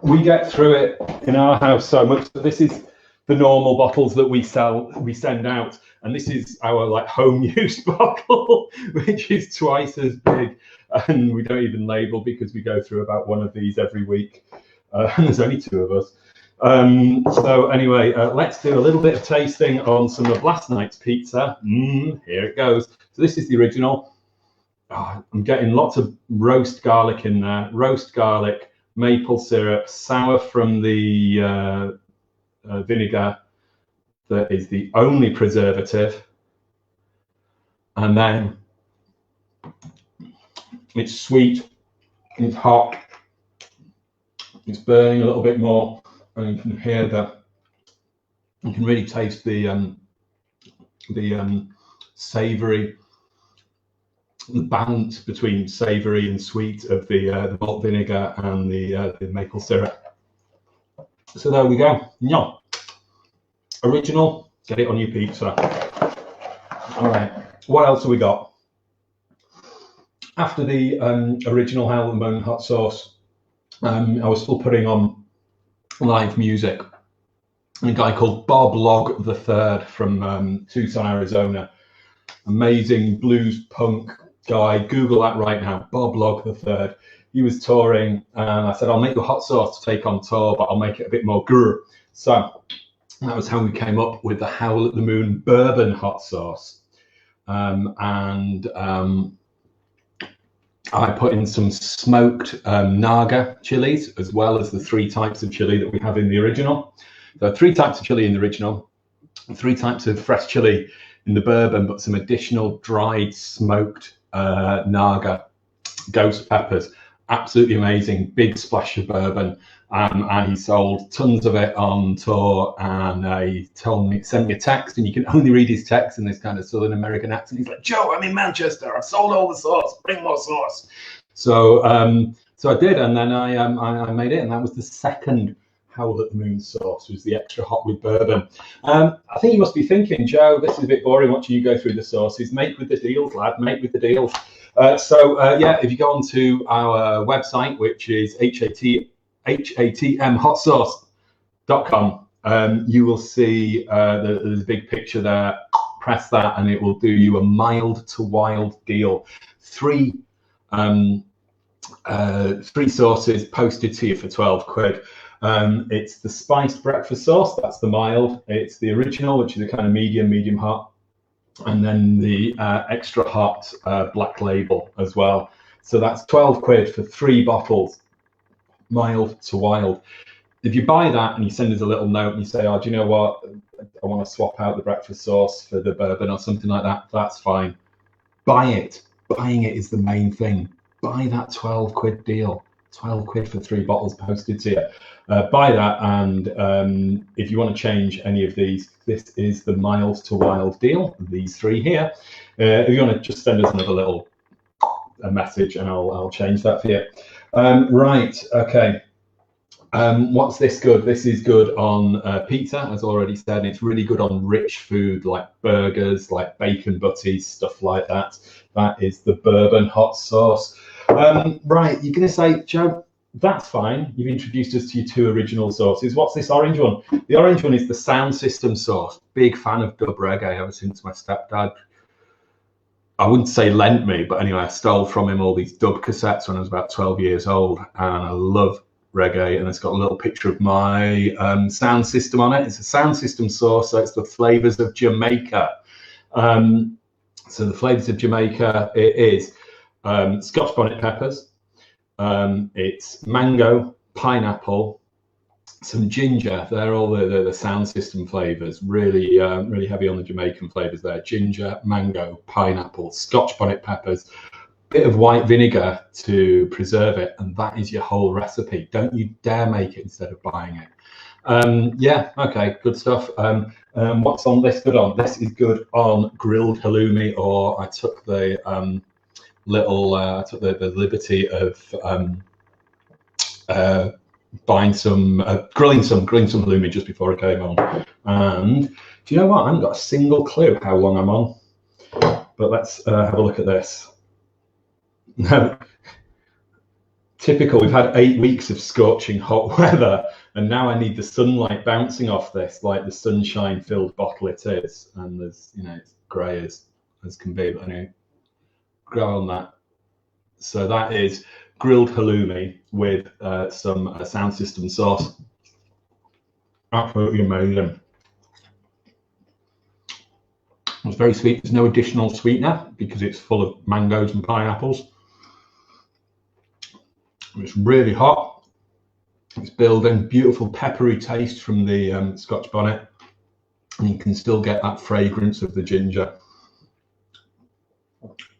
we get through it in our house so much. But this is the normal bottles that we send out, and this is our like home use bottle, which is twice as big, and we don't even label because we go through about one of these every week, and there's only 2 of us. So anyway, let's do a little bit of tasting on some of last night's pizza. Here it goes. So this is the original. I'm getting lots of roast garlic in there. Roast garlic, maple syrup, sour from the vinegar that is the only preservative, and then it's sweet, it's hot, it's burning a little bit more, and you can hear that. You can really taste the savoury, the balance between savoury and sweet of the malt vinegar and the maple syrup. So there we go. No, original. Get it on your pizza. All right. What else have we got? After the original Howl at the Moon hot sauce, I was still putting on live music. A guy called Bob Log III from Tucson, Arizona. Amazing blues punk guy. Google that right now, Bob Log III. He was touring, and I said, I'll make you a hot sauce to take on tour, but I'll make it a bit more grr. So that was how we came up with the Howl at the Moon bourbon hot sauce. I put in some smoked Naga chilies, as well as the 3 types of chili that we have in the original. There are 3 types of chili in the original, 3 types of fresh chili in the bourbon, but some additional dried smoked Naga ghost peppers. Absolutely amazing, big splash of bourbon, and he sold tons of it on tour. And he sent me a text, and you can only read his text in this kind of Southern American accent. He's like, Joe, I'm in Manchester, I've sold all the sauce, bring more sauce. So I did, and then I made it, and that was the second Howl at the Moon sauce, was the extra hot with bourbon. I think you must be thinking, Joe, this is a bit boring watching you go through the sauces. Make with the deals, lad, make with the deals. Yeah, if you go onto our website, which is hatmhotsauce.com, you will see there's a big picture there. Press that and it will do you a mild to wild deal. Three sauces posted to you for 12 quid. It's the spiced breakfast sauce, that's the mild. It's the original, which is a kind of medium hot. And then the extra hot black label as well. So that's 12 quid for 3 bottles, mild to wild. If you buy that and you send us a little note and you say, oh, do you know what? I want to swap out the breakfast sauce for the bourbon or something like that, that's fine. Buy it. Buying it is the main thing. Buy that 12 quid deal. 12 quid for 3 bottles posted to you. Buy that, and if you want to change any of these, this is the mild to wild deal, these 3 here. If you want to just send us another little message and I'll change that for you. Right, okay. What's this good? This is good on pizza, as already said, and it's really good on rich food like burgers, like bacon butties, stuff like that. That is the bourbon hot sauce. Right, you're going to say, Joe, that's fine. You've introduced us to your 2 original sauces. What's this orange one? The orange one is the Sound System sauce. Big fan of dub reggae ever since my stepdad, I wouldn't say lent me, but anyway, I stole from him all these dub cassettes when I was about 12 years old, and I love reggae, and it's got a little picture of my sound system on it. It's a Sound System sauce, so it's the flavors of Jamaica. So the flavors of Jamaica, it is Scotch bonnet peppers, it's mango, pineapple, some ginger. They're all the Sound System flavors. Really, really heavy on the Jamaican flavors there. Ginger, mango, pineapple, Scotch bonnet peppers, bit of white vinegar to preserve it, and that is your whole recipe. Don't you dare make it instead of buying it. Yeah, okay, good stuff. What's on this good on? This is good on grilled halloumi, or I took the I took the liberty of buying some, grilling some halloumi just before I came on. And do you know what? I haven't got a single clue how long I'm on, but let's have a look at this. Typical, we've had 8 weeks of scorching hot weather, and now I need the sunlight bouncing off this, like the sunshine filled bottle it is. And there's, you know, it's grey as can be, but anyway, go on that. So that is grilled halloumi with some Sound System sauce. Absolutely amazing. It's very sweet. There's no additional sweetener because it's full of mangoes and pineapples. It's really hot. It's building beautiful peppery taste from the Scotch bonnet, and you can still get that fragrance of the ginger.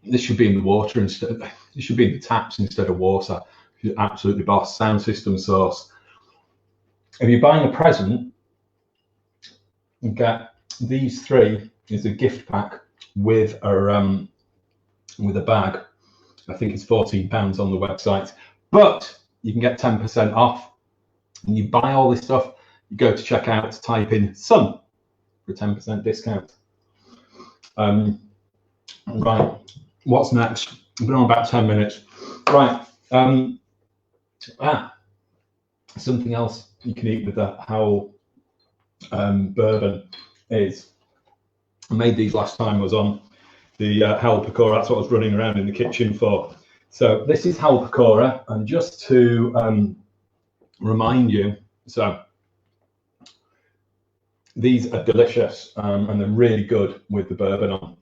This should be in the water instead. This should be in the taps instead of water. You're absolutely boss. Sound System sauce. If you're buying a present, you get these 3 is a gift pack with a bag. I think it's £14 on the website, but you can get 10% off. And you buy all this stuff, you go to checkout, type in "son" for a 10% discount. Right, what's next? I've been on about 10 minutes. Right, something else you can eat with the Howl bourbon is, I made these last time I was on the Howl Pakora. That's what I was running around in the kitchen for. So this is Howl Pakora, and just to remind you, so these are delicious and they're really good with the bourbon on.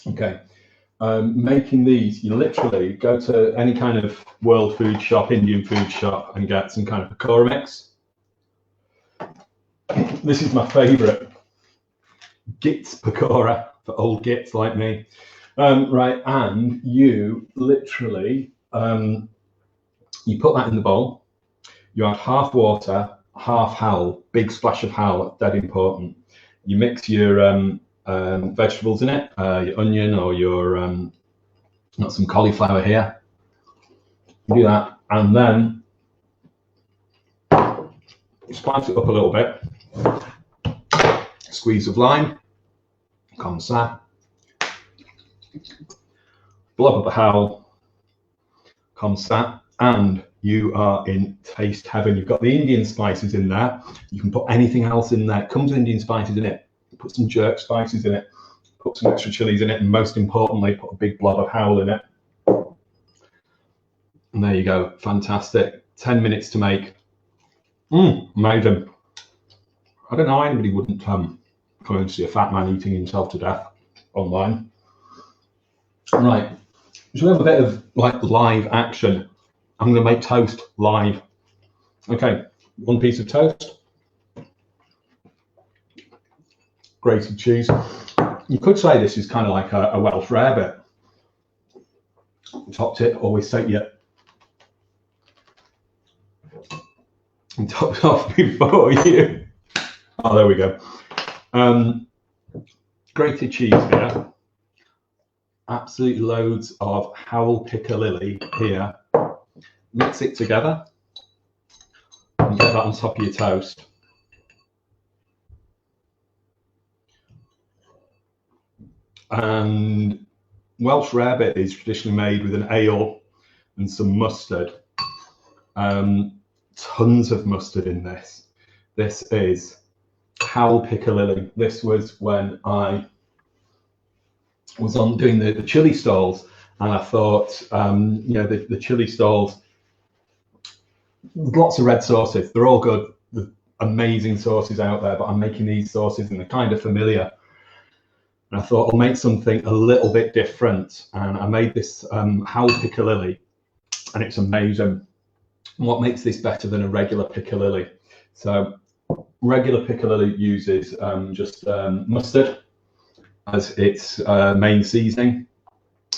Okay, making these, you literally go to any kind of world food shop, Indian food shop, and get some kind of pakora mix. This is my favourite, Gits pakora, for old gits like me. Right, and you literally, you put that in the bowl, you add half water, half Howl, big splash of Howl, dead important. You mix your vegetables in it, your onion or your got some cauliflower here. You do that, and then you spice it up a little bit. Squeeze of lime, comme ça. blob of the Howl, Comsat, and you are in taste heaven. You've got the Indian spices in there. You can put anything else in there. It comes with Indian spices in it. Put some jerk spices in it. Put some extra chilies in it. And most importantly, put a big blob of Howl in it. And there you go. Fantastic. 10 minutes to make. Amazing. I don't know why anybody wouldn't come and see a fat man eating himself to death online. Right. So we have a bit of like live action. I'm going to make toast live. Okay, 1 piece of toast, grated cheese. You could say this is kind of like a Welsh rarebit. Top tip: always take your top off before you. Oh, there we go. Grated cheese here. Absolutely loads of Howl Piccalilli here. Mix it together and get that on top of your toast. And Welsh rarebit is traditionally made with an ale and some mustard. Tons of mustard in this. This is Howl Piccalilli. This was when I was on doing the chili stalls, and I thought, you know, the chili stalls, lots of red sauces. They're all good. There's amazing sauces out there, but I'm making these sauces and they're kind of familiar. And I thought I'll make something a little bit different. And I made this Howl Piccalilli, and it's amazing. And what makes this better than a regular Piccalilli? So regular Piccalilli uses just mustard as its main seasoning.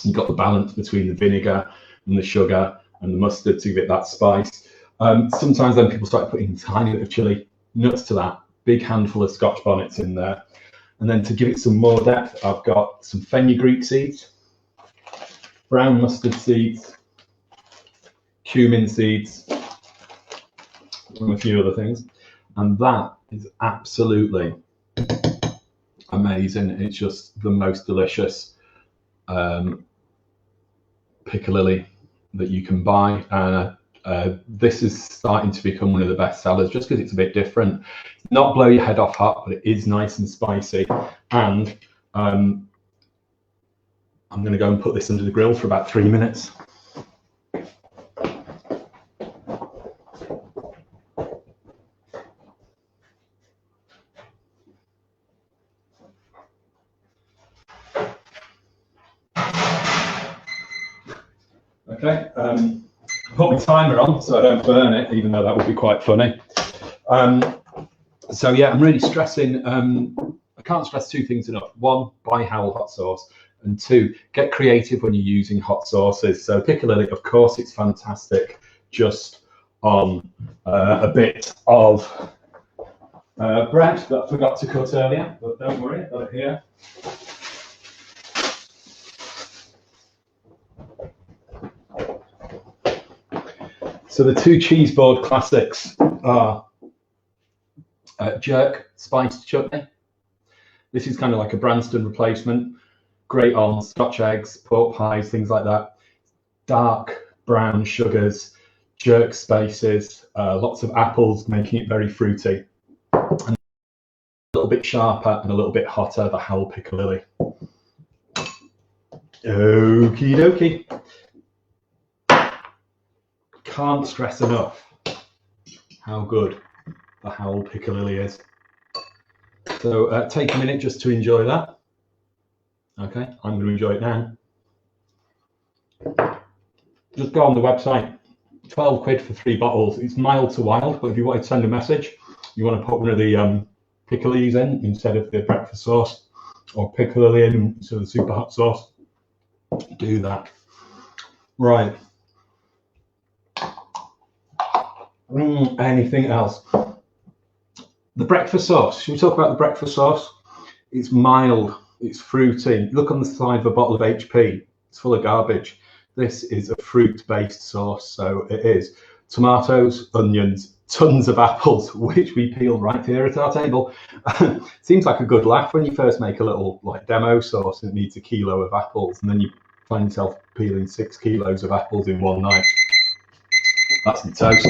You've got the balance between the vinegar and the sugar and the mustard to give it that spice. Sometimes then people start putting a tiny bit of chili, nuts to that, big handful of Scotch bonnets in there. And then to give it some more depth, I've got some fenugreek seeds, brown mustard seeds, cumin seeds, and a few other things. And that is absolutely amazing. It's just the most delicious Piccalilli that you can buy. And this is starting to become one of the best sellers just because it's a bit different. Not blow your head off hot, but it is nice and spicy. And I'm going to go and put this under the grill for about 3 minutes. Okay, put my timer on so I don't burn it, even though that would be quite funny. So yeah, I'm really stressing, I can't stress 2 things enough. 1, buy Howl hot sauce, and 2, get creative when you're using hot sauces. So Piccalilli, of course, it's fantastic just on a bit of bread that I forgot to cut earlier, but don't worry, I've got it here. So the 2 cheese board classics are jerk spiced chutney. This is kind of like a Branston replacement. Great on Scotch eggs, pork pies, things like that. Dark brown sugars, jerk spices, lots of apples, making it very fruity. And a little bit sharper and a little bit hotter, the Howl Piccalilli. Okie dokie. Can't stress enough how good the Howl Piccalilli is. So take a minute just to enjoy that. Okay, I'm going to enjoy it now. Just go on the website. 12 quid for 3 bottles. It's mild to wild, but if you want to send a message, you want to put one of the Piccalillis in instead of the breakfast sauce, or Piccalilli in instead of the super hot sauce, do that. Right. Anything else? The breakfast sauce. Should we talk about the breakfast sauce? It's mild, it's fruity. Look on the side of a bottle of HP. It's full of garbage. This is a fruit-based sauce, so it is. Tomatoes, onions, tons of apples, which we peel right here at our table. Seems like a good laugh when you first make a little like demo sauce and it needs a kilo of apples, and then you find yourself peeling 6 kilos of apples in one night. That's the toast.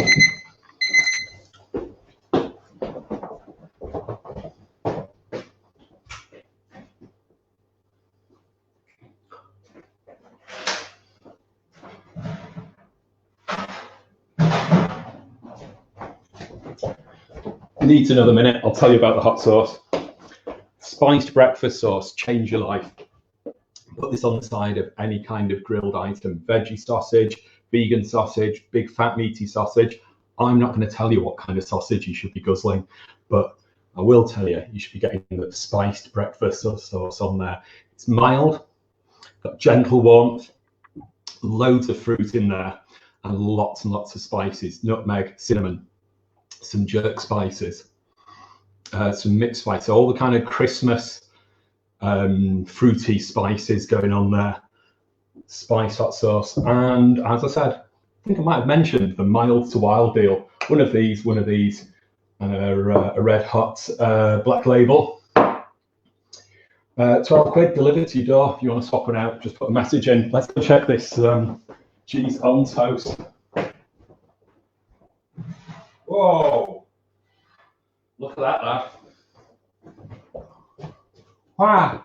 It needs another minute. I'll tell you about the hot sauce. Spiced breakfast sauce, change your life. Put this on the side of any kind of grilled item, veggie sausage, vegan sausage, big fat meaty sausage. I'm not going to tell you what kind of sausage you should be guzzling, but I will tell you, you should be getting the spiced breakfast sauce on there. It's mild, got gentle warmth, loads of fruit in there, and lots of spices, nutmeg, cinnamon, some jerk spices, some mixed spices, all the kind of Christmas fruity spices going on there. Spice hot sauce, and as I said, I think I might have mentioned the mild to wild deal. One of these, a red hot black label. 12 quid delivered to your door. If you want to swap one out, just put a message in. Let's go check this cheese on toast. Whoa! Look at that, lad. Wow!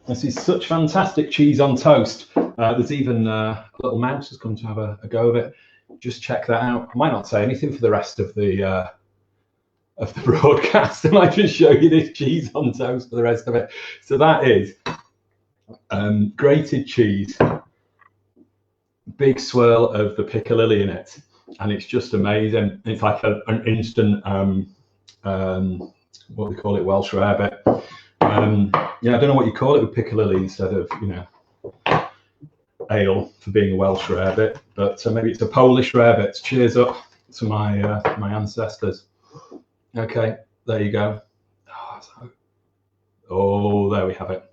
This is such fantastic cheese on toast. There's even a little mouse has come to have a go of it. Just check that out. I might not say anything for the rest of the broadcast. I might just show you this cheese on toast for the rest of it. So that is grated cheese, big swirl of the Pickle in it, and it's just amazing. It's like an instant what do they call it, Welsh rarebit. Yeah, I don't know what you call it with Pickle instead of, you know, ale for being a Welsh rarebit, but maybe it's a Polish rarebit. Cheers up to my my ancestors. Okay, there you go. Oh, there we have it.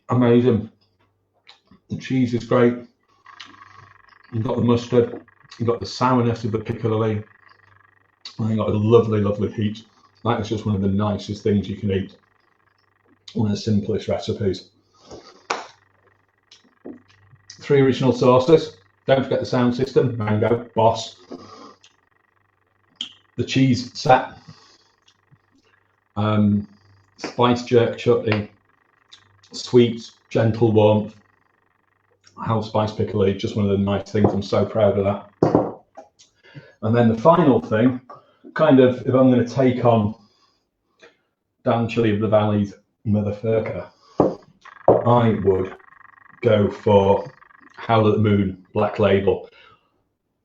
Amazing. The cheese is great. You've got the mustard, you've got the sourness of the Pickle, and you've got a lovely heat. That is just one of the nicest things you can eat. One of the simplest recipes. 3 original sauces. Don't forget the sound system. Mango, Boss. The cheese set. Spice jerk chutney. Sweet, gentle warmth. Howl spice Pickle, just one of the nice things. I'm so proud of that. And then the final thing, kind of, if I'm going to take on Dan Chilli of the Valley's motherfucker, I would go for Howl at the Moon Black Label.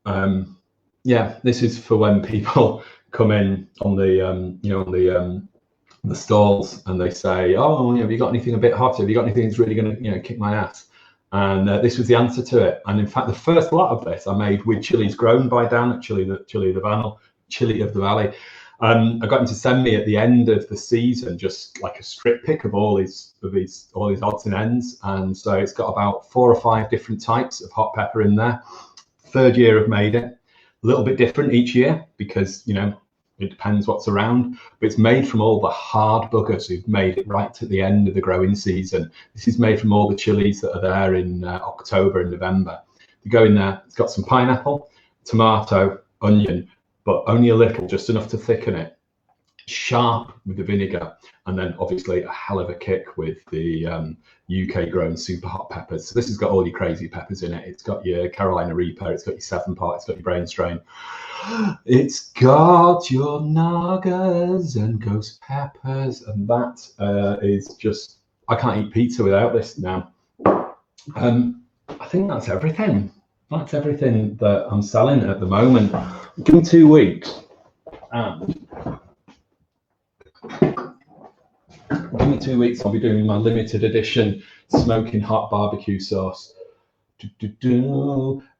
Yeah, this is for when people come in on the you know, on the stalls and they say, oh, have you got anything a bit hotter? Have you got anything that's really going to, you know, kick my ass? And this was the answer to it. And in fact, the first lot of this I made with chilies grown by Dan at Chilli of the Valley. I got him to send me at the end of the season just like a strip pick of all his odds and ends. And so it's got about 4 or 5 different types of hot pepper in there. 3rd year I've made it. A little bit different each year because, you know, it depends what's around, but it's made from all the hard buggers who've made it right to the end of the growing season. This is made from all the chilies that are there in October and November. You go in there, it's got some pineapple, tomato, onion, but only a little, just enough to thicken it. Sharp with the vinegar, and then obviously a hell of a kick with the UK grown super hot peppers. So this has got all your crazy peppers in it. It's got your Carolina Reaper, it's got your 7-pot, it's got your brain strain. It's got your Nagas and ghost peppers, and that is just, I can't eat pizza without this now. I think that's everything. That's everything that I'm selling at the moment. Give me 2 weeks, and give me 2 weeks, I'll be doing my limited edition smoking hot barbecue sauce.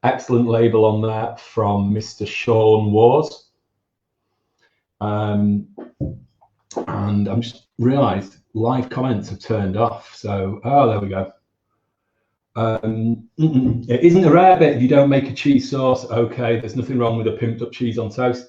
Excellent label on there from Mr. Shawn Wars. And I'm just realised live comments have turned off. So, oh, there we go. It isn't a rarebit if you don't make a cheese sauce. Okay, there's nothing wrong with a pimped up cheese on toast.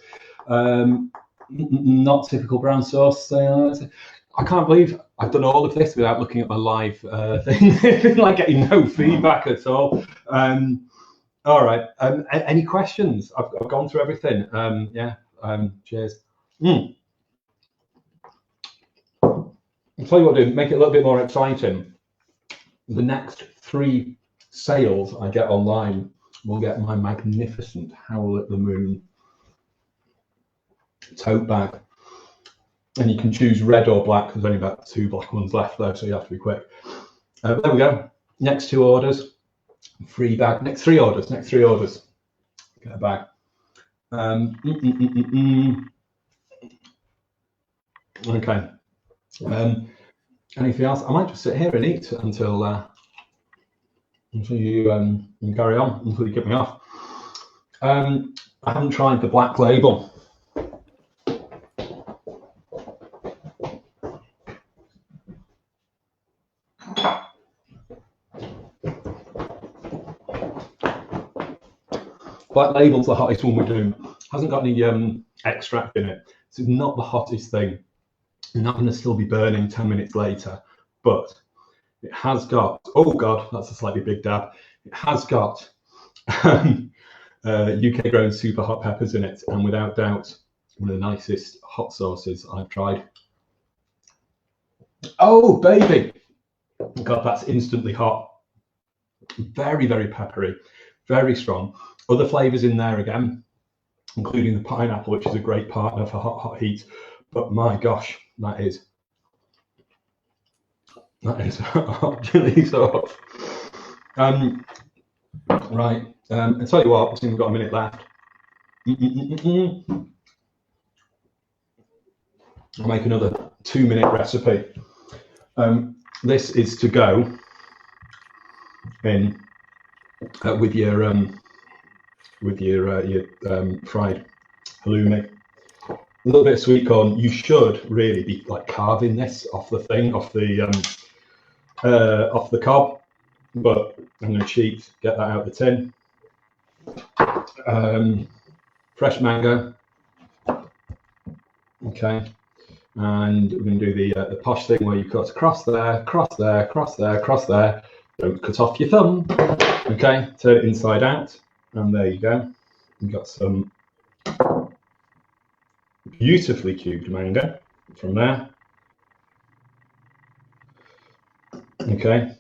not typical brown sauce. I can't believe I've done all of this without looking at my live thing, like getting no feedback at all. All right. Any questions? I've gone through everything. Cheers. I'll tell you what, do make it a little bit more exciting. The next 3 sales I get online will get my magnificent Howl at the Moon tote bag. And you can choose red or black. There's only about 2 black ones left though, so you have to be quick. There we go. Next 2 orders, free bag. Next 3 orders. Get a bag. Okay. Anything else? I might just sit here and eat until you carry on, until you get me off. I haven't tried the black label. Black label's the hottest one we're doing. Hasn't got any extract in it. So it's not the hottest thing. You're not going to still be burning 10 minutes later, but it has got, oh God, that's a slightly big dab. It has got UK grown super hot peppers in it, and without doubt, one of the nicest hot sauces I've tried. Oh, baby. God, that's instantly hot. Very, very peppery, very strong. Other flavours in there again, including the pineapple, which is a great partner for hot heat. But my gosh, that is chili sauce. Right, I'll tell you what, I think we've got a minute left. I'll make another 2-minute recipe. This is to go in with your fried halloumi. A little bit of sweet corn. You should really be like carving this off the thing, off the cob. But I'm going to cheat, get that out of the tin. Fresh mango. Okay, and we're going to do the posh thing where you cut across there, cross there, cross there, cross there. Don't cut off your thumb. Okay, turn it inside out, and there you go. You've got some beautifully cubed mango from there. Okay,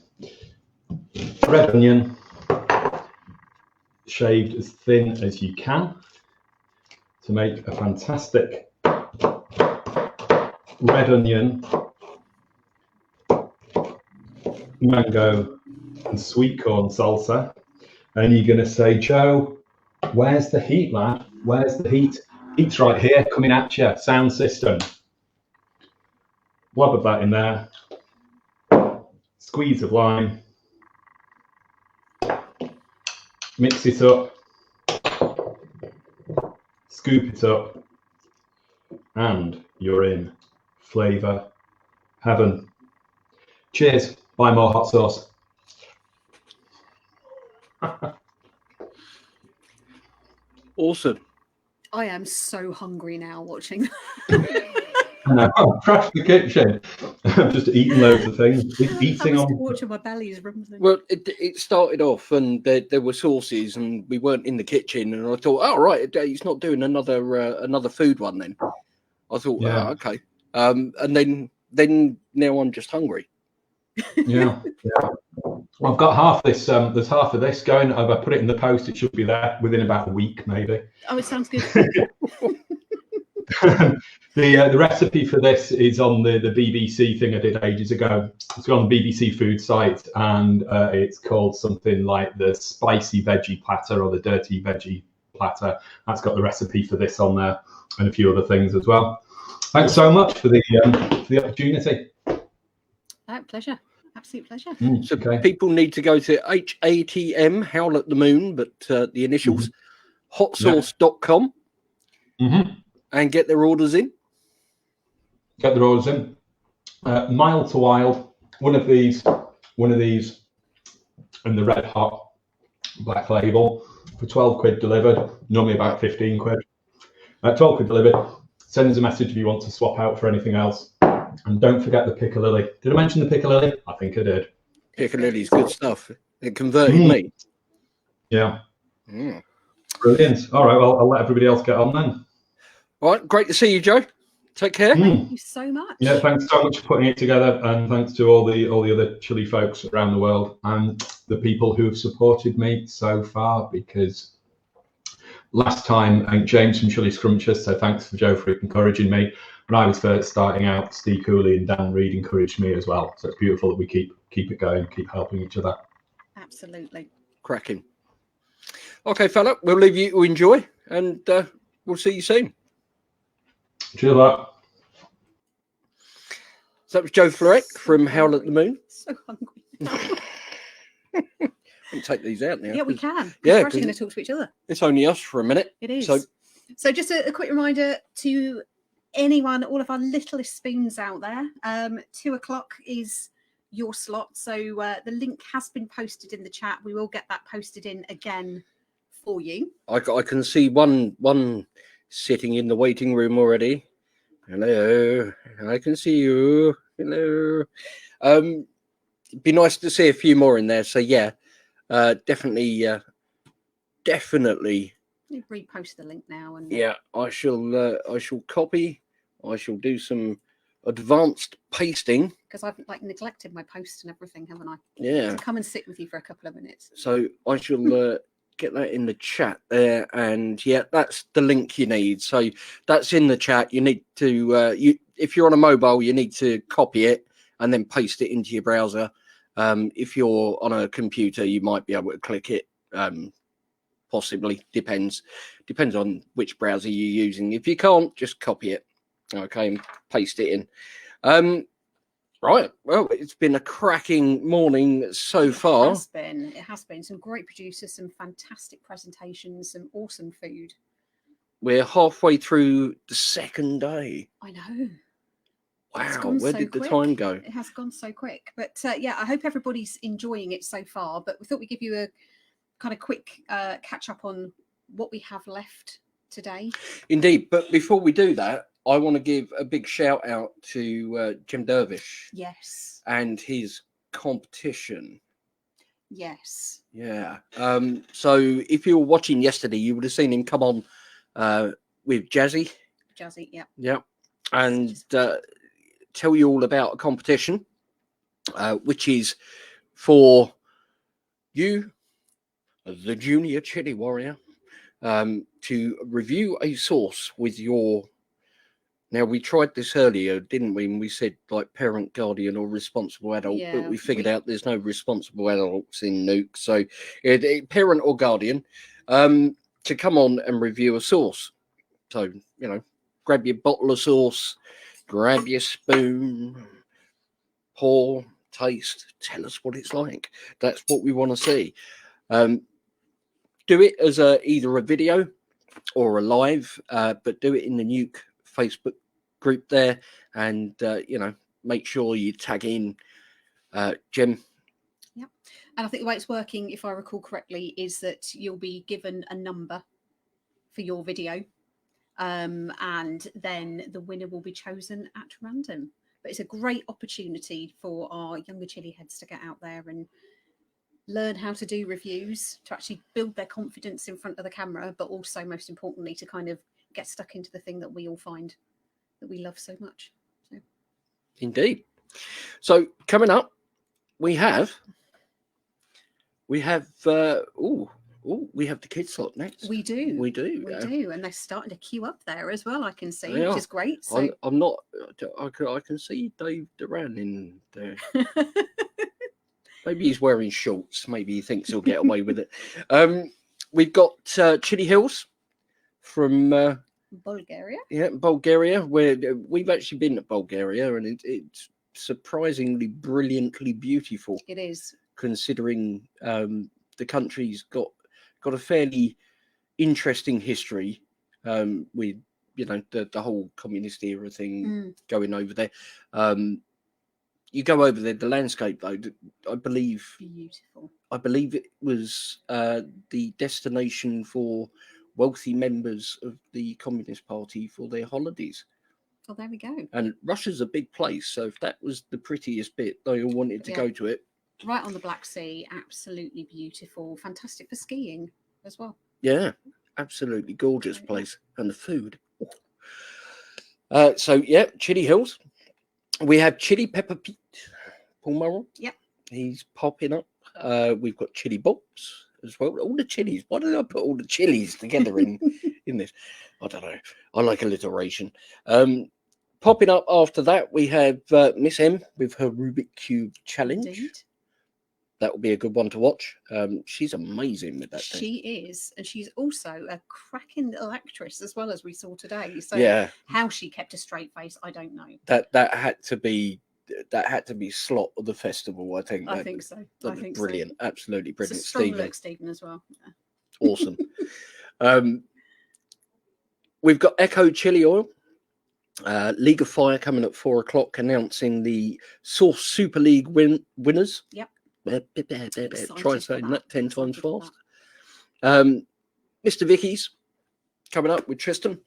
red onion, shaved as thin as you can to make a fantastic red onion, mango and sweet corn salsa. And you're going to say, Joe, where's the heat, lad? Where's the heat? Heat's right here, coming at you. Sound system. Lob of that in there. Squeeze of lime. Mix it up. Scoop it up. And you're in flavour heaven. Cheers. Buy more hot sauce. Awesome. I am so hungry now watching. I know. I've crashed the kitchen. I've just eaten loads of things. Eating on. Watching my belly's rumbling. Well, it started off, and there were sauces, and we weren't in the kitchen, and I thought, oh right, he's not doing another food one then. I thought, Yeah. Okay, and then now I'm just hungry. Yeah. Well, I've got half this. There's half of this going. If I put it in the post, it should be there within about a week, maybe. Oh, it sounds good. The recipe for this is on the BBC thing I did ages ago. It's on the BBC food site, and it's called something like the spicy veggie platter or the dirty veggie platter. That's got the recipe for this on there and a few other things as well. Thanks so much for the opportunity. Pleasure. Absolute pleasure. So people need to go to HATM, Howl at the Moon, but the initials, hotsauce.com, and get their orders in. Get their orders in. Mild to wild, one of these, and the red hot black label for 12 quid delivered, normally about 15 quid. 12 quid delivered, Send us a message if you want to swap out for anything else. And don't forget the Piccalilli. Did I mention the Piccalilli? I think I did. Piccalilli's good stuff. It converted me. Yeah. Mm. Brilliant. All right, well, I'll let everybody else get on then. All right, great to see you, Joe. Take care. Thank you so much. Yeah, thanks so much for putting it together, and thanks to all the other Chilli folks around the world and the people who have supported me so far. Because last time, I think James from Chilliscrumptious, so thanks for Joe for encouraging me. When I was first starting out, Steve Cooley and Dan Reed encouraged me as well. So it's beautiful that we keep it going, keep helping each other. Absolutely. Cracking. Okay, fella, we'll leave you to enjoy, and we'll see you soon. Cheers, lad. So that was Joe Florek from Howl at the Moon. So hungry. We'll take these out now. Yeah, we can. Yeah, We're actually going to talk to each other. It's only us for a minute. It is. So just a quick reminder to anyone, all of our littlest spoons out there, 2 o'clock is your slot. So the link has been posted in the chat. We will get that posted in again for you. I can see one sitting in the waiting room already. Hello, I can see you. Hello. It'd be nice to see a few more in there. So yeah, definitely. You repost the link now, and yeah, I shall copy. I shall do some advanced pasting because I've neglected my post and everything, haven't I? Yeah. To come and sit with you for a couple of minutes. So I shall get that in the chat there, and yeah, that's the link you need. So that's in the chat. You need to if you're on a mobile, you need to copy it and then paste it into your browser. If you're on a computer, you might be able to click it. Possibly depends on which browser you're using. If you can't, just copy it, okay, and paste it in. Right, well, it's been a cracking morning so far. It has been some great producers, some fantastic presentations, some awesome food. We're halfway through the second day. I know. Wow, where did the time go? It has gone so quick. But yeah, I hope everybody's enjoying it so far. But we thought we'd give you a kind of quick catch up on what we have left today. Indeed. But before we do that, I want to give a big shout out to Jim Dervish. Yes. And his competition. Yes. Yeah. So if you were watching yesterday, you would have seen him come on with Jazzy. Jazzy, yeah. Yeah. And tell you all about a competition, which is for you, the junior chili warrior, to review a sauce with your... Now, we tried this earlier, didn't we? And we said, like, parent, guardian, or responsible adult, Yeah, but we figured out there's no responsible adults in NEUK. So, parent or guardian, to come on and review a sauce. So, you know, grab your bottle of sauce, grab your spoon, pour, taste, tell us what it's like. That's what we want to see. Do it as either a video or a live, but do it in the NEUK Facebook group there, and you know, make sure you tag in Jim. Yep. And I think the way it's working, if I recall correctly, is that you'll be given a number for your video, and then the winner will be chosen at random. But it's a great opportunity for our younger chili heads to get out there and learn how to do reviews, to actually build their confidence in front of the camera, but also, most importantly, to kind of get stuck into the thing that we all find that we love so much. So. Indeed. So coming up, we have we have the kids slot next. We do, and they're starting to queue up there as well. I can see, which is great. So I'm not. I can see Dave Doran in there. Maybe he's wearing shorts. Maybe he thinks he'll get away with it. We've got Chili Hills from Bulgaria. Yeah, Bulgaria. Where we've actually been to Bulgaria, and it's surprisingly brilliantly beautiful. It is, considering the country's got a fairly interesting history with, you know, the whole communist era thing going over there. You go over there, the landscape, though, I believe... Beautiful. I believe it was the destination for wealthy members of the Communist Party for their holidays. Oh, there we go. And Russia's a big place, so if that was the prettiest bit, they all wanted to go to it. Right on the Black Sea, absolutely beautiful, fantastic for skiing as well. Yeah, absolutely gorgeous place, and the food. So yeah, Chilli Hills. We have Chili Pepper Pete, Paul Murrel. Yep. He's popping up. We've got Chili Bobs as well. All the chilies. Why did I put all the chilies together in this? I don't know. I like alliteration. Popping up after that, we have Miss M with her Rubik Cube challenge. Indeed. That will be a good one to watch. She's amazing with that thing. She is, and she's also a cracking little actress as well, as we saw today. So Yeah. how she kept a straight face, I don't know. That had to be slot of the festival. I think. I think so. I think brilliant, so. absolutely It's brilliant. a strong Stephen, look, Stephen, as well. Yeah. awesome. We've got Echo Chili Oil. League of Fire coming at 4 o'clock, announcing the Source Super League winners. Yep. Try saying that 10 times fast. Mr. Vicky's coming up with Tristam.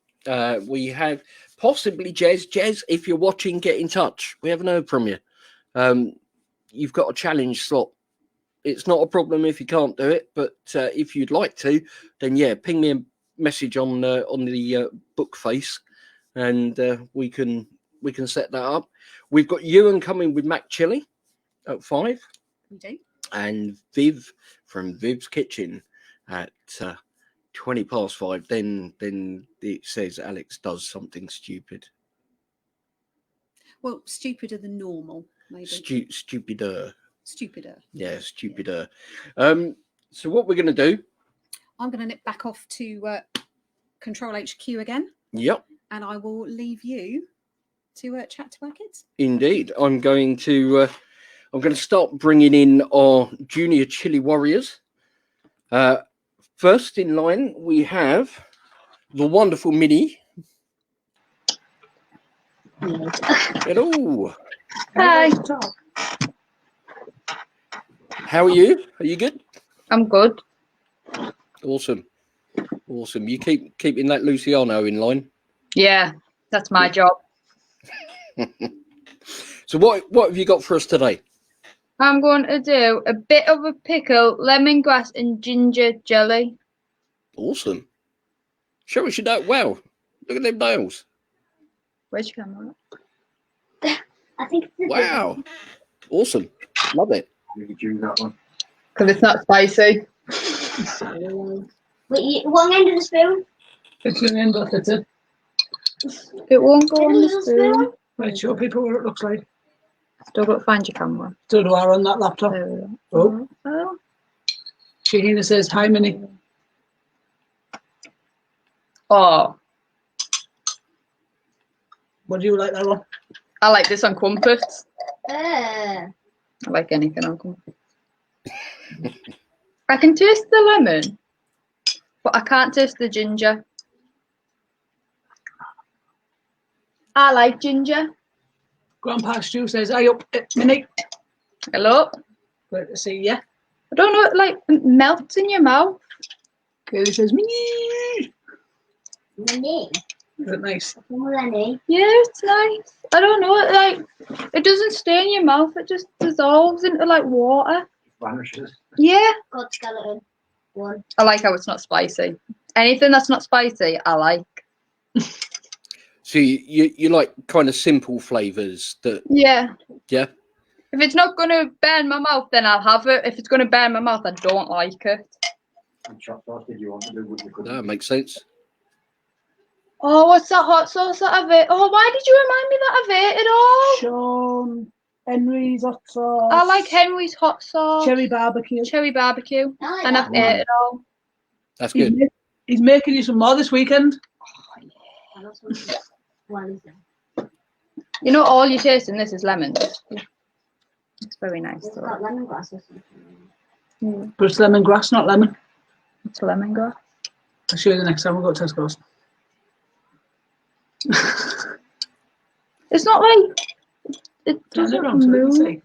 We have possibly Jez. If you're watching, get in touch. We haven't heard from you. You've got a challenge slot. It's not a problem if you can't do it, but if you'd like to, then yeah, ping me a message on the book face, and we can set that up. We've got Ewan coming with Mac Chili at 5. We do. And Viv from Viv's Kitchen at 20 past 5. Then it says Alex does something stupid. Well, stupider than normal, maybe. Stupider. Stupider. Yeah, stupider. So what we're going to do? I'm going to nip back off to Control HQ again. Yep. And I will leave you to chat to our kids. Indeed, I'm going to start bringing in our junior chili warriors. First in line, we have the wonderful Minnie. Hello. Hi. How are you? Are you good? I'm good. Awesome. You keeping that Luciano in line. Yeah, that's my job. So what have you got for us today? I'm going to do a bit of a pickle, lemongrass and ginger jelly. Awesome. Show us your note. Wow. Look at them nails. Where's your camera? I think. Wow. Awesome. Love it. Because it's not spicy. Wait, one end of the spoon? It's an end of it. It won't go on the spoon. Right, show people what it looks like. Still got to find your camera. Still do I on that laptop? Oh. Shahina says, hi, Minnie. Oh. What do you like that one? I like this on crumpets. Uh. I like anything on crumpets. I can taste the lemon, but I can't taste the ginger. I like ginger. Grandpa Stu says, hi up, Minnie. Hello. Great to see you. I don't know, it like melts in your mouth. Kaylee says, Minnie. Minnie. Is it nice? Minnie. Yeah, it's nice. I don't know, it doesn't stay in your mouth. It just dissolves into like water. Vanishes. Yeah. God skeleton. One. I like how it's not spicy. Anything that's not spicy, I like. So you like kind of simple flavors that. Yeah. Yeah. If it's not going to burn my mouth, then I'll have it. If it's going to burn my mouth, I don't like it. And chopped sauce, did you want to do what you could? That makes sense. Oh, what's that hot sauce that I've ate? Oh, why did you remind me that I've ate it all? Shawn, Henry's hot sauce. I like Henry's hot sauce. Cherry barbecue. Cherry barbecue. I like And that I've ate it all. That's good. He's making you some more this weekend. What is it? You know, all you taste in this is lemons. It's very nice. It's got lemongrass or something. But it's lemongrass, not lemon. It's lemongrass. I'll show you the next time we go to Tesco's. It's not like it Turn it doesn't around so you can move. see.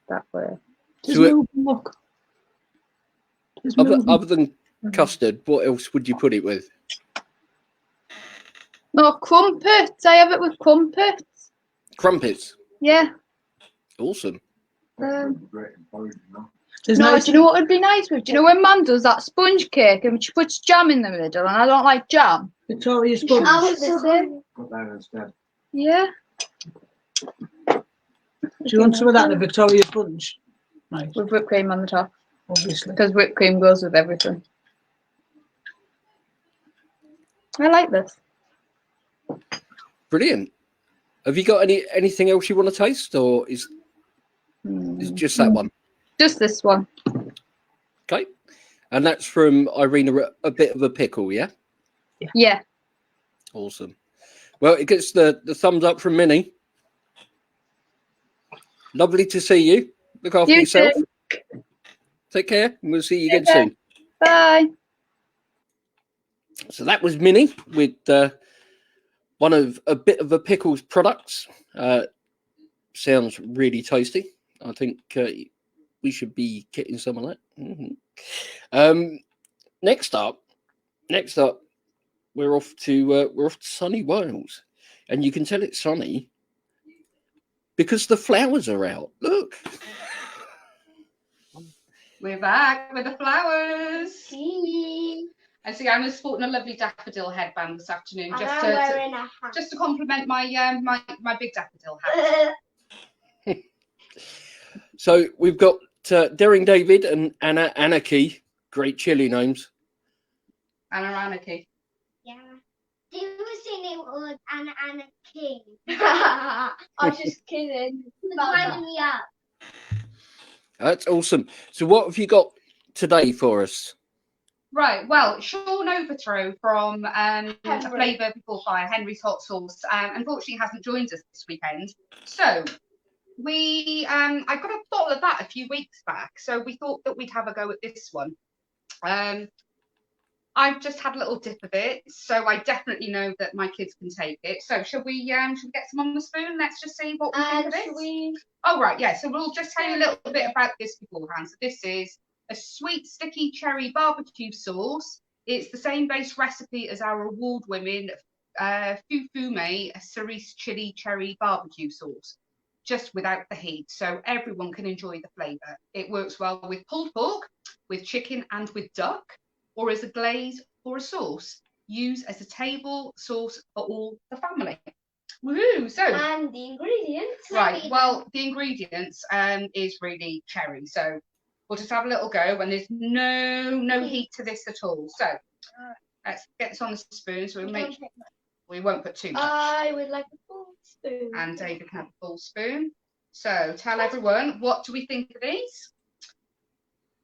That way. Just So move, look. Just Other, move. other than custard, what else would you put it with? No, crumpets. I have it with crumpets. Crumpets. Yeah. Awesome. No, do you know what would be nice with? Do you know when Mum does that sponge cake and she puts jam in the middle, and I don't like jam? Victoria sponge. Put that instead. Yeah. Do you want some of that, the Victoria sponge? Nice. With whipped cream on the top. Obviously. Because whipped cream goes with everything. I like this. Brilliant. Have you got anything else you want to taste, or is it just that one? Just this one. Okay. And that's from Irena, a bit of a pickle, yeah? Yeah. Awesome. Well, it gets the thumbs up from Minnie. Lovely to see you. Look after yourself. Too. Take care, and we'll see you again soon. Bye. So that was Minnie with one of a bit of a pickle's products. Sounds really tasty. I think we should be getting some of that. Next up, we're off to sunny Wales, and you can tell it's sunny because the flowers are out. Look. We're back with the flowers. I see Anna's sporting a lovely daffodil headband this afternoon, just to compliment my my big daffodil hat. So we've got Daring David and Anna Anarchy. Great chili names. Anna Anarchy. Yeah. He was saying it was Anna King. I was just kidding. It's winding me up. That's awesome. So what have you got today for us? Right, well, Shawn Overthrow from Flavour Before Fire, Henry's Hot Sauce, unfortunately hasn't joined us this weekend. So I got a bottle of that a few weeks back, so we thought that we'd have a go at this one. I've just had a little dip of it, so I definitely know that my kids can take it. So shall we get some on the spoon? Let's just see what we think of it. Oh, right, yeah, so we'll just tell you a little bit about this beforehand. So this is a sweet, sticky cherry barbecue sauce. It's the same base recipe as our award-winning Fufume cerise chili cherry barbecue sauce, just without the heat, so everyone can enjoy the flavour. It works well with pulled pork, with chicken and with duck, or as a glaze or a sauce. Use as a table sauce for all the family. Woohoo! So, and the ingredients. Right, well, the ingredients is really cherry, so we'll just have a little go, and there's no heat to this at all. So let's get this on the spoon, so we won't put too much. I would like a full spoon. And David can have a full spoon. So tell everyone, what do we think of these?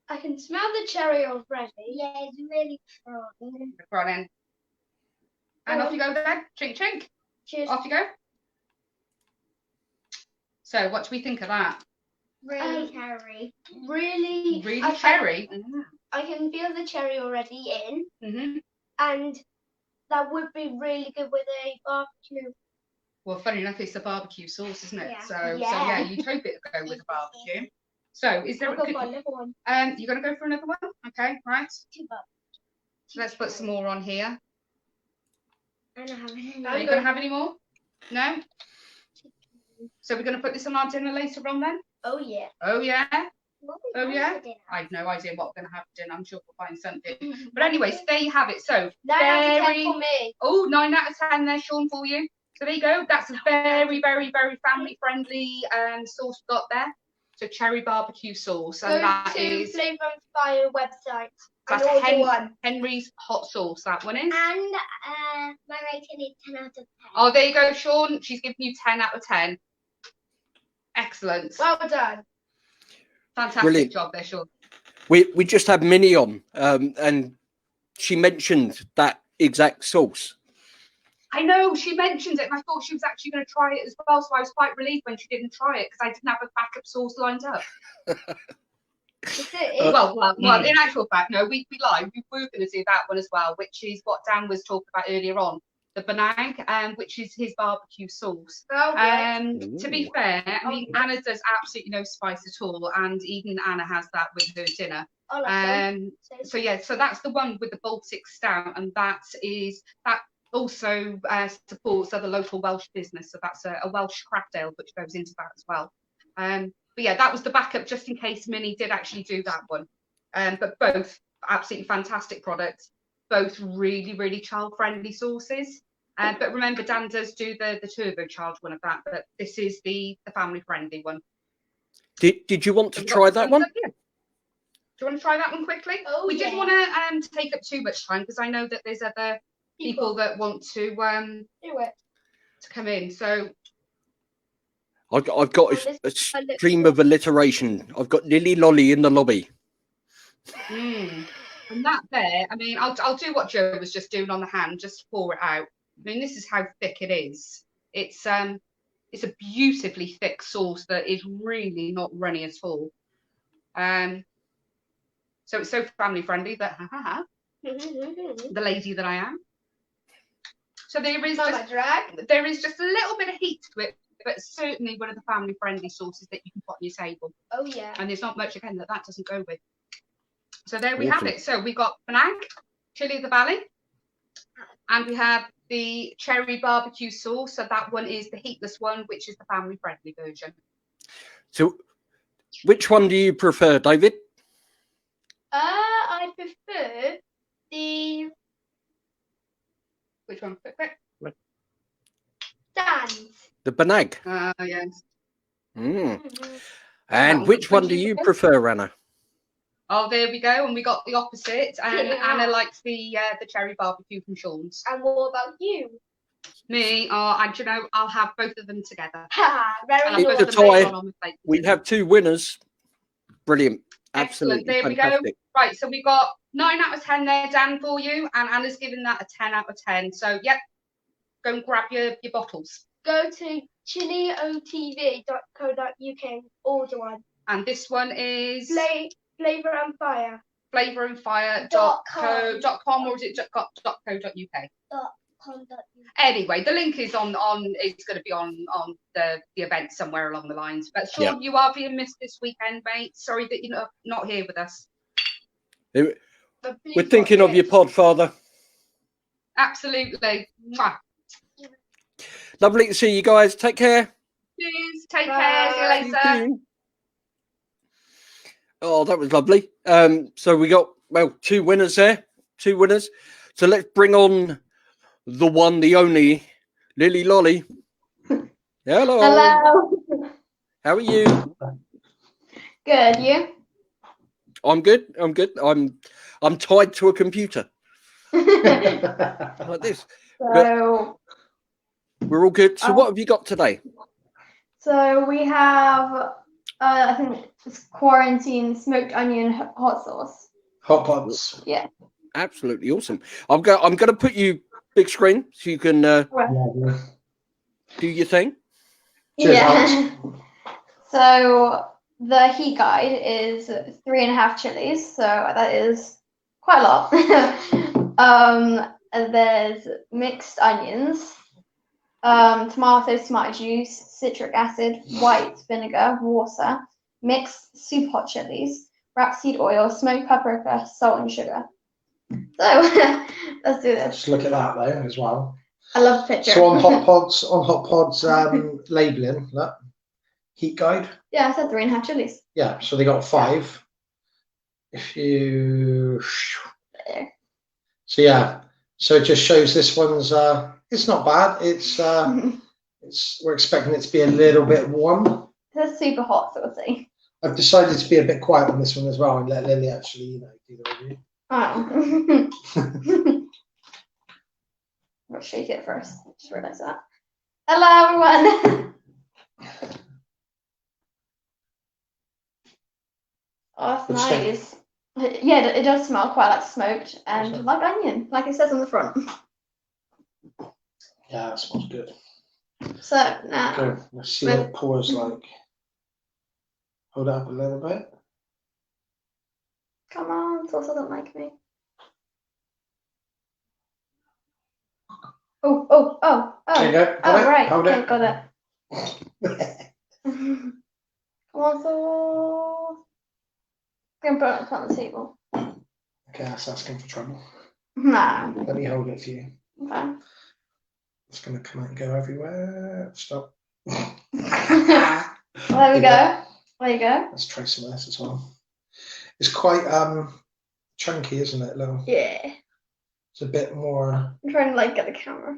I can smell the cherry already. Yeah, it's really strong. Right then. And off you go then. Chink chink. Cheers. Off you go. So what do we think of that? Really cherry. Really cherry. I can feel the cherry already in. And that would be really good with a barbecue. Well, funny enough, it's a barbecue sauce, isn't it? Yeah. So yeah, you'd hope it would go with a barbecue. So is there I'll go for another one. You're gonna go for another one? Okay, right. So let's put some more on here. I don't have any. Are you gonna have any more? No? So we're gonna put this on our dinner later on then? Oh yeah. Oh yeah? Oh yeah? I have no idea what we're going to have for dinner. I'm sure we'll find something. But anyways, there you have it. So 9 out of 10 for me. Oh, 9 out of 10 there, Shawn, for you. So there you go. That's a very, very, very family-friendly sauce we've got there. So cherry barbecue sauce. And that is Flavour and Fire website. That's Henry's hot sauce, that one is. And my rating is 10 out of 10. Oh, there you go, Shawn. She's giving you 10 out of 10. Excellent. Well done. Fantastic Brilliant. job there, Shawn. We just had Minnie on, and she mentioned that exact sauce. I know, she mentioned it, and I thought she was actually going to try it as well, so I was quite relieved when she didn't try it, because I didn't have a backup sauce lined up. Well, in actual fact, no, we lied. We were going to do that one as well, which is what Dan was talking about earlier on. the banag, which is his barbecue sauce. Oh, yeah. To be fair, I mean, Anna does absolutely no spice at all, and even Anna has that with her dinner. I like So yeah, so that's the one with the Baltic Stout, and that also supports other local Welsh business. So that's a Welsh craft ale which goes into that as well. But yeah, that was the backup just in case Minnie did actually do that one. But both absolutely fantastic products, both really, really child-friendly sauces. But remember, Dan does do the turbocharged one of that, but this is the family-friendly one. Did you want to try that one? Do you want to try that one quickly? Oh, we didn't want to take up too much time because I know that there's other people that want to do it. to come in. So I've got a stream of alliteration. I've got Lily Lolly in the lobby. And that there, I mean, I'll do what Joe was just doing on the hand, just pour it out. I mean, this is how thick it is. It's a beautifully thick sauce that is really not runny at all. So it's so family friendly that the lady that I am. So there is just a little bit of heat to it, but certainly one of the family friendly sauces that you can put on your table. Oh yeah. And there's not much again that doesn't go with. So there we have it. So we got banag, Chilli of the Valley, and we have the cherry barbecue sauce. So that one is the heatless one, which is the family friendly version. So which one do you prefer, David? I prefer the. Which one? Quick. Dan's. The banag. Yes. And which one do you prefer, Anna? Oh, there we go. And we got the opposite. And Anna likes the cherry barbecue from Shawn's. And what about you? Me, and you know, I'll have both of them together. Very It's a tie. We have two winners. Brilliant. Excellent. Absolutely There we fantastic. go. Right, so we got 9 out of 10 there, Dan, for you, and Anna's given that a 10 out of 10. So, yep, go and grab your bottles. Go to chilliotv.co.uk, order one. And this one is Flavour and Fire. flavourandfire.co.com, or is it .co.uk? Anyway, the link is on it's going to be on the event somewhere along the lines. But Shawn, you are being missed this weekend, mate. Sorry that you're not here with us. We're thinking of your pod, Father. Absolutely. Mwah. Lovely to see you guys. Take care. Cheers. Take care. See you later. Oh, that was lovely. So we got, well, 2 winners there. 2 winners. So let's bring on the one, the only, Lily Lolly. Hello. Hello. How are you? Good. You? I'm good. I'm good. I'm tied to a computer. Like this. So we're all good. So what have you got today? So we have, I think it's quarantine smoked onion hot sauce. Hot pots. Yeah. Absolutely awesome. I'm going to put you big screen so you can do your thing. Yeah. So the heat guide is 3.5 chilies, so that is quite a lot. And there's mixed onions, tomatoes, tomato juice, citric acid, white vinegar, water, mixed super hot chilies, rapeseed oil, smoked paprika, salt, and sugar. So let's do this. Just look at that though as well. I love the picture. So on Hot Pods labelling, look, heat guide. Yeah, I said 3.5 chilies. Yeah, so they got 5. If you there. So yeah, so it just shows this one's it's not bad. It's we're expecting it to be a little bit warm. It's super hot, sort of thing. I've decided to be a bit quiet on this one as well and let Lily actually, do the review. Oh. I'll shake it first. Just realised that. Hello, everyone. Oh, it's nice. Yeah, it does smell quite like smoked and like onion, like it says on the front. Yeah, that smells good. So now, okay, let's see what it pours like. Hold it up a little bit. Come on, sauce doesn't like me. Oh. There you go. Oh, Got it? right. Hold Okay, it. got it. Come on, Thor. I'm gonna put it on the table. Okay, that's asking for trouble. Nah. Let me hold it for you. Okay. It's going to come out and go everywhere. Stop. Well, there we go. There you go. Let's try some of this as well. It's quite chunky, isn't it, Lil? Yeah. It's a bit more. I'm trying to like get the camera.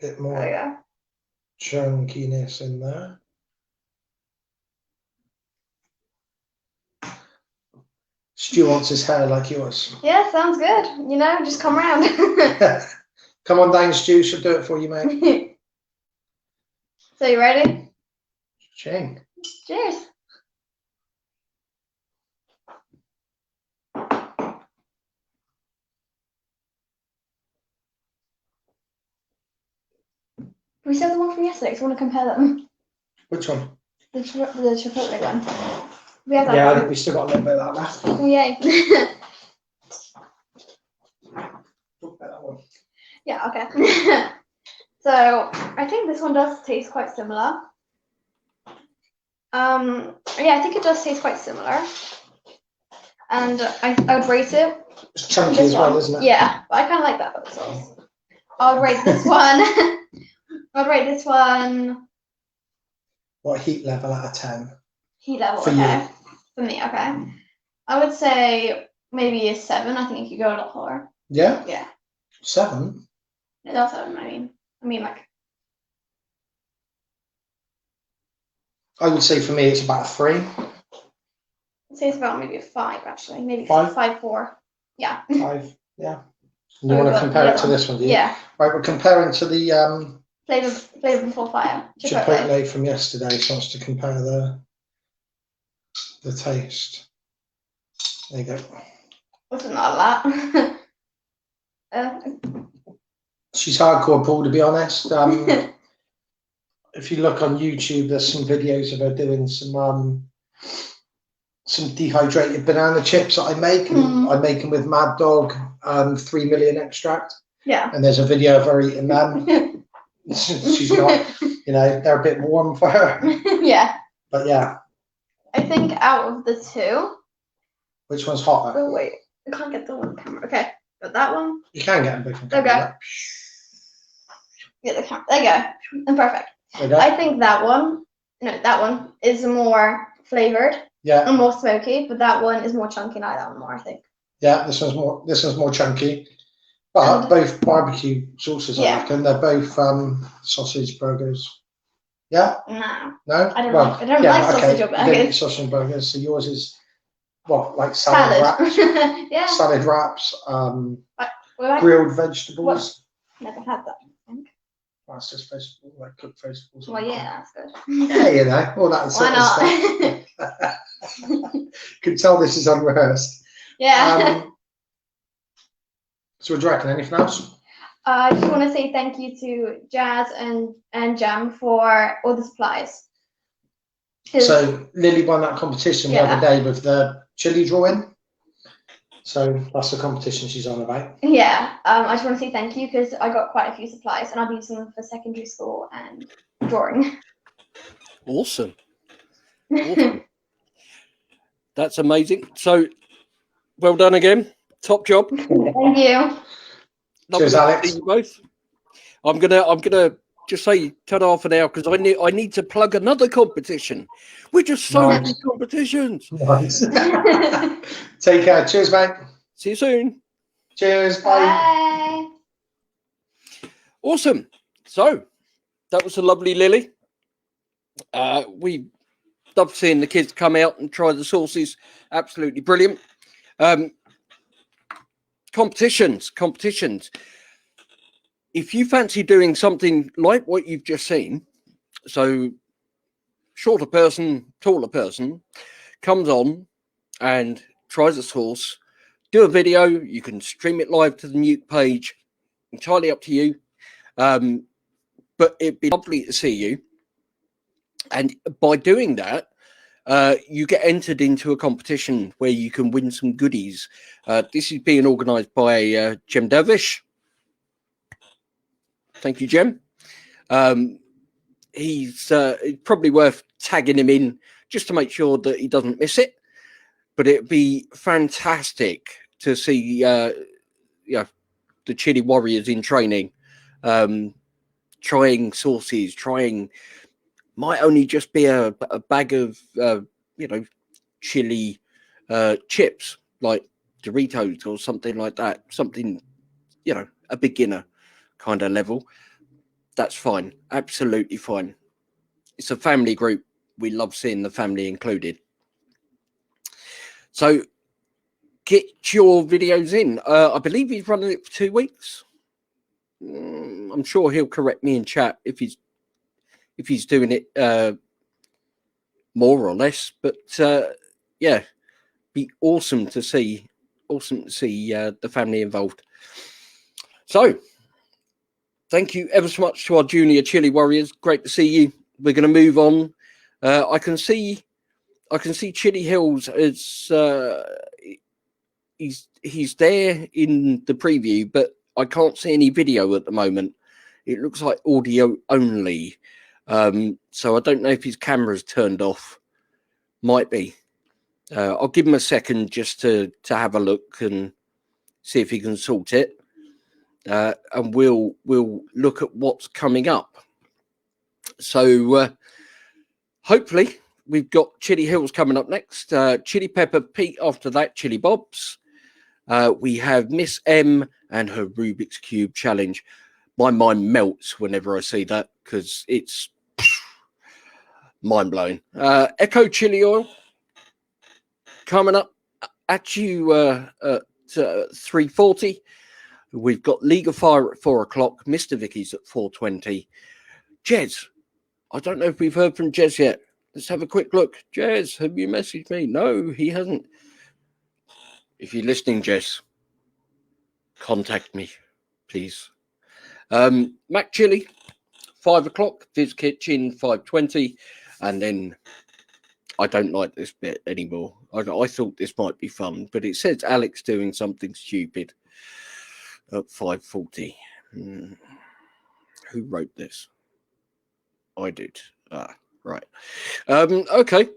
Bit more There we go. chunkiness in there. Stu wants his hair like yours. Yeah, sounds good. You know, just come round. Come on down, Stu. She'll do it for you, mate. So you ready? Ching. Cheers. We still have the one from yesterday, so I want to compare them. Which one? The Chipotle one. We have that Yeah, I one. think we still got a little bit of that left. Oh, yay. That one. Yeah, okay. So I think this one does taste quite similar. Yeah, I think it does taste quite similar. And I would rate it. It's chunky this as well, one. isn't it? Yeah, but I kind of like that hot sauce. I would rate this one. I'd rate this one What heat level out of 10? heat level. For okay. you. For me, okay. I would say maybe a 7. I think it could go a lot lower. Yeah? Yeah. 7? No, not 7. I mean like. I would say for me it's about a 3. I'd say it's about maybe a 5 actually. Maybe 5? 5, 4. Yeah. 5, yeah. You want to compare it to this one, do you? Yeah. Right, we're comparing to the Flavor before fire. Chipotle from yesterday, so wants to compare the taste. There you go. Wasn't that a lot? She's hardcore, Paul, to be honest. If you look on YouTube, there's some videos of her doing some dehydrated banana chips that I make. And I make them with Mad Dog 3 million extract. Yeah. And there's a video of her eating them. She's not, you know, they're a bit warm for her. Yeah. But yeah. I think out of the two. Which one's hotter? Oh wait, I can't get the one camera. Okay, got that one. You can get them both on Okay. camera. Get the camera. There you go. Perfect. There you go. I think that one is more flavored. Yeah. And more smoky, but that one is more chunky. And I like that one more, I think. Yeah, this one's more chunky. But both barbecue sauces, I reckon. They're both sausage burgers. Yeah? No. No? I don't like sausage or You don't eat burgers. sausage and burgers. So yours is what, like salad wraps? Yeah. Salad wraps, Well, grilled vegetables. Never had that, I think. That's just vegetables, like cooked vegetables. Well, yeah, that's good. Yeah, you know, all that sort Why of stuff. Can tell this is unrehearsed. Yeah. So what do you reckon? Anything else? I just want to say thank you to Jazz and Jam for all the supplies. So Lily won that competition the other day with the chili drawing. So that's the competition she's on about. Yeah, I just want to say thank you because I got quite a few supplies and I'll be using them for secondary school and drawing. Awesome. Awesome. That's amazing. So well done again. Top job. Thank you. Cheers, Alex. See you both. I'm gonna just say ta-da for now because I need to plug another competition. We're just so many competitions. Nice. Take care. Cheers, mate. See you soon. Cheers. Bye. Awesome. So that was a lovely Lily. We love seeing the kids come out and try the sauces. Absolutely brilliant. Competitions. If you fancy doing something like what you've just seen, so shorter person, taller person comes on and tries a sauce, do a video, you can stream it live to the NEUK page, entirely up to you. But it'd be lovely to see you. And by doing that, you get entered into a competition where you can win some goodies. This is being organised by Jim Dervish. Thank you, Jem. He's probably worth tagging him in just to make sure that he doesn't miss it. But it'd be fantastic to see the Chili Warriors in training, trying sauces, might only just be a bag of chili chips like Doritos or something like that, something, a beginner kind of level. That's fine, absolutely fine. It's a family group. We love seeing the family included. So get your videos in. I believe he's running it for 2 weeks. I'm sure he'll correct me in chat if he's doing it more or less. But yeah, be awesome to see the family involved. So thank you ever so much to our junior Chili Warriors. Great to see you. We're going to move on. I can see Chili Hills as he's there in the preview, but I can't see any video at the moment. It looks like audio only. So I don't know if his camera's turned off. Might be. I'll give him a second just to have a look and see if he can sort it. And we'll look at what's coming up. So hopefully we've got Chili Hills coming up next. Chili Pepper Pete after that, Chili Bobs. We have Miss M and her Rubik's Cube challenge. My mind melts whenever I see that because it's mind-blowing. Echo Chili Oil coming up at you at 3:40. We've got League of Fire at 4 o'clock. Mr. Vicky's at 4:20. Jez, I don't know if we've heard from Jez yet. Let's have a quick look. Jez, have you messaged me? No, he hasn't. If you're listening, Jez, contact me, please. Mac Chili, 5 o'clock. Viz Kitchen, 5:20. And then I don't like this bit anymore. I thought this might be fun, but it says Alex doing something stupid at 5:40. Who wrote this? I did. Right. Okay.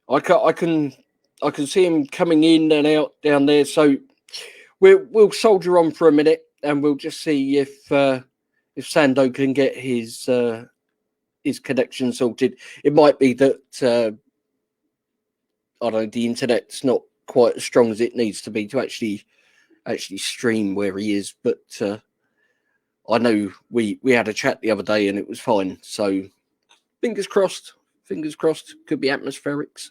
I can see him coming in and out down there. So we'll soldier on for a minute, and we'll just see if Sando can get his connection sorted. It might be that I don't know, the internet's not quite as strong as it needs to be to actually stream where he is, but I know we had a chat the other day and it was fine. So fingers crossed. Could be atmospherics.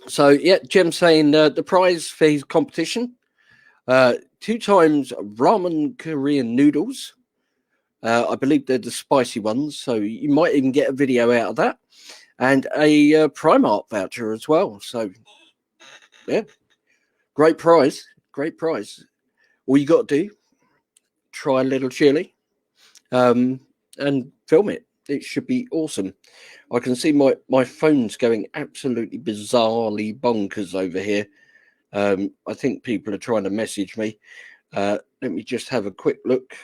So yeah, Jem saying the prize for his competition, 2 times ramen Korean noodles. I believe they're the spicy ones, so you might even get a video out of that, and a Primark voucher as well. So yeah, great prize. All you got to do, try a little chili, and film it. It should be awesome. I can see my phone's going absolutely bizarrely bonkers over here. I think people are trying to message me. Let me just have a quick look.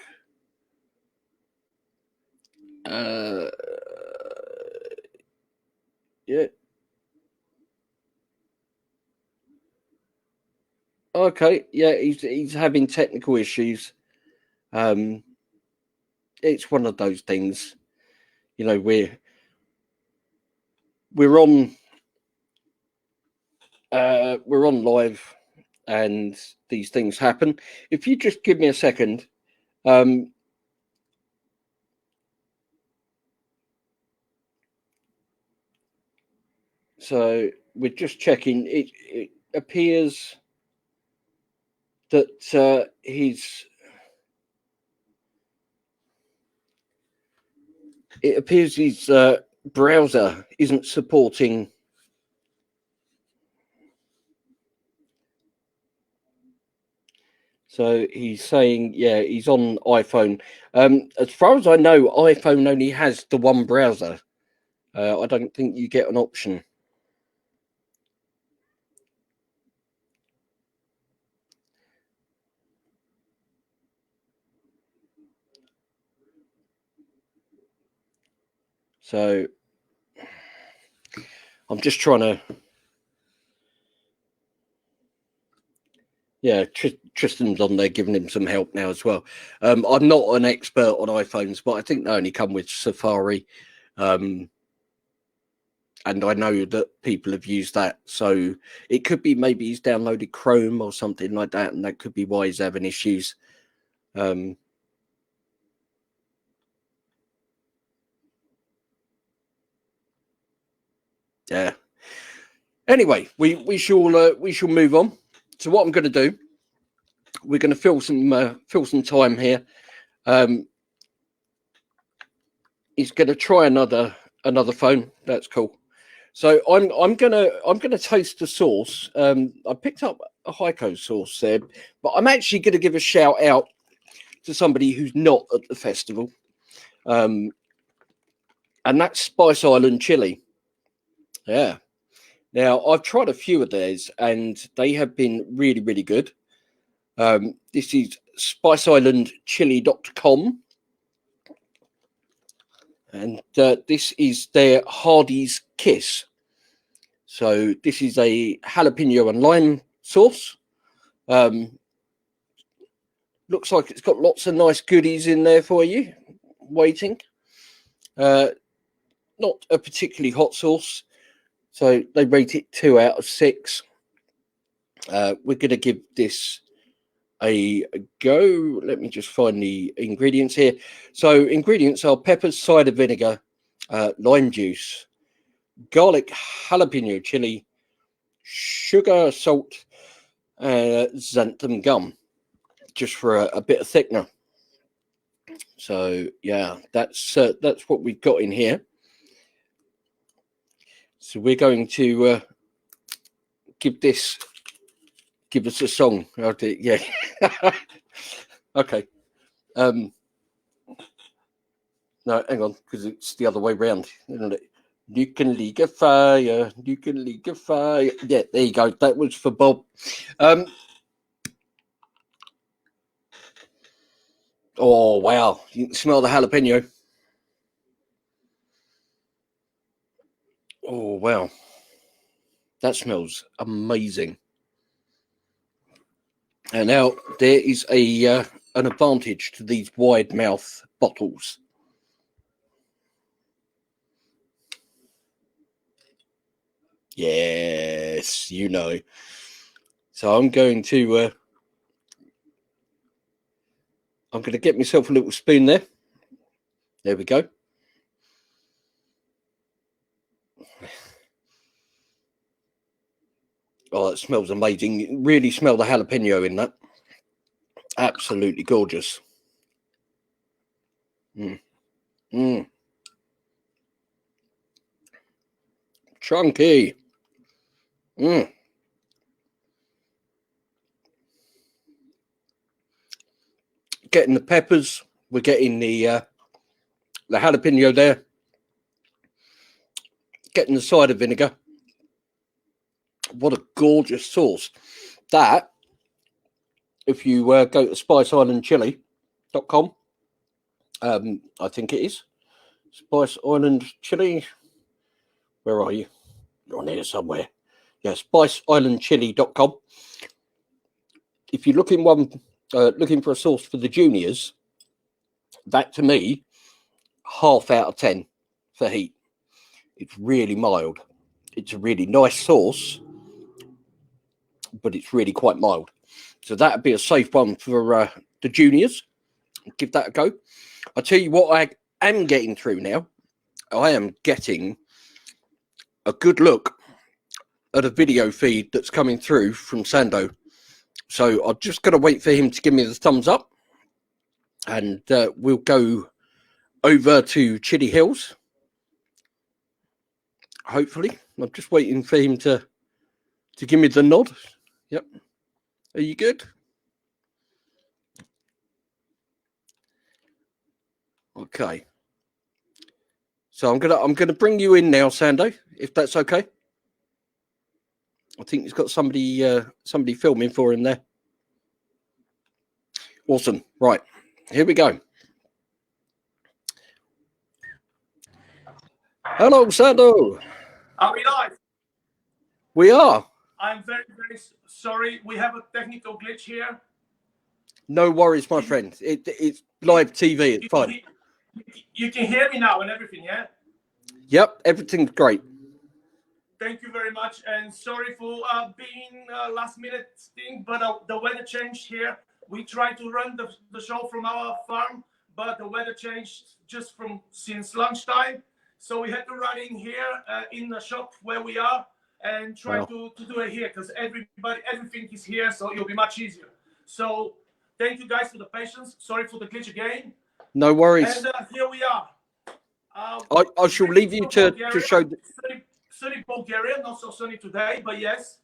Yeah. Okay. Yeah, he's having technical issues. It's one of those things. You know, we're on live, and these things happen. If you just give me a second. So we're just checking. It appears that his browser isn't supporting. So he's saying, yeah, he's on iPhone. As far as I know, iPhone only has the one browser. I don't think you get an option. So I'm just trying to, yeah, Tristam's on there giving him some help now as well. I'm not an expert on iPhones, but I think they only come with Safari. And I know that people have used that. So it could be maybe he's downloaded Chrome or something like that, and that could be why he's having issues. Yeah. Anyway, we shall move on. So what I'm going to do, we're going to fill some time here. He's going to try another phone. That's cool. So I'm gonna taste the sauce. I picked up a Heiko sauce there, but I'm actually going to give a shout out to somebody who's not at the festival, and that's Spice Island chili. Yeah. Now I've tried a few of theirs, and they have been really, really good. This is spiceislandchili.com. And this is their Hardy's Kiss. So this is a jalapeno and lime sauce. Looks like it's got lots of nice goodies in there for you, waiting. Not a particularly hot sauce. So they rate it 2 out of 6. We're going to give this a go. Let me just find the ingredients here. So ingredients are peppers, cider vinegar, lime juice, garlic, jalapeno chili, sugar, salt, xanthan gum, just for a bit of thickener. So yeah, that's what we've got in here. So we're going to give us a song. Yeah. Okay. No, hang on, because it's the other way round, isn't it? You can league a fire. You can league a fire. Yeah, there you go. That was for Bob. Oh wow, you can smell the jalapeno. Oh wow, that smells amazing. And now there is an advantage to these wide mouth bottles. Yes, you know. So I'm going to get myself a little spoon there. There we go. Oh, it smells amazing. You really smell the jalapeno in that. Absolutely gorgeous. Chunky. Getting the peppers. We're getting the jalapeno there. Getting the cider vinegar. What a gorgeous sauce. That, if you go to spiceislandchili.com, I think it is. Spice Island Chili. Where are you? You're on here somewhere. Yeah, spiceislandchili.com. If you're looking for a sauce for the juniors, that to me, 0.5 out of 10 for heat. It's really mild. It's a really nice sauce, but it's really quite mild. So that would be a safe one for the juniors. Give that a go. I'll tell you what I am getting through now. I am getting a good look at a video feed that's coming through from Sando. So I'm just going to wait for him to give me the thumbs up. And we'll go over to Chilli Hills. Hopefully. I'm just waiting for him to give me the nod. Yep. Are you good? Okay. So I'm gonna bring you in now, Sando, if that's okay. I think he's got somebody filming for him there. Awesome. Right. Here we go. Hello, Sando. Are we live? We are. I'm very, very sorry. We have a technical glitch here. No worries, my friend. It's live TV. It's fine. You can hear me now and everything, yeah? Yep, everything's great. Thank you very much. And sorry for being a last minute thing, but the weather changed here. We tried to run the show from our farm, but the weather changed just since lunchtime. So we had to run in here in the shop where we are and try to do it here because everything is here, so it'll be much easier. So thank you guys for the patience. Sorry for the glitch again. No worries. And here we are. I shall leave you to show. Sunny Bulgaria, not so sunny today, but yes.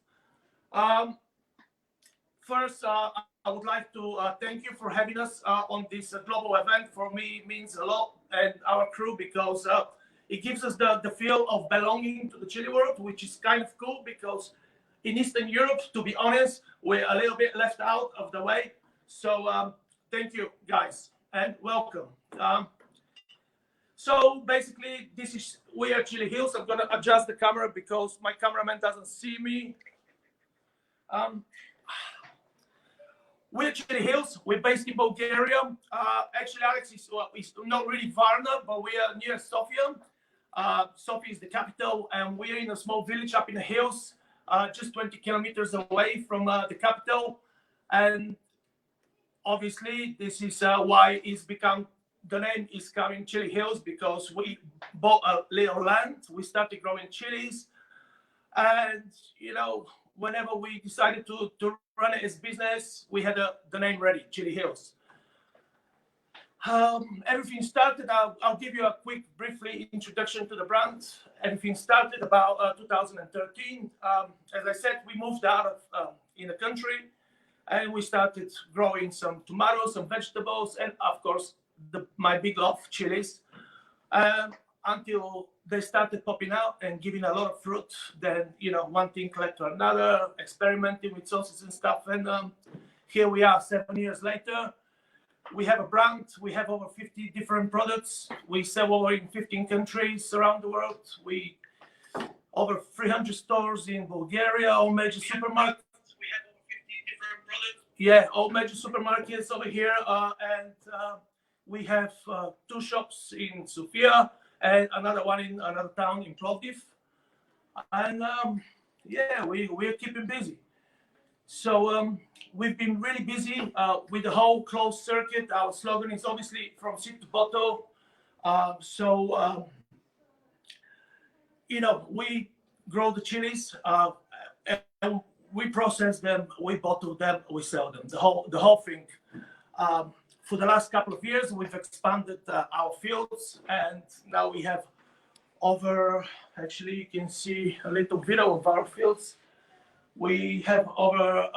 First, I would like to thank you for having us on this global event. For me, it means a lot, and our crew, because it gives us the feel of belonging to the chili world, which is kind of cool because in Eastern Europe, to be honest, we're a little bit left out of the way. So thank you, guys, and welcome. So basically, we are Chili Hills. I'm gonna adjust the camera because my cameraman doesn't see me. We're Chili Hills. We're based in Bulgaria. Actually, Alex is not really Varna, but we are near Sofia. Sofia is the capital, and we're in a small village up in the hills, just 20 kilometers away from the capital. And obviously, this is why it's become. The name is coming Chili Hills because we bought a little land. We started growing chilies, and whenever we decided to run it as business, we had the name ready, Chili Hills. Everything started. I'll give you a quick, briefly introduction to the brand. Everything started about 2013. As I said, we moved out of in the country, and we started growing some tomatoes, some vegetables, and of course, my big love, chilies, until they started popping out and giving a lot of fruit. Then, one thing led to another, experimenting with sauces and stuff. And here we are 7 years later. We have a brand. We have over 50 different products. We sell over in 15 countries around the world. We over 300 stores in Bulgaria, all major supermarkets. We have over 50 different products. Yeah, all major supermarkets over here. We have 2 shops in Sofia and another one in another town in Plovdiv. And yeah, we're keeping busy. So we've been really busy with the whole closed circuit. Our slogan is obviously from seed to bottle. We grow the chilies and we process them, we bottle them, we sell them, the whole thing. For the last couple of years, we've expanded our fields, and now we have actually, you can see a little video of our fields. We have over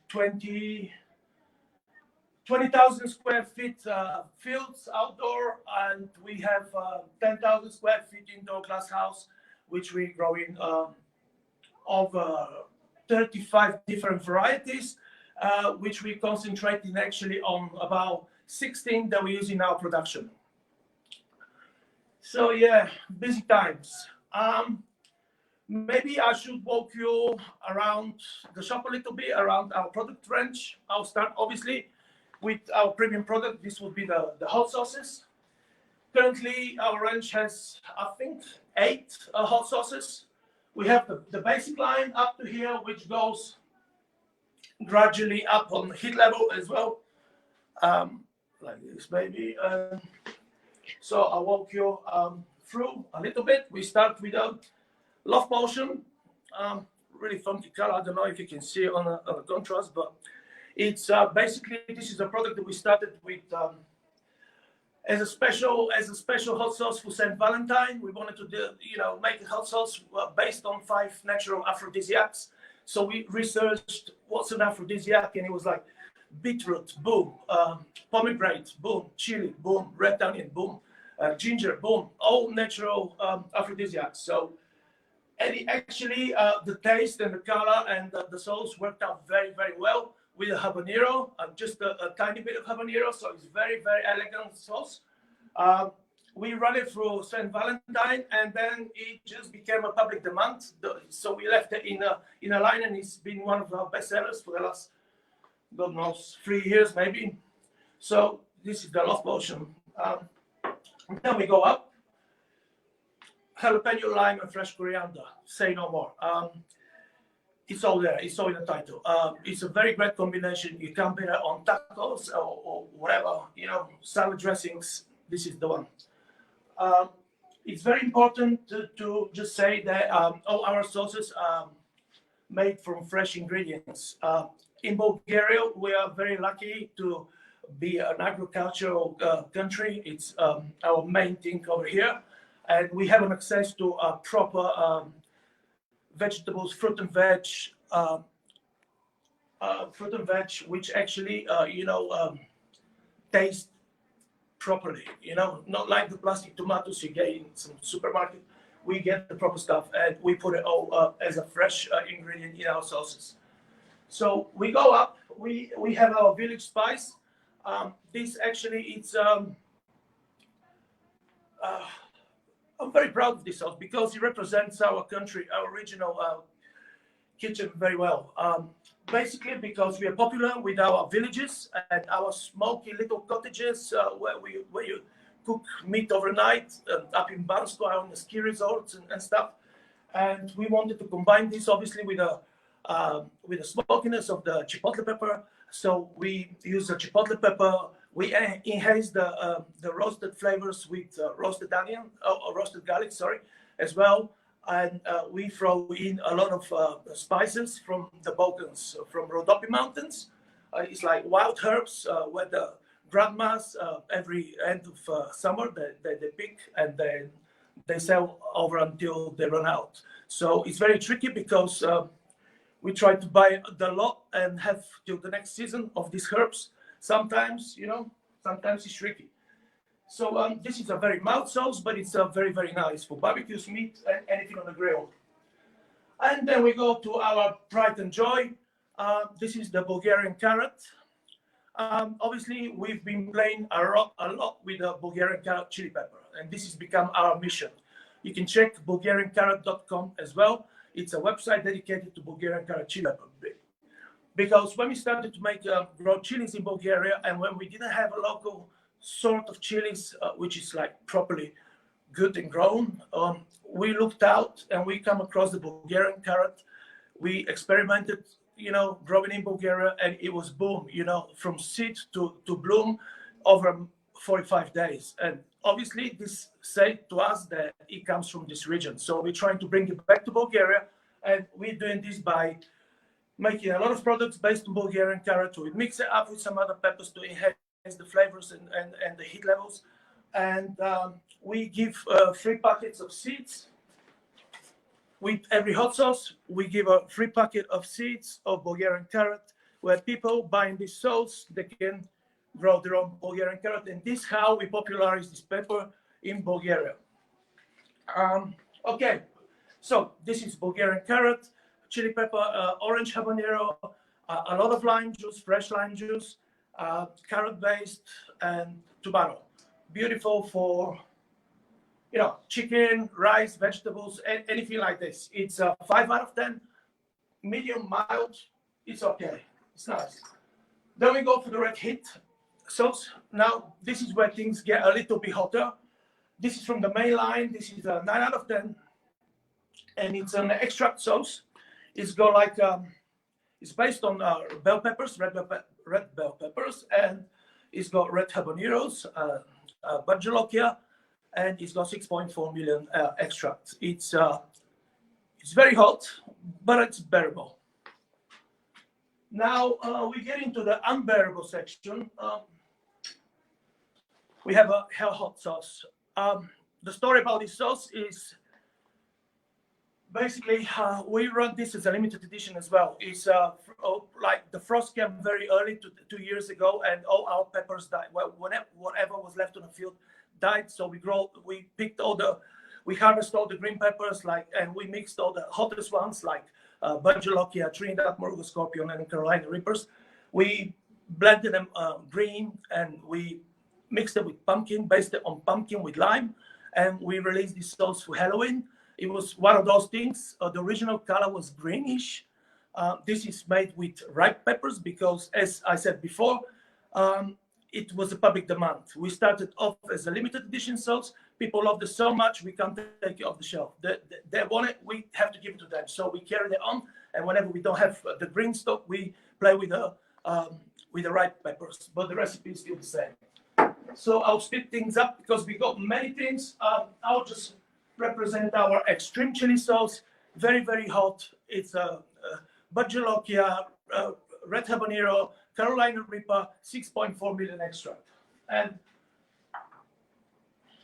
20,000 square feet fields outdoor, and we have 10,000 square feet indoor glass house, which we grow in over 35 different varieties, which we concentrate in actually on about 16 that we use in our production. So yeah, busy times. Maybe I should walk you around the shop a little bit, around our product range. I'll start obviously with our premium product. This would be the hot sauces. Currently, our range has, I think, 8 hot sauces. We have the basic line up to here, which goes gradually up on the heat level as well. Like this, maybe. So I'll walk you through a little bit. We start with a LOF potion. Really funky color. I don't know if you can see it on a contrast, but it's basically, this is a product that we started with as a special hot sauce for St. Valentine. We wanted to make a hot sauce based on 5 natural aphrodisiacs. So we researched what's an aphrodisiac, and it was like beetroot, boom, pomegranate, boom, chili, boom, red onion, boom, ginger, boom, all natural aphrodisiacs. So, and it actually, the taste and the color and the sauce worked out very, very well with a habanero, just a tiny bit of habanero. So it's very, very elegant sauce. we run it through St. Valentine, and then it just became a public demand. So we left it in a line, and it's been one of our best sellers for the last, God knows, 3 years maybe. So this is the LOF potion. Then we go up. Jalapeno, lime, and fresh coriander. Say no more. It's all there. It's all in the title. It's a very great combination. You can put it on tacos or whatever, you know, salad dressings. This is the one. It's very important to just say that all our sauces are made from fresh ingredients. In Bulgaria, we are very lucky to be an agricultural country. It's our main thing over here. And we have an access to proper vegetables, fruit and veg, which actually, you know, taste properly, you know, not like the plastic tomatoes you get in some supermarket. We get the proper stuff, and we put it all as a fresh ingredient in our sauces. So we go up, we have our village spice. This actually, it's, I'm very proud of this sauce because it represents our country, our regional kitchen very well. Basically, because we are popular with our villages and our smoky little cottages where you cook meat overnight up in Bansko on the ski resorts and stuff. And we wanted to combine this obviously with the smokiness of the chipotle pepper. So we use the chipotle pepper. We enhance the roasted flavors with roasted onion or roasted garlic, sorry, as well. And we throw in a lot of spices from the Balkans, from Rhodope Mountains. It's like wild herbs where the grandmas every end of summer they pick and then they sell over until they run out. So it's very tricky because we try to buy the lot and have till the next season of these herbs. Sometimes, you know, sometimes it's tricky. So this is a very mild sauce, but it's very, very nice for barbecues, meat, and anything on the grill. And then we go to our pride and joy. This is the Bulgarian carrot. Obviously, we've been playing a lot with the Bulgarian carrot chili pepper, and this has become our mission. You can check bulgariancarrot.com as well. It's a website dedicated to Bulgarian carrot chili pepper. Because when we started to make grow chilies in Bulgaria, and when we didn't have a local sort of chilies, which is like properly good and grown, we looked out and we come across the Bulgarian carrot. We experimented, you know, growing in Bulgaria, and it was boom, you know, from seed to bloom over 45 days. And obviously this said to us that it comes from this region. So we're trying to bring it back to Bulgaria, and we're doing this by making a lot of products based on Bulgarian carrot. We mix it up with some other peppers to enhance the flavors and the heat levels. And we give 3 packets of seeds. With every hot sauce, we give a 3 packet of seeds of Bulgarian carrot, where people buying this sauce, they can grow their own Bulgarian carrot. And this is how we popularize this pepper in Bulgaria. Okay, so this is Bulgarian carrot, chili pepper, orange habanero, a lot of lime juice, fresh lime juice, carrot-based, and tomato. Beautiful for, you know, chicken, rice, vegetables, anything like this. It's a 5 out of 10, medium, mild. It's okay. It's nice. Then we go for the red heat sauce. Now, this is where things get a little bit hotter. This is from the main line. This is a 9 out of 10, and it's an extract sauce. It's got like it's based on bell peppers, red bell peppers, and it's got red habaneros, bajalokia, and it's got 6.4 million extracts. It's very hot, but it's bearable. Now we get into the unbearable section. We have a hell hot sauce. The story about this sauce is basically we run this as a limited edition as well. It's like the frost came very early 2 years ago, and all our peppers died. Well, whatever was left on the field died. So we harvested all the green peppers, and we mixed all the hottest ones like Bajalokia, Trinidad, Morgan Scorpion, and Carolina Reapers. We blended them green, and we mixed it with pumpkin, based it on pumpkin with lime, and we released this sauce for Halloween. It was one of those things. The original color was greenish. This is made with ripe peppers because, as I said before, it was a public demand. We started off as a limited edition sauce. People loved it so much, we can't take it off the shelf. They want it, we have to give it to them. So we carry it on, and whenever we don't have the green stock, we play with the ripe peppers, but the recipe is still the same. So I'll split things up because we got many things. I'll just represent our extreme chili sauce. Very, very hot. It's a Bajalokia, red habanero, Carolina Reaper, 6.4 million extract. And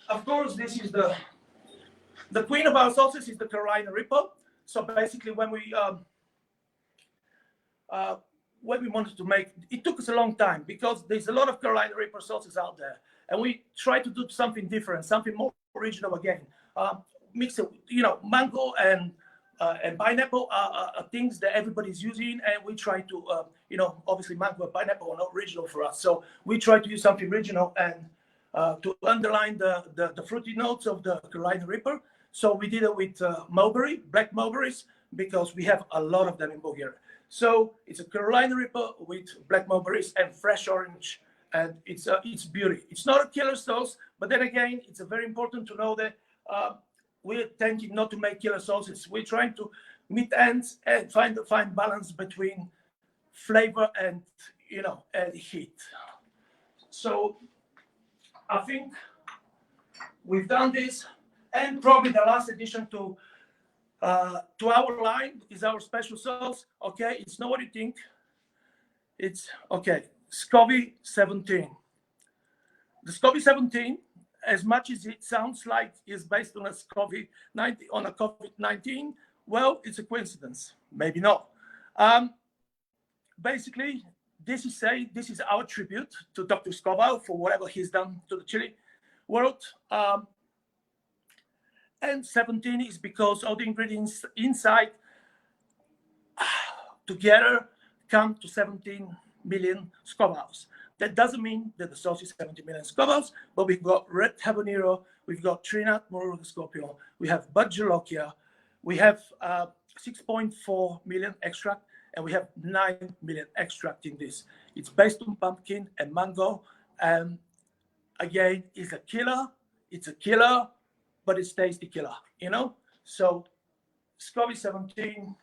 of course, this is the queen of our sauces is the Carolina Reaper. So basically, when we wanted to make, it took us a long time because there's a lot of Carolina Reaper sauces out there, and we tried to do something different, something more original again. Mix it, mango and pineapple are things that everybody's using, and we try to, obviously mango and pineapple are not original for us, so we try to use something original and to underline the fruity notes of the Carolina Reaper. So we did it with mulberry, black mulberries, because we have a lot of them in Bulgaria. So it's a Carolina Reaper with black mulberries and fresh orange, and it's beauty. It's not a killer sauce, but then again, it's very important to know that we're tending not to make killer sauces. We're trying to meet ends and find balance between flavor and and heat. So I think we've done this, and probably the last addition to our line is our special sauce. Okay, it's not what you think. It's okay. SCOBY 17. The SCOBY 17, as much as it sounds like is based on a COVID-19, well, it's a coincidence. Maybe not. Basically, this is our tribute to Dr. Scoville for whatever he's done to the chili world. And 17 is because all the ingredients inside together come to 17 million Scovilles. That doesn't mean that the sauce is 70 million Scovilles, but we've got red habanero, we've got Trinidad Murrel Scorpion, we have Bajalokia, we have 6.4 million extract, and we have 9 million extract in this. It's based on pumpkin and mango. And again, it's a killer, but it's tasty killer, So SCOBY 17,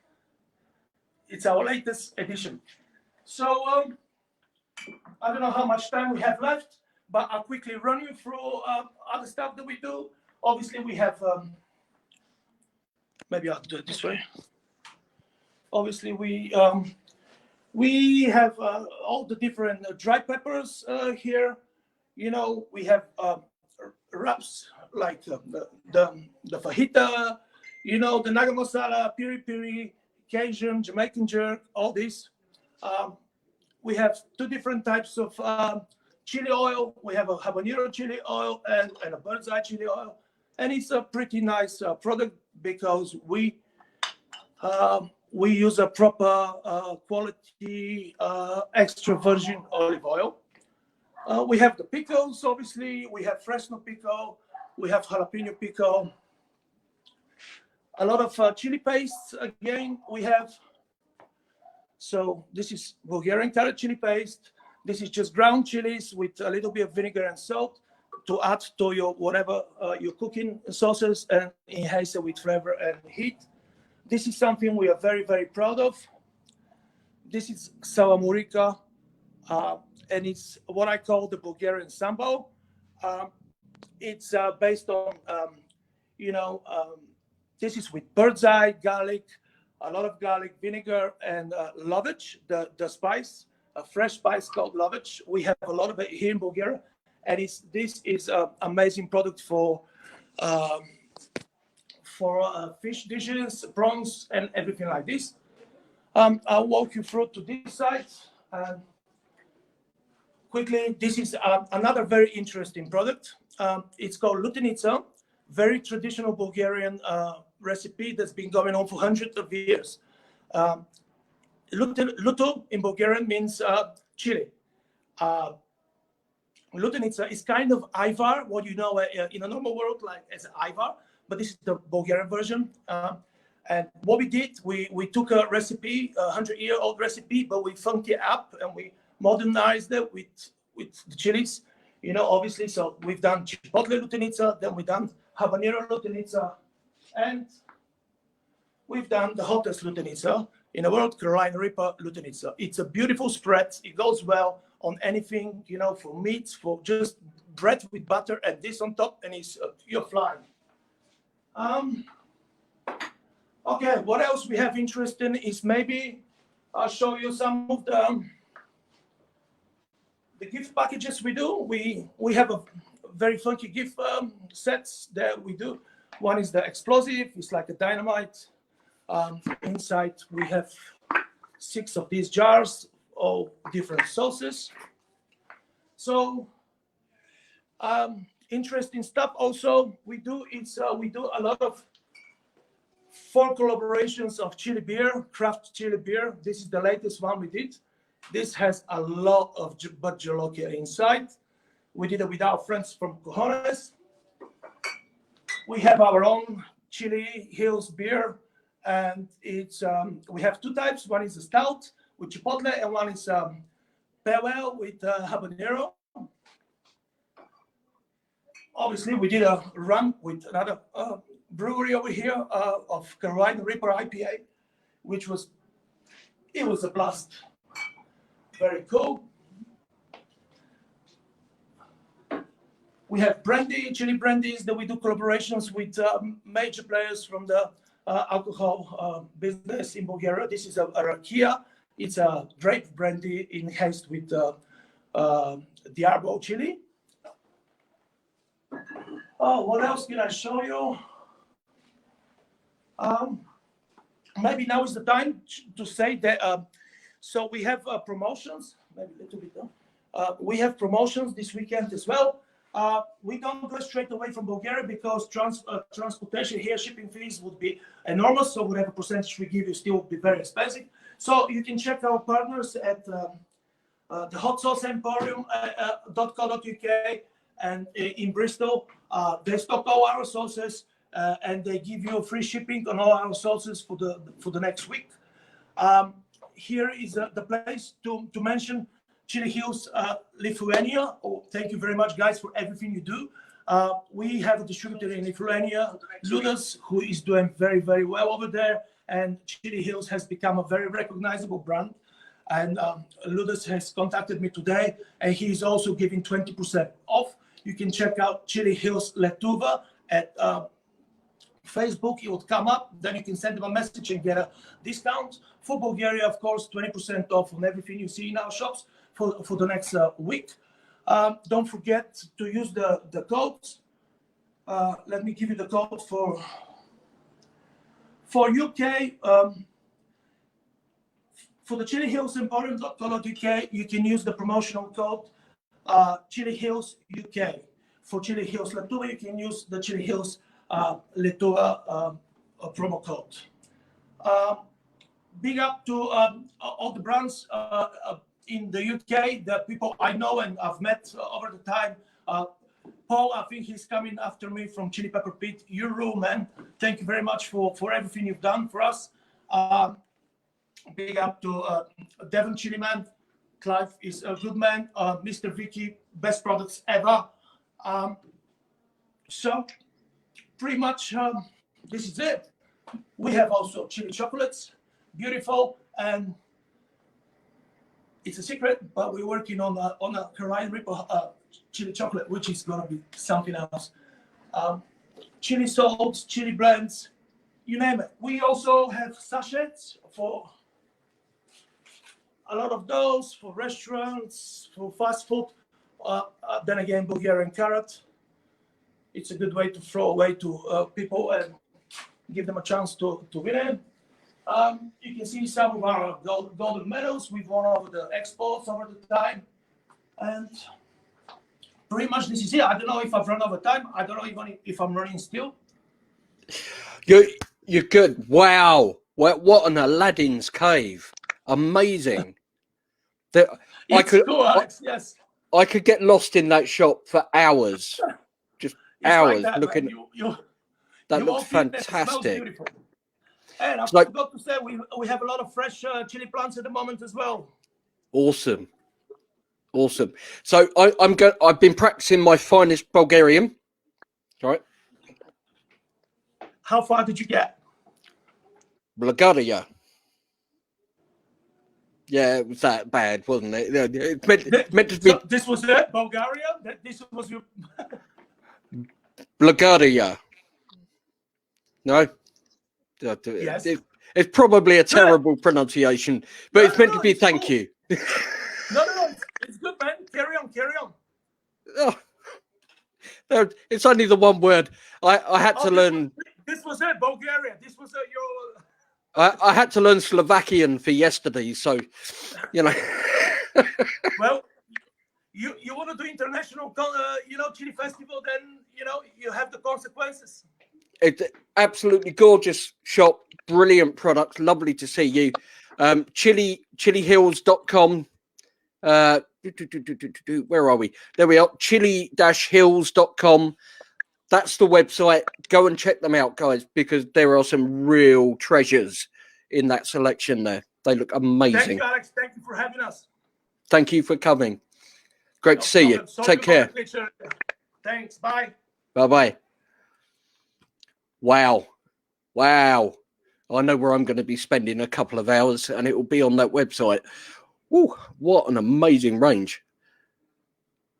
it's our latest edition. So I don't know how much time we have left, but I'll quickly run you through other stuff that we do. Obviously, we have, maybe I'll do it this way. Obviously, we have all the different dry peppers here. We have wraps like the fajita, the naga masala, piri piri, Cajun, Jamaican jerk, all this. We have two different types of chili oil. We have a habanero chili oil and a bird's eye chili oil. And it's a pretty nice product because we use a proper quality extra virgin olive oil. We have the pickles, obviously. We have Fresno pickle. We have jalapeno pickle. A lot of chili pastes, again, we have. So this is Bulgarian carrot chili paste. This is just ground chilies with a little bit of vinegar and salt to add to your whatever your cooking sauces and enhance it with flavor and heat. This is something we are very, very proud of. This is salamurika, and it's what I call the Bulgarian sambo. It's based on, this is with bird's eye, garlic, a lot of garlic, vinegar, and lovage, the spice, a fresh spice called lovage. We have a lot of it here in Bulgaria, and this is an amazing product for fish dishes, prawns, and everything like this. I'll walk you through to this side. Quickly, this is another very interesting product. It's called lutenica, very traditional Bulgarian recipe that's been going on for hundreds of years. Luto in Bulgarian means chili. Lutenica is kind of Ivar, what you know in a normal world like as Ivar, but this is the Bulgarian version. And what we did, we took a recipe, a 100-year-old recipe, but we funked it up and we modernized it with the chilies, you know, obviously. So we've done Chipotle Lutenica, then we've done Habanero Lutenica, and we've done the hottest Lutenica in the world, Carolina Reaper Lutenica. It's a beautiful spread. It goes well on anything, you know, for meats, for just bread with butter and this on top, and it's you're flying. Okay, what else we have interest in is maybe I'll show you some of the gift packages we do. We have a very funky gift sets that we do. One is the explosive. It's like a dynamite. Inside we have 6 of these jars, all different sauces. So interesting stuff. Also, we do a lot of 4 collaborations of chili beer, craft chili beer. This is the latest one we did. This has a lot of bud jolokia inside. We did it with our friends from Cojones. We have our own Chili Hills beer, and it's we have 2 types. One is a stout with chipotle, and one is pale ale with habanero. Obviously, we did a run with another brewery over here of Carolina Reaper IPA, which was a blast. Very cool. We have brandy, chili brandies that we do collaborations with major players from the alcohol business in Bulgaria. This is a rakia. It's a grape brandy enhanced with Diablo chili. Oh, what else can I show you? Maybe now is the time to say that. So we have promotions. Maybe a little bit. We have promotions this weekend as well. We don't go straight away from Bulgaria because transportation here, shipping fees would be enormous. So whatever percentage we give you still would be very expensive. So you can check our partners at the Hot Sauce Emporium.co.uk and in Bristol. They stock all our sauces and they give you free shipping on all our sauces for the next week. Here is the place to mention Chili Hills, Lithuania. Oh, thank you very much, guys, for everything you do. We have a distributor in Lithuania, Ludas, who is doing very, very well over there. And Chili Hills has become a very recognizable brand. And Ludas has contacted me today, and he is also giving 20% off. You can check out Chili Hills Letuva at Facebook. It will come up. Then you can send them a message and get a discount. For Bulgaria, of course, 20% off on everything you see in our shops for the next week. Don't forget to use the codes. Let me give you the code for UK. For the Chili Hills Emporium.co.uk, you can use the promotional code Chili Hills UK. For Chili Hills Letuva, you can use the Chili Hills Letuva promo code. Big up to all the brands in the UK, the people I know and I've met over the time. Paul, I think he's coming after me from Chili Pepper Pit. You're real, man. Thank you very much for everything you've done for us. Big up to Devon Chili Man. Clive is a good man. Mr. Vikki, best products ever. So pretty much this is it. We have also chili chocolates, beautiful, and it's a secret, but we're working on a Carolina Reaper chili chocolate, which is going to be something else. Chili salts, chili blends, you name it. We also have sachets for a lot of those, for restaurants, for fast food. Then again, Bulgarian carrot. It's a good way to throw away to people and give them a chance to win it. You can see some of our golden medals. We've won over the expos over the time. And pretty much this is it. I don't know if I've run over time. I don't know even if I'm running still. You're good. Wow. What an Aladdin's cave. Amazing. It's cool, Alex. Yes. I could get lost in that shop for hours, just It's hours like that, looking. man. That you looks walk in there, it smells fantastic. beautiful. And I It's like forgot to say, we have a lot of fresh chili plants at the moment as well. awesome, awesome. So I've been practicing my finest Bulgarian. Right. How far did you get? Bulgaria. Yeah, it was that bad, wasn't it? It's meant to be So this was it, Bulgaria. This was your Bulgaria. No. Yes. It's probably a terrible pronunciation, but it's meant to be thank you. No, it's good, man. Carry on. Oh, it's only the one word. I had to learn. This was it, Bulgaria. This was your. I had to learn Slovakian for yesterday, so you know. Well, you want to do international, chili festival, then you have the consequences. It's absolutely gorgeous shop, brilliant products, lovely to see you. Chillihills.com. Where are we? There we are. Chilli-hills.com. That's the website. Go and check them out, guys, because there are some real treasures in that selection there. They look amazing. Thank you, Alex. Thank you for having us. Thank you for coming. Great to see you. Take care. Thanks. Bye. Bye-bye. Wow. I know where I'm going to be spending a couple of hours, and it will be on that website. Ooh, what an amazing range.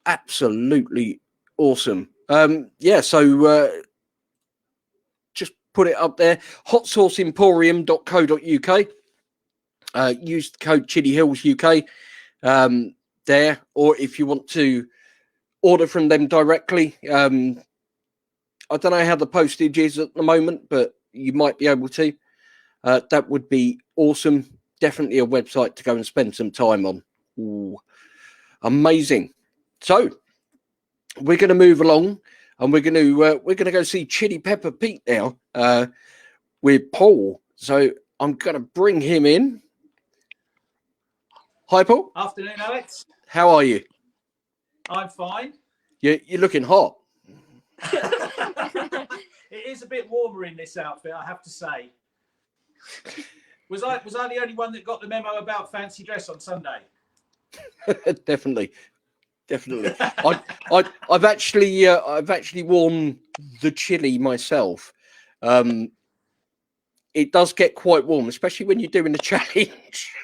Absolutely awesome. So just put it up there. hotsauceemporium.co.uk. Use the code ChilliHillsUK there, or if you want to order from them directly. I don't know how the postage is at the moment, but you might be able to. That would be awesome. Definitely a website to go and spend some time on. Ooh, amazing. So we're going to move along, and we're going to go see Chili Pepper Pete now with Paul. So I'm going to bring him in. Hi, Paul. Afternoon, Alex. How are you? I'm fine. You're looking hot. It is a bit warmer in this outfit, I have to say. Was I the only one that got the memo about fancy dress on Sunday? Definitely. I've actually worn the chili myself. It does get quite warm, especially when you're doing the challenge.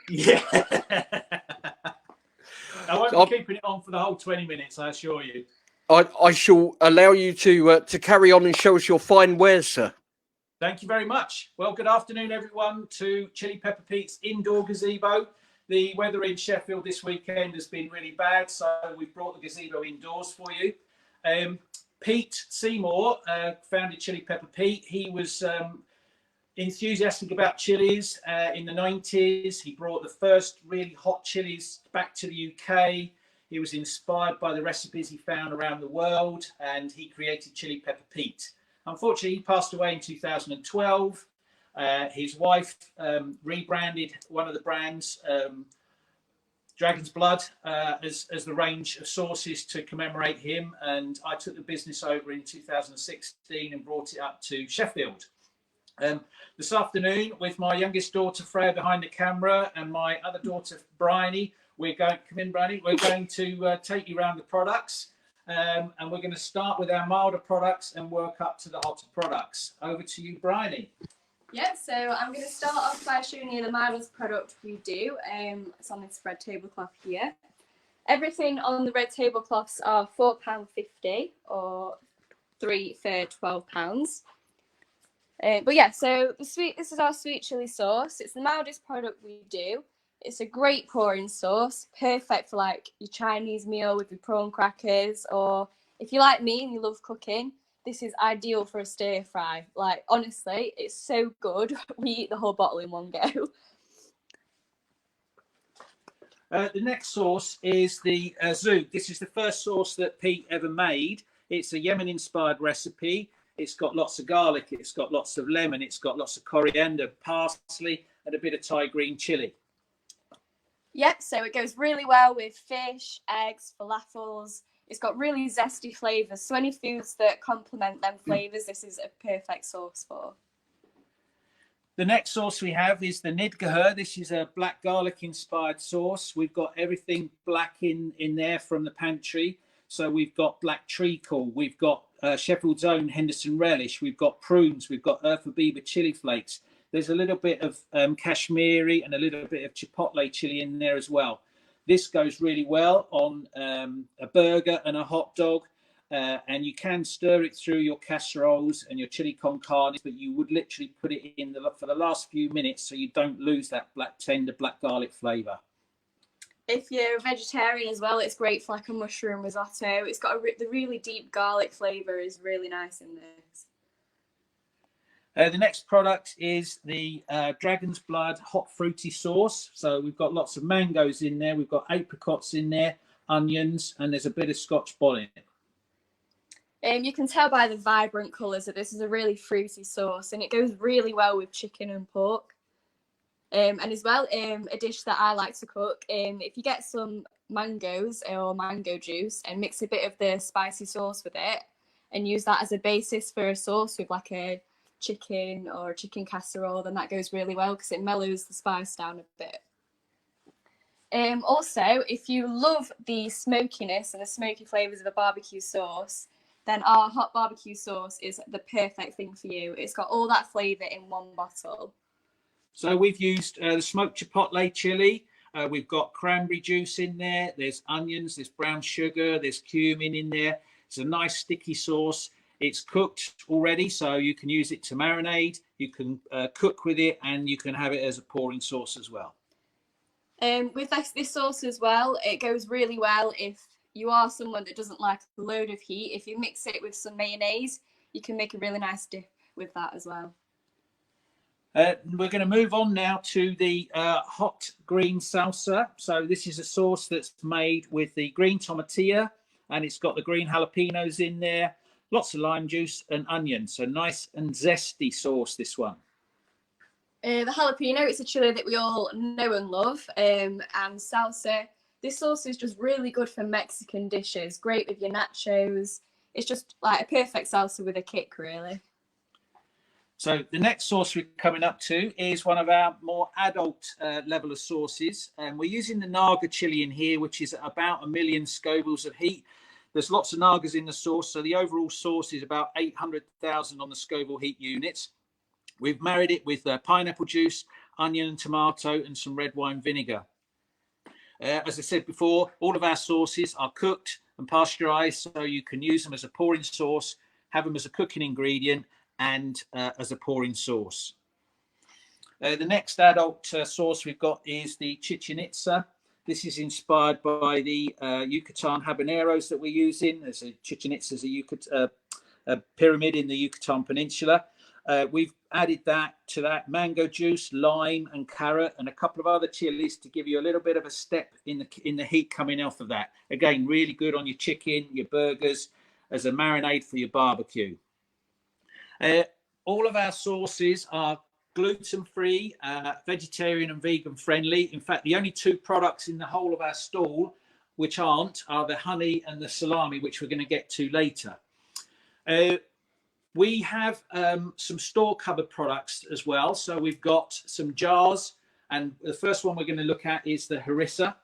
Yeah. I won't be keeping it on for the whole 20 minutes, I assure you. I shall allow you to carry on and show us your fine wares, sir. Thank you very much. Well, good afternoon, everyone, to Chili Pepper Pete's indoor gazebo. The weather in Sheffield this weekend has been really bad, so we've brought the gazebo indoors for you. Pete Seymour founded Chili Pepper Pete. He was enthusiastic about chilies in the 90s. He brought the first really hot chilies back to the UK. He was inspired by the recipes he found around the world, and he created Chili Pepper Pete. Unfortunately, he passed away in 2012. His wife rebranded one of the brands, Dragon's Blood, as the range of sauces to commemorate him. And I took the business over in 2016 and brought it up to Sheffield. This afternoon, with my youngest daughter Freya behind the camera and my other daughter Bryony, we're going to take you around the products. And we're going to start with our milder products and work up to the hotter products. Over to you, Bryony. Yeah, so I'm going to start off by showing you the mildest product we do. It's on this red tablecloth here. Everything on the red tablecloths are £4.50 or 3 for £12. But yeah, so this is our sweet chili sauce. It's the mildest product we do. It's a great pouring sauce, perfect for like your Chinese meal with your prawn crackers, or if you're like me and you love cooking, this is ideal for a stir fry. Like, honestly, it's so good. We eat the whole bottle in one go. The next sauce is the zouk. This is the first sauce that Pete ever made. It's a Yemen-inspired recipe. It's got lots of garlic. It's got lots of lemon. It's got lots of coriander, parsley, and a bit of Thai green chili. Yep, so it goes really well with fish, eggs, falafels. It's got really zesty flavours, so any foods that complement them flavours, this is a perfect sauce for. The next sauce we have is the Ndah. This is a black garlic inspired sauce. We've got everything black in there from the pantry. So we've got black treacle, we've got Sheffield's own Henderson relish, we've got prunes, we've got Eartha Beaver chili flakes. There's a little bit of Kashmiri and a little bit of chipotle chili in there as well. This goes really well on a burger and a hot dog. And you can stir it through your casseroles and your chili con carne, but you would literally put it in for the last few minutes so you don't lose that tender black garlic flavour. If you're a vegetarian as well, it's great for like a mushroom risotto. It's got the really deep garlic flavour is really nice in this. The next product is the Dragon's Blood hot fruity sauce. So we've got lots of mangoes in there, we've got apricots in there, onions, and there's a bit of Scotch bonnet. You can tell by the vibrant colours that this is a really fruity sauce, and it goes really well with chicken and pork. And as well, a dish that I like to cook, if you get some mangoes or mango juice and mix a bit of the spicy sauce with it and use that as a basis for a sauce with like a chicken or a chicken casserole, then that goes really well because it mellows the spice down a bit. Also, if you love the smokiness and the smoky flavours of a barbecue sauce, then our hot barbecue sauce is the perfect thing for you. It's got all that flavour in one bottle. So we've used the smoked chipotle chili. We've got cranberry juice in there. There's onions, there's brown sugar, there's cumin in there. It's a nice sticky sauce. It's cooked already, so you can use it to marinade. You can cook with it, and you can have it as a pouring sauce as well. With this sauce as well, it goes really well if you are someone that doesn't like a load of heat. If you mix it with some mayonnaise, you can make a really nice dip with that as well. We're going to move on now to the hot green salsa. So this is a sauce that's made with the green tomatilla, and it's got the green jalapenos in there, lots of lime juice and onions. So nice and zesty sauce, this one. The jalapeno, it's a chili that we all know and love. And salsa, this sauce is just really good for Mexican dishes. Great with your nachos. It's just like a perfect salsa with a kick, really. So the next sauce we're coming up to is one of our more adult level of sauces. And we're using the Naga chili in here, which is about 1 million Scovilles of heat. There's lots of Nagas in the sauce, so the overall sauce is about 800,000 on the Scoville heat units. We've married it with pineapple juice, onion and tomato, and some red wine vinegar. As I said before, all of our sauces are cooked and pasteurized, so you can use them as a pouring sauce, have them as a cooking ingredient, and as a pouring sauce. The next adult sauce we've got is the Chichen Itza. This is inspired by the Yucatan habaneros that we're using. There's a Chichen Itza is a pyramid in the Yucatan Peninsula. We've added to that mango juice, lime and carrot, and a couple of other chilies to give you a little bit of a step in the heat coming off of that. Again, really good on your chicken, your burgers, as a marinade for your barbecue. All of our sauces are gluten-free, vegetarian and vegan friendly. In fact, the only 2 products in the whole of our stall which aren't are the honey and the salami, which we're going to get to later. We have some store cupboard products as well. So we've got some jars, and the first one we're going to look at is the harissa.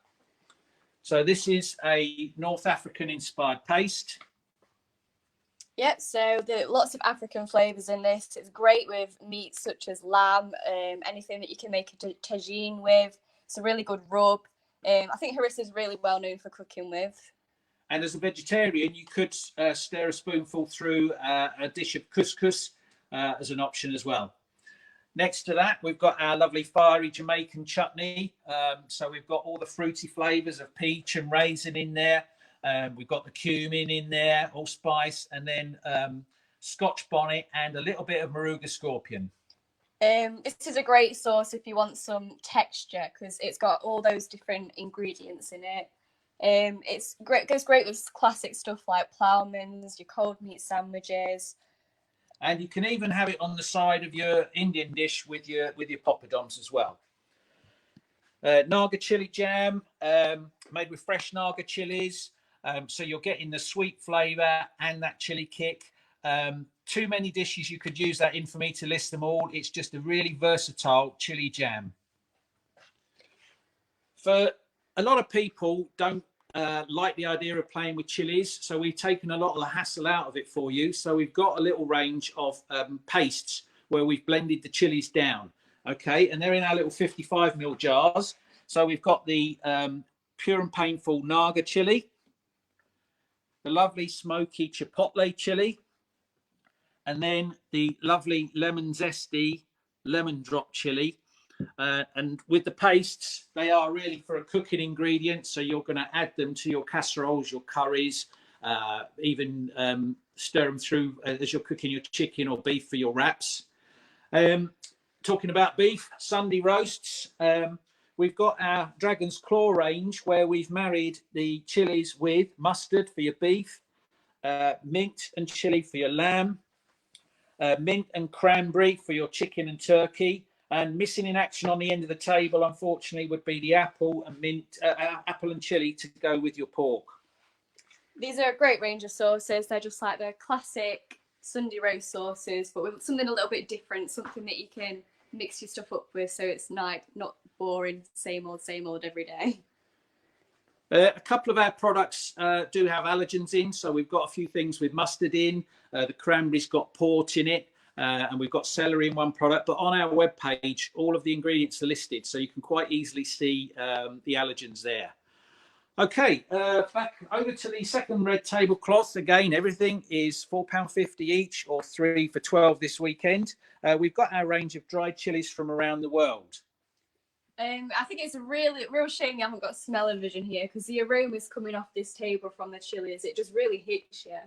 So this is a North African inspired paste. Yep, so there are lots of African flavours in this. It's great with meats such as lamb, anything that you can make a tagine with. It's a really good rub. I think harissa is really well known for cooking with. And as a vegetarian, you could stir a spoonful through a dish of couscous as an option as well. Next to that, we've got our lovely fiery Jamaican chutney. So we've got all the fruity flavours of peach and raisin in there. We've got the cumin in there, allspice, and then Scotch bonnet and a little bit of Moruga scorpion. This is a great sauce if you want some texture because it's got all those different ingredients in it. It's great. Goes great with classic stuff like ploughmans, your cold meat sandwiches. And you can even have it on the side of your Indian dish with your poppadoms as well. Naga chili jam, made with fresh Naga chilies. So you're getting the sweet flavour and that chili kick. Too many dishes you could use that in for me to list them all. It's just a really versatile chili jam. For a lot of people don't like the idea of playing with chilies, so we've taken a lot of the hassle out of it for you. So we've got a little range of pastes where we've blended the chilies down. Okay, and they're in our little 55ml jars. So we've got the pure and painful Naga chili, the lovely smoky chipotle chili, and then the lovely lemon zesty lemon drop chili. And with the pastes, they are really for a cooking ingredient. So you're going to add them to your casseroles, your curries, even stir them through as you're cooking your chicken or beef for your wraps. Talking about beef, Sunday roasts. We've got our Dragon's Claw range where we've married the chilies with mustard for your beef, mint and chili for your lamb, mint and cranberry for your chicken and turkey. And missing in action on the end of the table, unfortunately, would be the apple and mint, apple and chili to go with your pork. These are a great range of sauces. They're just like the classic Sunday roast sauces, but with something a little bit different, something that you can mix your stuff up with, so it's not boring, same old every day. A couple of our products do have allergens in, so we've got a few things with mustard in. The cranberry's got port in it. And we've got celery in one product, but on our webpage, all of the ingredients are listed, so you can quite easily see the allergens there. Okay, back over to the second red tablecloth. Again, everything is £4.50 each, or 3 for £12 this weekend. We've got our range of dried chilies from around the world. I think it's a real shame you haven't got smell-o-vision here, because the aromas coming off this table from the chilies, it just really hits you.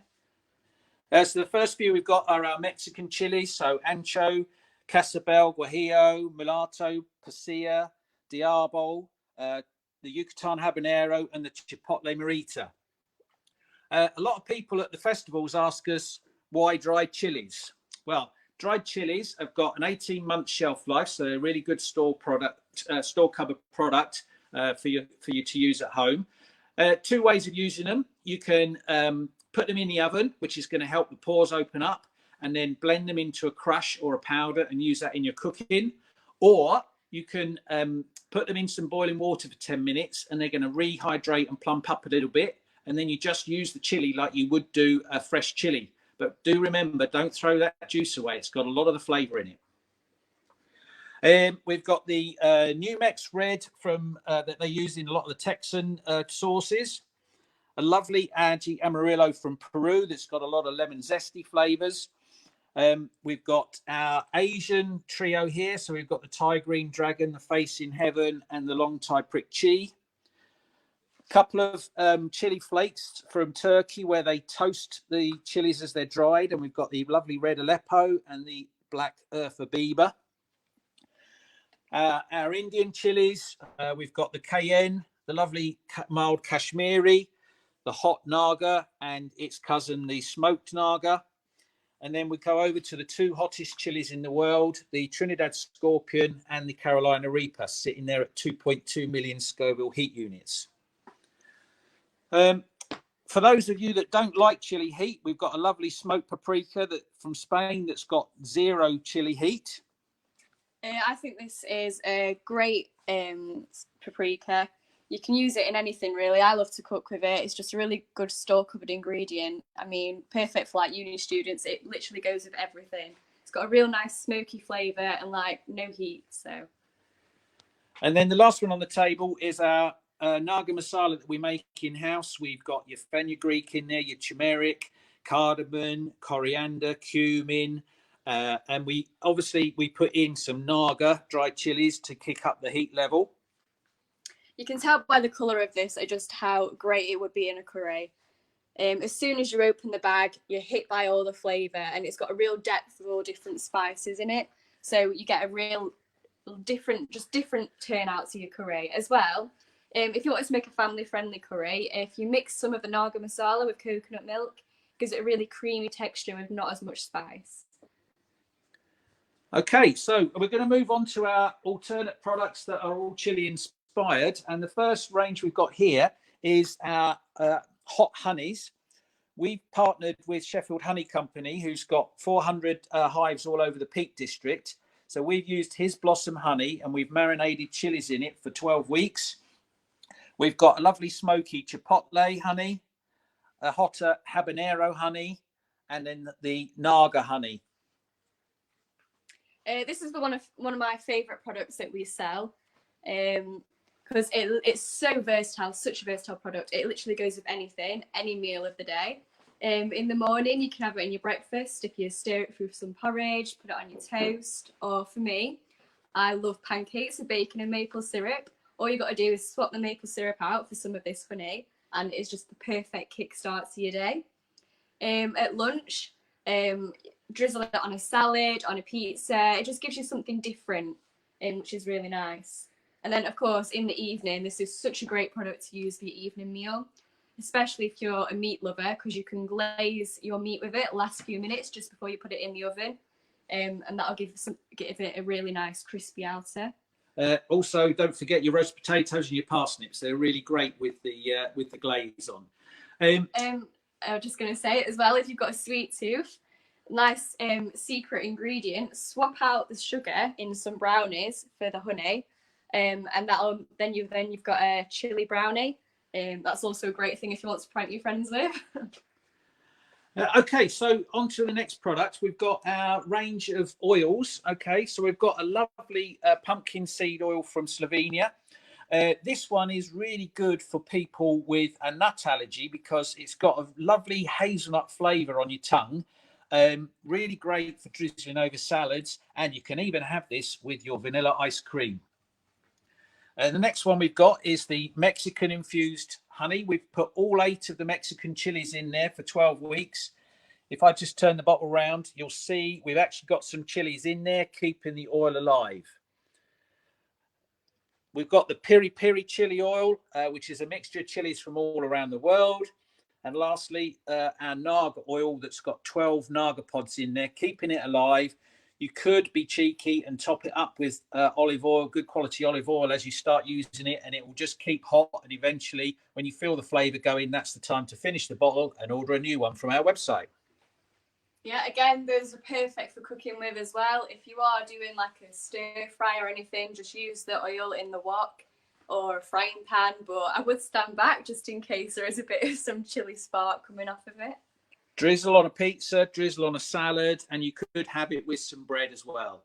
So the first few we've got are our Mexican chilies, so ancho, casabel, guajillo, mulatto, pasilla, diablo, the Yucatan habanero, and the chipotle morita. A lot of people at the festivals ask us why dried chilies. Well, dried chilies have got an 18-month shelf life, so they're a really good store cupboard product for you to use at home. Two ways of using them. You can put them in the oven, which is going to help the pores open up, and then blend them into a crush or a powder and use that in your cooking. Or you can put them in some boiling water for 10 minutes, and they're going to rehydrate and plump up a little bit. And then you just use the chili like you would do a fresh chili. But do remember, don't throw that juice away. It's got a lot of the flavour in it. We've got the NEUK red from that they use in a lot of the Texan sauces. A lovely Aji Amarillo from Peru that's got a lot of lemon zesty flavours. We've got our Asian trio here. So we've got the Thai green dragon, the face in heaven, and the long Thai prick chi. A couple of chili flakes from Turkey where they toast the chilies as they're dried. And we've got the lovely red Aleppo and the black Urfa Biber. Our Indian chilies, we've got the cayenne, the lovely mild Kashmiri, the hot Naga and its cousin, the smoked Naga. And then we go over to the two hottest chilies in the world, the Trinidad Scorpion and the Carolina Reaper, sitting there at 2.2 million Scoville heat units. For those of you that don't like chili heat, we've got a lovely smoked paprika from Spain that's got 0 chili heat. I think this is a great paprika. You can use it in anything, really. I love to cook with it. It's just a really good store-cupboard ingredient. I mean, perfect for like uni students. It literally goes with everything. It's got a real nice smoky flavour and like no heat. So. And then the last one on the table is our Naga masala that we make in-house. We've got your fenugreek in there, your turmeric, cardamom, coriander, cumin, and we put in some Naga dried chilies to kick up the heat level. You can tell by the colour of this just how great it would be in a curry. As soon as you open the bag, you're hit by all the flavour, and it's got a real depth of all different spices in it. So you get a real different turnout to your curry as well. If you want to make a family-friendly curry, if you mix some of the Naga masala with coconut milk, it gives it a really creamy texture with not as much spice. Okay, so we're going to move on to our alternate products that are all chili inspired. inspired, and the first range we've got here is our hot honeys. We've partnered with Sheffield Honey Company, who's got 400 hives all over the Peak District. So we've used his blossom honey, and we've marinated chilies in it for 12 weeks. We've got a lovely smoky chipotle honey, a hotter habanero honey, and then the Naga honey. This is one of my favourite products that we sell, because it's so versatile, such a versatile product. It literally goes with anything, any meal of the day. In the morning, you can have it in your breakfast. If you stir it through some porridge, put it on your toast. Or for me, I love pancakes with bacon and maple syrup. All you got to do is swap the maple syrup out for some of this honey, and it's just the perfect kickstart to your day. At lunch, drizzle it on a salad, on a pizza. It just gives you something different, which is really nice. And then, of course, in the evening, this is such a great product to use for your evening meal, especially if you're a meat lover, because you can glaze your meat with it last few minutes just before you put it in the oven, and that'll give it a really nice crispy outer. Also, don't forget your roast potatoes and your parsnips. They're really great with the glaze on. I was just going to say as well, if you've got a sweet tooth, nice secret ingredient, swap out the sugar in some brownies for the honey, and then you've got a chili brownie. That's also a great thing if you want to prank your friends with. Okay, so on to the next product. We've got our range of oils. Okay, so we've got a lovely pumpkin seed oil from Slovenia. This one is really good for people with a nut allergy because it's got a lovely hazelnut flavour on your tongue. Really great for drizzling over salads, and you can even have this with your vanilla ice cream. The next one we've got is the Mexican infused honey. We've put all 8 of the Mexican chilies in there for 12 weeks. If I just turn the bottle around, you'll see we've actually got some chilies in there, keeping the oil alive. We've got the piri piri chili oil, which is a mixture of chilies from all around the world. And lastly, our Naga oil that's got 12 Naga pods in there, keeping it alive. You could be cheeky and top it up with olive oil, good quality olive oil as you start using it, and it will just keep hot. And eventually, when you feel the flavour going, that's the time to finish the bottle and order a new one from our website. Yeah, again, those are perfect for cooking with as well. If you are doing like a stir fry or anything, just use the oil in the wok or a frying pan. But I would stand back just in case there is a bit of some chili spark coming off of it. Drizzle on a pizza, drizzle on a salad, and you could have it with some bread as well.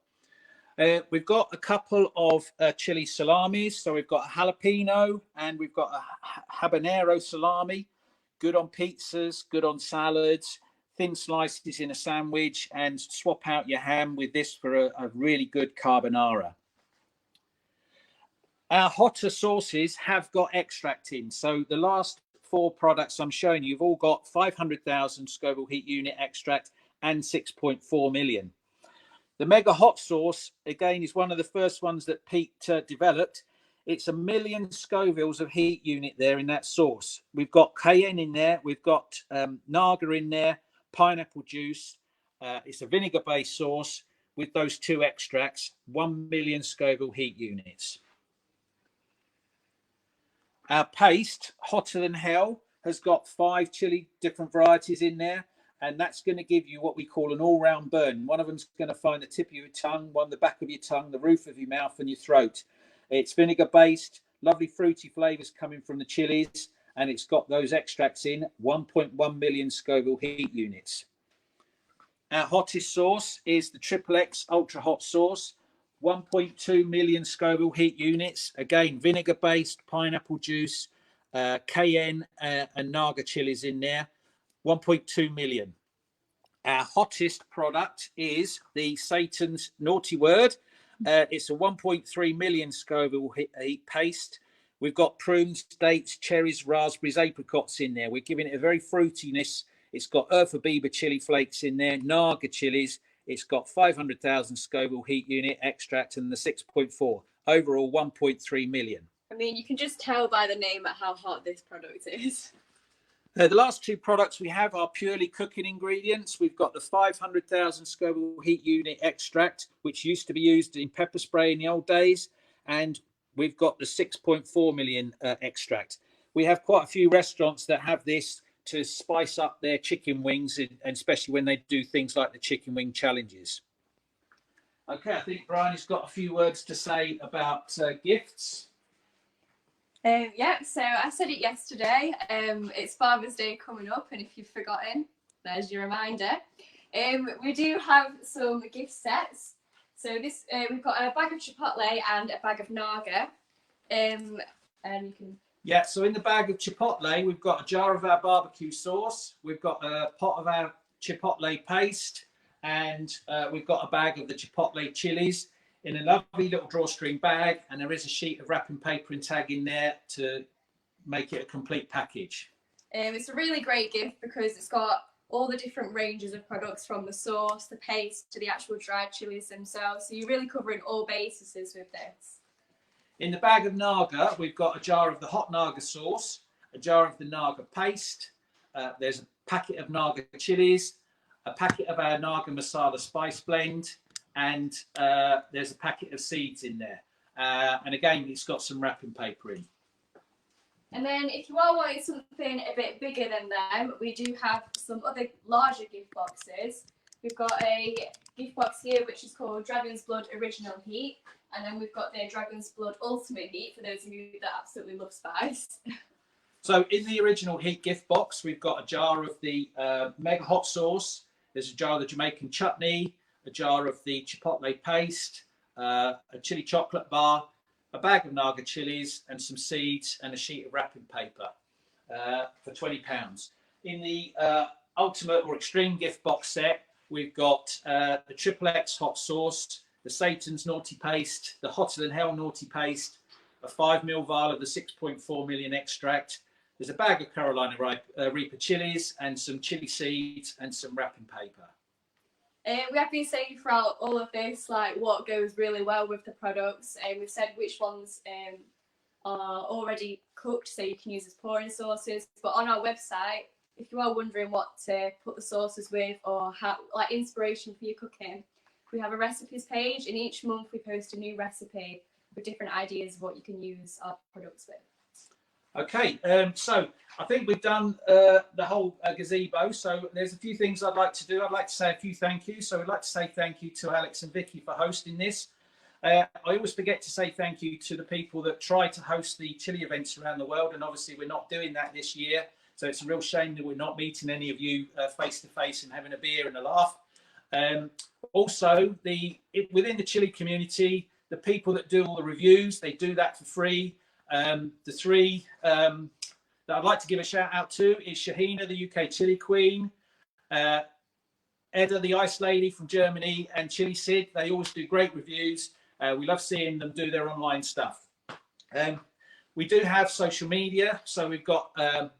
We've got a couple of chili salamis. So we've got a jalapeno and we've got a habanero salami. Good on pizzas, good on salads, thin slices in a sandwich, and swap out your ham with this for a really good carbonara. Our hotter sauces have got extract in. So the last 4 products I'm showing you have all got 500,000 Scoville heat unit extract and 6.4 million. The mega hot sauce, again, is one of the first ones that Pete developed. It's 1 million Scovilles of heat unit there in that sauce. We've got cayenne in there. We've got Naga in there, pineapple juice. It's a vinegar-based sauce with those 2 extracts, 1 million Scoville heat units. Our paste, Hotter Than Hell, has got 5 chili different varieties in there, and that's going to give you what we call an all-round burn. One of them's going to find the tip of your tongue, one the back of your tongue, the roof of your mouth, and your throat. It's vinegar-based, lovely fruity flavours coming from the chilies, and it's got those extracts in, 1.1 million Scoville heat units. Our hottest sauce is the XXX Ultra Hot Sauce, 1.2 million Scoville heat units. Again, vinegar-based, pineapple juice, cayenne and Naga chilies in there, 1.2 million. Our hottest product is the Satan's Naughty Word. It's a 1.3 million Scoville heat paste. We've got prunes, dates, cherries, raspberries, apricots in there. We're giving it a very fruitiness. It's got Eartha Biber chili flakes in there, Naga chilies. It's got 500,000 Scoville heat unit extract and the 6.4. Overall, 1.3 million. I mean, you can just tell by the name at how hot this product is. The last 2 products we have are purely cooking ingredients. We've got the 500,000 Scoville heat unit extract, which used to be used in pepper spray in the old days. And we've got the 6.4 million extract. We have quite a few restaurants that have this to spice up their chicken wings, and especially when they do things like the chicken wing challenges. Okay, I think Brian's got a few words to say about gifts. Yeah, so I said it yesterday. It's Father's Day coming up, and if you've forgotten, there's your reminder. We do have some gift sets. So this we've got a bag of chipotle and a bag of Naga. And you can. Yeah, so in the bag of chipotle, we've got a jar of our barbecue sauce. We've got a pot of our chipotle paste, and we've got a bag of the chipotle chilies in a lovely little drawstring bag, and there is a sheet of wrapping paper and tag in there to make it a complete package. It's a really great gift because it's got all the different ranges of products, from the sauce, the paste, to the actual dried chilies themselves. So you're really covering all bases with this. In the bag of Naga, we've got a jar of the hot Naga sauce, a jar of the Naga paste. There's a packet of Naga chilies, a packet of our Naga masala spice blend, and there's a packet of seeds in there. And again, it's got some wrapping paper in. And then if you are wanting something a bit bigger than them, we do have some other larger gift boxes. We've got a gift box here which is called Dragon's Blood Original Heat, and then we've got the Dragon's Blood Ultimate Heat for those of you that absolutely love spice. So in the Original Heat gift box, we've got a jar of the mega hot sauce. There's a jar of the Jamaican chutney, a jar of the chipotle paste, a chili chocolate bar, a bag of Naga chilies, and some seeds, and a sheet of wrapping paper for £20. In the Ultimate or Extreme gift box set, we've got the XXX hot sauce, the Satan's naughty paste, the Hotter Than Hell naughty paste, a 5ml vial of the 6.4 million extract. There's a bag of Carolina Reaper chilies and some chili seeds and some wrapping paper. We have been saying throughout all of this, like, what goes really well with the products, and we've said which ones are already cooked, so you can use as pouring sauces. But on our website, if you are wondering what to put the sauces with, or how, like, inspiration for your cooking, we have a recipes page, and each month we post a new recipe with different ideas of what you can use our products with. Okay, so I think we've done the whole gazebo. So there's a few things I'd like to do. I'd like to say a few thank yous. So I'd like to say thank you to Alex and Vikki for hosting this. I always forget to say thank you to the people that try to host the chili events around the world. And obviously we're not doing that this year. So it's a real shame that we're not meeting any of you face to face and having a beer and a laugh. Also, within the chili community, the people that do all the reviews, they do that for free. The three that I'd like to give a shout out to is Shahina, the UK chili queen, Edda, the ice lady from Germany, and Chili Sid. They always do great reviews. We love seeing them do their online stuff. We do have social media. So we've got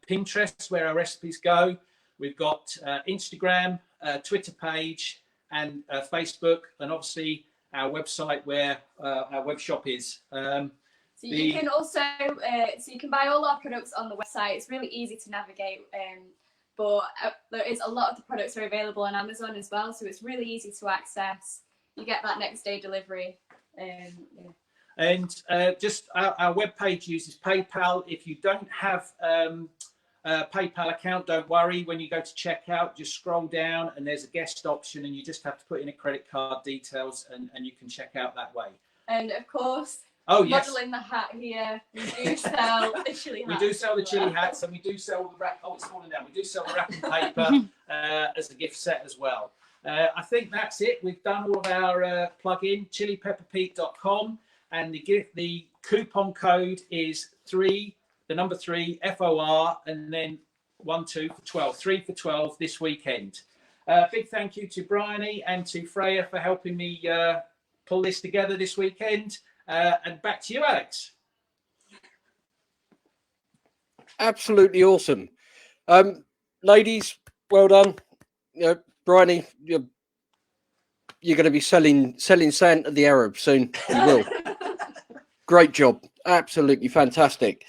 Pinterest, where our recipes go. We've got Instagram, Twitter page, and Facebook, and obviously our website where our web shop is. So you can also, so you can buy all our products on the website. It's really easy to navigate, but there is a lot of the products are available on Amazon as well, so it's really easy to access. You get that next day delivery. Yeah. And just our webpage uses PayPal. If you don't have a PayPal account, don't worry. When you go to checkout, just scroll down and there's a guest option, and you just have to put in a credit card details, and you can check out that way. And of course, oh, yes, modelling the hat here, we do sell the chili hats. We do sell the chili hats, and we do sell the it's falling down. We do sell the wrapping paper as a gift set as well. I think that's it. We've done all of our plug-in, chilipepperpete.com, and the coupon code is 3, the number 3, FOR, and then 12 for 12, 3 for 12 this weekend. Big thank you to Bryony and to Freya for helping me pull this together this weekend. And back to you, Alex. Absolutely awesome. Ladies, well done. Bryony, you're going to be selling sand to the Arabs soon. You will. Great job. Absolutely fantastic.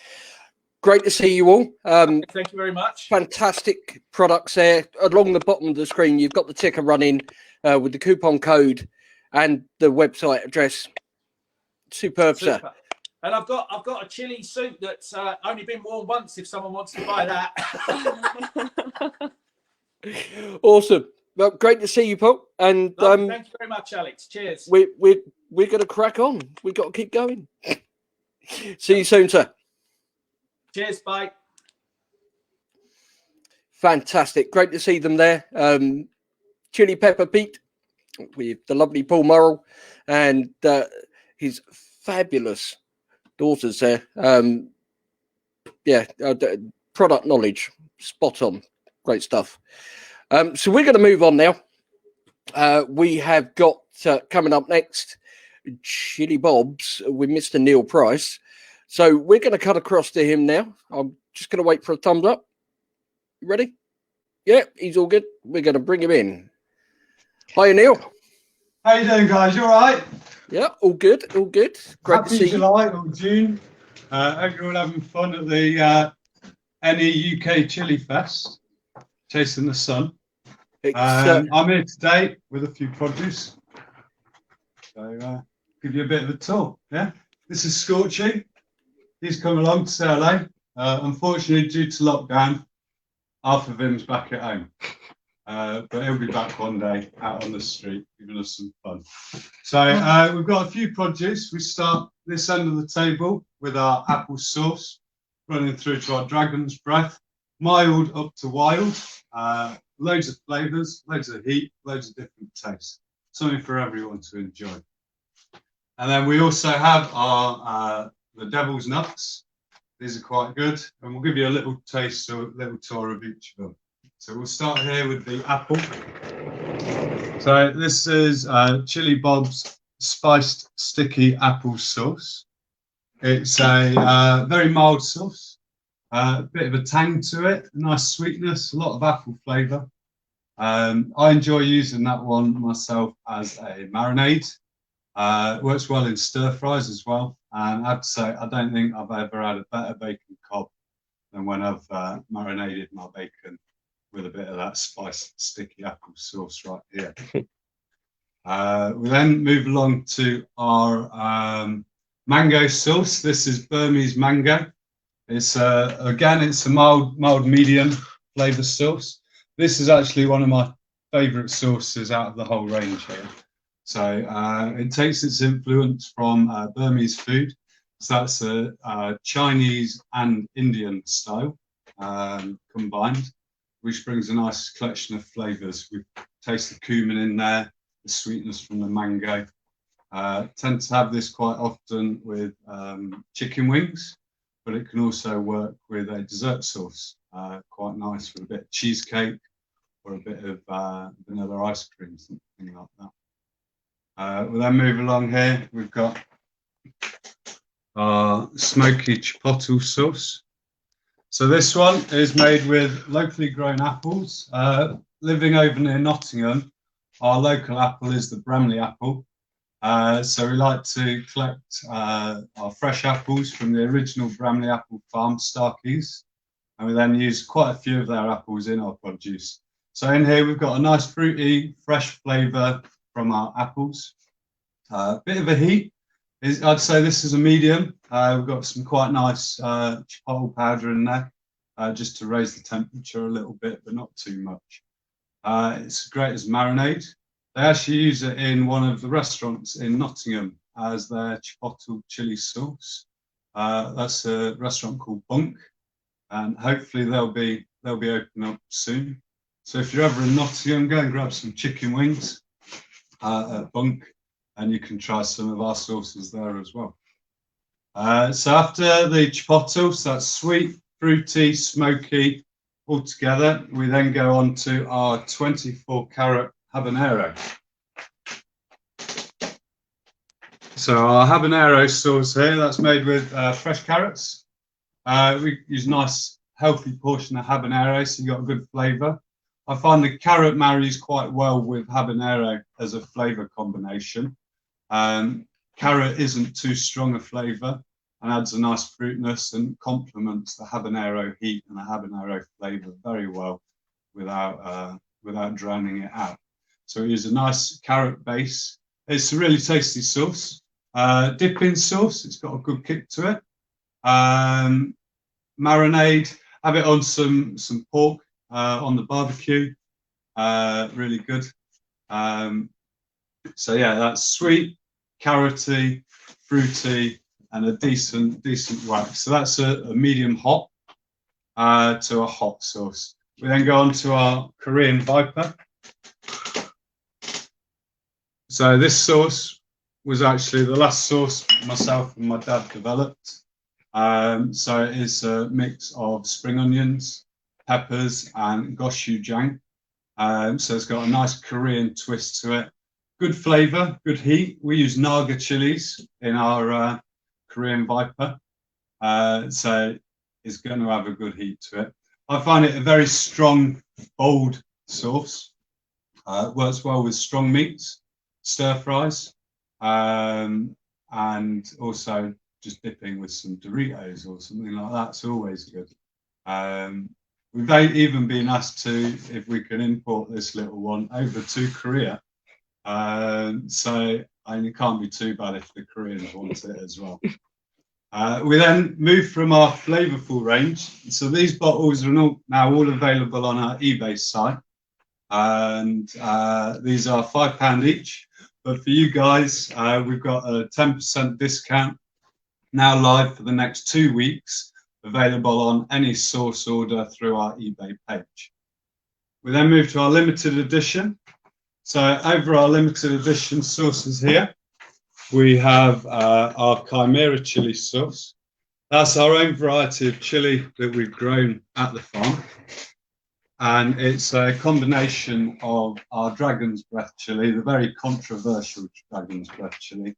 Great to see you all. Thank you very much. Fantastic products there. Along the bottom of the screen, you've got the ticker running with the coupon code and the website address. Superb, sir. And I've got a chili suit that's only been worn once. If someone wants to buy that. Awesome. Well, great to see you, Paul. And Thank you very much, Alex. Cheers. We're going to crack on. We've got to keep going. See you soon, sir. Cheers. Bye. Fantastic. Great to see them there. Chili Pepper Pete with the lovely Paul Murrel and his fabulous daughters there. Product knowledge. Spot on. Great stuff. So we're going to move on now. We have got coming up next Chili Bobs with Mr. Neal Price. So we're going to cut across to him now. I'm just going to wait for a thumbs up. You ready? Yeah, he's all good. We're going to bring him in. Hi, Neal. How you doing, guys? You all right? Yeah, all good. All good. Great to see July or June. Hope you're all having fun at the NEUK Chili Fest, chasing the sun. I'm here today with a few produce. So give you a bit of a tour. Yeah, this is Scorchy. He's come along to say hello. Unfortunately, due to lockdown, half of him's back at home. But he'll be back one day out on the street, giving us some fun. So we've got a few produce. We start this end of the table with our apple sauce, running through to our dragon's breath, mild up to wild. Loads of flavours, loads of heat, loads of different tastes. Something for everyone to enjoy. And then we also have our the devil's nuts. These are quite good, and we'll give you a little taste or a little tour of each of them. So we'll start here with the apple. So this is Chili Bob's spiced sticky apple sauce. It's a very mild sauce, a bit of a tang to it, a nice sweetness, a lot of apple flavour. I enjoy using that one myself as a marinade. Works well in stir fries as well. And I have to say, I don't think I've ever had a better bacon cob than when I've marinated my bacon with a bit of that spiced sticky apple sauce right here. We then move along to our mango sauce. This is Burmese mango. It's again, it's a mild medium flavour sauce. This is actually one of my favourite sauces out of the whole range here. So it takes its influence from Burmese food. So that's a Chinese and Indian style combined, which brings a nice collection of flavours. We taste the cumin in there, the sweetness from the mango. Tend to have this quite often with chicken wings, but it can also work with a dessert sauce. Quite nice with a bit of cheesecake or a bit of vanilla ice cream, something like that. We'll then move along here. We've got our smoky chipotle sauce. So this one is made with locally grown apples. Living over near Nottingham, our local apple is the Bramley apple. So we like to collect our fresh apples from the original Bramley apple farm, Starkeys, and we then use quite a few of their apples in our produce. So in here we've got a nice fruity, fresh flavour from our apples. Bit of a heat. I'd say this is a medium. We've got some quite nice chipotle powder in there, just to raise the temperature a little bit, but not too much. It's great as marinade. They actually use it in one of the restaurants in Nottingham as their chipotle chili sauce. That's a restaurant called Bunk, and hopefully they'll be opening up soon. So if you're ever in Nottingham, go and grab some chicken wings at Bunk, and you can try some of our sauces there as well. So after the chipotle, so that's sweet, fruity, smoky, all together, we then go on to our 24 carat habanero. So our habanero sauce here, that's made with fresh carrots. We use a nice healthy portion of habanero, so you got a good flavour. I find the carrot marries quite well with habanero as a flavour combination. Carrot isn't too strong a flavour and adds a nice fruitiness and complements the habanero heat and the habanero flavour very well without drowning it out. So we use a nice carrot base. It's a really tasty sauce. Dipping sauce, it's got a good kick to it. Marinade, have it on some pork on the barbecue. Really good. So yeah, that's sweet, carroty, fruity, and a decent wax. So that's a medium hot to a hot sauce. We then go on to our Korean Viper. So this sauce was actually the last sauce myself and my dad developed. So it is a mix of spring onions, peppers, and gochujang. So it's got a nice Korean twist to it. Good flavour, good heat. We use Ndah chilies in our Korean Viper. So it's going to have a good heat to it. I find it a very strong, bold sauce. Works well with strong meats, stir fries, and also just dipping with some Doritos or something like that's always good. We've even been asked to, if we can import this little one over to Korea. So it can't be too bad if the Koreans want it as well. We then move from our flavourful range. So these bottles are now all available on our eBay site. And these are £5 each. But for you guys, we've got a 10% discount now live for the next 2 weeks, available on any source order through our eBay page. We then move to our limited edition. So over our limited edition sauces here, we have our Chimera chili sauce. That's our own variety of chili that we've grown at the farm. And it's a combination of our Dragon's Breath chili, the very controversial Dragon's Breath chili,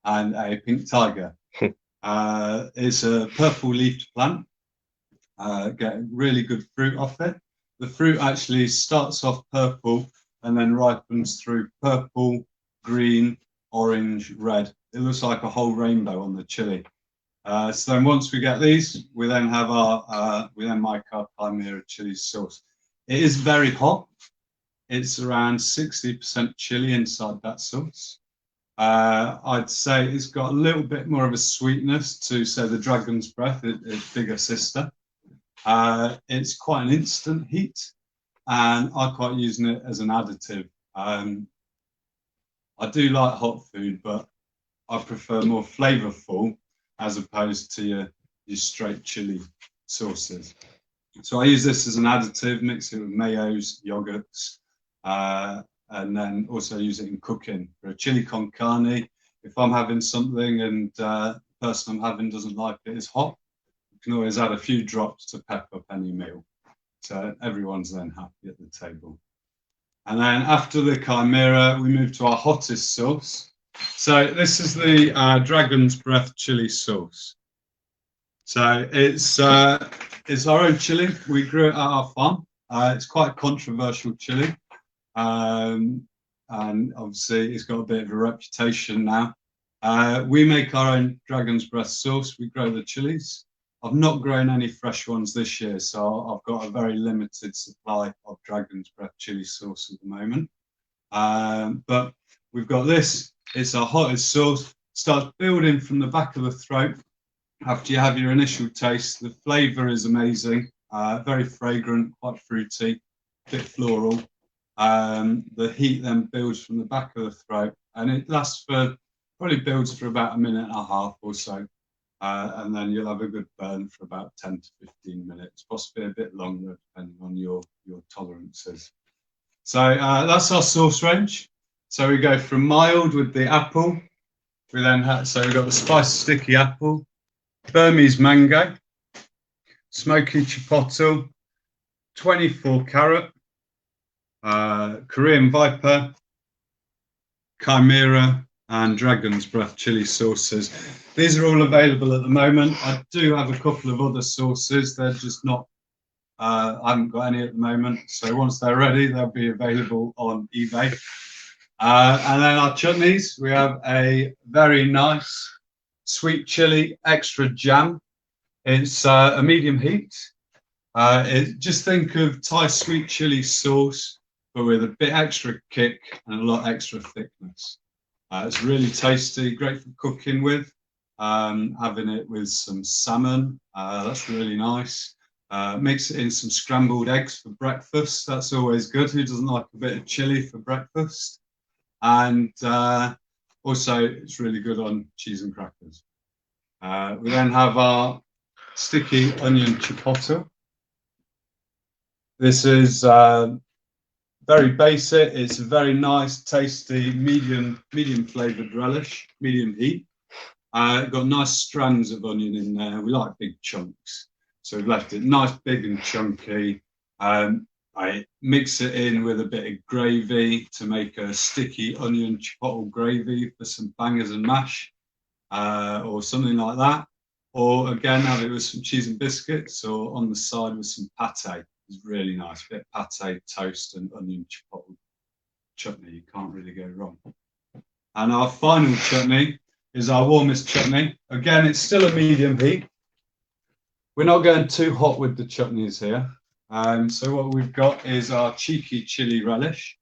and a pink tiger. It's a purple leafed plant. Get really good fruit off it. The fruit actually starts off purple and then ripens through purple, green, orange, red. It looks like a whole rainbow on the chili. So then once we get these, we then have we then make our Chimera chili sauce. It is very hot. It's around 60% chili inside that sauce. I'd say it's got a little bit more of a sweetness to, say, the Dragon's Breath, its bigger sister. It's quite an instant heat, and I quite using it as an additive. I do like hot food, but I prefer more flavourful as opposed to your straight chili sauces. So I use this as an additive, mix it with mayos, yogurts, and then also use it in cooking. For a chili con carne, if I'm having something and the person I'm having doesn't like it as hot, you can always add a few drops to pep up any meal. So everyone's then happy at the table. And then after the Chimera, we move to our hottest sauce. So this is the Dragon's Breath chili sauce. So it's our own chili. We grew it at our farm. It's quite a controversial chili. And obviously it's got a bit of a reputation now. We make our own Dragon's Breath sauce. We grow the chilies. I've not grown any fresh ones this year, so I've got a very limited supply of Dragon's Breath chili sauce at the moment. But we've got this. It's our hottest sauce. Starts building from the back of the throat. After you have your initial taste, the flavour is amazing. Very fragrant, quite fruity, a bit floral. The heat then builds from the back of the throat, and it lasts probably builds for about 1.5 minutes or so. And then you'll have a good burn for about 10 to 15 minutes, possibly a bit longer, depending on your tolerances. So that's our sauce range. So we go from mild with the apple. We then we've got the spiced sticky apple, Burmese mango, smoky chipotle, 24 carat, Korean Viper, Chimera, and Dragon's Breath chili sauces. These are all available at the moment. I do have a couple of other sauces. They're just not, I haven't got any at the moment. So once they're ready, they'll be available on eBay. And then our chutneys, we have a very nice sweet chili extra jam. It's a medium heat. Just think of Thai sweet chili sauce, but with a bit extra kick and a lot extra thickness. It's really tasty, great for cooking with. Having it with some salmon, that's really nice. Mix it in some scrambled eggs for breakfast. That's always good. Who doesn't like a bit of chili for breakfast? And also, it's really good on cheese and crackers. We then have our sticky onion chipotle. This is very basic. It's a very nice, tasty, medium flavoured relish, medium heat. Got nice strands of onion in there. We like big chunks, so we've left it nice, big and chunky. I mix it in with a bit of gravy to make a sticky onion chipotle gravy for some bangers and mash, or something like that. Or again, have it with some cheese and biscuits, or on the side with some pate. It's really nice. A bit of pate, toast, and onion chipotle chutney. You can't really go wrong. And our final chutney is our warmest chutney. Again, it's still a medium heat. We're not going too hot with the chutneys here. So what we've got is our cheeky chili relish.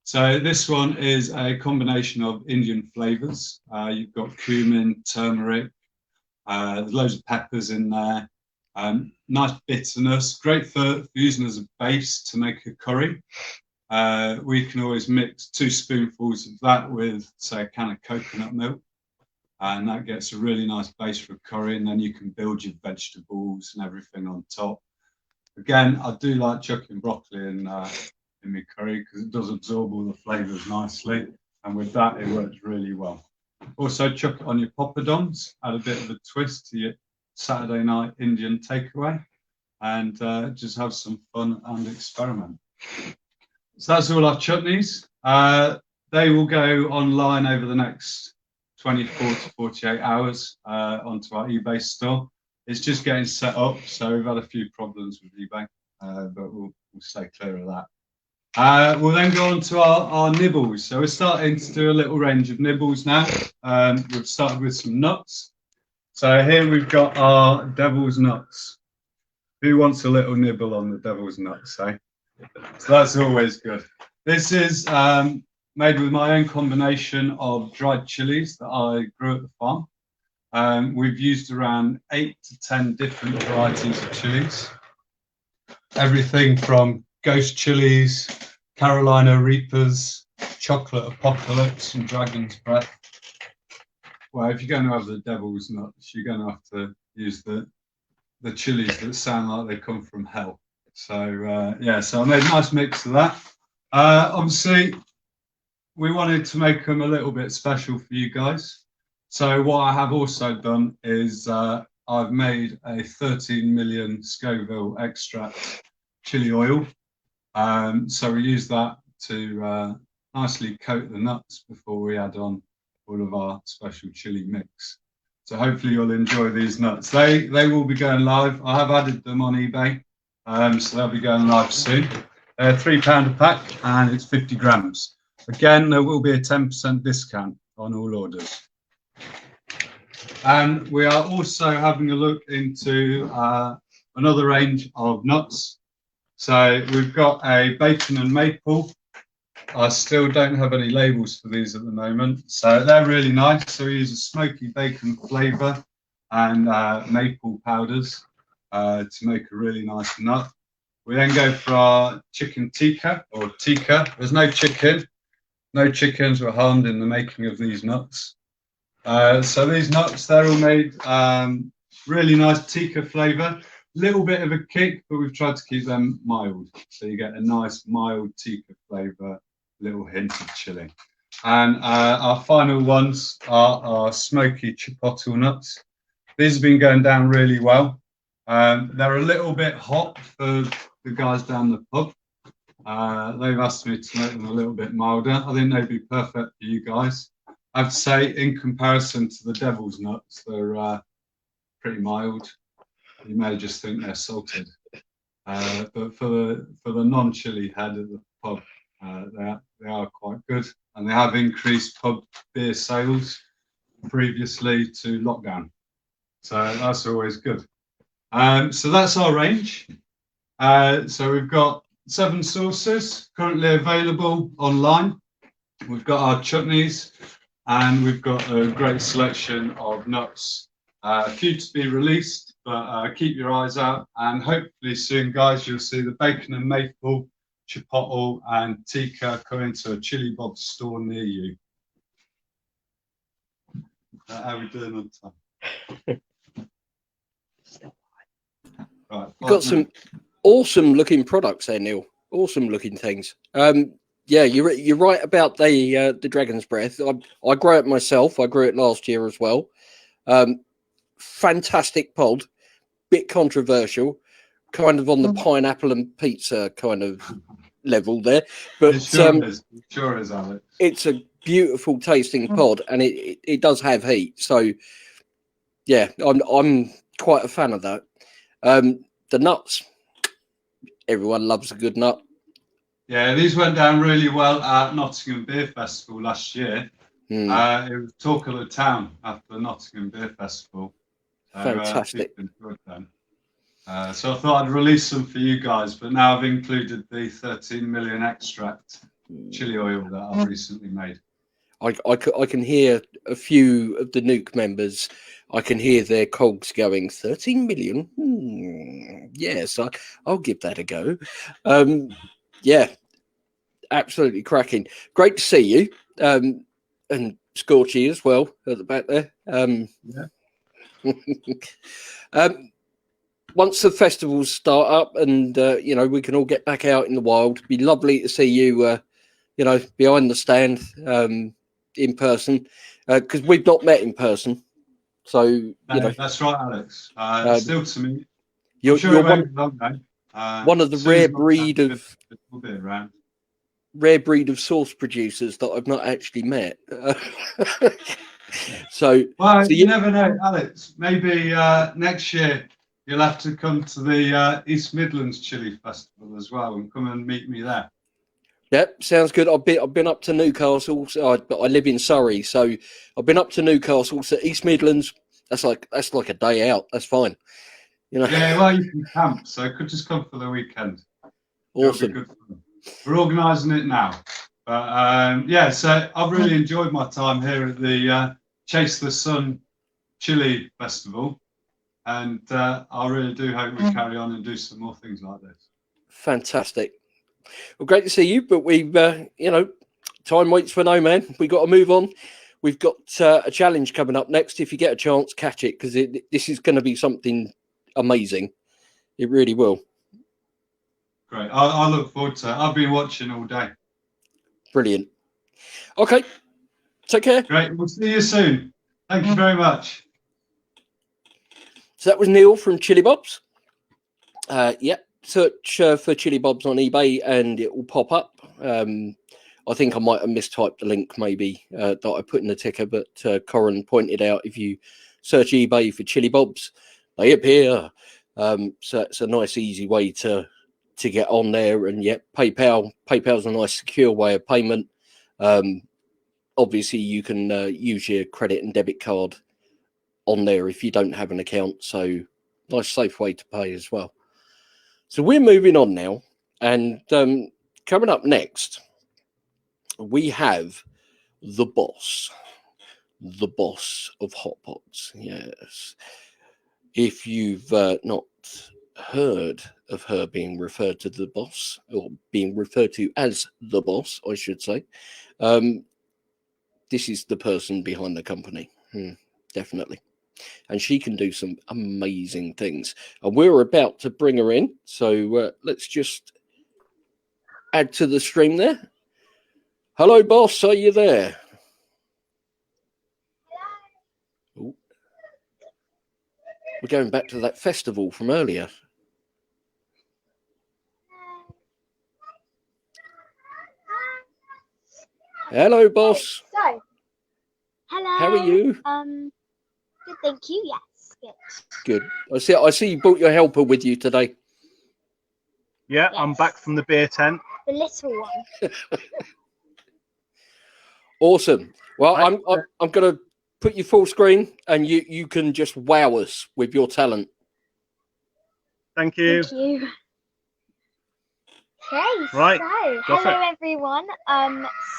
So this one is a combination of Indian flavours. You've got cumin, turmeric, there's loads of peppers in there. Nice bitterness, great for using as a base to make a curry. We can always mix 2 spoonfuls of that with, say, a can of coconut milk, and that gets a really nice base for a curry, and then you can build your vegetables and everything on top. Again, I do like chucking broccoli in my curry because it does absorb all the flavours nicely, and with that it works really well. Also chuck it on your poppadoms, add a bit of a twist to your Saturday night Indian takeaway, and just have some fun and experiment. So that's all our chutneys. They will go online over the next 24 to 48 hours onto our eBay store. It's just getting set up, so we've had a few problems with eBay, but we'll stay clear of that. We'll then go on to our nibbles. So we're starting to do a little range of nibbles now. We've started with some nuts. So here we've got our devil's nuts. Who wants a little nibble on the devil's nuts, eh? So that's always good. This is made with my own combination of dried chilies that I grew at the farm. We've used around 8 to 10 different varieties of chilies. Everything from ghost chilies, Carolina Reapers, chocolate apocalypse, and dragon's breath. Well, if you're going to have the devil's nuts, you're going to have to use the chilies that sound like they come from hell. So yeah, so I made a nice mix of that. Obviously, we wanted to make them a little bit special for you guys. So what I have also done is I've made a 13 million Scoville extract chili oil. So we use that to nicely coat the nuts before we add on all of our special chili mix. So hopefully you'll enjoy these nuts. They will be going live. I have added them on eBay, so they'll be going live soon. They're £3 a pack and it's 50 grams. Again, there will be a 10% discount on all orders. And we are also having a look into another range of nuts. So we've got a bacon and maple. I still don't have any labels for these at the moment. So they're really nice. So we use a smoky bacon flavour and maple powders to make a really nice nut. We then go for our chicken tikka or tikka. There's no chicken. No chickens were harmed in the making of these nuts. So these nuts, they're all made really nice tikka flavour. Little bit of a kick, but we've tried to keep them mild. So you get a nice mild tikka flavour, little hint of chili. And our final ones are our smoky chipotle nuts. These have been going down really well. They're a little bit hot for the guys down the pub. They've asked me to make them a little bit milder. I think they'd be perfect for you guys. I have to say, in comparison to the devil's nuts, they're pretty mild. You may just think they're salted. But for the non-chili head at the pub, they are quite good. And they have increased pub beer sales previously to lockdown. So that's always good. So that's our range. So we've got 7 sauces currently available online. We've got our chutneys. and we've got a great selection of nuts. A few to be released, but keep your eyes out, and hopefully soon, guys, you'll see the bacon and maple, chipotle, and tikka coming to a Chili Bob store near you. How are we doing on time? Right, You've got some awesome looking products there, Neal. Awesome looking things. Yeah, you're right about the Dragon's Breath. I grow it myself. I grew it last year as well. Fantastic pod, bit controversial, kind of on the pineapple and pizza kind of level there, but it sure is, Alex. It's a beautiful tasting pod, and it does have heat. So yeah, I'm quite a fan of that. The nuts, everyone loves a good nut. Yeah, these went down really well at Nottingham Beer Festival last year. It was talk of the town after the Nottingham Beer Festival. Fantastic. So I thought I'd release some for you guys, but now I've included the 13 million extract chili oil that I've recently made. I can hear a few of the NEUK members. I can hear their cogs going 13 million. Yes, I'll give that a go. Yeah, absolutely cracking. Great to see you. And Scorchy as well at the back there. Once the festivals start up and you know, we can all get back out in the wild, it'd be lovely to see you you know, behind the stand in person, because we've not met in person. So you know, that's right, Alex. Still to me, you're one of the rare breed of sauce producers that I've not actually met. So you never know, Alex. Maybe next year you'll have to come to the East Midlands Chili Festival as well, and come and meet me there. Yep, sounds good. I've been up to Newcastle, but I live in Surrey, so I've been up to Newcastle. So East Midlands, that's like a day out. That's fine, you know. Yeah, well, you can camp, so could just come for the weekend. Awesome. We're organising it now, but yeah. So I've really enjoyed my time here at the Chase the Sun Chili Festival, and I really do hope we carry on and do some more things like this. Fantastic. Well, great to see you, but we've, you know, time waits for no man. We've got to move on. We've got a challenge coming up next. If you get a chance, catch it, because this is going to be something amazing. It really will. Great. I look forward to it. I've been watching all day. Brilliant. Okay. Take care. Great. We'll see you soon. Thank you very much. So that was Neal from Chili Bobs. Yeah. Search for Chili Bobs on eBay and it will pop up. I think I might have mistyped the link maybe that I put in the ticker, but Corin pointed out if you search eBay for Chili Bobs, they appear. So it's a nice, easy way to get on there. And yet PayPal's a nice, secure way of payment. Obviously, you can use your credit and debit card on there if you don't have an account. So nice, safe way to pay as well. So we're moving on now, and coming up next, we have the boss of hot pots. Yes, if you've not heard of her being referred to the boss, or being referred to as the boss, I should say, this is the person behind the company, definitely. And she can do some amazing things. And we're about to bring her in. So let's just add to the stream there. Hello, boss. Are you there? Ooh. We're going back to that festival from earlier. Hello, boss. So, hello. How are you? Good, thank you. Yes, good. Good. I see you brought your helper with you today. Yeah, Yes. I'm back from the beer tent. The little one. Awesome. Well, I'm going to put you full screen, and you can just wow us with your talent. Thank you. Thank you. Okay, Right, so go for hello it. everyone.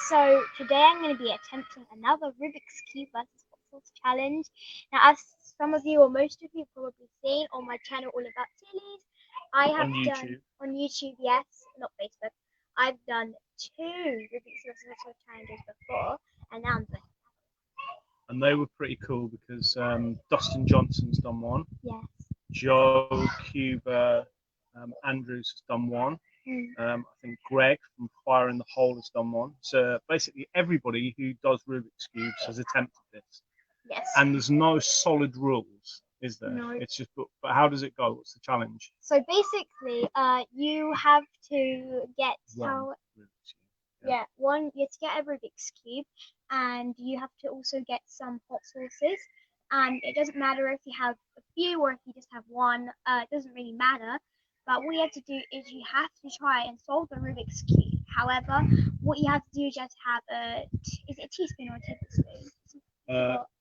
So today I'm going to be attempting another Rubik's Cube versus Hot Sauce challenge. Now, as some of you or most of you have probably seen on my channel All About Chilies, I have On done YouTube. on YouTube, yes, not Facebook. I've done 2 Rubik's Cube versus Hot Sauce challenges before, and now I'm doing. And they were pretty cool because Dustin Johnson's done one. Yes. Joe Cuba Andrews has done one. I think Greg from Fire in the Hole has done one. So basically everybody who does Rubik's Cubes has attempted this. Yes. And there's no solid rules, is there? No. It's just, but how does it go? What's the challenge? So basically, you have to get One. Yeah, one, you have to get a Rubik's Cube, and you have to also get some hot sauces. And it doesn't matter if you have a few or if you just have one, it doesn't really matter. But what you have to do is you have to try and solve the Rubik's Cube. However, what you have to do is just have is it a teaspoon or a tablespoon?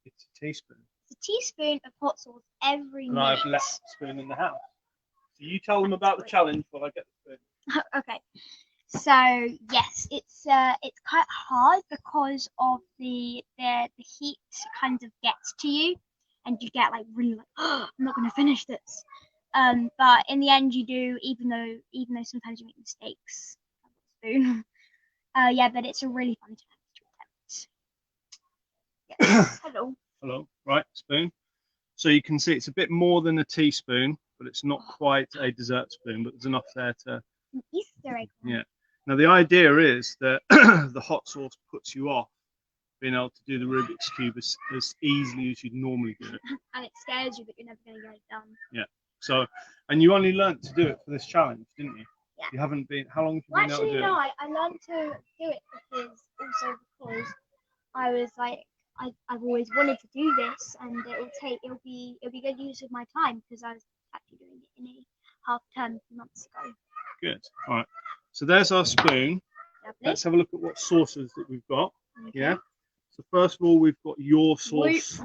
It's a teaspoon. It's a teaspoon of hot sauce every And minute. I've left the spoon in the house. So you tell them about the challenge while I get the spoon. Okay. So yes, it's quite hard because of the heat kind of gets to you, and you get like really like, oh, I'm not going to finish this. But in the end, you do, even though sometimes you make mistakes. Spoon. Yeah, but it's a really fun challenge to attempt. Yes. Hello. Hello. Right, spoon. So you can see it's a bit more than a teaspoon, but it's not quite a dessert spoon, but there's enough there to. An Easter egg. Yeah. Now the idea is that the hot sauce puts you off being able to do the Rubik's Cube as easily as you'd normally do it. And it scares you that you're never going to get it done. Yeah. So, and you only learnt to do it for this challenge, didn't you? Yeah. You haven't been. How long have you Well, been able to actually, do no. it? I learned to do it because I was like, I've always wanted to do this, and it'll be good use of my time because I was actually doing it in a half term a few months ago. Good. All right. So there's our spoon. Lovely. Let's have a look at what sauces that we've got. Okay. Yeah. So first of all, we've got your sauce,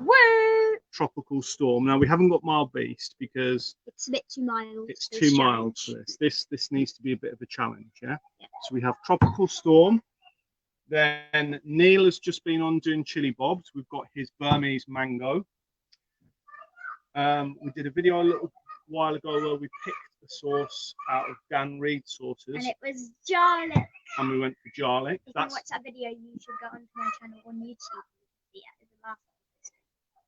Tropical Storm. Now we haven't got Mild Beast because it's a bit too mild. it's too mild for this. This needs to be a bit of a challenge. Yeah. So we have Tropical Storm. Then Neal has just been on doing chili bobs. We've got his Burmese mango. We did a video a little while ago where we picked the sauce out of Dan Reed sauces. And it was garlic. And we went for garlic. If you watch that video, you should go onto my channel on YouTube. Yeah, it was the last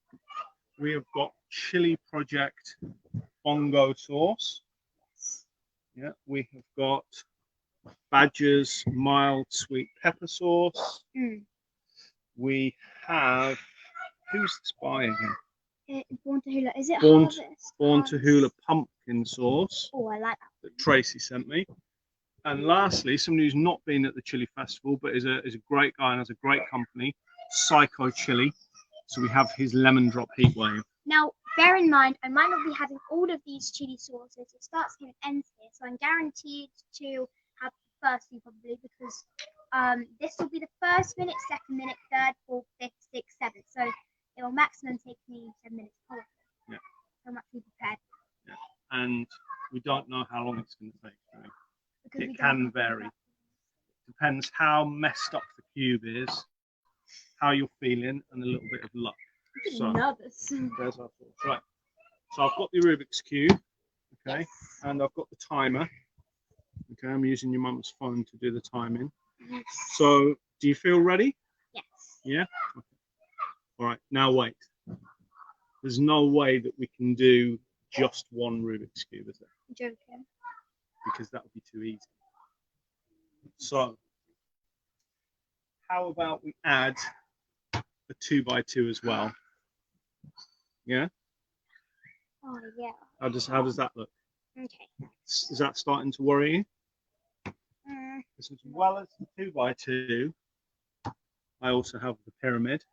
one. We have got Chili Project Bongo sauce. Yeah, we have got Badger's mild sweet pepper sauce. We have, who's this by again? Born to Hula. Is it Born to Hula pumpkin sauce. Oh, I like that Tracy sent me. And lastly, somebody who's not been at the Chili Festival but is a great guy and has a great company, Psycho Chili. So we have his lemon drop heat wave. Now, bear in mind, I might not be having all of these chili sauces. It starts here and ends here, so I'm guaranteed to have the first few probably because this will be the first minute, second minute, third, fourth, fifth, sixth, seventh. So it will maximum take me 7 minutes. Probably. Yeah. So I'm actually prepared. Yeah. And we don't know how long it's going to take. Right? Because It can vary. Depends how messed up the cube is, how you're feeling, and a little bit of luck. I'm nervous. There's our thoughts. Right. So I've got the Rubik's Cube, okay, and I've got the timer. Okay, I'm using your mum's phone to do the timing. Yes. So, do you feel ready? Yes. Yeah? Okay. All right, now wait. There's no way that we can do just one Rubik's Cube, is there? I'm joking. Because that would be too easy. So, how about we add a 2x2 as well? Yeah? Oh, yeah. How does that look? Okay. Is that starting to worry you? As well as the 2x2, I also have the pyramid.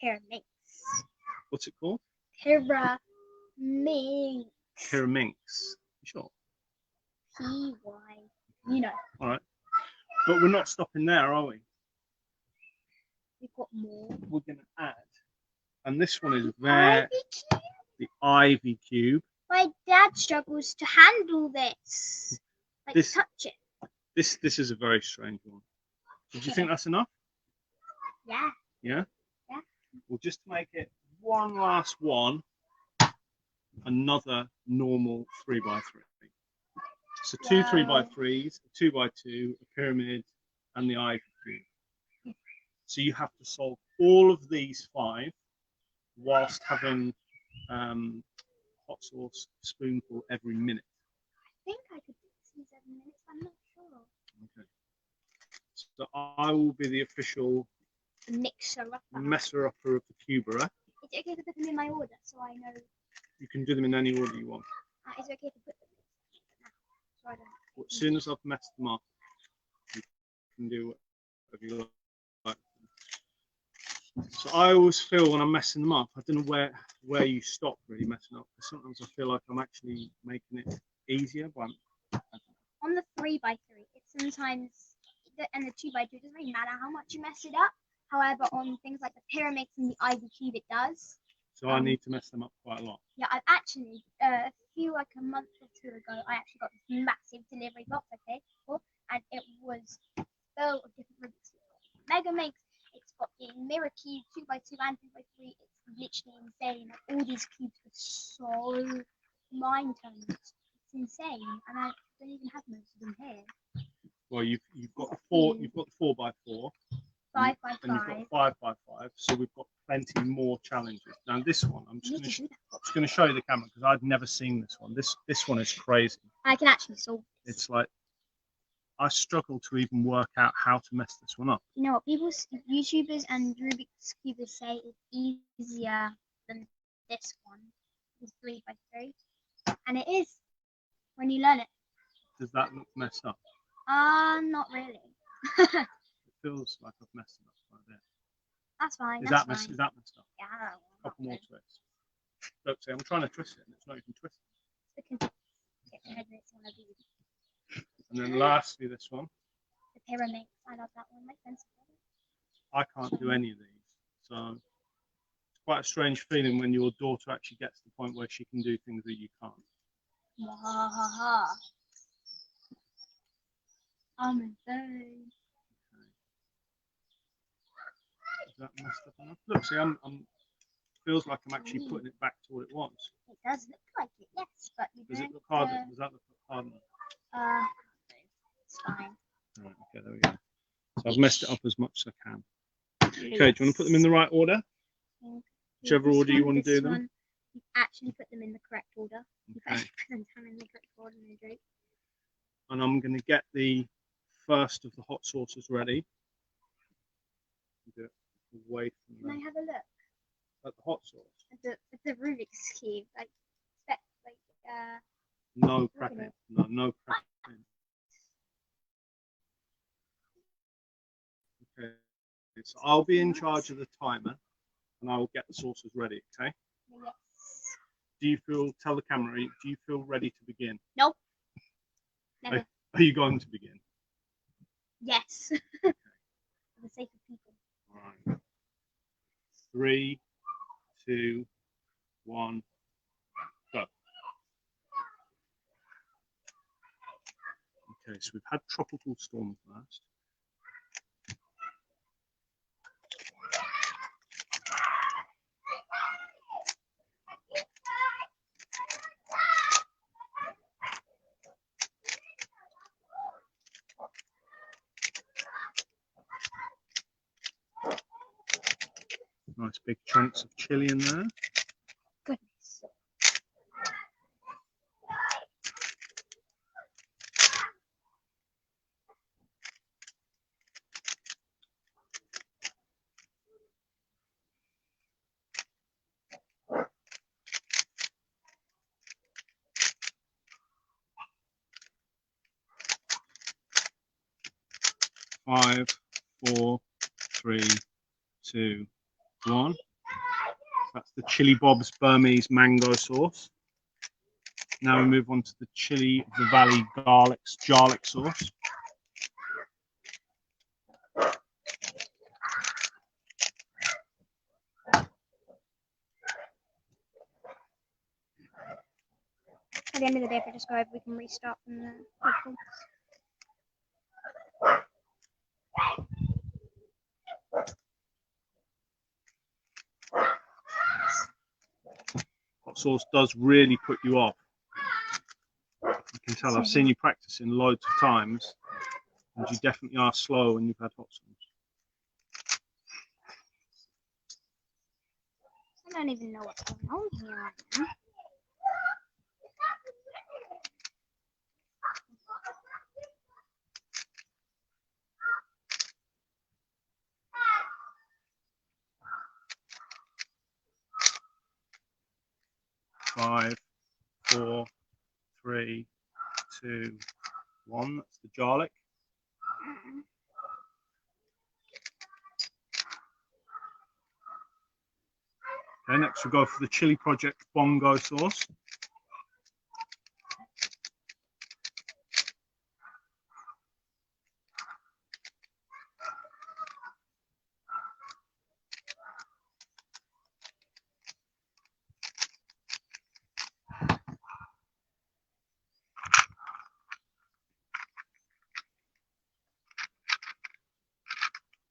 Pyramids. What's it called? Pyramids. Pyraminx. Sure. P-Y. You know. All right. But we're not stopping there, are we? We've got more. We're going to add. And this one is there. The Ivy Cube. My dad struggles to handle this. Like, This- touch it. This is a very strange one. Did you think that's enough? Yeah. Yeah? Yeah. Well, just to make it one last one, another normal 3x3. So two 3x3s, a 2x2, a pyramid, and the ivy cube. So you have to solve all of these 5 whilst having hot sauce spoonful every minute. I think I could do this in 7 minutes. I'm not sure. Okay. So I will be the official messer-upper of the cuberer. Is it okay to put them in my order so I know? You can do them in any order you want. Is it okay to put them in now? So I don't. As soon as I've messed them up, you can do whatever you like. So I always feel when I'm messing them up, I don't know where you stop really messing up. Because sometimes I feel like I'm actually making it easier. But on the 3x3, it's sometimes, and the 2x2, it doesn't really matter how much you mess it up. However, on things like the pyramids and the ivy cube, it does. So I need to mess them up quite a lot. Yeah, I've actually, a month or 2 ago, I actually got this massive delivery box, okay, and it was full of different Rubik's cubes. Mega makes, it's got the mirror cube, 2x2 and 3x3. It's literally insane. All these cubes are so mind-turning. It's insane, and I don't even have most of them here. Well, you've got the 4x4. 5x5. And you've got 5x5, so we've got plenty more challenges. Now this one, I'm just going to show you the camera because I've never seen this one. This one is crazy. I can actually solve this. It's like I struggle to even work out how to mess this one up. You know what YouTubers and Rubik's cubers say is easier than this one. This 3x3, and it is when you learn it. Does that look messed up? Not really. Feels like I've messed it up quite a bit. That's fine. Is that messed up? Yeah. A couple more twists. Look, see, I'm trying to twist it, and it's not even twisting. And then lastly, this one. The pyramid. I love that one. Makes sense. I can't do any of these, so it's quite a strange feeling when your daughter actually gets to the point where she can do things that you can't. I'm insane. Is that messed up enough? Look, see, I'm feels like I'm actually putting it back to what it was. It does look like it, yes, but you Does it look hard? Does that look hard enough? It's fine. Right, okay, there we go. So I've messed it up as much as I can. Okay, do you want to put them in the right order? Whichever order you want to do them. You actually put them in the correct order. You Okay. put them in the correct order, no joke. And I'm going to get the first of the hot sauces ready. Do it away from Can I have a look at the hot sauce. at the Rubik's cube? No prepping. No prepping. Okay. So I'll be in charge of the timer, and I will get the sauces ready. Okay. Yes. Do you feel? Tell the camera. Do you feel ready to begin? Nope. Never. Are you going to begin? Yes. For the sake of people. All right. 3, 2, 1, go. Okay, so we've had tropical storm first. Nice big chunks of chili in there. Goodness. Five, 4, 3, 2, 1. That's the Chili Bob's Burmese mango sauce. Now we move on to the Chili of the Valley garlic sauce. At the end of the day, if I just go over, we can restart from the Pickle. hot sauce does really put you off. You can tell. I've seen you practicing loads of times, and you definitely are slow when you've had hot sauce. I don't even know what's going on here right now. Five, 4, 3, 2, 1. That's the garlic. Okay, next we'll go for the Chili Project Bongo sauce.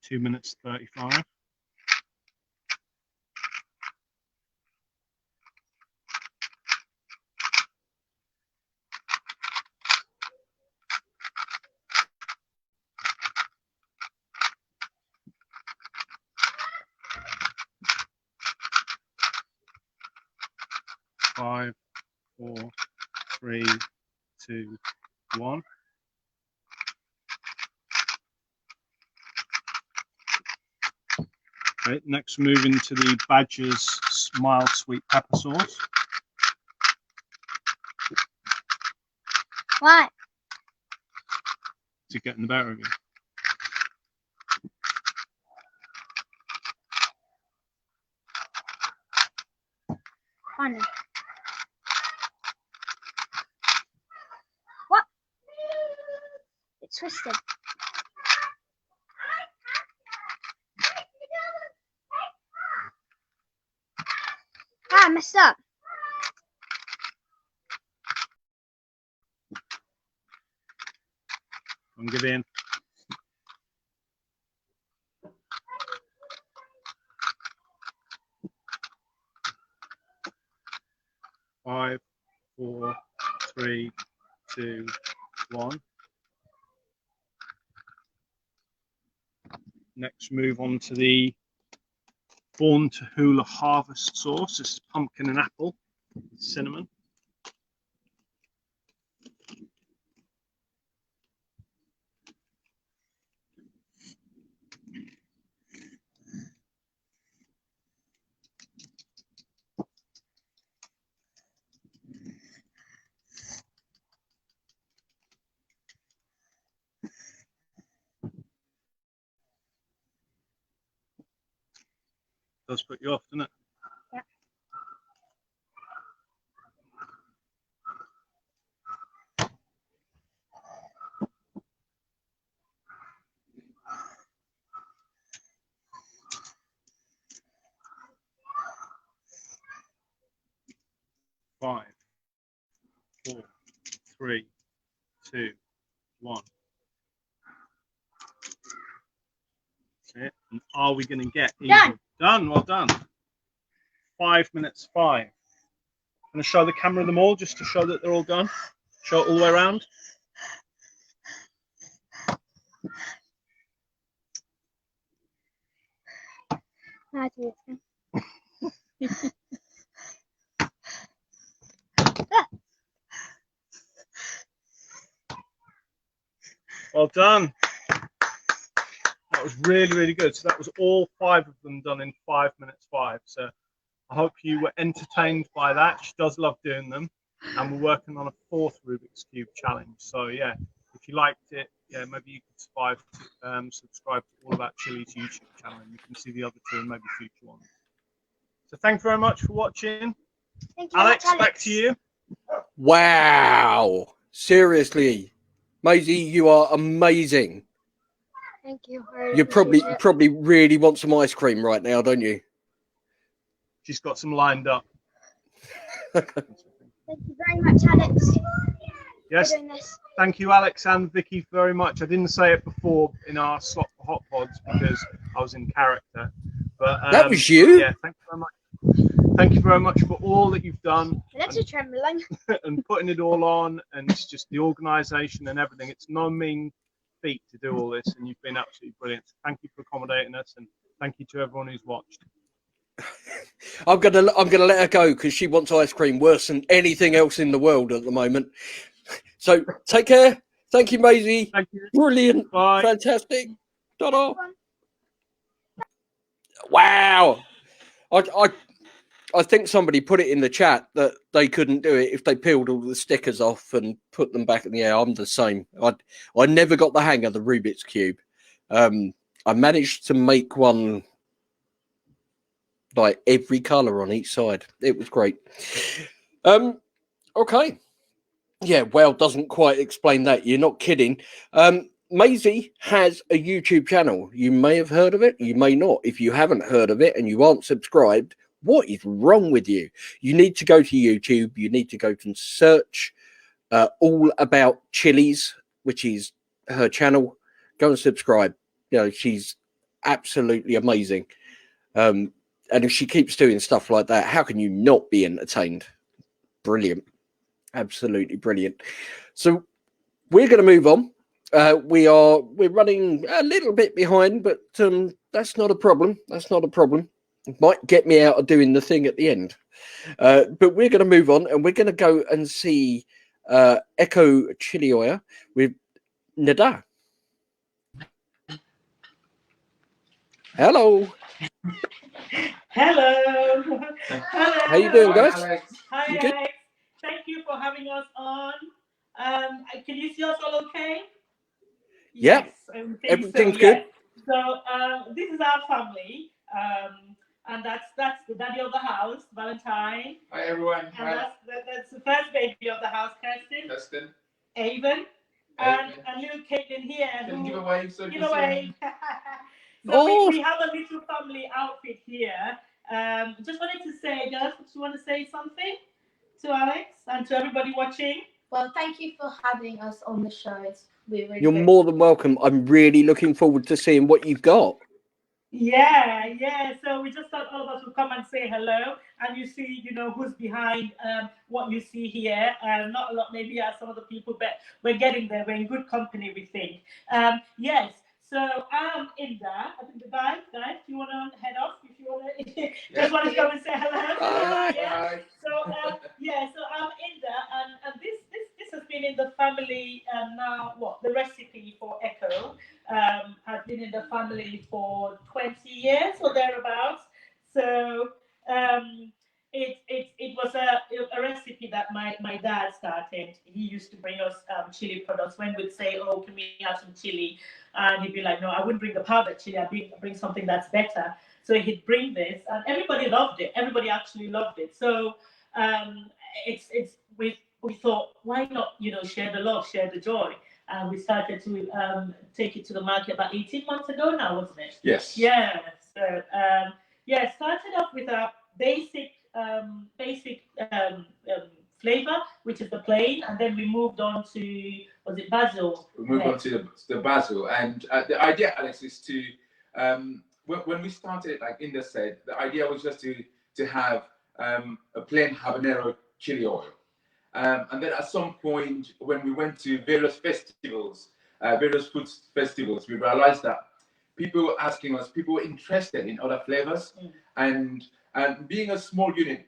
Two minutes 35. Five, 4, 3, 2, 1. Okay, next move into the Badger's mild sweet pepper sauce. What? To get in the better of you. Funny. What? It's twisted. Ah, I messed up. And give in. Five, 4, 3, 2, 1. Next, move on to the Born to Hula Harvest sauce. This is pumpkin and apple, cinnamon. Does put you off, doesn't it? Yeah. Five, 4, 3, 2, 1. That's it. And are we going to get Done. Done. Well done. 5 minutes 5. I'm going to show the camera them all just to show that they're all done. Show it all the way around. I do it. Well done. That was really, really good. So that was all 5 of them done in 5 minutes 5. So I hope you were entertained by that. She does love doing them. And we're working on a 4th Rubik's Cube challenge. So yeah, if you liked it, yeah, maybe you could subscribe to All About Chili's YouTube channel, and you can see the other 2 and maybe future ones. So thank you very much for watching. Thank you, Alex, back to you. Wow. Seriously. Maisie, you are amazing. Thank you. You probably really want some ice cream right now, don't you? She's got some lined up. Thank you very much, Alex. Yes. For doing this. Thank you, Alex and Vikki, very much. I didn't say it before in our slot for Hot Pods because I was in character. But that was you. Yeah, thank you very much. thank you very much for all that you've done. That's a trembling. And putting it all on, and it's just the organisation and everything. It's no mean feat to do all this, and you've been absolutely brilliant. So thank you for accommodating us, and thank you to everyone who's watched. I'm gonna let her go because she wants ice cream worse than anything else in the world at the moment. So take care. Thank you, Maisie. Thank you. Brilliant. Bye. Fantastic. Ta-da. Wow. I think somebody put it in the chat that they couldn't do it if they peeled all the stickers off and put them back in the air. I'm the same. I never got the hang of the Rubik's Cube. I managed to make one like every colour on each side. It was great. Okay. Yeah, well, doesn't quite explain that. You're not kidding. Maisie has a YouTube channel. You may have heard of it. You may not. If you haven't heard of it and you aren't subscribed, what is wrong with you? You need to go to YouTube. You need to go and search all about Chillies, which is her channel. Go and subscribe. You know, she's absolutely amazing. And if she keeps doing stuff like that, how can you not be entertained? Brilliant. Absolutely brilliant. So we're going to move on. We're running a little bit behind, but that's not a problem. That's not a problem. It might get me out of doing the thing at the end. But we're going to move on, and we're going to go and see Echo Chili Oil with Ndah. Hello. Hello. Hello. How you doing, guys? Hi, You good? Alex. Thank you for having us on. Can you see us all okay? Yeah. Yes, I think Everything's so, good. yes. So this is our family. And that's the daddy of the house, Valentine. Hi, everyone. And that's the first baby of the house, Kirsten. Avon. And little Caitlin here. Can you give a wave? So give a wave. So Oh. we have a little family outfit here. Just wanted to say, girls, do you want to say something to Alex and to everybody watching? Well, thank you for having us on the show. We're really You're grateful. more than welcome. I'm really looking forward to seeing what you've got. Yeah. So we just thought all of us would come and say hello, and you see, who's behind what you see here. Not a lot, maybe, as some of the people, but we're getting there. We're in good company, we think. Yes. So I'm Ndah. I think the guys, do you want to head off? If you want to, just want to come and say hello. Bye. So so I'm Ndah, and this has been in the family now. The recipe for Echo has been in the family for 20 years or thereabouts. So it was a recipe that my dad started. He used to bring us chili products. When we'd say, "Oh, can we have some chili?" And he'd be like, "No, I wouldn't bring the powdered chili. I'd bring something that's better." So he'd bring this, and everybody loved it. Everybody actually loved it. So we thought, why not share the love, share the joy. And we started to take it to the market about 18 months ago now, wasn't it? Yes. Yeah. So started off with a basic flavor, which is the plain, and then we moved on to, was it basil? We moved on to the basil, and the idea, Alex, is to when we started, like Ndah said, the idea was just to have a plain habanero chili oil. And then at some point, when we went to various festivals, various food festivals, we realized that people were asking us, people were interested in other flavors. And being a small unit,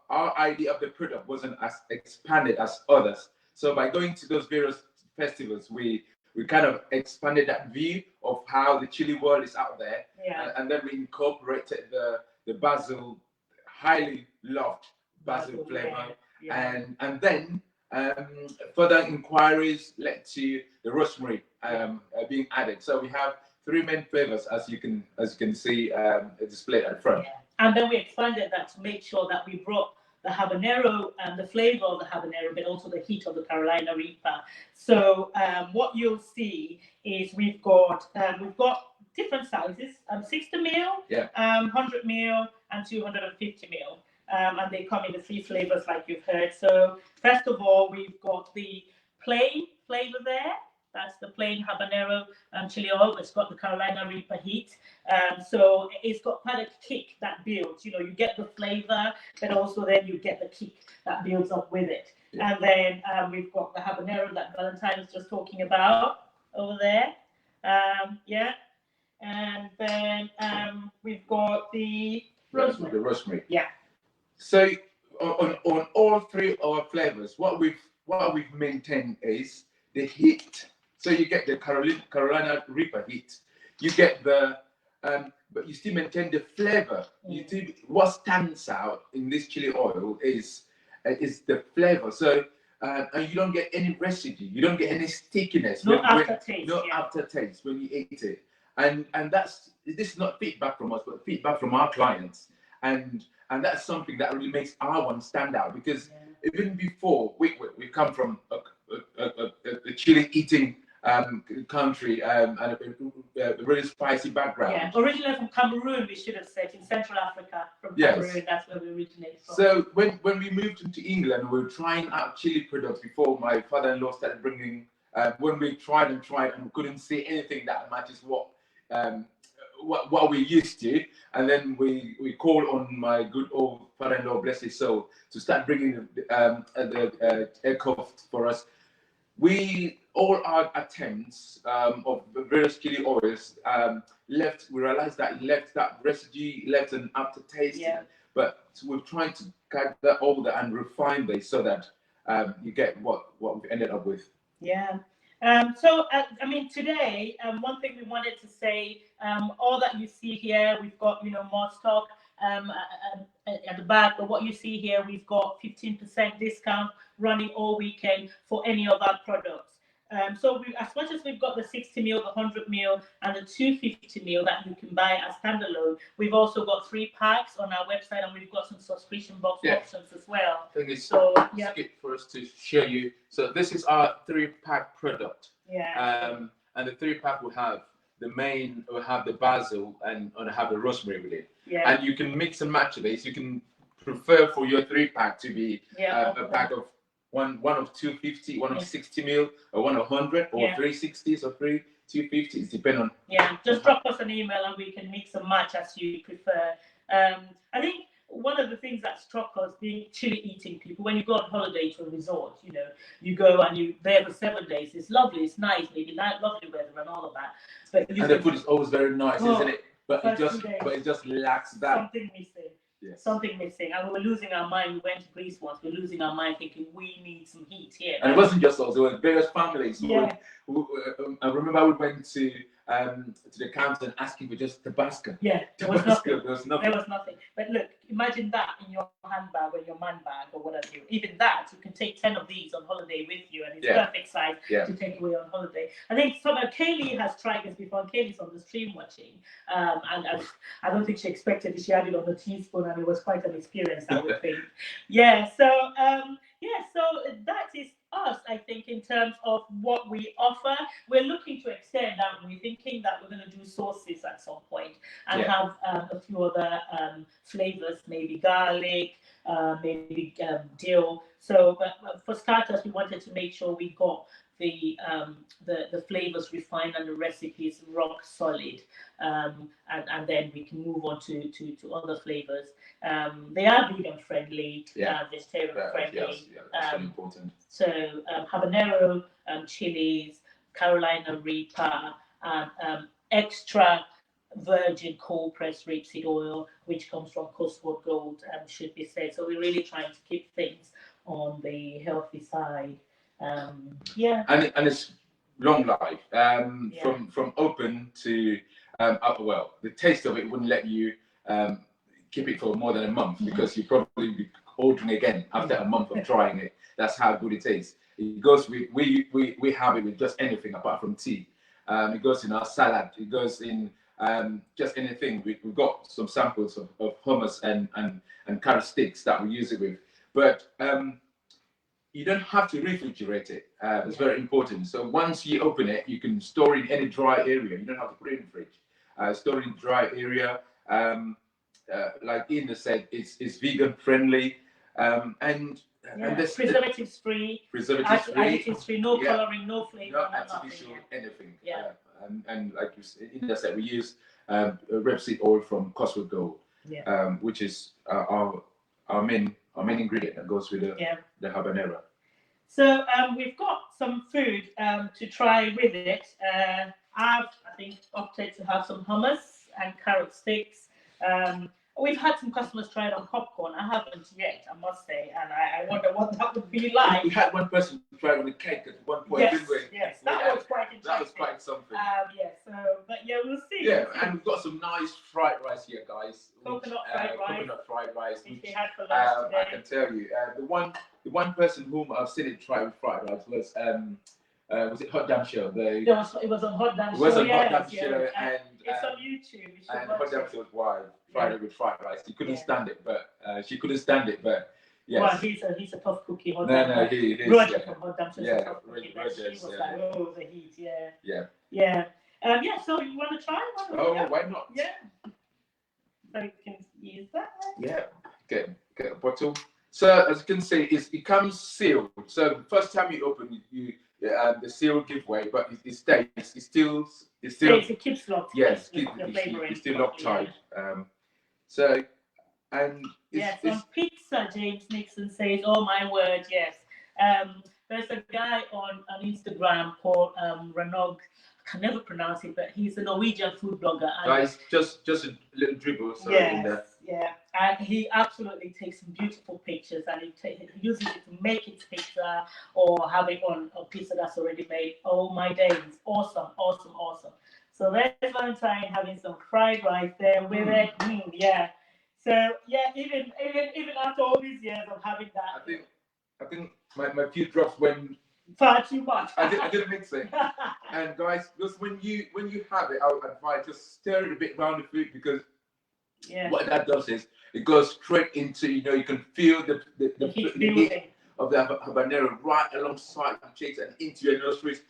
our idea of the product wasn't as expanded as others. So by going to those various festivals, we kind of expanded that view of how the chili world is out there. Yeah. And then we incorporated the basil, highly loved basil flavor. Yeah. And then further inquiries led to the rosemary being added. So we have 3 main flavors, as you can see displayed at the front. Yeah. And then we expanded that to make sure that we brought the habanero and the flavor of the habanero, but also the heat of the Carolina Reaper. So what you'll see is we've got different sizes: 60 ml, 100 ml, and 250 ml. And they come in the 3 flavors, like you've heard. So first of all, we've got the plain flavor there. That's the plain habanero chili oil. It's got the Carolina Reaper heat. So it's got quite a kick that builds. You know, you get the flavor, but also then you get the kick that builds up with it. Yeah. And then we've got the habanero that Valentine was just talking about over there. Yeah. And then we've got the rosemary. The rosemary. Yeah. So on all three of our flavors, what we've maintained is the heat. So you get the Carolina Reaper heat. You get the but you still maintain the flavor. You see what stands out in this chili oil is the flavor. So and you don't get any residue. You don't get any stickiness. No aftertaste. No aftertaste when you eat it. And this is not feedback from us, but feedback from our clients. And that's something that really makes our one stand out, because even before we come from a chili eating country and a really spicy background. Yeah, originally from Cameroon, we should have said, in Central Africa. From Cameroon, that's where we originate from. So when we moved into England, we were trying out chili products before my father-in-law started bringing. When we tried and couldn't see anything that matches what we're used to, and then we called on my good old father-in-law, bless his soul, to start bringing the aircraft for us. All our attempts of various chili oils we realized that it left that residue, left an aftertaste. Yeah. But we're trying to cut that over and refine this so that you get what we've ended up with. Yeah. So, I mean, today, one thing we wanted to say, all that you see here, we've got, more stock at the back, but what you see here, we've got 15% discount running all weekend for any of our products. So as much as we've got the 60 ml, the 100 ml, and the 250 ml that you can buy as standalone, we've also got 3 packs on our website, and we've got some subscription box options as well. I think it's good for us to show you. So this is our 3-pack product. Yeah. And the 3-pack will have the main, will have the basil and have the rosemary with it. Yeah. And you can mix and match this. You can prefer for your 3-pack to be a pack of one of 250, one of 60 ml, or one of 100, or 360s or 250s, depending on. Yeah, just drop us an email and we can mix and match as you prefer. I think one of the things that struck us, being chili eating people, when you go on holiday to a resort, you go and you're there for 7 days. It's lovely, it's nice, maybe lovely weather and all of that. But the food is always very nice, isn't it? But it just lacks that. Something missing. Yes. Something missing, and we were losing our mind. We went to Greece once. We were losing our mind, thinking we need some heat here. And it wasn't just us; there were various families. Yeah. I remember we went to the counter asking for just Tabasco. Yeah, there was nothing. There was nothing. But look, imagine that in your handbag or your man bag or whatever. Even that, you can take 10 of these on holiday with you, and it's perfect size to take away on holiday. I think Kaylee has tried this before. And Kaylee's on the stream watching, and I don't think she expected it. She had it on the teaspoon, and it was quite an experience, I would think. Yeah. So so that is us, I think, in terms of what we offer. We're looking to extend that. We're thinking that we're going to do sauces at some point and have a few other flavors, maybe garlic, maybe dill. So for starters, we wanted to make sure we got the flavors refined and the recipes rock solid, and then we can move on to other flavors. They are vegan friendly, vegetarian friendly. That's really important. So habanero, chilies, Carolina Reaper, extra virgin cold pressed rapeseed oil, which comes from Coastwood Gold, should be said. So we're really trying to keep things on the healthy side. And it's long life. From open to the taste of it wouldn't let you keep it for more than a month, because you probably be ordering again after a month of trying it. That's how good it is. It goes with we have it with just anything apart from tea. It goes in our salad. It goes in just anything. We've got some samples of hummus and carrot sticks that we use it with, but you don't have to refrigerate it. It's very important. So once you open it, you can store it in any dry area. You don't have to put it in the fridge. Store it in dry area. Like Irena said, it's vegan friendly. And Yeah. And this Preservatives free, additives free, no colouring, no flavour, no artificial anything. Yeah. And like you said, Indah said, we use rapeseed oil from Coswood Gold, which is our main ingredient that goes with the habanero. So we've got some food to try with it. I think opted to have some hummus and carrot sticks. We've had some customers try it on popcorn. I haven't yet, I must say, and I wonder what that would be like. We had one person try it on the cake at one point, didn't we? Yes, that was quite interesting. That was quite something. But we'll see. Yeah, and we've got some nice fried rice here, guys. Coconut fried rice. Which they had for lunch today. I can tell you, the one person whom I've seen it try with fried rice was it Hot Damn Show? It was on Hot Damn Show. It was on Hot Damn Show, and it's on YouTube. And Hot Damn Show was wild. Fried it with fried rice. He couldn't stand it, but she couldn't stand it, but. Yes. Well, he's a tough cookie. No, he is. Roger from Hot Damn Show. Yeah, Roger. She was like, oh, the heat. Yeah. So you want to try? Why not? Yeah. So you can use that. Yeah. Get a bottle. So as you can see, it comes sealed. So the first time you open, the seal give way, but it stays. It still. It keeps locked. Yes, it's still locked tight. On pizza, James Nixon says, "Oh my word, yes." There's a guy on Instagram called Ranog. I can never pronounce it, but he's a Norwegian food blogger. Guys, just a little dribble. And he absolutely takes some beautiful pictures, and he uses it to make his pizza or have it on a pizza that's already made. Oh my days, awesome. So there's Valentine having some fried rice there with it. So even after all these years of having that, I think my few drops went far too much. I didn't mix it. And guys, just when you have it, I would advise just stir it a bit around the food, because what that does is it goes straight into, you can feel the heat of the habanero right alongside the cheeks and into your nostrils.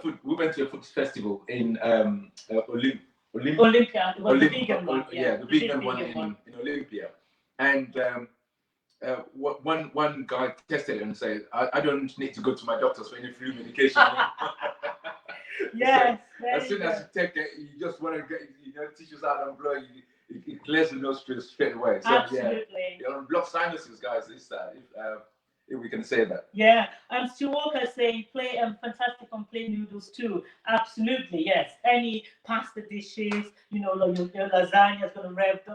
We went to a food festival in Olympia. It was the vegan one. The vegan one in Olympia. And one guy tested it and said, I don't need to go to my doctors for any flu medication. Yes. As soon as you take it, you just want to get tissues out and blow. It clears the nostrils straight away. So, absolutely. Block sinuses, guys. If we can say that. Yeah, and Stu Walker saying play fantastic on plain noodles too. Absolutely, yes. Any pasta dishes, your lasagna is going to be revved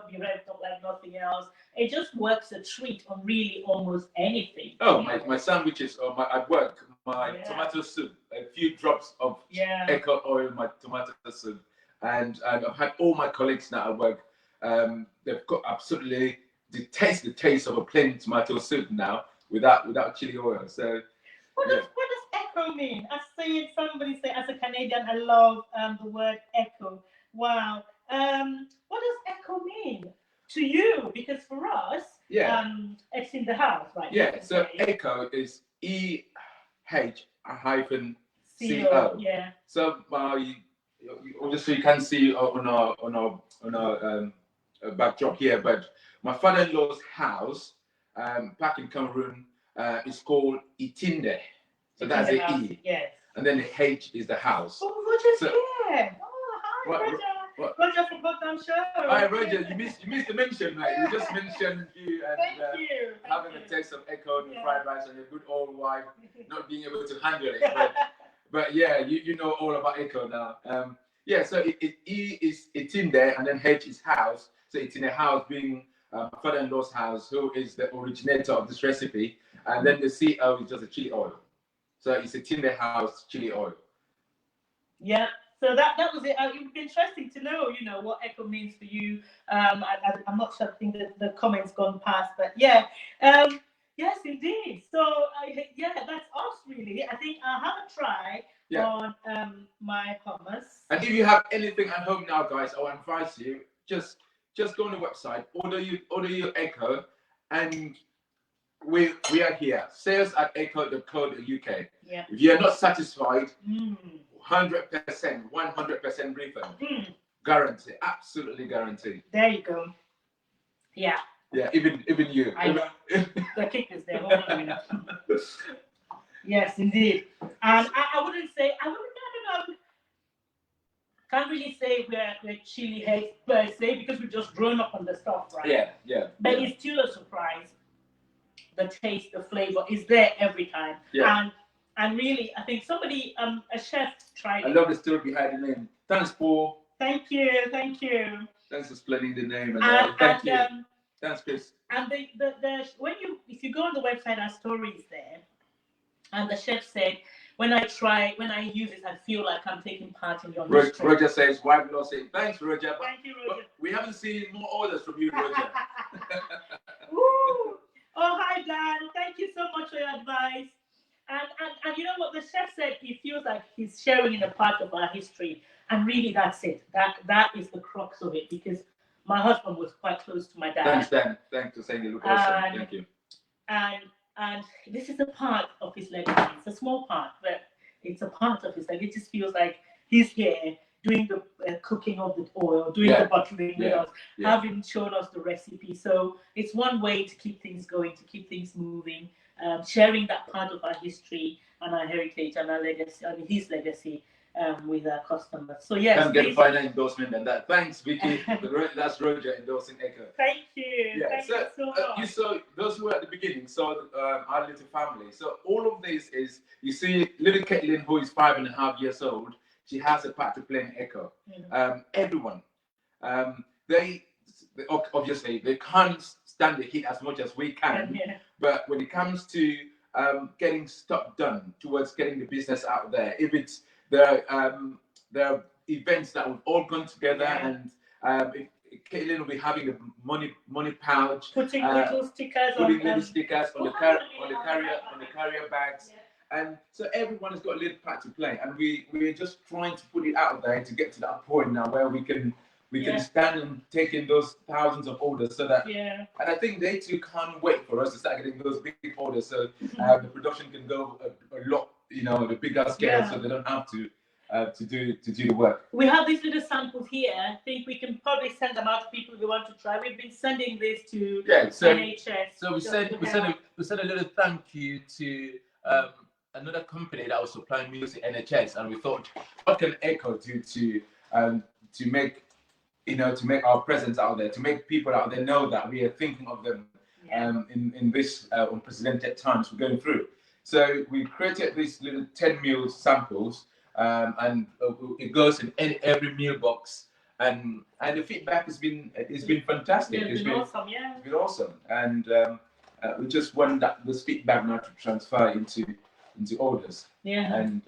up like nothing else. It just works a treat on really almost anything. Oh, my sandwiches at work, my tomato soup, a few drops of Echo oil in my tomato soup, and I've had all my colleagues now at work. They've got absolutely the taste of a plain tomato soup now. Without chili oil. So what does echo mean? I see somebody say, as a Canadian, I love the word echo. Wow. What does echo mean to you? Because for us, it's in the house, right? Yeah. So echo is EH-CO. Yeah. So obviously you can see on our backdrop here, but my father-in-law's house. Back in Cameroon, it's called Itinde. So that's the E. Yes. And then the H is the house. Oh, Roger's here. Oh, hi, Roger. Roger from Hot Damn Show. Hi, Roger. You missed the mention, mate. You just mentioned you and having a taste of Echo and fried rice and your good old wife not being able to handle it. But you know all about Echo now. So E is Itinde, and then H is house. So Itinde house being father-in-law's house, who is the originator of this recipe, and then the CO is just a chili oil. So it's a Tinder house chili oil. Yeah. So that was it. It would be interesting to know, what echo means for you. I'm not sure. I think that the comments gone past, but yes, indeed. So that's us really. I think I'll have a try on my hummus. And if you have anything at home now, guys, I would advise you just go on the website, order your Echo, and we are here. Sales at echo.co.uk. Yeah. If you are not satisfied, 100% refund. Guarantee, absolutely guaranteed. There you go. Yeah. Yeah, even you. I know. The kick is there. Hold on a minute. Yes, indeed. And I wouldn't say, I don't know. Can't really say we're chili heads per se because we've just grown up on the stuff, right? Yeah, yeah. But it's still a surprise. The taste, the flavor is there every time. Yeah. And really, I think somebody, a chef tried it. I love the story behind the name. Thanks, Paul. Thank you. Thanks for explaining the name. And thank you. Thanks, Chris. And if you go on the website, our story is there. And the chef said, when I use it, I feel like I'm taking part in your history. Roger says, why not say thanks, Roger? Thank you, Roger. We haven't seen more orders from you, Roger. Woo! Oh, hi, Dan. Thank you so much for your advice. And you know what the chef said? He feels like he's sharing in a part of our history, and really, that's it. That is the crux of it. Because my husband was quite close to my dad. Thanks, Dan. Thanks for saying you look awesome. Thank you. And this is a part of his legacy. It's a small part, but it's a part of his legacy. It just feels like he's here doing the cooking of the oil, doing the buttering with us, having shown us the recipe. So it's one way to keep things going, to keep things moving, sharing that part of our history and our heritage and our legacy, and his legacy with our customers. So yes, can get a final endorsement than that. Thanks, Vicky. That's Roger endorsing Echo. Thank you. Yeah. Thank you so much. You saw those who were at the beginning saw our little family. So all of this is, you see, little Caitlin, who is 5.5 years old. She has a part to play in Echo. Everyone, they obviously they can't stand the heat as much as we can. But when it comes to getting stuff done towards getting the business out there, if it's there are events that we've all gone together, and Caitlin will be having a money pouch, putting little stickers on the carrier bags. And so everyone has got a little part to play, and we're just trying to put it out there to get to that point now where we can stand and take in those thousands of orders, so that and I think they too can't wait for us to start getting those big orders, so the production can go a lot, the bigger scale, so they don't have to do the work. We have these little samples here. I think we can probably send them out to people who want to try. We've been sending this to NHS. So we sent a little thank you to another company that was supplying music, NHS, and we thought, what can Echo do to make our presence out there, to make people out there know that we are thinking of them in this unprecedented times we're going through. So we created these little 10 meal samples, and it goes in every meal box, and the feedback has been fantastic. It's been awesome, It's been awesome, and we just want this feedback now to transfer into orders. And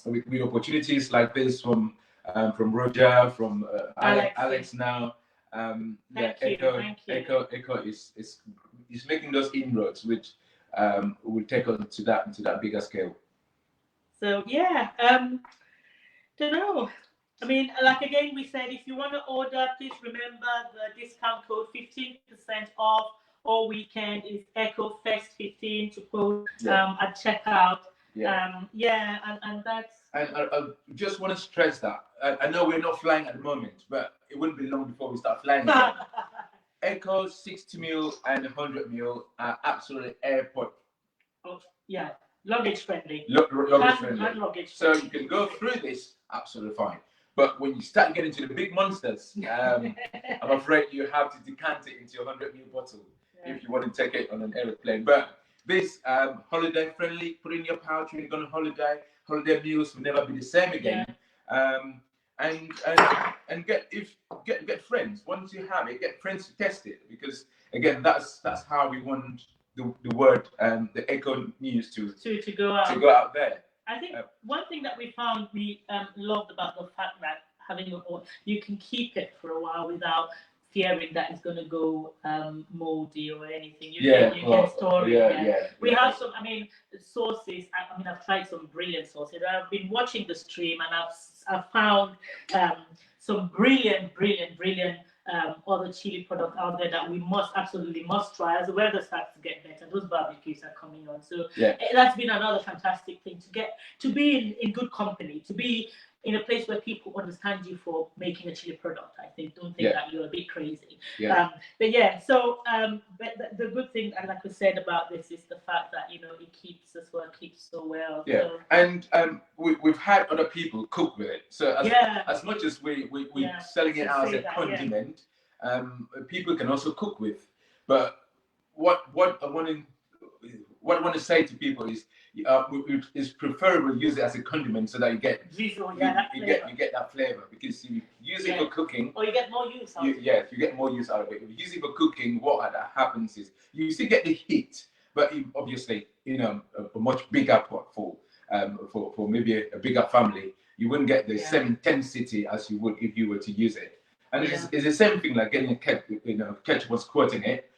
with opportunities like this from Roger, from Alex now. Echo is making those inroads, which will take us to that bigger scale. So don't know. I mean, like again, we said, if you want to order, please remember the discount code 15% off all weekend is Echo Fest 15 to quote at checkout. And that's. And I just want to stress that. I know we're not flying at the moment, but it wouldn't be long before we start flying again. Echo 60 mil and 100 mil are absolutely airport. Luggage friendly. Luggage friendly. So you can go through this absolutely fine. But when you start getting to the big monsters, I'm afraid you have to decant it into a 100 ml bottle if you want to take it on an aeroplane. But this holiday friendly, put in your pouch when you're going on holiday. Holiday meals will never be the same again. And get friends. Once you have it, get friends to test it, because again, that's how we want the word the Echo news to go out there. I think one thing that we found we loved about the fact that having you can keep it for a while without fearing that it's going to go moldy or anything. You can store it. We have some, sauces. I've tried some brilliant sauces. I've been watching the stream, and I've found some brilliant other chili products out there that we absolutely must try as the weather starts to get better. Those barbecues are coming on, so that's been another fantastic thing to be in good company, to be in a place where people understand you for making a chili product. I think don't think that you're a bit crazy. But yeah, so but the good thing, and like we said about this, is the fact that it keeps as well, keeps so well. Yeah, So, and we've had other people cook with it. So as much as we're selling it as a condiment, people can also cook with. But what I want to say to people is, it's preferable to use it as a condiment so that you get that flavor, because if you use it for cooking, or you get more use out of it. Yes, you get more use out of it. If you use it for cooking, what happens is you still get the heat, but obviously, a much bigger pot for maybe a bigger family, you wouldn't get the same intensity as you would if you were to use it. And it's the same thing like getting a ketchup and squirting it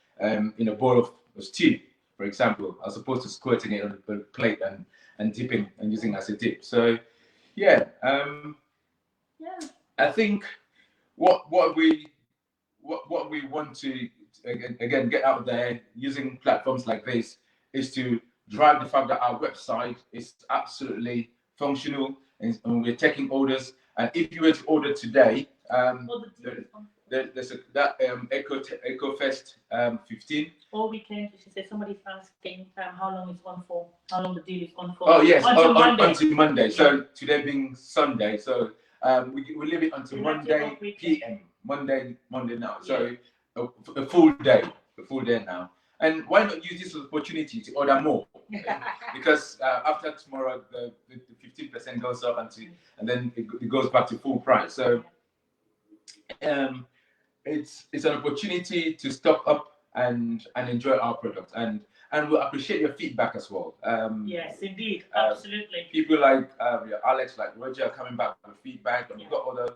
in a bowl of stew, for example, as opposed to squirting it on a plate and dipping and using it as a dip. So, I think what we want to again get out there using platforms like this is to drive the fact that our website is absolutely functional and we're taking orders. And if you were to order today, there's that EcoFest 15. All weekend, she said somebody's asking how long it's on for, how long the deal is on for. Oh yes, until Monday. Until Monday. So today being Sunday, so we leave it until Monday PM. Monday now. So a full day now. And why not use this opportunity to order more? Because after tomorrow, the 15% goes up and then it goes back to full price. So it's an opportunity to stock up and enjoy our product, and we'll appreciate your feedback as well. Yes, indeed, absolutely. People like Alex, like Roger, coming back with feedback, and we've got other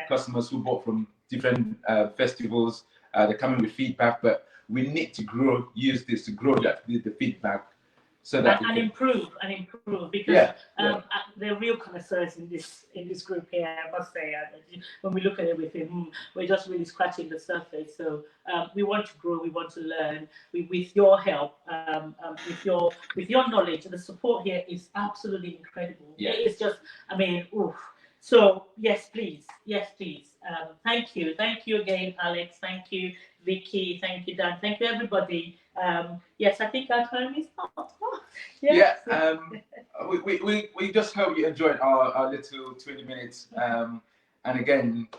customers who bought from different festivals. They're coming with feedback, but we need to use this to grow the feedback. So that and improve because they're real connoisseurs in this group here. I must say, when we look at everything, we're just really scratching the surface. So we want to grow, we want to learn. With your help, with your knowledge, the support here is absolutely incredible. Yeah. It's just, oof. So yes, please. Thank you again, Alex. Thank you, Vikki. Thank you, Dan. Thank you, everybody. Yes, I think our time is up. Yes. We just hope you enjoyed our little 20 minutes. And again,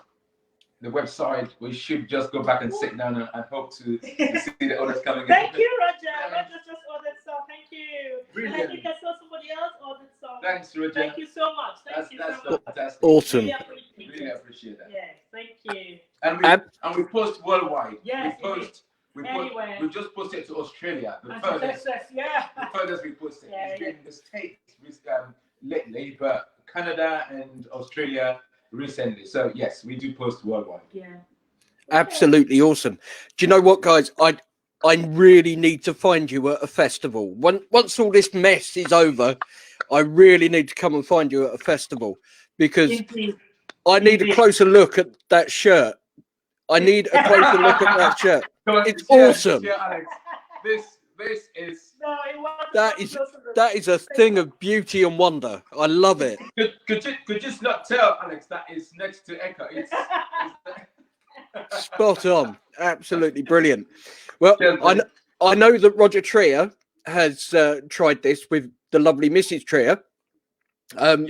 the website, we should just go back and sit down and hope to see the orders coming in. Thank you, Roger. Roger just ordered some. Thank you. Brilliant. And I think I saw somebody else ordered some. Thanks, Roger. Thank you so much. Thank you so much. Fantastic. Awesome. Really appreciate that. Yes, thank you. And we post worldwide. Yes, we just posted to Australia. The furthest we posted. It's been the States lately, but Canada and Australia recently. So yes, we do post worldwide. Yeah. Absolutely awesome. Do you know what, guys? I really need to find you at a festival. Once all this mess is over, I really need to come and find you at a festival, because I need a closer look at that shirt. I need a closer look at that shirt. It's awesome. Yeah, Alex. This is that is a thing of beauty and wonder. I love it. Could you just not tell Alex that is next to Echo? It's spot on. Absolutely brilliant. Well, I know that Roger Trier has tried this with the lovely Mrs. Trier. And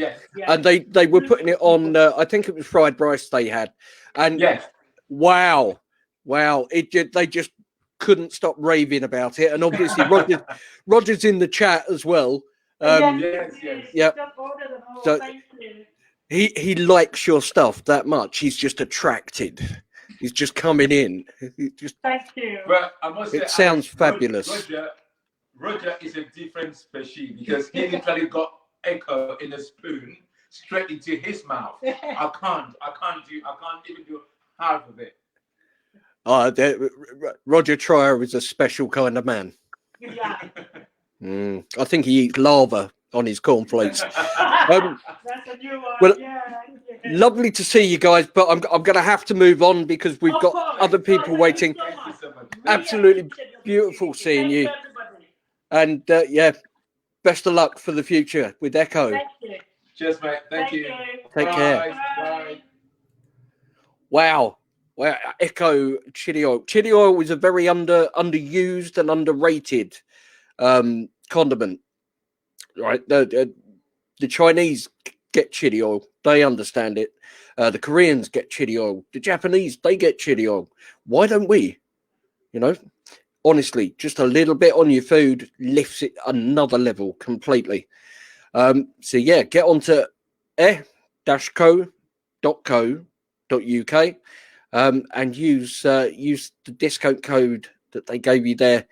they were putting it on, I think it was fried rice they had. And wow. They just couldn't stop raving about it. And obviously Roger's in the chat as well. Yeah. So he likes your stuff that much. He's just attracted. He's just coming in. Thank you. But I must say, it sounds fabulous. Roger is a different species, because he literally got Echo in a spoon straight into his mouth. I can't even do half of it. Roger Trier is a special kind of man. Yeah. I think he eats lava on his cornflakes. That's a new one. Well, lovely to see you guys, but I'm going to have to move on because we've got other people waiting. Absolutely beautiful seeing you. And best of luck for the future with Echo. Thank you. Cheers, mate. Thank you. Take care. Bye. Wow. Well, echo chili oil. Chili oil is a very underused and underrated condiment. Right, the Chinese get chili oil. They understand it. The Koreans get chili oil. The Japanese, they get chili oil. Why don't we? You know, honestly, just a little bit on your food lifts it another level completely. So yeah, get onto co.uk and use the discount code that they gave you there.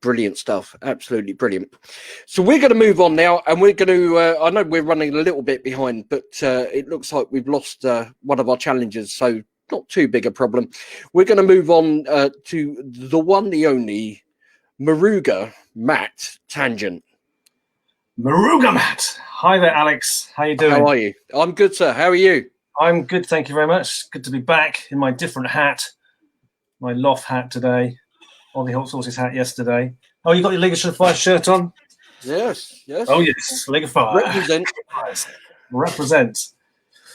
Brilliant stuff. Absolutely brilliant. So we're going to move on now, and we're going to, I know we're running a little bit behind, but it looks like we've lost one of our challengers, so not too big a problem. We're going to move on to the one, the only, Maruga Matt Tangent. Maruga Matt. Hi there, Alex. How you doing? How are you? I'm good, sir. How are you? I'm good, thank you very much. Good to be back in my different hat, my LOF hat today. Or the Hot Sauces hat yesterday. Oh, you got your League of Fire shirt on? Yes, yes. Oh, yes, League of Fire. Represent.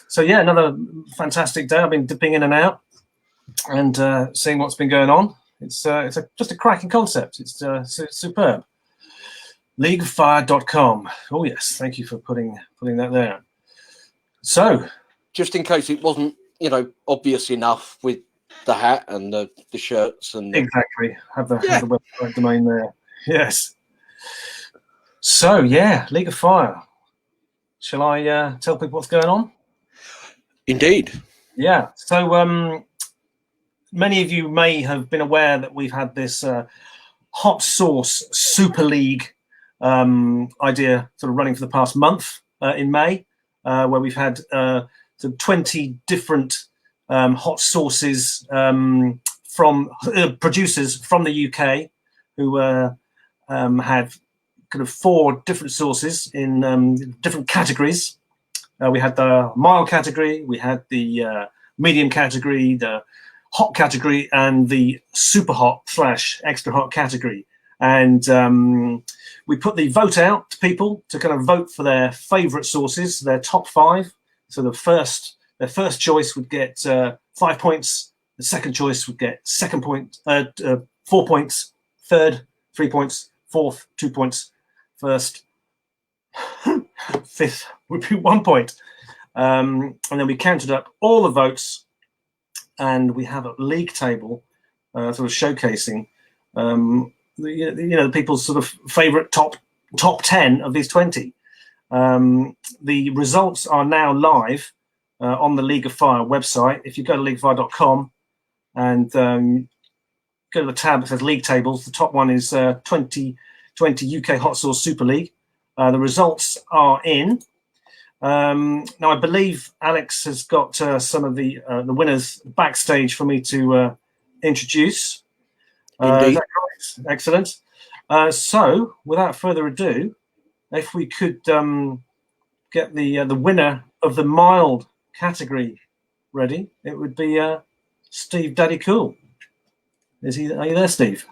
So, yeah, another fantastic day. I've been dipping in and out and seeing what's been going on. It's just a cracking concept. It's superb. LeagueofFire.com. Oh, yes, thank you for putting that there. So, just in case it wasn't, obvious enough with the hat and the shirts and exactly have the website domain there. Yes. So yeah, League of Fire. Shall I tell people what's going on? Indeed. Yeah. So many of you may have been aware that we've had this hot sauce Super League idea sort of running for the past month in May, where we've had 20 different hot sauces from producers from the UK who have kind of 4 different sauces in different categories. We had the mild category, we had the medium category, the hot category, and the super hot / extra hot category. And we put the vote out to people to kind of vote for their favourite sauces, their top 5. So their first choice would get 5 points. The second choice would get 4 points. Third, 3 points. Fourth, 2 points. First, fifth would be 1 point. And then we counted up all the votes, and we have a league table sort of showcasing the people's sort of favourite top 10 of these 20. The results are now live on the League of Fire website. If you go to leagueoffire.com and go to the tab that says League Tables, the top one is 2020 UK Hot Sauce Super League. The results are in. Now, I believe Alex has got some of the winners backstage for me to introduce. Is that correct? Excellent. So, without further ado, if we could get the winner of the mild category ready, it would be Steve Daddy Cool. Are you there, Steve?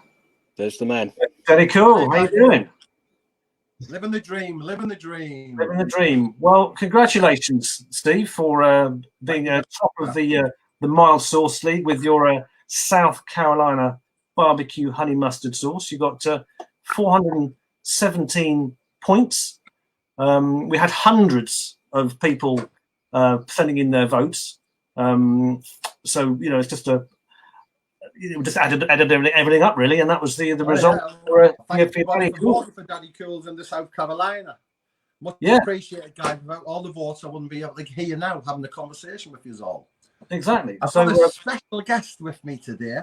There's the man. Daddy Cool, how you doing? Living the dream, living the dream. Living the dream. Well, congratulations, Steve, for being top of the mild sauce league with your South Carolina barbecue honey mustard sauce. You got 417 points. We had hundreds of people sending in their votes. So it's just just added everything up really, and that was the result. Thank you for Daddy Cools in the South Carolina. Much appreciated, guys. Without all the votes, I wouldn't be able to hear you now having a conversation with you all. Exactly. I've got a special guest with me today.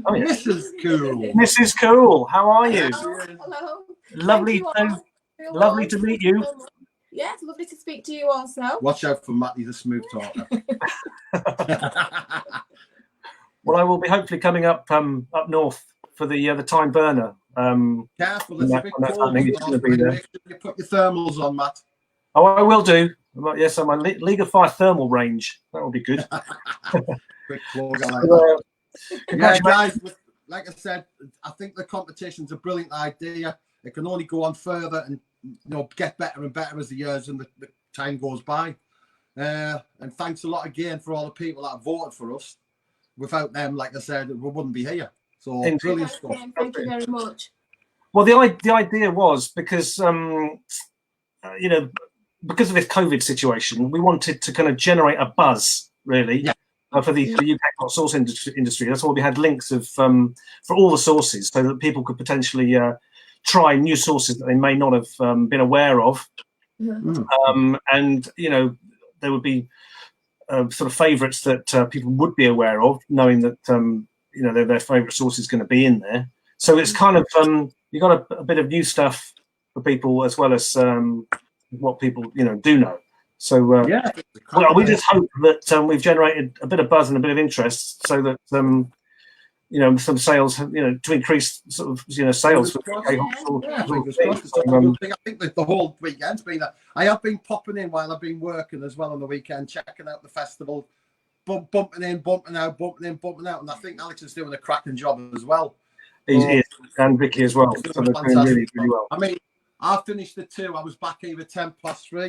Oh, yeah. Mrs. Cool. Mrs. Cool, how are you? Hello. Lovely to meet you. Yeah, it's lovely to speak to you also. Watch out for Matt, he's a smooth talker. Well, I will be hopefully coming up north for the time burner. Careful, there's a big cold. Make sure you put your thermals on, Matt. Oh, I will do. Yes, on my League of Fire thermal range. That will be good. Quick plug, yeah, guys, like I said, I think the competition's a brilliant idea. it can only go on further and get better and better as the years and the time goes by. And thanks a lot again for all the people that voted for us. Without them, like I said, we wouldn't be here. So brilliant stuff. Thank you very much. Well, the idea was because because of this COVID situation, we wanted to kind of generate a buzz, really, for the UK hot sauce industry. That's why we had links of for all the sauces, so that people could potentially try new sauces that they may not have been aware of. And there would be sort of favourites that people would be aware of, knowing that their favourite sauce is going to be in there. So it's kind of you got a bit of new stuff for people as well as what people do know. So we just hope that we've generated a bit of buzz and a bit of interest, so that some sales, to increase sort of sales. I think that the whole weekend's been I have been popping in while I've been working as well on the weekend, checking out the festival, bumping in, bumping out, and I think Alex is doing a cracking job as well. He is, and Vikki as well. So they're doing really, really well. I mean, I finished at 2. I was back either 3:10.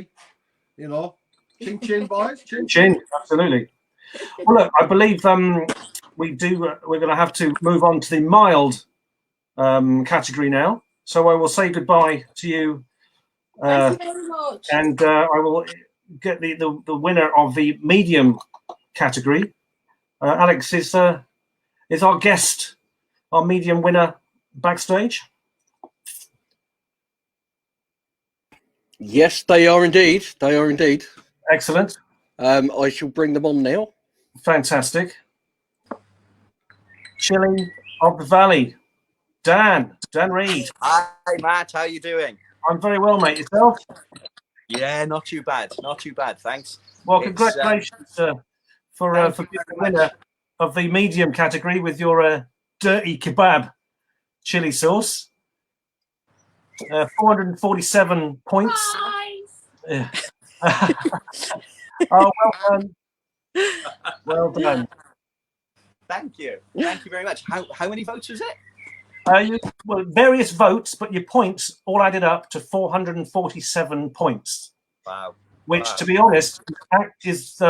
Chin chin, boys. Chin, absolutely. Well, look, I believe we're going to have to move on to the mild category now. So I will say goodbye to you. Thank you very much. And I will get the winner of the medium category. Alex is our guest, our medium winner backstage. Yes, they are indeed. They are indeed. Excellent. I shall bring them on now. Fantastic. Chilli of the Valley, Dan Reed. Hi, Matt. How you doing? I'm very well, mate. Yourself? Yeah, not too bad. Not too bad, thanks. Well, congratulations for being the winner of the medium category with your dirty kebab chili sauce. 447 points. Yeah. Oh, well done. Well done. Thank you. Thank you very much. How many votes was it? Various votes, but your points all added up to 447 points. Wow. Which, to be honest, is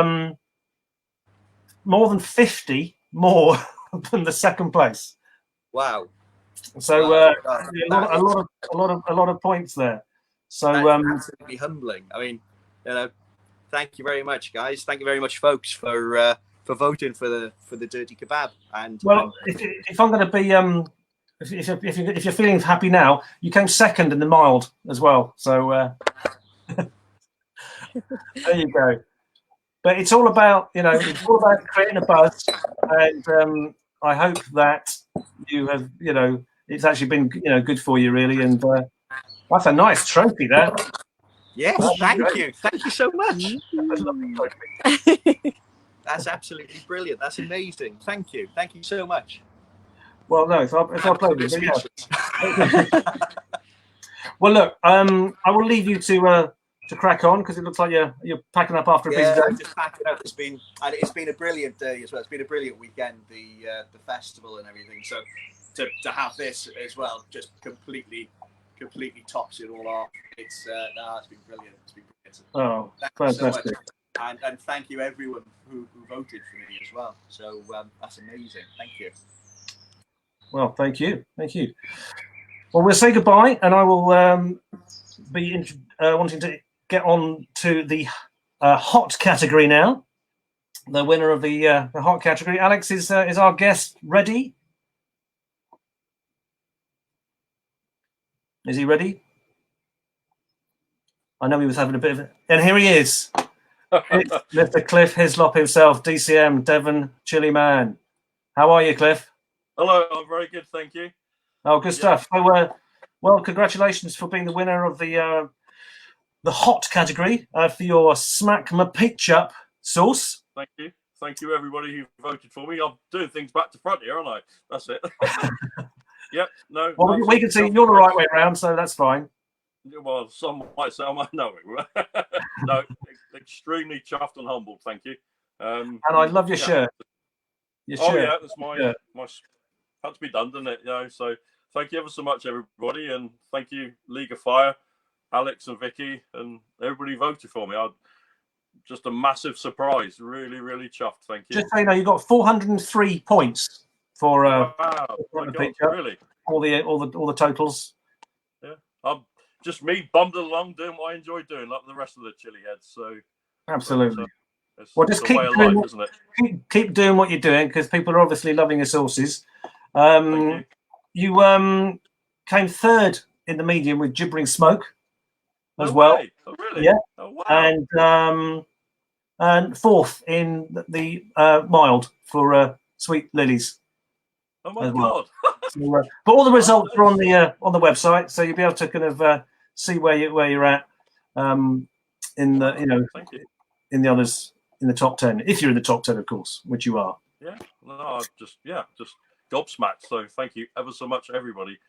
more than 50 more than the second place. Wow. So a lot of points there. So that's absolutely humbling. I mean, thank you very much, guys. Thank you very much, folks, for voting for the dirty kebab. And if I'm going to be if you're feeling happy now, you came second in the mild as well. So there you go. But it's all about creating a buzz, and I hope that you have it's actually been good for you, really. And that's a nice trophy there. Yes, thank you so much. That's absolutely brilliant. That's amazing. Thank you so much. Well, no, it's our pleasure. Well, look, I will leave you to crack on, because it looks like you're packing up after a busy day. Just packing up. It's been a brilliant day as well. It's been a brilliant weekend, the festival and everything. So to have this as well just completely tops it all off. It's been brilliant. It's been brilliant. Oh, thank fantastic. You so much. And thank you everyone who voted for me as well. So that's amazing. Thank you. Well, thank you. Well, we'll say goodbye, and I will be wanting to get on to the hot category now. The winner of the hot category, Alex, is our guest ready? Is he ready? I know he was having a bit of it. And here he is. Mr. Cliff Hislop himself, DCM, Devon Chilli Man. How are you, Cliff? Hello, I'm very good, thank you. Oh, good stuff. So, well, congratulations for being the winner of the hot category for your Smack My Pitch Up sauce. Thank you. Thank you, everybody who voted for me. I'm doing things back to front here, aren't I? That's it. Yep. No. Well, we can see you're the right way around, so that's fine. Well, some might say I might know it. No, extremely chuffed and humbled. Thank you. And I love your shirt. Yeah, that's my had to be done, didn't it? So thank you ever so much, everybody, and thank you, League of Fire, Alex and Vikki, and everybody who voted for me. Just a massive surprise. Really, really chuffed. Thank you. Just so you know, you got 403 points for wow, for my the God, picture. really? All the totals. Yeah, I'm just me bummed along doing what I enjoy doing, like the rest of the chili heads. So Absolutely. it's Well, just the keep way of doing, life, isn't it? keep doing what you're doing, because people are obviously loving your sauces. You came third in the medium with Gibbering Smoke as well. Way. Oh, really? Yeah. Oh, wow. And fourth in the mild for Sweet Lilies. Oh my as well. God. So, but all the results are on the website, so you'll be able to kind of see where you're at in the in the others in the top 10, if you're in the top 10, of course, which you are. Yeah, no, just gobsmacked. So thank you ever so much, everybody.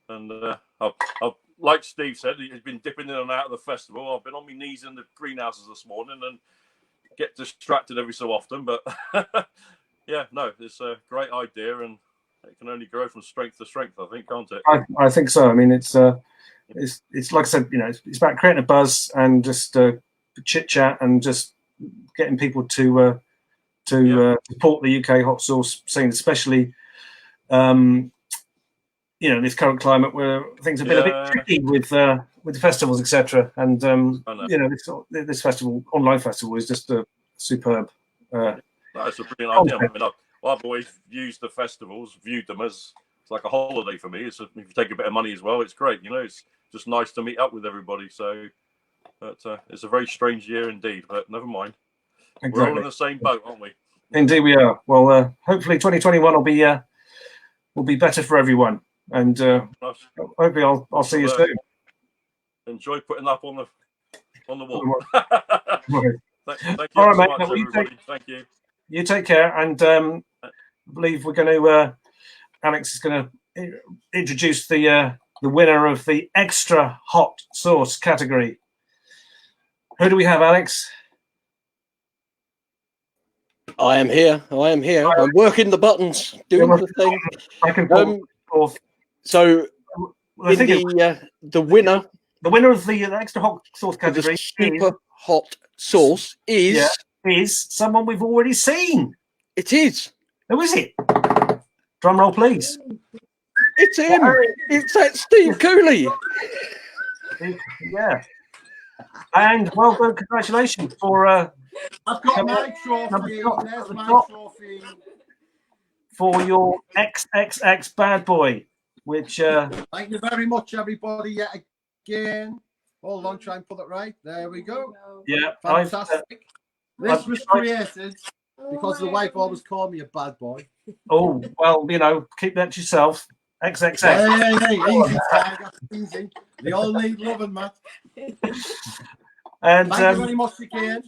And I've, like Steve said, he's been dipping in and out of the festival. I've been on my knees in the greenhouses this morning and get distracted every so often. But yeah, no, it's a great idea, and it can only grow from strength to strength, I think, can't it? I think so. I mean, it's like I said, it's about creating a buzz and just chit chat and just getting people to support the UK hot sauce scene, especially this current climate where things have been a bit tricky with the festivals, etc. And this festival, online festival, is just a superb. No, it's a brilliant idea. I mean, I've always used the festivals, viewed them as it's like a holiday for me. If you take a bit of money as well, it's great. It's just nice to meet up with everybody. So it's a very strange year indeed, but never mind. Exactly. We're all in the same boat, aren't we? Indeed, we are. Well, hopefully 2021 will be better for everyone, and hopefully I'll see you soon. Enjoy putting up on the wall. Right. Thank you All right, so mate. much, Well, everybody. Thank you. You take care, and I believe we're going to. Alex is going to introduce the winner of the extra hot sauce category. Who do we have, Alex? I am here. I'm working the buttons, doing the thing. I can so the winner of the extra hot sauce category, super hot sauce is someone we've already seen. It is. Who is it? Drum roll, please. It's him. It's that Steve Cooley. Yeah. And well done, congratulations for I've got my trophy. There's my trophy. For your XXX bad boy, which thank you very much, everybody, yet again. Hold on, try and put it right. There we go. Yeah, fantastic. This was created because the wife always called me a bad boy. Oh, well, keep that to yourself. XXX. Hey, easy, Tiger, easy. They all need loving, Matt. And thank you very much again.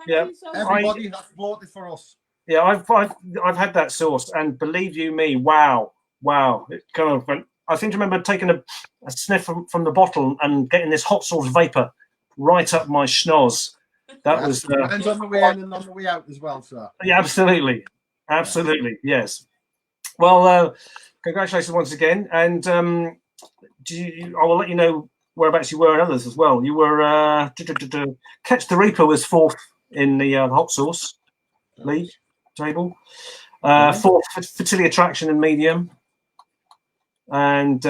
Thank you so much. Everybody that's voted for us. Yeah, I've had that sauce, and believe you me, wow, it kind of. I seem to remember taking a sniff from the bottle and getting this hot sauce vapor right up my schnoz. That was. And on the way in and on the way out as well, sir. Yeah, absolutely, yes. Well, congratulations once again, and I will let you know whereabouts you were and others as well. You were Catch the Reaper was fourth in the hot sauce league table, fourth Fertility Attraction and medium, and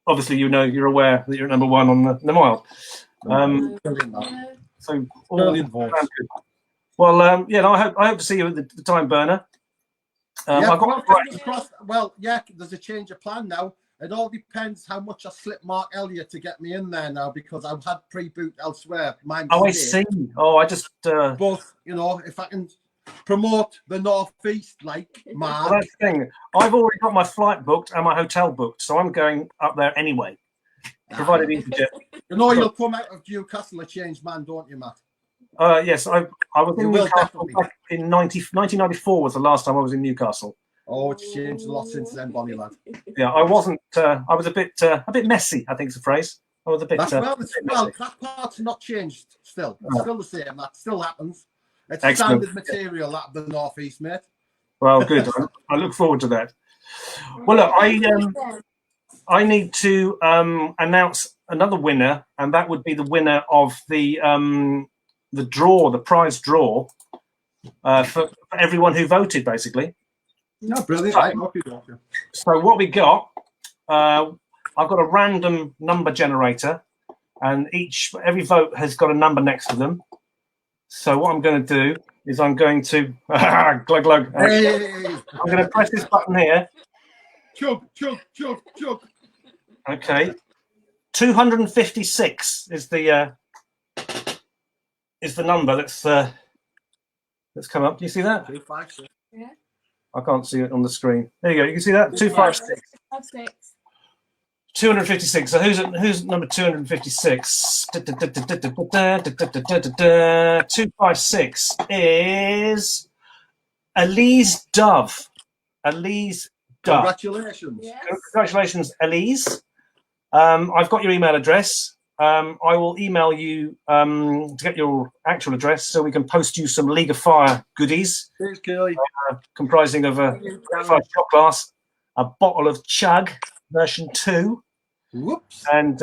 obviously you're aware that you're number one on the mild. So all well, I hope to see you at the time burner. There's a change of plan now. It all depends how much I slip Marc Elliott to get me in there now, because I've had pre-boot elsewhere. I see. Oh, I just. But if I can promote the northeast, like Marc. Well, that's the thing. I've already got my flight booked and my hotel booked, so I'm going up there anyway. Provided EasyJet. You'll come out of Newcastle a changed man, don't you, Matt? Yes, I was in Newcastle back in 1994 was the last time I was in Newcastle. Oh, it's changed a lot since then, Bonnie lad. Yeah, I wasn't. I was a bit messy, I think is the phrase. I was a bit. That part's not changed still. It's still the same. That still happens. It's standard material at the northeast, mate. Well, good. I look forward to that. Well, look, I need to announce another winner, and that would be the winner of the draw, the prize draw for everyone who voted, basically. No, brilliant. So what we got, I've got a random number generator, and every vote has got a number next to them. So what I'm going to do is I'm going to glug glug. Hey. I'm going to press this button here. Chug, chug, chug, chug. Okay, 256 is the number that's come up. Do you see that? 256. Yeah. I can't see it on the screen. There you go. You can see that 256. 256. So who's number 256? 256 is Elise Dove. Elise Dove. Congratulations. Yes. Congratulations, Elise. I've got your email address. I will email you to get your actual address so we can post you some League of Fire goodies. Cheers, Kelly. Comprising of a 5 shot glass, a bottle of Chug version 2, whoops, and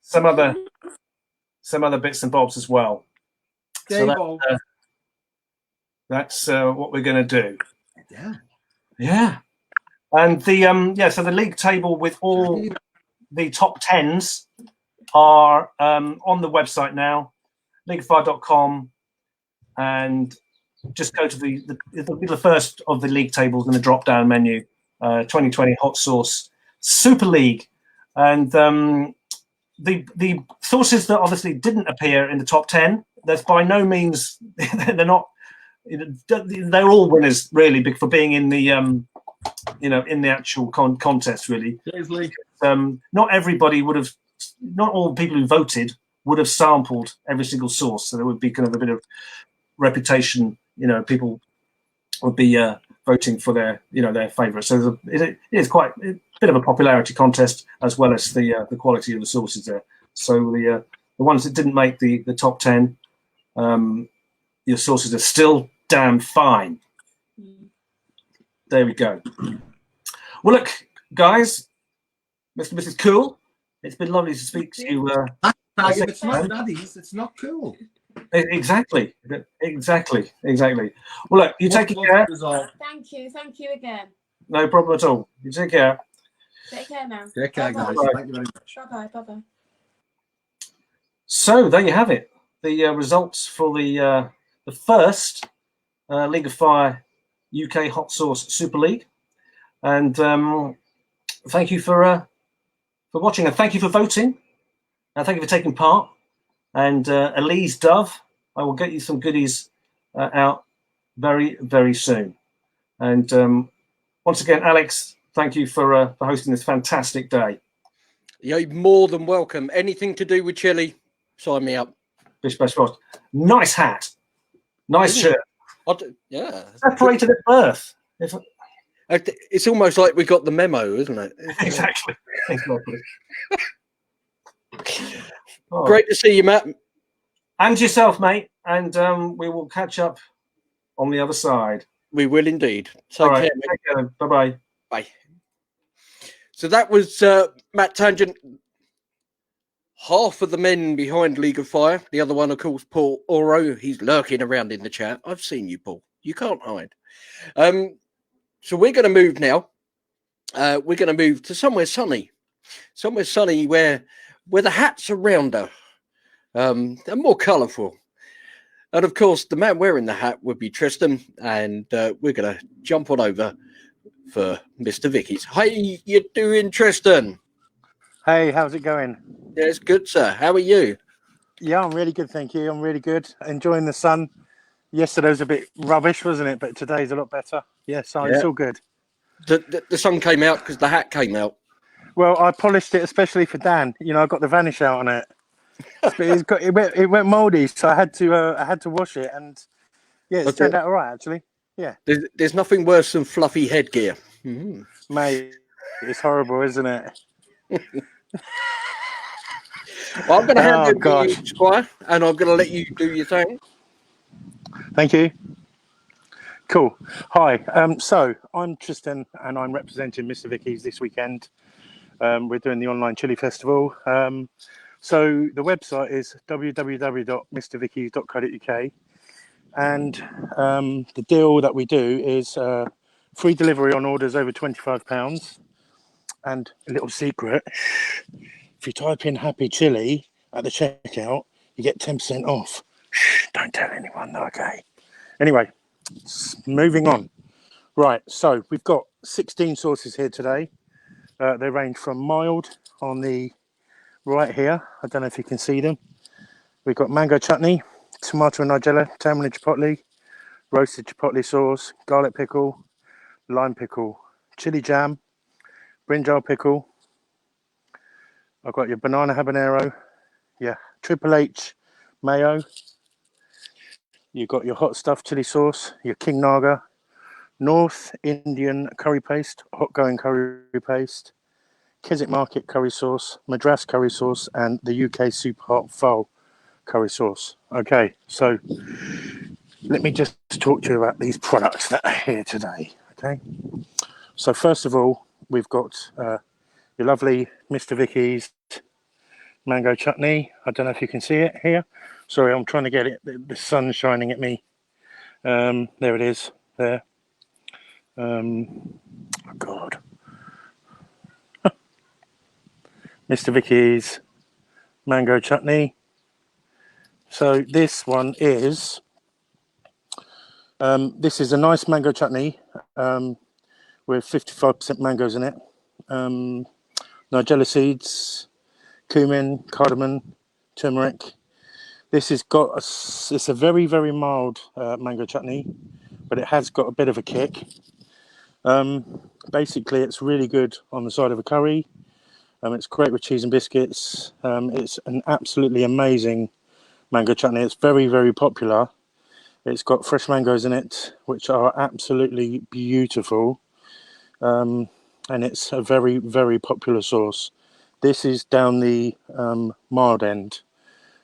some other bits and bobs as well. So that's what we're going to do. Yeah. And so the league table with all the top 10s are on the website now, leaguefire.com, and just go to it'll be the first of the league tables in the drop down menu, 2020 Hot Sauce Super League. And the sources that obviously didn't appear in the top 10, that's by no means, they're not, they're all winners really for being in the in the actual contest really. Not everybody would have, not all people who voted would have sampled every single source, so there would be kind of a bit of reputation. People would be voting for their favourites. So it is quite a bit of a popularity contest as well as the quality of the sources there. So the ones that didn't make the top 10, your sources are still damn fine. There we go. Well, look, guys, Mr. and Mrs. Cool, it's been lovely to speak to you. If it's not daddies, it's not cool. Exactly. Well, look, you take care. Thank you again. No problem at all. You take care. Take care now. Take care, guys. Bye-bye. Thank you very much. Bye-bye. So there you have it. The results for the first League of Fire UK Hot Sauce Super League. And thank you for watching, and thank you for voting, and thank you for taking part. And Elise Dove, I will get you some goodies out very, very soon. And once again, Alex, thank you for hosting this fantastic day. You're more than welcome. Anything to do with Chilli, sign me up. Bish Bash Bosh. Nice hat. Nice shirt. Yeah. Separated at birth. It's almost like we got the memo, isn't it? Exactly. Oh. Great to see you, Matt. And yourself, mate. And we will catch up on the other side. We will indeed. All right. Take care. Bye-bye. Bye. So that was Matt Tangent. Half of the men behind League of Fire. The other one, of course, Paul Oro. He's lurking around in the chat. I've seen you, Paul. You can't hide. So we're going to move now. We're going to move to somewhere sunny where the hats are rounder and more colourful. And of course, the man wearing the hat would be Tristam, and we're going to jump on over for Mr. Vicki's. Hey, you doing, Tristam? Hey, how's it going? Yeah, it's good, sir. How are you? Yeah, I'm really good, thank you. I'm really good. Enjoying the sun. Yesterday was a bit rubbish, wasn't it? But today's a lot better. Yeah, so it's all good. The sun came out because the hat came out. Well, I polished it especially for Dan. I got the vanish out on it. But it went mouldy, so I had to wash it, and yeah, it's turned out all right actually. Yeah. There's nothing worse than fluffy headgear. Mm. Mate, it's horrible, isn't it? Well, I'm going to hand it to you, Squire, and I'm going to let you do your thing. Thank you. Cool. Hi. So I'm Tristam, and I'm representing Mr. Vicki's this weekend. We're doing the online chili festival. So the website is www.mrvickis.co.uk, and the deal that we do is free delivery on orders over £25. And a little secret: if you type in "Happy Chili" at the checkout, you get 10% off. Shh, don't tell anyone, okay? Anyway, moving on. Right, so we've got 16 sauces here today. They range from mild on the right here. I don't know if you can see them. We've got mango chutney, tomato and nigella, tamarind chipotle, roasted chipotle sauce, garlic pickle, lime pickle, chili jam, brinjal pickle. I've got your banana habanero, Triple H mayo. You've got your hot stuff chili sauce, your King Naga, North Indian curry paste, hot going curry paste, Keswick Market curry sauce, Madras curry sauce, and the UK Super Hot Fowl curry sauce. Okay, so let me just talk to you about these products that are here today. Okay, so first of all, we've got your lovely Mr. Vicki's mango chutney. I don't know if you can see it here. Sorry, I'm trying to get it. The sun's shining at me. There it is. There. Oh God. Mr. Vicki's mango chutney. So this one is. This is a nice mango chutney with 55% mangoes in it. Nigella seeds, cumin, cardamom, turmeric. This has got it's a very, very mild mango chutney, but it has got a bit of a kick. Basically, it's really good on the side of a curry. It's great with cheese and biscuits. It's an absolutely amazing mango chutney. It's very, very popular. It's got fresh mangoes in it, which are absolutely beautiful. And it's a very, very popular sauce. This is down the mild end.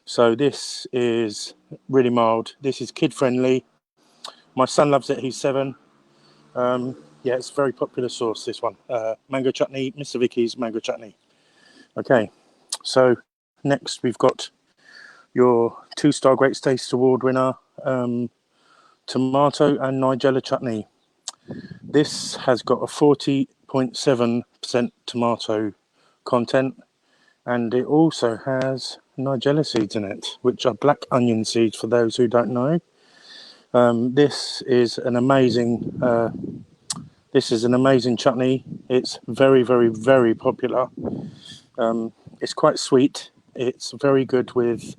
So this is really mild. This is kid friendly. My son loves it. He's 7. Yeah, it's a very popular sauce, this one. Mango chutney, Mr. Vicki's mango chutney. Okay, so next we've got your 2-star Great Taste Award winner, tomato and nigella chutney. This has got a 40.7% tomato content, and it also has nigella seeds in it, which are black onion seeds for those who don't know. This is an amazing chutney. It's very, very, very popular. It's quite sweet. It's very good with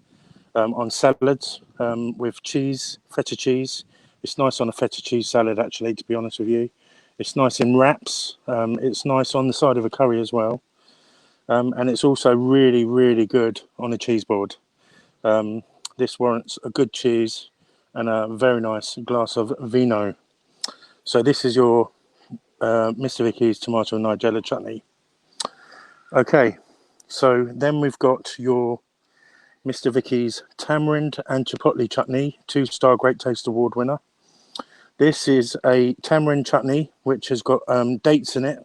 on salads with cheese, feta cheese. It's nice on a feta cheese salad, actually, to be honest with you. It's nice in wraps. It's nice on the side of a curry as well. And it's also really, really good on a cheese board. This warrants a good cheese and a very nice glass of vino. So this is your Mr. Vicki's tomato and nigella chutney. Okay, so then we've got your Mr. Vicki's tamarind and chipotle chutney, 2-star Great Taste Award winner. This is a tamarind chutney which has got dates in it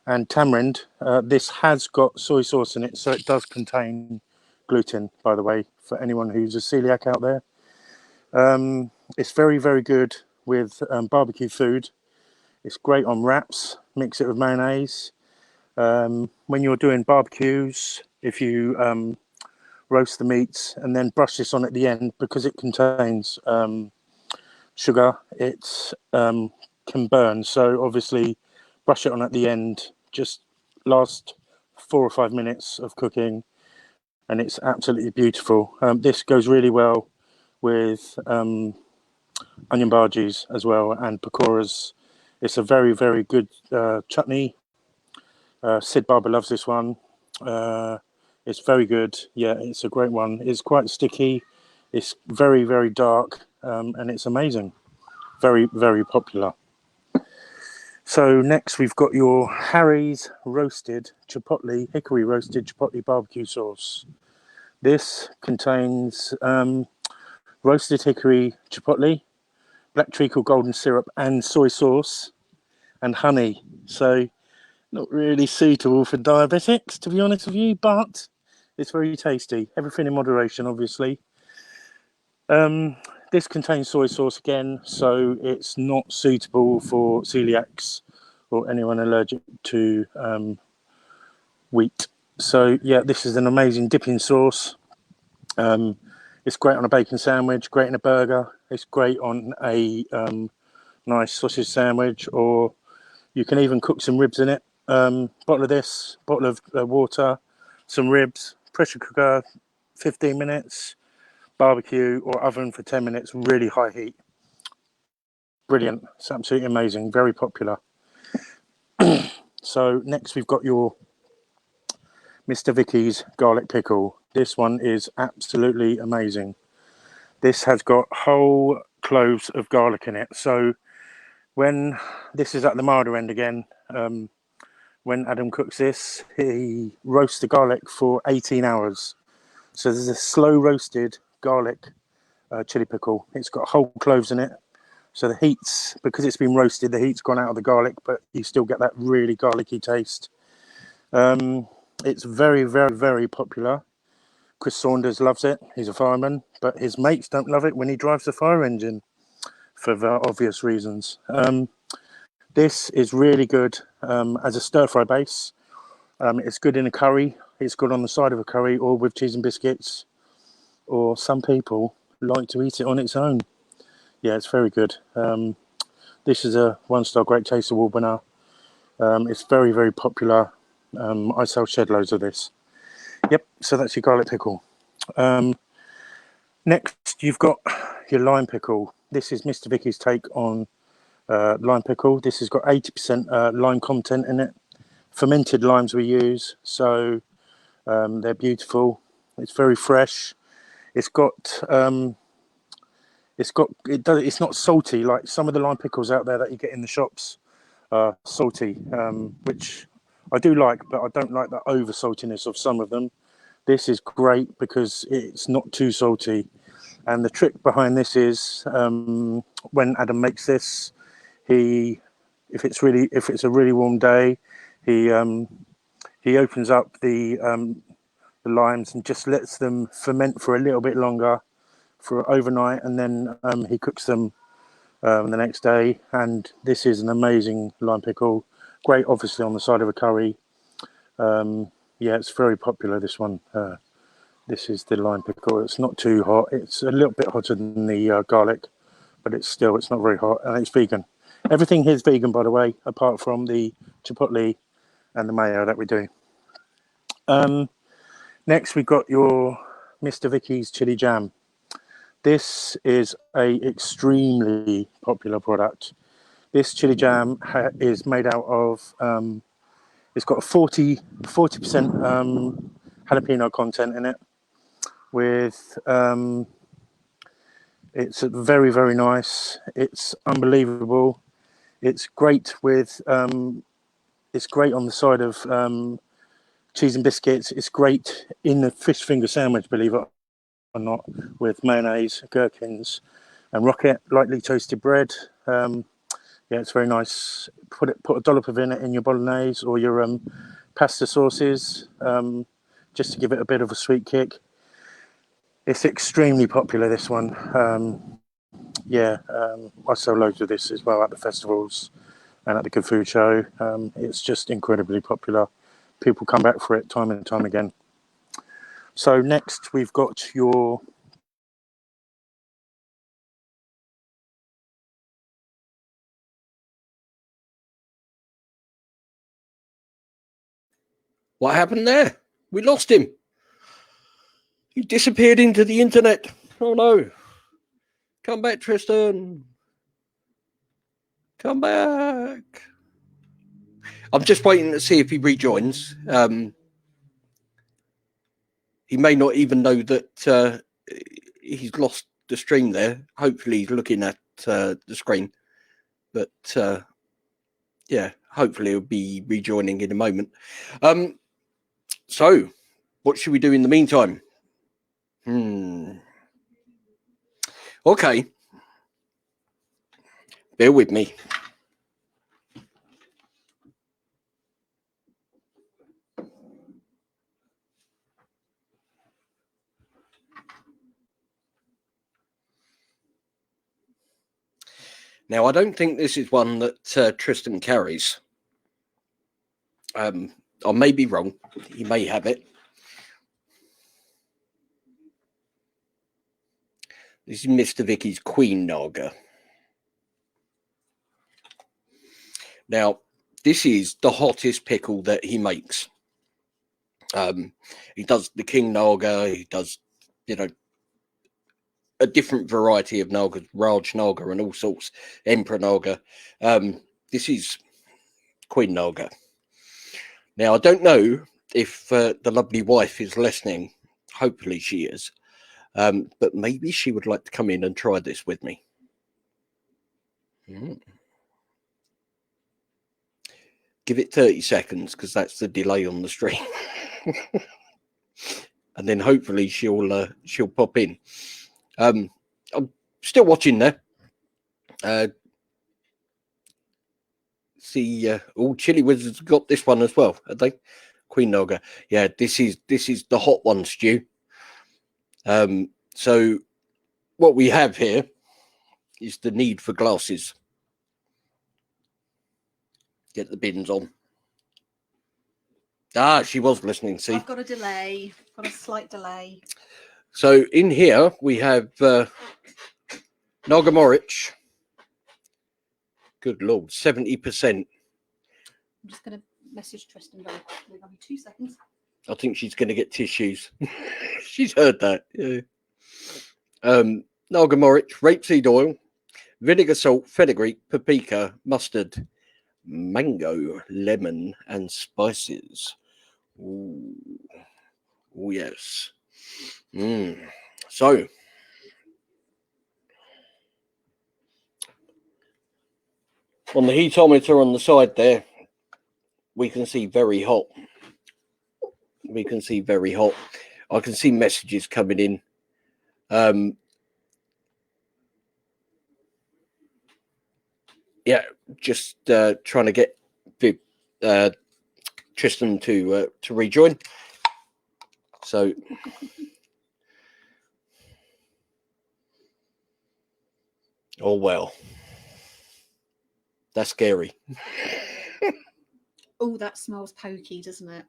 and tamarind. This has got soy sauce in it, so it does contain gluten, by the way, for anyone who's a celiac out there. It's very, very good with barbecue food. It's great on wraps. Mix it with mayonnaise. When you're doing barbecues, if you roast the meats and then brush this on at the end, because it contains sugar, it can burn. So obviously brush it on at the end, just last 4 or 5 minutes of cooking, and it's absolutely beautiful. This goes really well with onion bhajis as well and pakoras. It's a very, very good chutney. Sid Barber loves this one. It's very good. Yeah, it's a great one. It's quite sticky. It's very, very dark, and it's amazing. Very, very popular. So next we've got your Harry's roasted chipotle, hickory roasted chipotle barbecue sauce. This contains roasted hickory chipotle, black treacle golden syrup and soy sauce and honey. So not really suitable for diabetics, to be honest with you, but it's very tasty. Everything in moderation, obviously. This contains soy sauce again, so it's not suitable for celiacs or anyone allergic to wheat. So yeah, this is an amazing dipping sauce. It's great on a bacon sandwich, great in a burger. It's great on a nice sausage sandwich, or you can even cook some ribs in it. Bottle of this, bottle of water, some ribs, pressure cooker, 15 minutes, barbecue or oven for 10 minutes, really high heat. Brilliant. It's absolutely amazing. Very popular. So next we've got your Mr. Vikki's garlic pickle. This one is absolutely amazing. This has got whole cloves of garlic in it. So when this is at the milder end again, when Adam cooks this, he roasts the garlic for 18 hours. So there's a slow roasted garlic chili pickle. It's got whole cloves in it. So the heat's, because it's been roasted, the heat's gone out of the garlic, but you still get that really garlicky taste. It's very, very, very popular. Chris Saunders loves it. He's a fireman, but his mates don't love it when he drives the fire engine for obvious reasons. This is really good as a stir-fry base. It's good in a curry. It's good on the side of a curry or with cheese and biscuits. Or some people like to eat it on its own. Yeah, it's very good. This is a one-star Great Taste Award winner. It's very, very popular. I sell shed loads of this. Yep, so that's your garlic pickle. Next, you've got your lime pickle. This is Mr. Vikki's take on lime pickle. This has got 80% lime content in it. Fermented limes we use, so they're beautiful. It's very fresh. It's not salty like some of the lime pickles out there that you get in the shops. Salty, which I do like, but I don't like the over saltiness of some of them. This is great because it's not too salty. And the trick behind this is when Adam makes this, if it's a really warm day, he opens up the limes and just lets them ferment for a little bit longer, for overnight, and then he cooks them the next day. And this is an amazing lime pickle. Great, obviously, on the side of a curry. Yeah, it's very popular, this one. This is the lime pickle. It's not too hot. It's a little bit hotter than the garlic, but it's not very hot, and it's vegan. Everything here is vegan, by the way, apart from the chipotle and the mayo that we do. Next, we've got your Mr. Vikki's chili jam. This is a extremely popular product. This chili jam is made out of, it's got a 40% jalapeno content in it. With it's very, very nice. It's unbelievable. It's great with it's great on the side of cheese and biscuits. It's great in the fish finger sandwich, believe it or not, with mayonnaise, gherkins and rocket, lightly toasted bread. Yeah, it's very nice. Put a dollop of it in your bolognese or your pasta sauces, just to give it a bit of a sweet kick. It's extremely popular, this one. I sell loads of this as well at the festivals and at the Good Food Show. It's just incredibly popular. People come back for it time and time again. So next we've got your What happened there? We lost him. He disappeared into the internet. Oh no. Come back, Tristan. Come back. I'm just waiting to see if he rejoins. He may not even know that he's lost the stream there. Hopefully he's looking at the screen. But yeah, hopefully he'll be rejoining in a moment. So what should we do in the meantime? Okay. Bear with me. Now, I don't think this is one that Tristam carries. I may be wrong. He may have it. This is Mr. Vikki's Queen Naga. Now, this is the hottest pickle that he makes. He does the King Naga. He does, you know, a different variety of Nagas, Raj Naga and all sorts, Emperor Naga. This is Queen Naga. Now, I don't know if the lovely wife is listening. Hopefully she is. But maybe she would like to come in and try this with me. Give it 30 seconds because that's the delay on the stream. And then hopefully she'll pop in. I'm still watching there. See, all Chili Wizards got this one as well, have they? Queen Naga. Yeah, this is the hot one, Stu. So what we have here is the need for glasses. Get the bins on. Ah, she was listening, see. I've got a delay, got a slight delay. So in here we have Naga Morich. Good Lord, 70%. I'm just going to message Tristam very quickly. I'll be 2 seconds. I think she's going to get tissues. She's heard that. Yeah. Naga Morich, rapeseed oil, vinegar, salt, fenugreek, paprika, mustard, mango, lemon, and spices. Ooh. Oh, yes. So, on the heatometer on the side there, we can see very hot. We can see very hot. I can see messages coming in. Yeah, just trying to get Tristam to rejoin. So, oh well, that's scary. Oh, that smells pokey, doesn't it?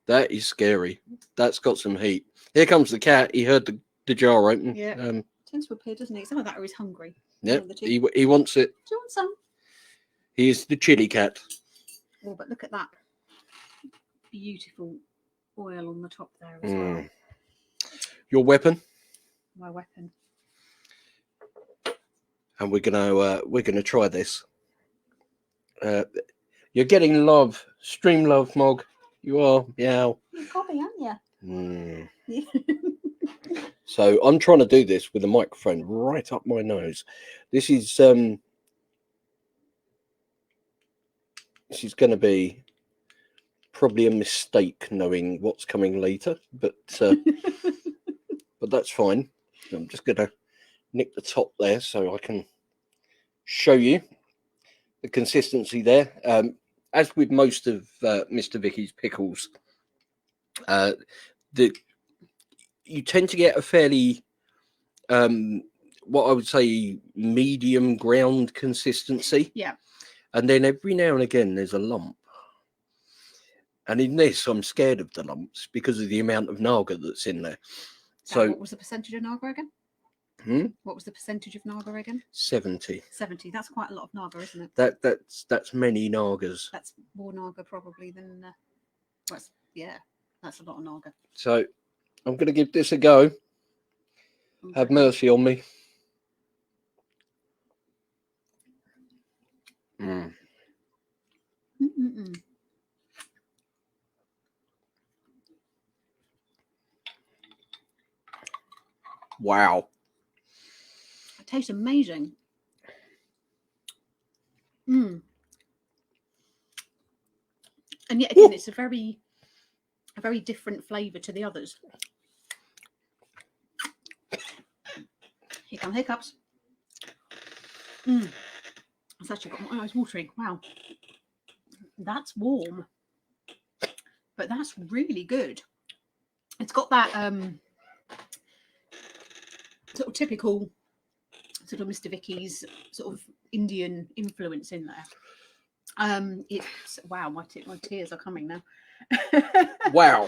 That is scary. That's got some heat. Here comes the cat. He heard the jar open. Yeah. Tends to appear, doesn't it? Some of that or he's hungry. Yeah, he wants it. Do you want some? He is the chili cat. Oh, but look at that beautiful oil on the top there as well. Your weapon. My weapon. And we're gonna try this. You're getting love, stream love, Mog. You are, yeah. You're copy, aren't you? So I'm trying to do this with a microphone right up my nose. This is going to be probably a mistake, knowing what's coming later, but but that's fine. I'm just going to nick the top there so I can show you the consistency there. As with most of Mr. Vikki's pickles, you tend to get a fairly, what I would say, medium ground consistency. Yeah. And then every now and again, there's a lump. And in this, I'm scared of the lumps because of the amount of Naga that's in there. So, what was the percentage of Naga again? What was the percentage of Naga again? 70. 70. That's quite a lot of Naga, isn't it? That's many Nagas. That's more Naga probably than. Yeah, that's a lot of Naga. So I'm going to give this a go. Have mercy on me. Wow. It tastes amazing. And yet again, it's a very different flavour to the others. Here come hiccups. It's actually got my eyes watering. Wow. That's warm. But that's really good. It's got that sort of typical sort of Mr. Vicki's sort of Indian influence in there. It's wow, my tears are coming now. Wow.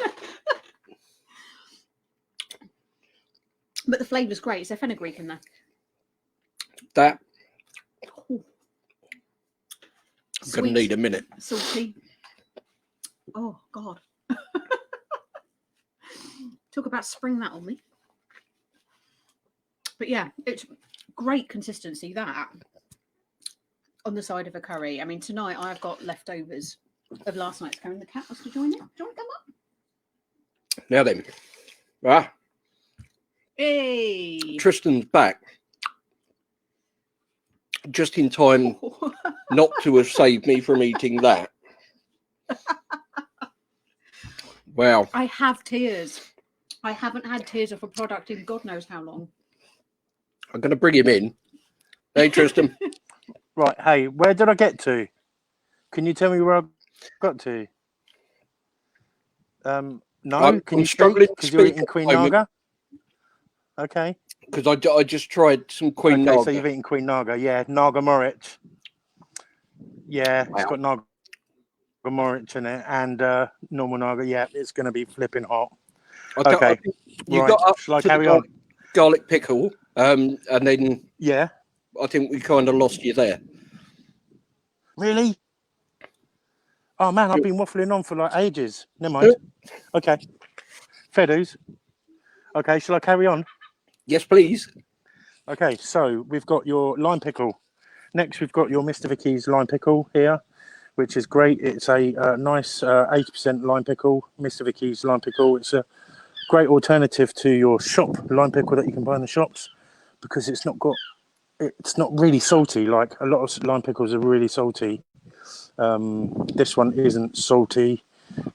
But the flavour's great. Is there fenugreek in there? That Ooh. I'm going to need a minute. Salty. Oh, God. Talk about spring that on me. But yeah, it's great consistency, that, on the side of a curry. I mean, tonight I've got leftovers of last night's curry. The cat wants to join in. Do you want to come up? Now then. Ah. Hey. Tristan's back. Just in time not to have saved me from eating that. Wow. I have tears. I haven't had tears of a product in God knows how long. I'm going to bring him in. Hey, Tristam. Right, hey, where did I get to? Can you tell me where I got to? No, can you speak? Because you're eating Queen Naga. Okay. Because I just tried some Queen Naga. So you've eaten Queen Naga, yeah. Naga Moritz. Yeah, It's got Naga Moritz in it and normal Naga. Yeah, it's going to be flipping hot. I think you right. got up Shall I to carry the on? garlic pickle, and then yeah, I think we kind of lost you there. Really? Oh man, I've been waffling on for like ages. Never mind. Okay, fair dues. Okay, shall I carry on? Yes, please. Okay, so we've got your lime pickle. Next, we've got your Mr. Vicki's lime pickle here, which is great. It's a nice 80% lime pickle, Mr. Vicki's lime pickle. It's a great alternative to your shop lime pickle that you can buy in the shops because it's not really salty. Like a lot of lime pickles are really salty. This one isn't salty,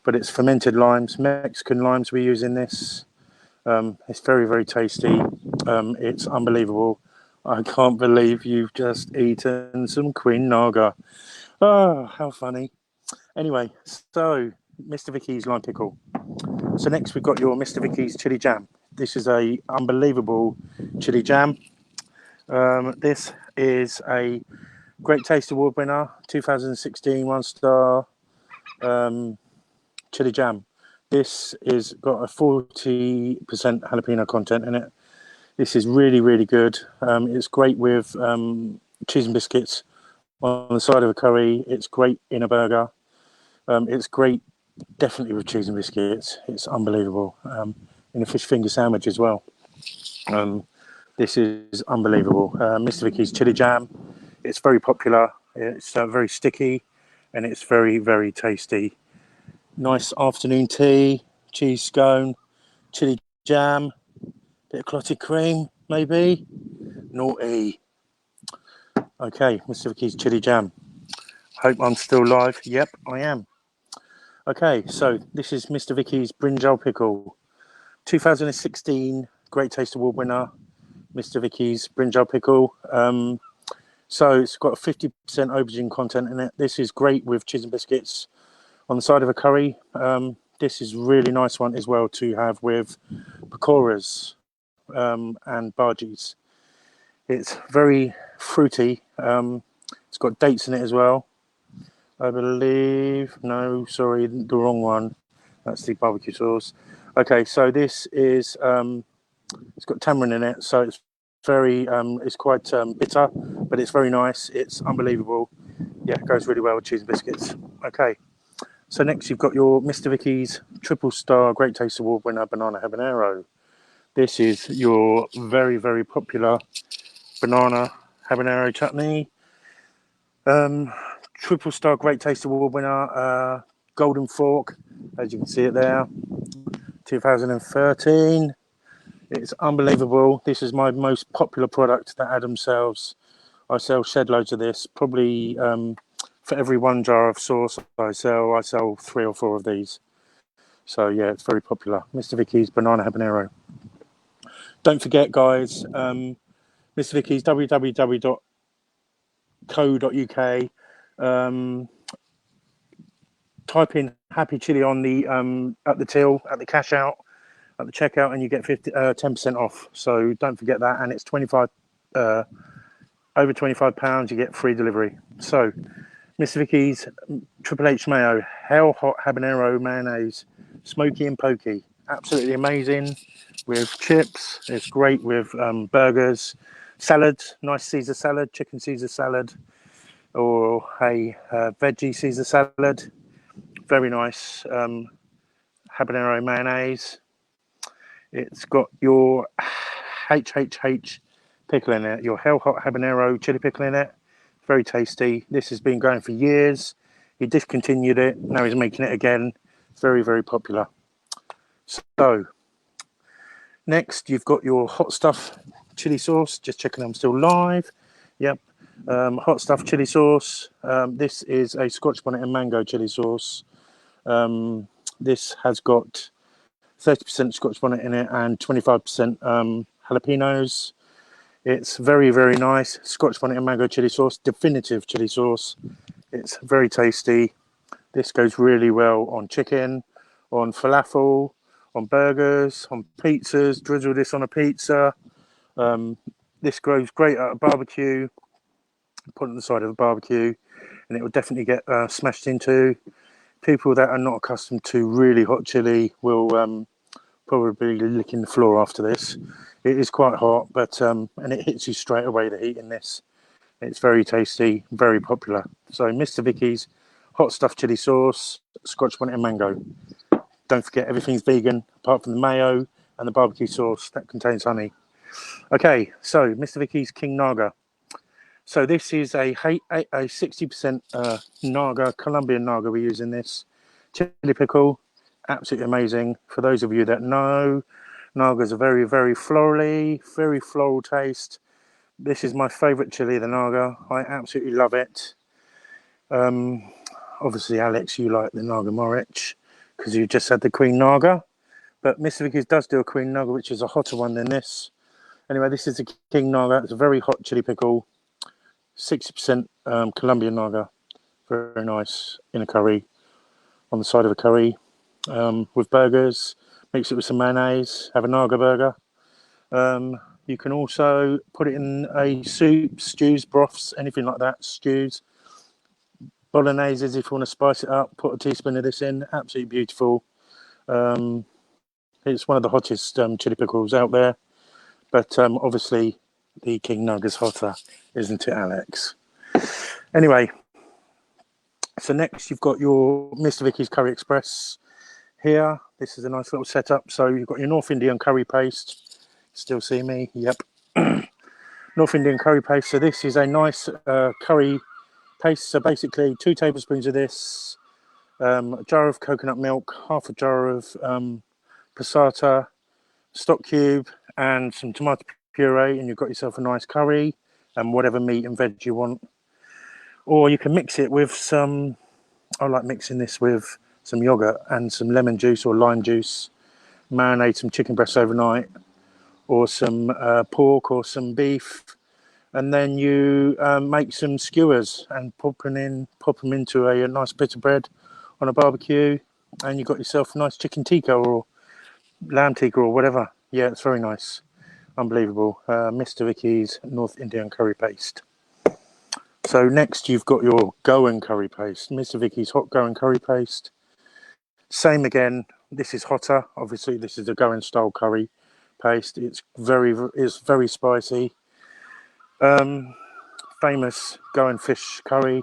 but it's fermented limes, Mexican limes we use in this. It's very, very tasty. It's unbelievable. I can't believe you've just eaten some Queen Naga. Oh, how funny. Anyway, so Mr. Vicki's lime pickle. So next we've got your Mr. Vicki's chili jam. This is a unbelievable chili jam. This is a Great Taste Award winner, 2016 1-star chili jam. This is got a 40% jalapeno content in it. This is really, really good. It's great with cheese and biscuits on the side of a curry. It's great in a burger. It's great definitely with cheese and biscuits. It's unbelievable. In a fish finger sandwich as well. This is unbelievable. Mr. Vicki's chili jam. It's very popular. It's very sticky and it's very, very tasty. Nice afternoon tea, cheese scone, chili jam, bit of clotted cream, maybe. Naughty. Okay, Mr. Vicki's chili jam. Hope I'm still live. Yep, I am. Okay, so this is Mr. Vicki's brinjal pickle. 2016 Great Taste Award winner, Mr. Vicki's brinjal pickle. So it's got a 50% aubergine content in it. This is great with cheese and biscuits on the side of a curry. This is really nice one as well to have with pakoras and bhajis. It's very fruity. It's got dates in it as well. I believe, no, sorry, the wrong one. That's the barbecue sauce. Okay, so this is, it's got tamarind in it, so it's very, it's quite bitter, but it's very nice. It's unbelievable. Yeah, it goes really well with cheese and biscuits. Okay, so next you've got your Mr. Vicki's triple-star Great Taste Award winner banana habanero. This is your very, very popular banana habanero chutney. Triple-star Great Taste Award winner, Golden Fork, as you can see it there, 2013. It's unbelievable. This is my most popular product that Adam sells. I sell shed loads of this. Probably for every 1 jar of sauce I sell 3 or 4 of these. So yeah, it's very popular. Mr. Vicki's banana habanero. Don't forget, guys, Mr. Vicki's Type in Happy Chili on the at the till, at the cash out, at the checkout, and you get 10% off. So don't forget that. And it's 25 over £25. You get free delivery. So Mr. Vicki's Triple H Mayo, Hell Hot Habanero Mayonnaise, smoky and pokey, absolutely amazing with chips. It's great with burgers, salad, nice Caesar salad, chicken Caesar salad, or a veggie Caesar salad. Very nice habanero mayonnaise. It's got your HHH pickle in it, your Hell Hot Habanero chili pickle in it. Very tasty. This has been going for years. He discontinued it. Now he's making it again. Very, very popular. So next you've got your hot stuff chili sauce. Just checking I'm still live. Yep. Hot stuff chili sauce. This is a Scotch bonnet and mango chili sauce. This has got 30% Scotch bonnet in it and 25% jalapenos. It's very, very nice. Scotch bonnet and mango chili sauce, definitive chili sauce. It's very tasty. This goes really well on chicken, on falafel, on burgers, on pizzas. Drizzle this on a pizza. This goes great at a barbecue. Put it on the side of a barbecue, and it will definitely get smashed into. People that are not accustomed to really hot chili will probably be licking the floor after this. It is quite hot, but and it hits you straight away, the heat in this. It's very tasty, very popular. So Mr. Vicki's hot stuff chili sauce, Scotch bonnet and mango. Don't forget everything's vegan apart from the mayo and the barbecue sauce that contains honey. Okay, so Mr. Vicki's King Naga. So this is a 60% Naga, Colombian Naga we use in this. Chili pickle, absolutely amazing. For those of you that know, Nagas are very, very florally, very floral taste. This is my favourite chili, the Naga. I absolutely love it. Obviously, Alex, you like the Naga more rich because you just had the Queen Naga. But Mr. Vicki's does do a Queen Naga, which is a hotter one than this. Anyway, this is a King Naga. It's a very hot chili pickle. 60% Colombian Naga. Very nice in a curry, on the side of a curry. With burgers, mix it with some mayonnaise, have a Naga burger. You can also put it in a soup, stews, broths, anything like that, stews. Bolognese, if you want to spice it up, put a teaspoon of this in, absolutely beautiful. It's one of the hottest chili pickles out there, but obviously the King Naga's hotter, isn't it, Alex? Anyway, so next you've got your Mr. Vicki's Curry Express here. This is a nice little setup. So you've got your North Indian curry paste. Still see me? Yep. North Indian curry paste. So this is a nice curry paste. So basically 2 tablespoons of this, a jar of coconut milk, half a jar of passata, stock cube, and some tomato puree, and you've got yourself a nice curry and whatever meat and veg you want. Or you can mix it with some, I like mixing this with some yogurt and some lemon juice or lime juice, marinate some chicken breasts overnight, or some pork or some beef, and then you make some skewers and pop them into a nice bit of bread on a barbecue, and you've got yourself a nice chicken tikka or lamb tikka or whatever. Yeah, it's very nice. Unbelievable. Mr. Vicki's North Indian curry paste. So next you've got your Goan curry paste. Mr. Vicki's hot Goan curry paste. Same again. This is hotter. Obviously, this is a Goan style curry paste. It's very spicy. Famous Goan fish curry.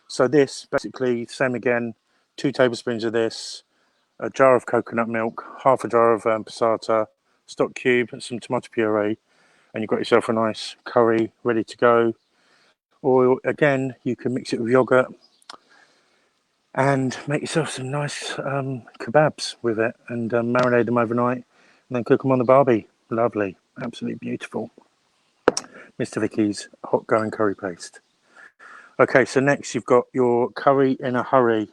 So this basically same again. 2 tablespoons of this, a jar of coconut milk, half a jar of passata, stock cube, and some tomato puree, and you've got yourself a nice curry ready to go. Or again, you can mix it with yogurt and make yourself some nice kebabs with it, and marinate them overnight, and then cook them on the barbie. Lovely, absolutely beautiful. Mr. Vicki's hot Goan curry paste. Okay, so next you've got your curry in a hurry.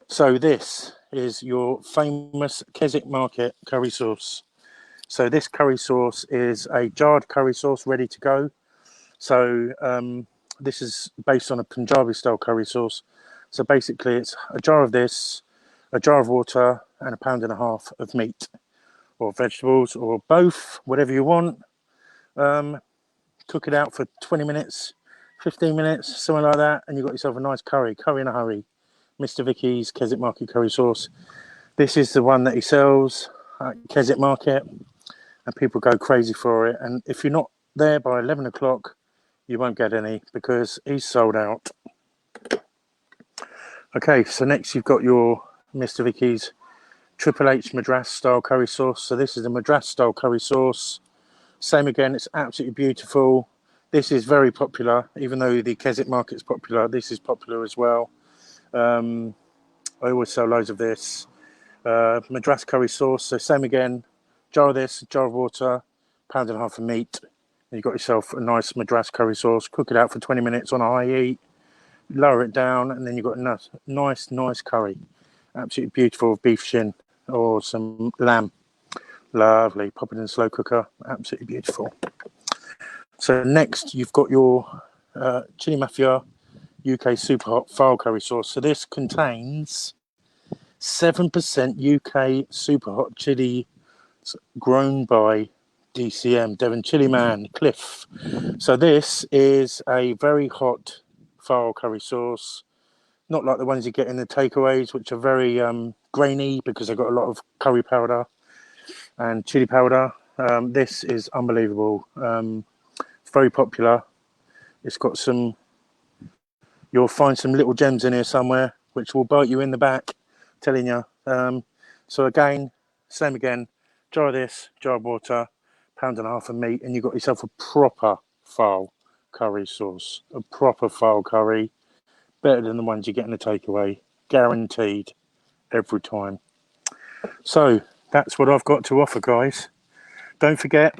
So this is your famous Keswick Market curry sauce. So this curry sauce is a jarred curry sauce ready to go. So This is based on a Punjabi style curry sauce. So basically it's a jar of this, a jar of water, and 1.5 pounds of meat or vegetables or both, whatever you want. Cook it out for 20 minutes, 15 minutes, something like that, and you've got yourself a nice curry in a hurry. Mr. Vikki's Keswick Market curry sauce. This is the one that he sells at Keswick Market, and people go crazy for it. And if you're not there by 11 o'clock, you won't get any because he's sold out. Okay, so next you've got your Mr. Vikki's Triple H Madras style curry sauce. So this is the Madras style curry sauce. Same again, it's absolutely beautiful. This is very popular, even though the Keswick Market's popular, this is popular as well. I always sell loads of this. Madras curry sauce, so same again, jar of this, jar of water, 1.5 pounds of meat, and you've got yourself a nice Madras curry sauce. Cook it out for 20 minutes on a high heat, lower it down, and then you've got a nice curry. Absolutely beautiful, beef shin or some lamb. Lovely. Pop it in a slow cooker. Absolutely beautiful. So next you've got your Chili Mafia UK Super Hot File Curry Sauce. So this contains 7% UK Super Hot chili grown by DCM, Devon Chili Man, Cliff. So this is a very hot file curry sauce. Not like the ones you get in the takeaways, which are very grainy because they've got a lot of curry powder and chili powder. This is unbelievable. It's very popular. It's got some, you'll find some little gems in here somewhere which will bite you in the back, telling you. So again, same again, jar of this, jar of water, 1.5 pounds of meat, and you've got yourself a proper file curry sauce. A proper file curry, better than the ones you get in the takeaway, guaranteed every time. So that's what I've got to offer, guys. Don't forget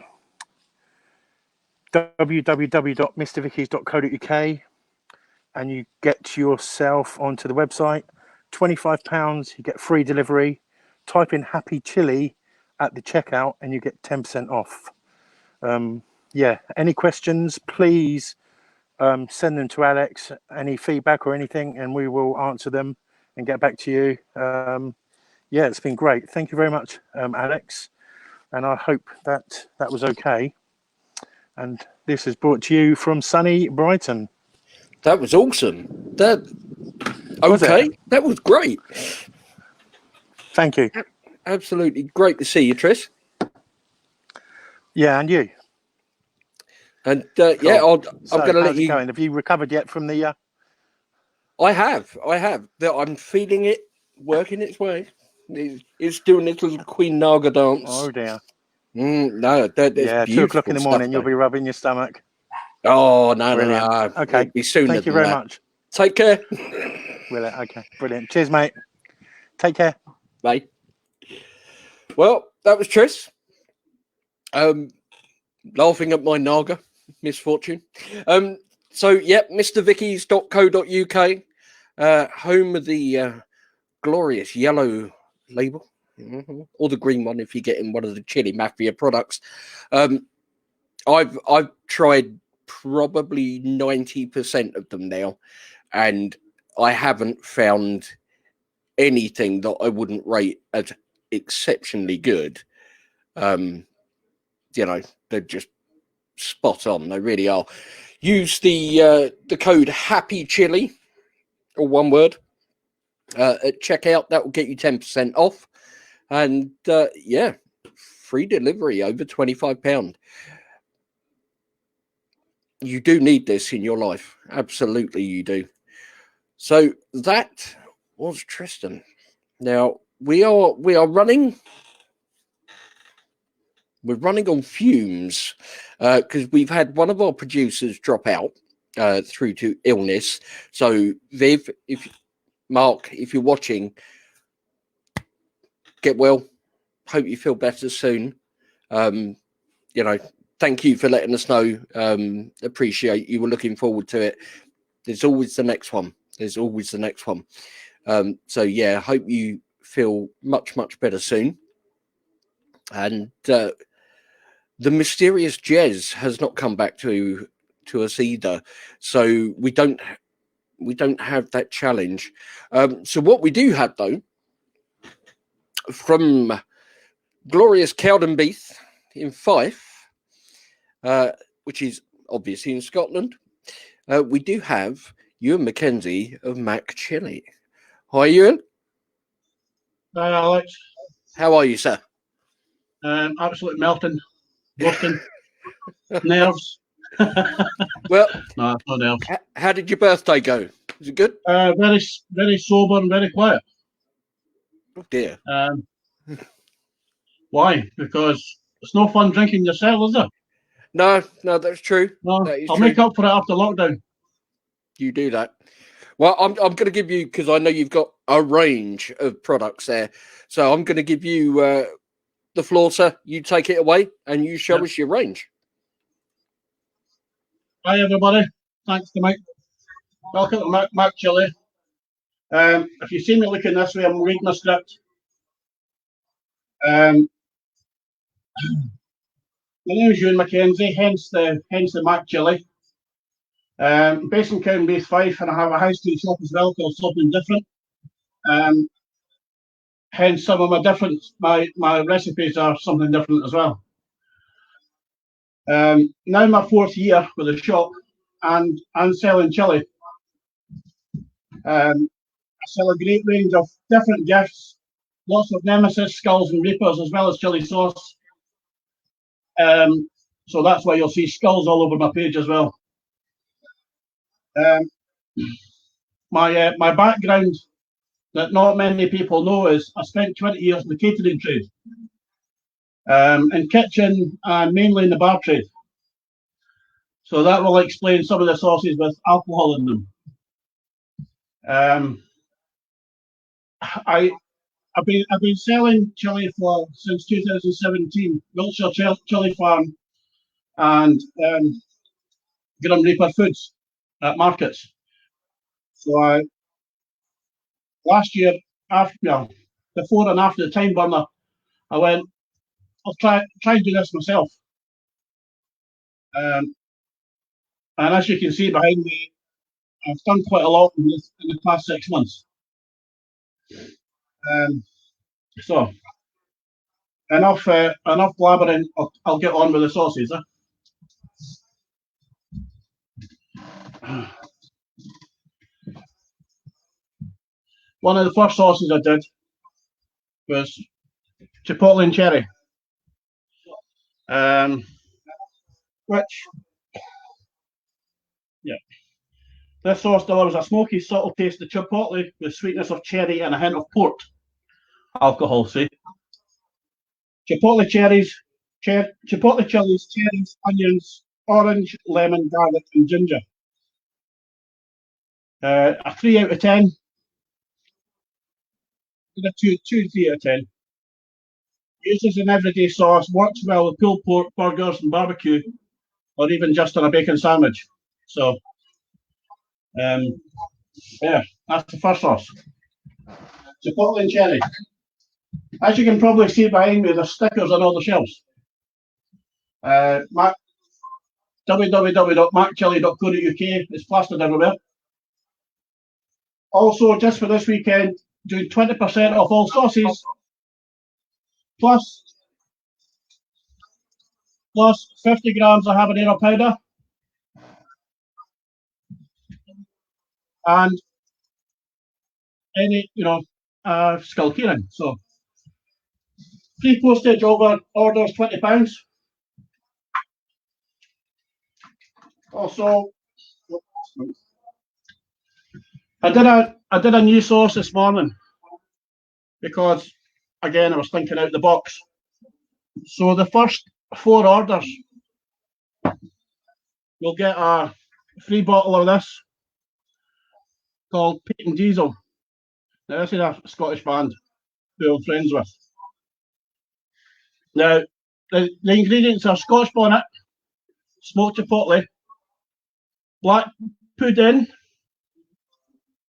www.mrvickis.co.uk, and you get yourself onto the website. £25, you get free delivery. Type in Happy Chili at the checkout and you get 10% off. Yeah, any questions, please send them to Alex. Any feedback or anything, and we will answer them and get back to you. Yeah, it's been great. Thank you very much, Alex. And I hope that was okay. And this is brought to you from sunny Brighton. That was awesome. That was great. Thank you. Absolutely great to see you, Tris. Yeah, and you. And cool. yeah, I'm So, going to let how's it you. going? Have you recovered yet from the? I have. I'm feeling it working its way. It's doing its little Queen Naga dance. Oh dear. No, yeah, 2 o'clock in the morning, you'll be rubbing your stomach. Oh no, brilliant. no. Okay. It'll be sooner Thank you than very that. much. Take care. Will it? Okay, brilliant. Cheers, mate. Take care. Bye. Well, that was Tris. Laughing at my Naga misfortune. So yeah, mrvickis.co.uk, home of the glorious yellow label, or the green one if you're getting one of the Chili Mafia products. I've tried probably 90% of them now, and I haven't found anything that I wouldn't rate as exceptionally good. You know, they're just spot on. They really are. Use the code Happy Chili, or one word, at checkout. That will get you 10% off, and yeah, free delivery over £25. You do need this in your life. Absolutely, you do. So that was Tristan. Now we are running. We're running on fumes because we've had one of our producers drop out through to illness. So Viv, Marc, if you're watching, get well. Hope you feel better soon. You know, thank you for letting us know. Appreciate you. We're looking forward to it. There's always the next one. So yeah, hope you feel much better soon. And the mysterious Jez has not come back to to us either, so we don't have that challenge. So what we do have though, from glorious Cowden Beath in Fife, which is obviously in Scotland, we do have Ewan Mackenzie of Mac Chilli. Hi, Ewan. Hi, Alex. How are you, sir? Absolute melting, busting, nerves. Well, no, no nerves. How did your birthday go? Was it good? Very sober and very quiet. Oh dear. Why? Because it's no fun drinking yourself, is it? No, that's true. No, that is I'll true. make up for it after lockdown. You do that. Well, I'm going to give you, because I know you've got a range of products there, so I'm going to give you the floor, sir. You take it away and you show us your range. Hi, everybody. Thanks to Mike. Welcome to Mac Chilli. If you see me looking this way, I'm reading a script. My name is Ewan Mackenzie, hence the Mac Chilli. Based in Cowden Beath, Fife, and I have a high street shop as well called Something Different. Hence some of my recipes are something different as well. Now my 4th year with the shop and selling chilli. I sell a great range of different gifts, lots of nemesis, skulls and reapers, as well as chilli sauce. So that's why you'll see skulls all over my page as well. My background that not many people know is I spent 20 years in the catering trade, in kitchen and mainly in the bar trade. So that will explain some of the sauces with alcohol in them. I've been selling chilli since 2017, Wiltshire Chilli Farm and Grim Reaper Foods at markets. So last year, before and after the time burner, I went, I'll try and do this myself. And as you can see behind me, I've done quite a lot in the past 6 months. So enough blabbering. I'll get on with the sauces. One of the first sauces I did was chipotle and cherry, this sauce delivers a smoky, subtle taste of chipotle with sweetness of cherry and a hint of port alcohol. See, chipotle chilies, onions, orange, lemon, garlic, and ginger. A 3 out of 10. A 2, 3 out of 10. Used as an everyday sauce, works well with pulled pork, burgers, and barbecue, or even just on a bacon sandwich. So, yeah, that's the first sauce. Chipotle and cherry. As you can probably see behind me, there's stickers on all the shelves. www.macchilli.co.uk is plastered everywhere. Also, just for this weekend, doing 20% off all sauces, plus 50 grams of habanero powder, and any, skull keyring. So, free postage over orders £20. Also, I did a new sauce this morning because, again, I was thinking out the box. So the first 4 orders will get a free bottle of this called Pete and Diesel. Now, this is a Scottish band who I'm friends with. Now, the ingredients are Scotch bonnet, smoked chipotle, black pudding,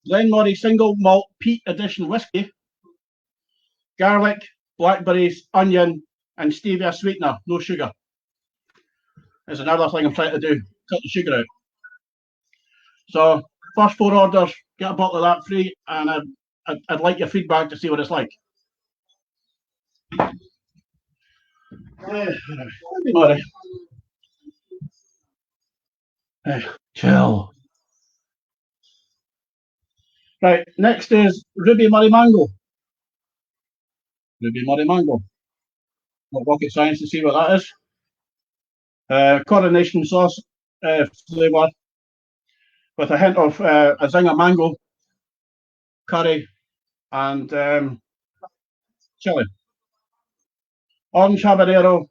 Glenmorangie single malt peat edition whiskey, garlic, blackberries, onion, and stevia sweetener, no sugar. is another thing I'm trying to do, cut the sugar out. So first 4 orders, get a bottle of that free, and I'd like your feedback to see what it's like. Chill. Right, next is Ruby Murray Mango. Ruby Murray Mango. Not rocket science to see what that is. Coronation sauce flavour with a hint of a zinger mango, curry, and chili. Orange habanero,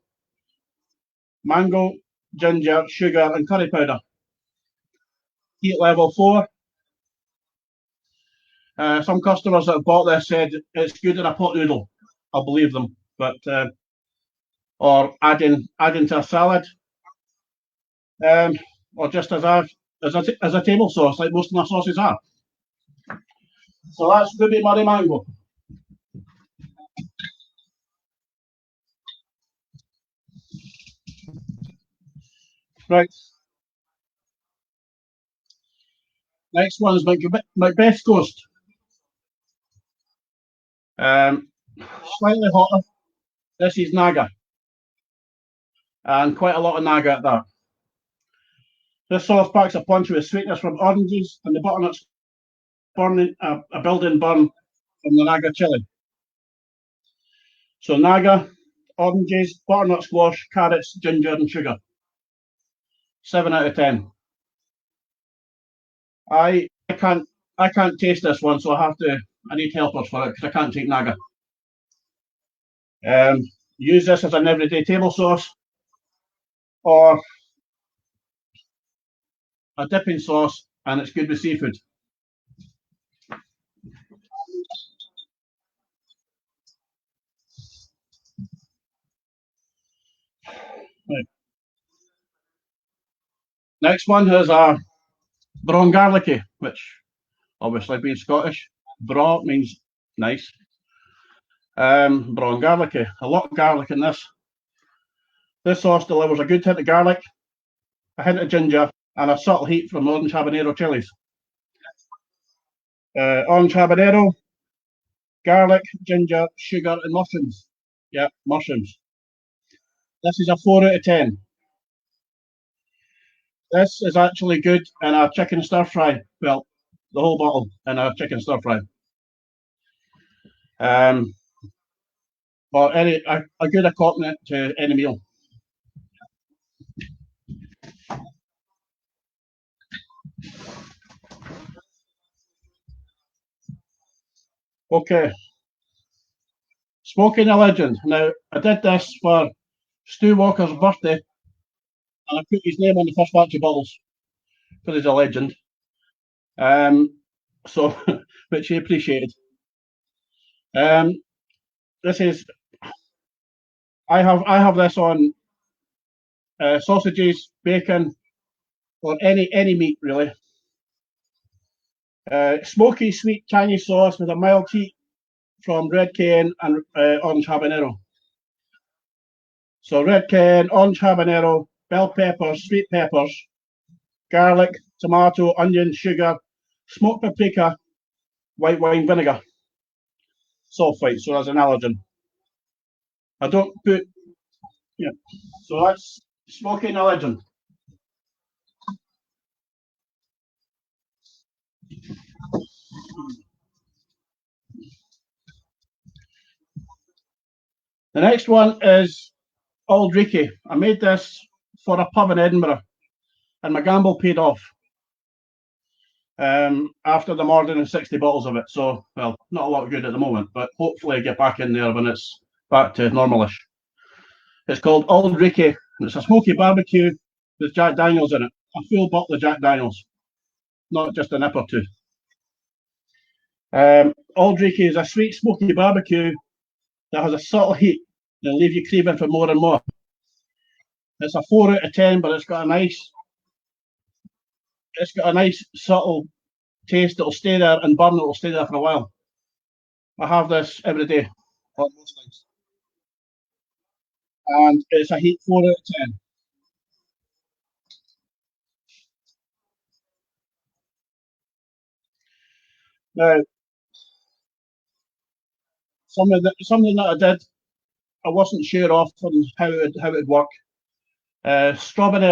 mango, ginger, sugar, and curry powder. Heat level 4. Some customers that have bought this said it's good in a pot noodle. I'll believe them, but or adding to a salad, or just as a table sauce, like most of my sauces are. So that's Ruby Murray Mango. Right. Next one is Macbeth's Ghost. Slightly hotter. This is Naga. And quite a lot of Naga at that. This sauce packs a punch with sweetness from oranges and the butternuts burning a building burn from the Naga chili. So Naga, oranges, butternut squash, carrots, ginger, and sugar. 7 out of 10. I can't taste this one, so I need helpers for it because I can't take Naga. Use this as an everyday table sauce or a dipping sauce, and it's good with seafood. Right. Next one is a brawn garlicky, which obviously being Scottish, bra means nice. Brawn garlicky, a lot of garlic in this. This sauce delivers a good hint of garlic, a hint of ginger, and a subtle heat from orange habanero chilies. Orange habanero, garlic, ginger, sugar, and mushrooms. Yeah, mushrooms. This is a 4 out of 10. This is actually good in a chicken stir fry. Well, the whole bottle in a chicken stir fry. Or a good accompaniment to any meal. Okay. Smoking a Legend. Now, I did this for Stu Walker's birthday, and I put his name on the first batch of bottles because he's a legend. So, which he appreciated. This is, I have this on sausages, bacon, or any meat really. Smoky, sweet Chinese sauce with a mild heat from red cayenne and orange habanero. So red cayenne, orange habanero, bell peppers, sweet peppers, garlic, tomato, onion, sugar, smoked paprika, white wine vinegar. Sulfite, so that's an allergen. I don't put, yeah. So that's Smoking a Legend. The next one is Old Ricky. I made this for a pub in Edinburgh, and my gamble paid off. After them ordering 60 bottles of it. So, well, not a lot good at the moment, but hopefully I get back in there when it's back to normalish. It's called Old Ricky, and it's a smoky barbecue with Jack Daniels in it. A full bottle of Jack Daniels, not just a nip or two. Old Ricky is a sweet smoky barbecue that has a subtle heat that'll leave you craving for more and more. It's a 4 out of 10, but it's got a nice subtle taste that'll stay there and burn that'll stay there for a while. I have this every day on most things. And it's a heat 4 out of 10. Now, something that I did, I wasn't sure of on how it'd work. Strawberry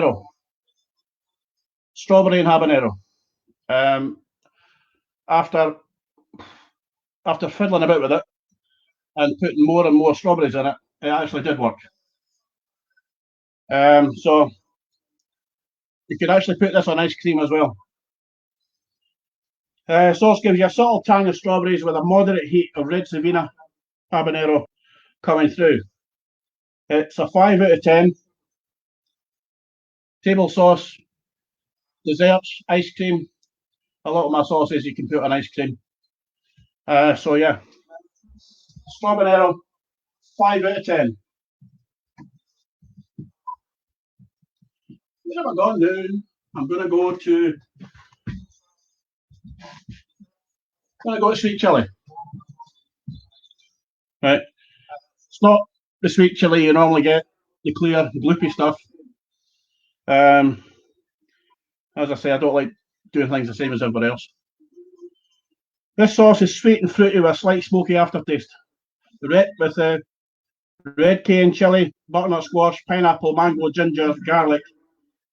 and habanero. After fiddling about with it and putting more and more strawberries in it, it actually did work. So you could actually put this on ice cream as well. Sauce gives you a subtle tang of strawberries with a moderate heat of red Savina habanero coming through. It's a 5 out of 10. Table sauce, desserts, ice cream. A lot of my sauces you can put on ice cream. So yeah, strawberry, 5 out of 10. What have I gone down? I'm going to go to sweet chili. Right, it's not the sweet chili you normally get, the clear, gloopy stuff. As I say, I don't like doing things the same as everybody else. This sauce is sweet and fruity with a slight smoky aftertaste. With red cayenne chili, butternut squash, pineapple, mango, ginger, garlic,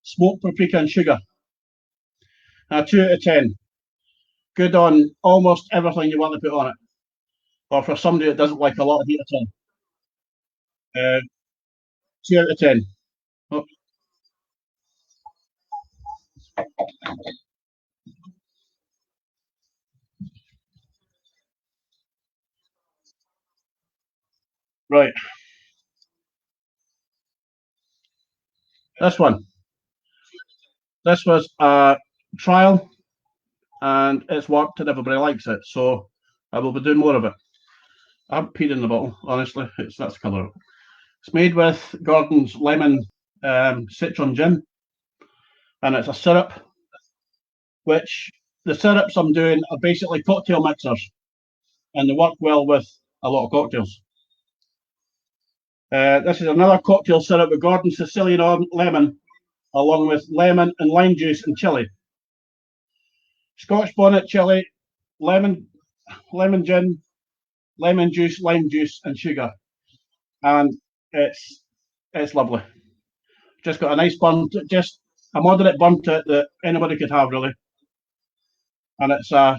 smoked paprika and sugar. 2 out of 10. Good on almost everything you want to put on it. Or for somebody that doesn't like a lot of heat at all. 2 out of 10. Oh. Right. This one. This was a trial and it's worked and everybody likes it. So I will be doing more of it. I haven't peed in the bottle, honestly. That's the colour. It's made with Gordon's lemon citron gin. And it's a syrup, which the syrups I'm doing are basically cocktail mixers. And they work well with a lot of cocktails. This is another cocktail syrup with Gordon's Sicilian lemon, along with lemon and lime juice and chili. Scotch bonnet chili, lemon gin, lemon juice, lime juice, and sugar. And it's lovely. Just got a nice burn, just a moderate burn to it that anybody could have, really. And it's a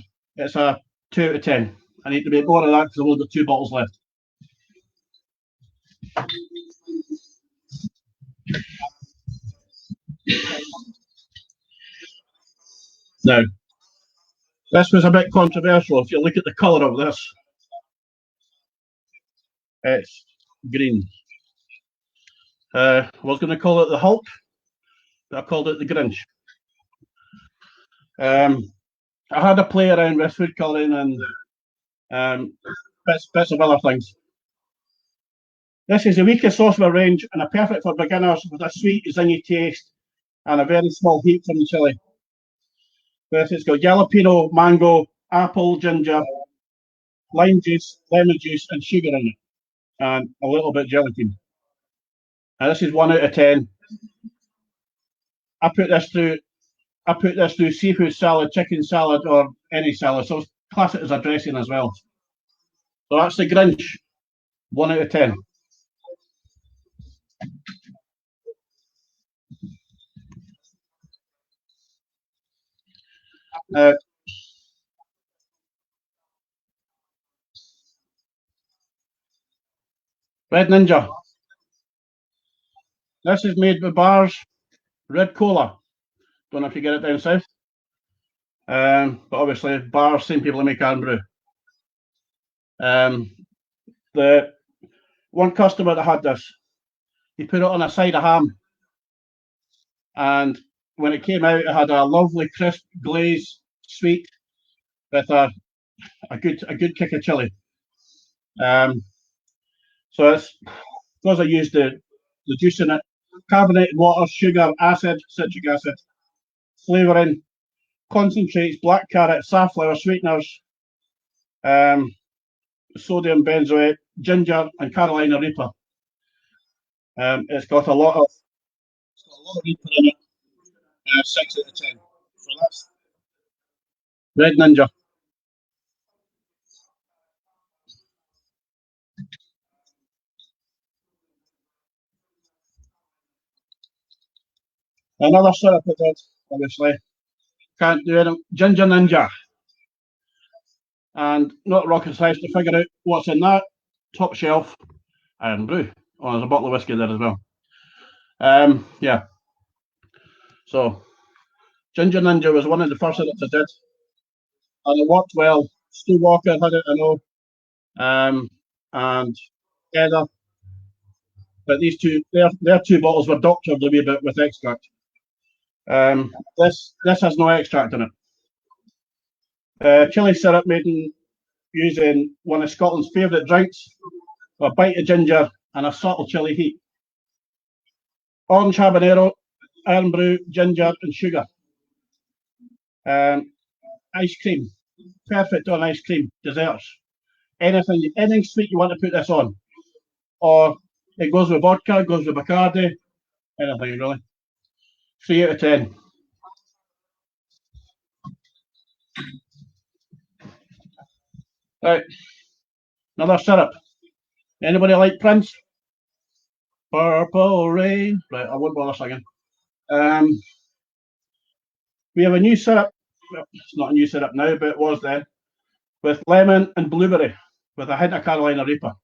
2 out of 10. I need to make more of that because I've only got 2 bottles left. Now, this was a bit controversial. If you look at the colour of this, it's green. I was going to call it the Hulk, but I called it the Grinch. I had a play around with food colouring and bits of other things. This is the weakest sauce of our range and a perfect for beginners with a sweet, zingy taste and a very small heat from the chili. This has got jalapeno, mango, apple, ginger, lime juice, lemon juice, and sugar in it, and a little bit gelatin. Now this is 1 out of 10. I put this through seafood salad, chicken salad, or any salad. So class it as a dressing as well. So that's the Grinch, 1 out of 10. Red Ninja. This is made with bars, red cola. Don't know if you get it down south. But obviously bars, same people who make Iron Brew. The one customer that had this, he put it on a side of ham, and when it came out, it had a lovely crisp glaze, sweet, with a good kick of chili. So it's because I used the juice in it, carbonated water, sugar, acid, citric acid, flavouring, concentrates, black carrot, safflower, sweeteners, sodium benzoate, ginger, and Carolina Reaper. It's got a lot of Reaper in it. 6 out of 10. So that's Red Ninja. Another syrup I did, obviously. Can't do it. Ginger Ninja. And not rocket science to figure out what's in that. Top shelf and brew. Oh, there's a bottle of whiskey there as well. Yeah. So, Ginger Ninja was one of the first syrups I did. And it worked well. Stu Walker had it, I know. And Heather. But these two, their two bottles were doctored a wee bit with extract. This has no extract in it. Chili syrup made using one of Scotland's favourite drinks, a bite of ginger and a subtle chili heat. Orange habanero, iron brew, ginger and sugar. Ice cream, perfect on ice cream, desserts. Anything sweet you want to put this on. Or it goes with vodka, it goes with Bacardi, anything really. 3 out of 10. Right, another syrup. Anybody like Prince? Purple Rain. Right, I won't bother singing. We have a new syrup. Well, it's not a new syrup now, but it was then. With lemon and blueberry, with a hint of Carolina Reaper.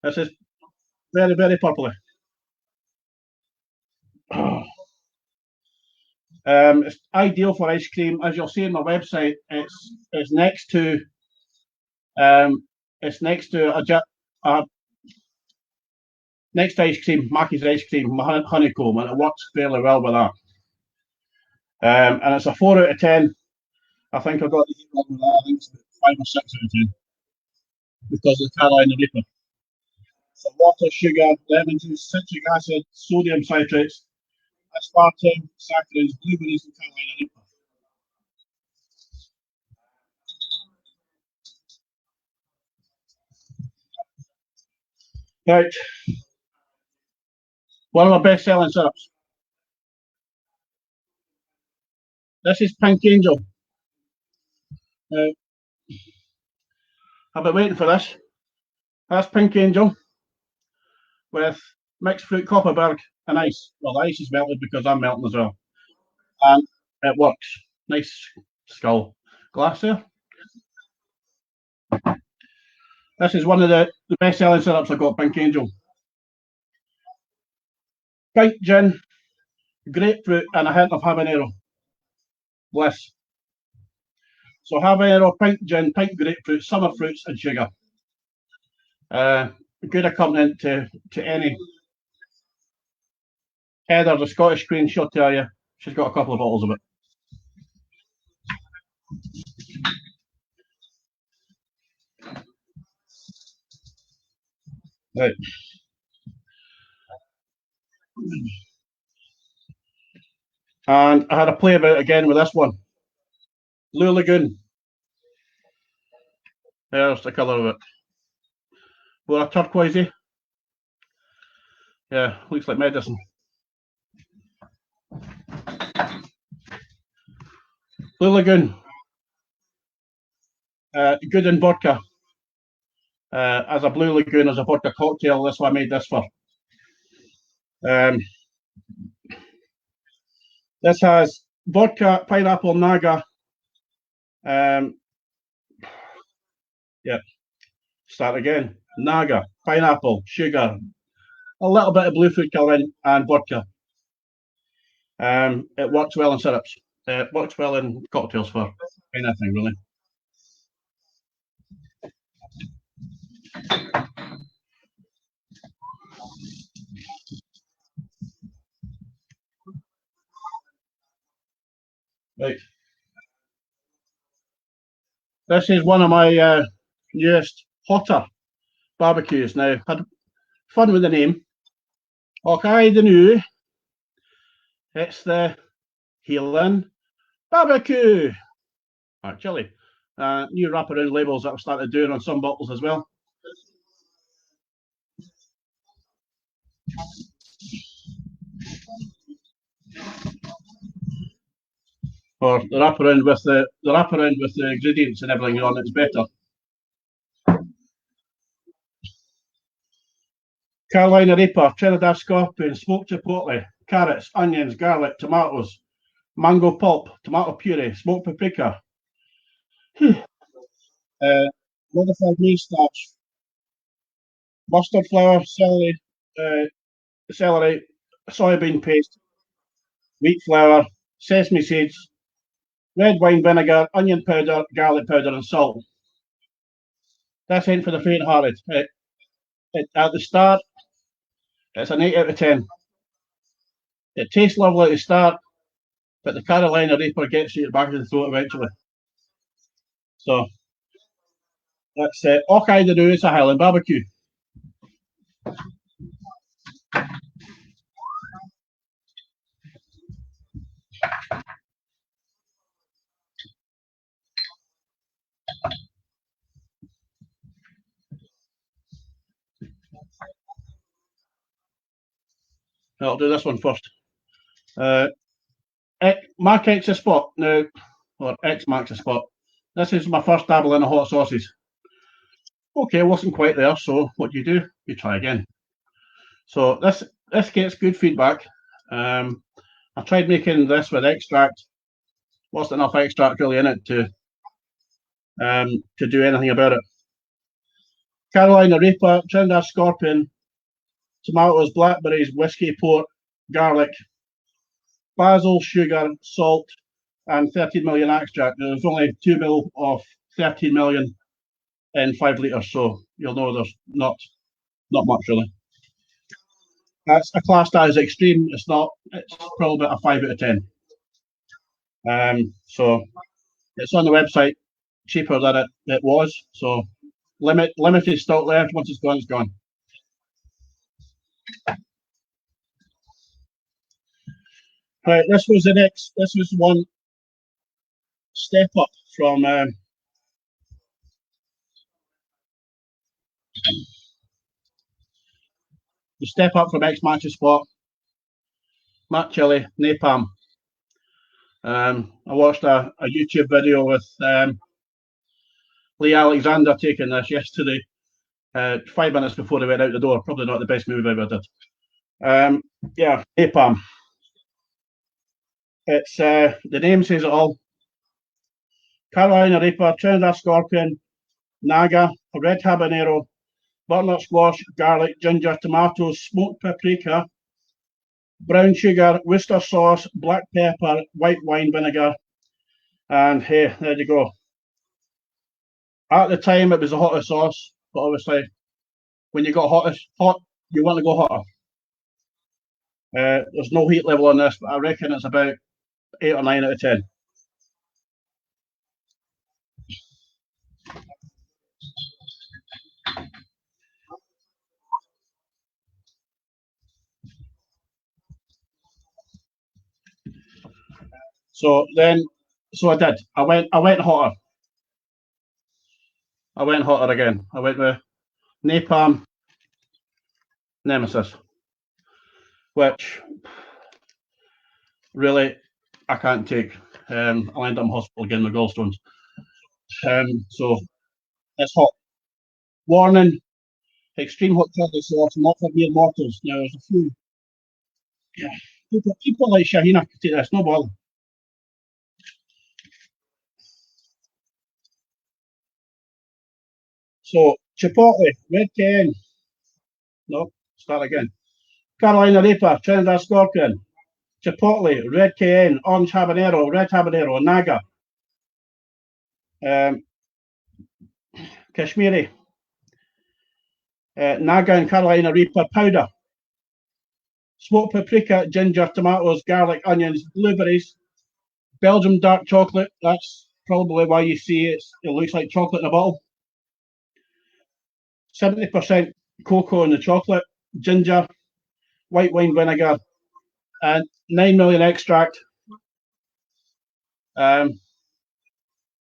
This is very, very purpley. It's ideal for ice cream. As you'll see on my website, it's next to next to ice cream, Mackie's ice cream, honeycomb, and it works fairly well with that. And it's a 4 out of 10. I think I got the heat wrong with that. I think it's 5 or 6 out of 10 because of the Carolina Reaper. So water, sugar, lemon juice, citric acid, sodium citrates, aspartame, saccharins, blueberries, and Carolina Reaper. Right. One of my best-selling syrups. This is Pink Angel. I've been waiting for this. That's Pink Angel with mixed fruit Copperberg and ice. Well, the ice is melted because I'm melting as well. And it works. Nice skull glass there. This is one of the best-selling syrups I've got, Pink Angel. Pink gin, grapefruit, and a hint of habanero. Bliss. So habanero, pink gin, pink grapefruit, summer fruits, and sugar. Good accompaniment to any. Heather, the Scottish Queen, she'll tell you. She's got a couple of bottles of it. Right. And I had a play about again with this one. Blue Lagoon. There's the colour of it. Well, a turquoisey. Yeah, looks like medicine. Blue Lagoon. Good in vodka. As a Blue Lagoon, as a vodka cocktail, that's what I made this for. This has vodka, pineapple, naga. Yeah. Start again. Naga, pineapple, sugar, a little bit of blue food colouring, and vodka. It works well in syrups. It works well in cocktails for anything, really. Right. This is one of my newest hotter barbecues. Now, had fun with the name. Okay, the new. It's the Healing Barbecue. Chili. New wraparound labels that I've started doing on some bottles as well. Or the wraparound with the ingredients and everything on it's better. Carolina Reaper, Trinidad Scorpion, smoked chipotle, carrots, onions, garlic, tomatoes, mango pulp, tomato puree, smoked paprika, modified meat starch, mustard flour, celery, soybean paste, wheat flour, sesame seeds, red wine vinegar, onion powder, garlic powder, and salt. This ain't for the faint-hearted. At the start, it's an 8 out of 10. It tastes lovely at the start, but the Carolina Reaper gets you back in the throat eventually. So that's it. All I do is a Highland barbecue. I'll do this one first. Marc X a spot now, or X marks a spot. This is my first dabble in the hot sauces. Okay, wasn't quite there, so what do? You try again. So this gets good feedback. I tried making this with extract. Wasn't enough extract really in it to do anything about it. Carolina Reaper, Trinidad Scorpion, tomatoes, blackberries, whiskey, port, garlic, basil, sugar, salt, and 13 million extract. There's only 2 mil of 13 million in 5 litres, so you'll know there's not much really. That's a class that is extreme. It's not. It's probably about a 5 out of 10. So it's on the website, cheaper than it was. So limited stock left. Once it's gone, it's gone. Right, this was the next. This was one step up from the step up from X Matcha Spot, Matt Chilli, Napalm. I watched a YouTube video with Lee Alexander taking this yesterday, 5 minutes before they went out the door. Probably not the best move I ever did. Yeah, Napalm. It's the name says it all. Carolina Reaper, Trinidad Scorpion, Naga, red habanero, butternut squash, garlic, ginger, tomatoes, smoked paprika, brown sugar, Worcester sauce, black pepper, white wine vinegar, and hey, there you go. At the time, it was the hottest sauce, but obviously, when you got hot, you want to go hotter. There's no heat level on this, but I reckon it's about 8 or 9 out of 10. So I did. I went hotter. I went hotter again. I went with Napalm Nemesis, which really I can't take. I'll end up in hospital again with gallstones. So it's hot. Warning: extreme hot chili sauce, not for mere mortals. Now there's a few. Yeah, people like Shahina can take this. No bother. So Chipotle, red cayenne. No, start again. Carolina Reaper, Trinidad Scorpion, Chipotle, red cayenne, orange habanero, red habanero, Naga, Kashmiri, Naga and Carolina Reaper powder, smoked paprika, ginger, tomatoes, garlic, onions, blueberries, Belgium dark chocolate. That's probably why you see it looks like chocolate in a bottle. 70% cocoa in the chocolate, ginger, white wine vinegar, and 9 million extract. 10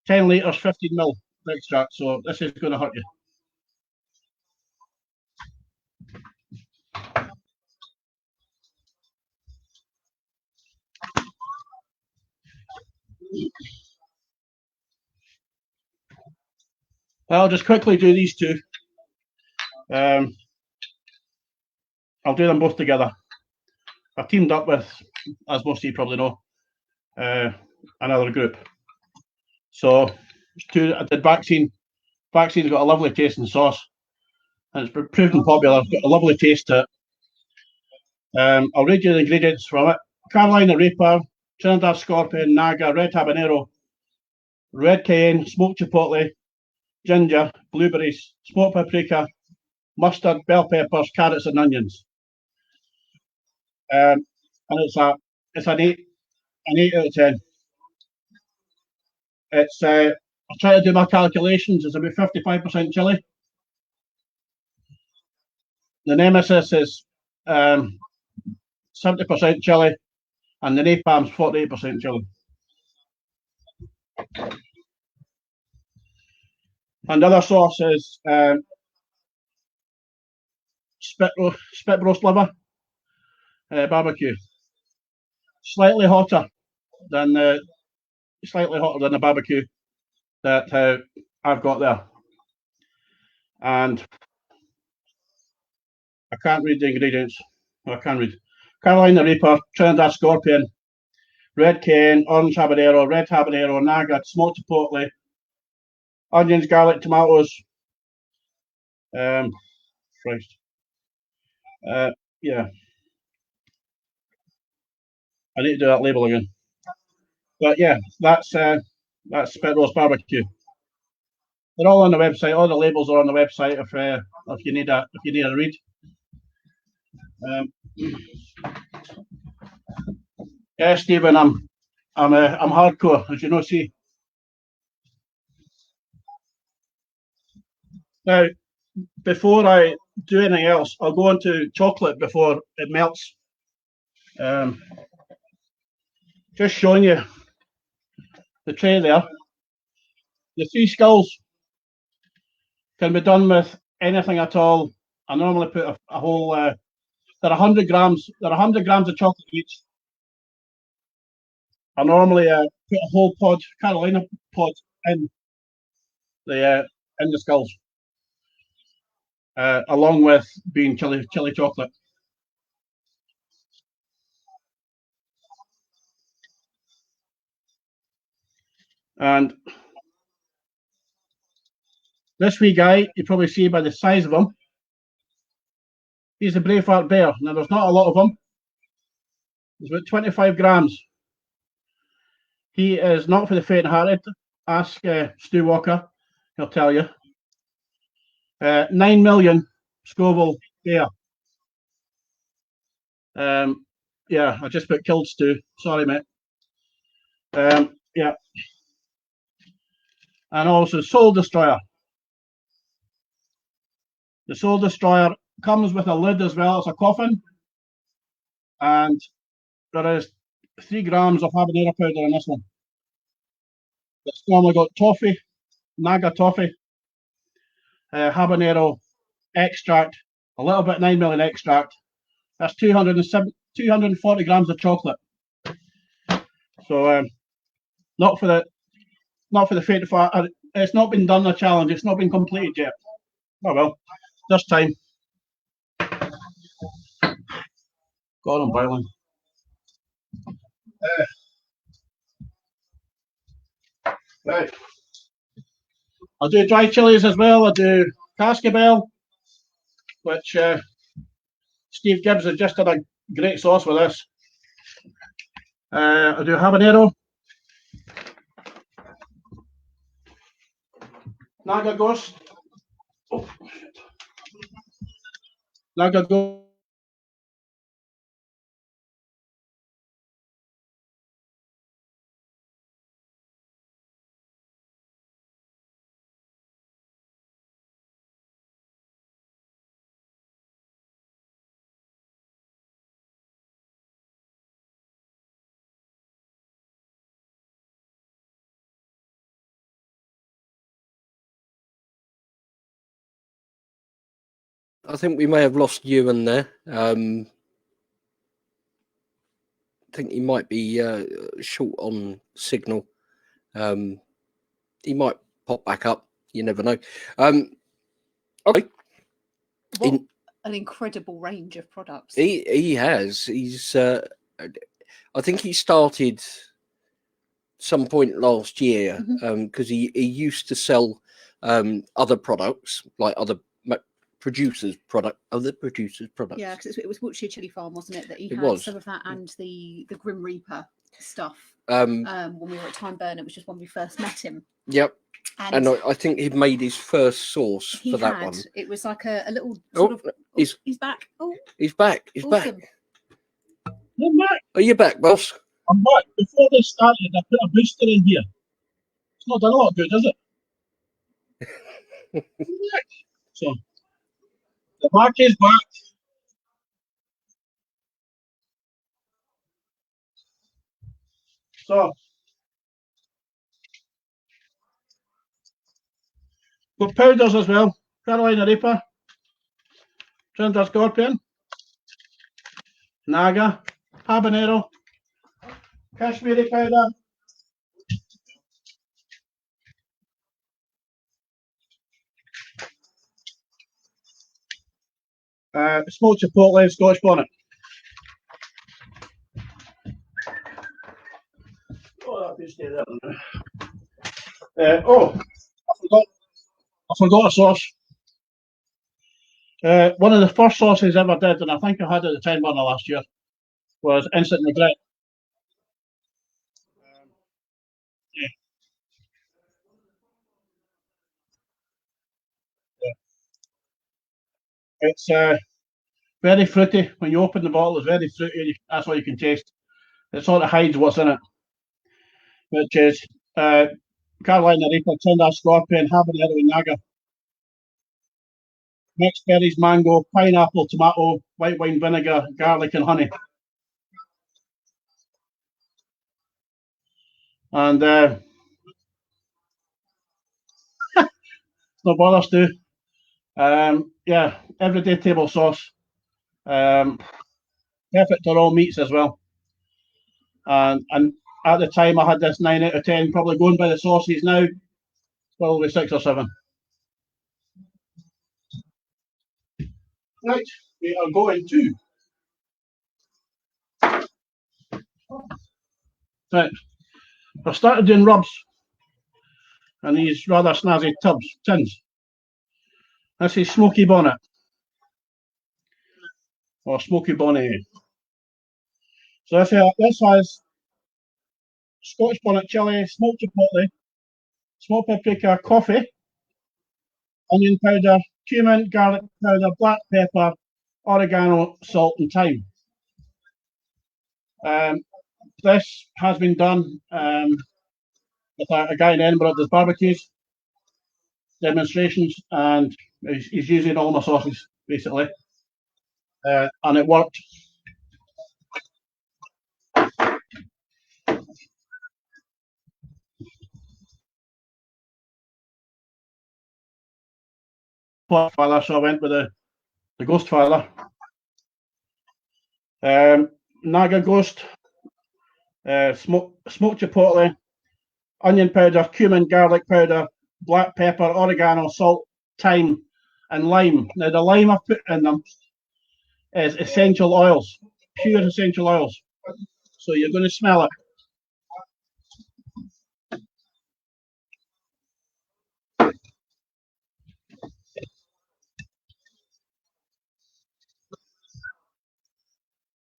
litres, 15 mil extract. So this is going to hurt you. I'll just quickly do these two. I'll do them both together. I teamed up with, as most of you probably know, another group. So I did vaccine. Vaccine's got a lovely taste and sauce, and it's been proven popular. It's got a lovely taste to it. I'll read you the ingredients from it: Carolina Reaper, Trinidad Scorpion, Naga, red habanero, red cayenne, smoked chipotle, ginger, blueberries, smoked paprika, mustard, bell peppers, carrots, and onions. And it's an 8 out of 10. It's I try to do my calculations. It's about 55% chili. The Nemesis is 70% chili, and the napalm's 48% chili. And the other sauce is spit roast liver barbecue. Slightly hotter than the barbecue that I've got there. And I can't read the ingredients. I can read. Carolina Reaper, Trinidad Scorpion, red cayenne, orange habanero, red habanero, Naga, smoked chipotle, onions, garlic, tomatoes. Christ. Yeah. I need to do that label again. But yeah, that's spit roast barbecue. They're all on the website. All the labels are on the website if you need a read. Yeah, Stephen, I'm hardcore, as you know. See. Now, before I do anything else, I'll go into chocolate before it melts. Just showing you the tray there. The 3 skulls can be done with anything at all. I normally put a whole. They're 100 grams. They're 100 grams of chocolate each. I normally put a whole Carolina pod in the skulls, along with being chili chocolate. And this wee guy, you probably see by the size of him, he's a Braveheart bear. Now, there's not a lot of them. There's about 25 grams. He is not for the faint-hearted. Ask Stu Walker, he'll tell you. 9 million Scoville bear. Yeah, I just put killed Stu. Sorry, mate. Yeah. And also Soul Destroyer. The Soul Destroyer comes with a lid as well as a coffin. And there is 3 grams of habanero powder in this one. It's normally got toffee, Naga toffee, habanero extract, a little bit 9 million extract. That's 240 grams of chocolate. So not for the faint of heart. It's not been done, the challenge. It's not been completed yet. Oh well, just time. God, I'm boiling. Right. I'll do dry chilies as well. I'll do cascabel, which Steve Gibbs has just done a great sauce with this. I'll do habanero, Naga ghost. Oh, shit. Naga ghost. I think we may have lost Ewan there. I think he might be short on signal. He might pop back up. You never know. Okay. an incredible range of products. He has. He's. I think he started some point last year because he used to sell other products like other producers' products. Yeah, because it was Wiltshire Chili Farm, wasn't it? That he It had was. some of that and the Grim Reaper stuff. Um, when we were at Time Burn, it was just when we first met him. Yep. And I think he'd made his first sauce he for that had, one. it was like a little sort of. He's back. Oh, he's back. He's awesome. back. I'm back. Are you back, boss? I'm back. Before this started, I put a booster in here. It's not done a lot of good, is it? I'm back. So, the Marc is back. So, got powders as well. Carolina Reaper, Trinidad Scorpion, Naga, Habanero, Kashmiri powder, smoked chipotle, Scotch bonnet. Oh, that could stay there. I forgot a sauce. One of the first sauces I ever did, and I think I had it at the Time Burner last year, was Instant Regret. Yeah. It's very fruity. When you open the bottle, it's very fruity. That's all you can taste. It sort of hides what's in it, which is Carolina Reaper, Trinidad Scorpion, Habanero and Naga. Mixed berries, mango, pineapple, tomato, white wine vinegar, garlic and honey. And no bother stew. Yeah, everyday table sauce. Perfect for all meats as well. And at the time I had this 9 out of 10, probably going by the sauces now, probably 6 or 7. Right, we are going to. Right, I've started doing rubs and these rather snazzy tins. This is Smoky Bonnet or Smoky Bonnet. So this has Scotch bonnet chili, smoked chipotle, smoked paprika, coffee, onion powder, cumin, garlic powder, black pepper, oregano, salt and thyme. This has been done with a guy in Edinburgh that does barbecues, demonstrations, and he's using all my sauces basically, and it worked. Father, so I went with the Ghost Father. Naga Ghost, smoked chipotle, onion powder, cumin, garlic powder, black pepper, oregano, salt, thyme, and lime. Now the lime I've put in them is essential oils, pure essential oils. So you're going to smell it.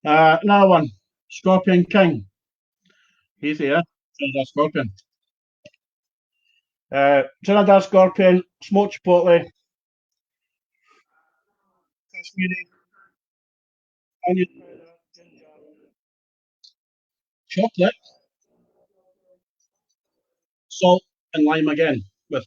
Another one, Scorpion King. He's here, Trinidad Scorpion. Trinidad Scorpion, smoked chipotle, Kashmiri, onion powder, ginger, chocolate, salt, and lime again. With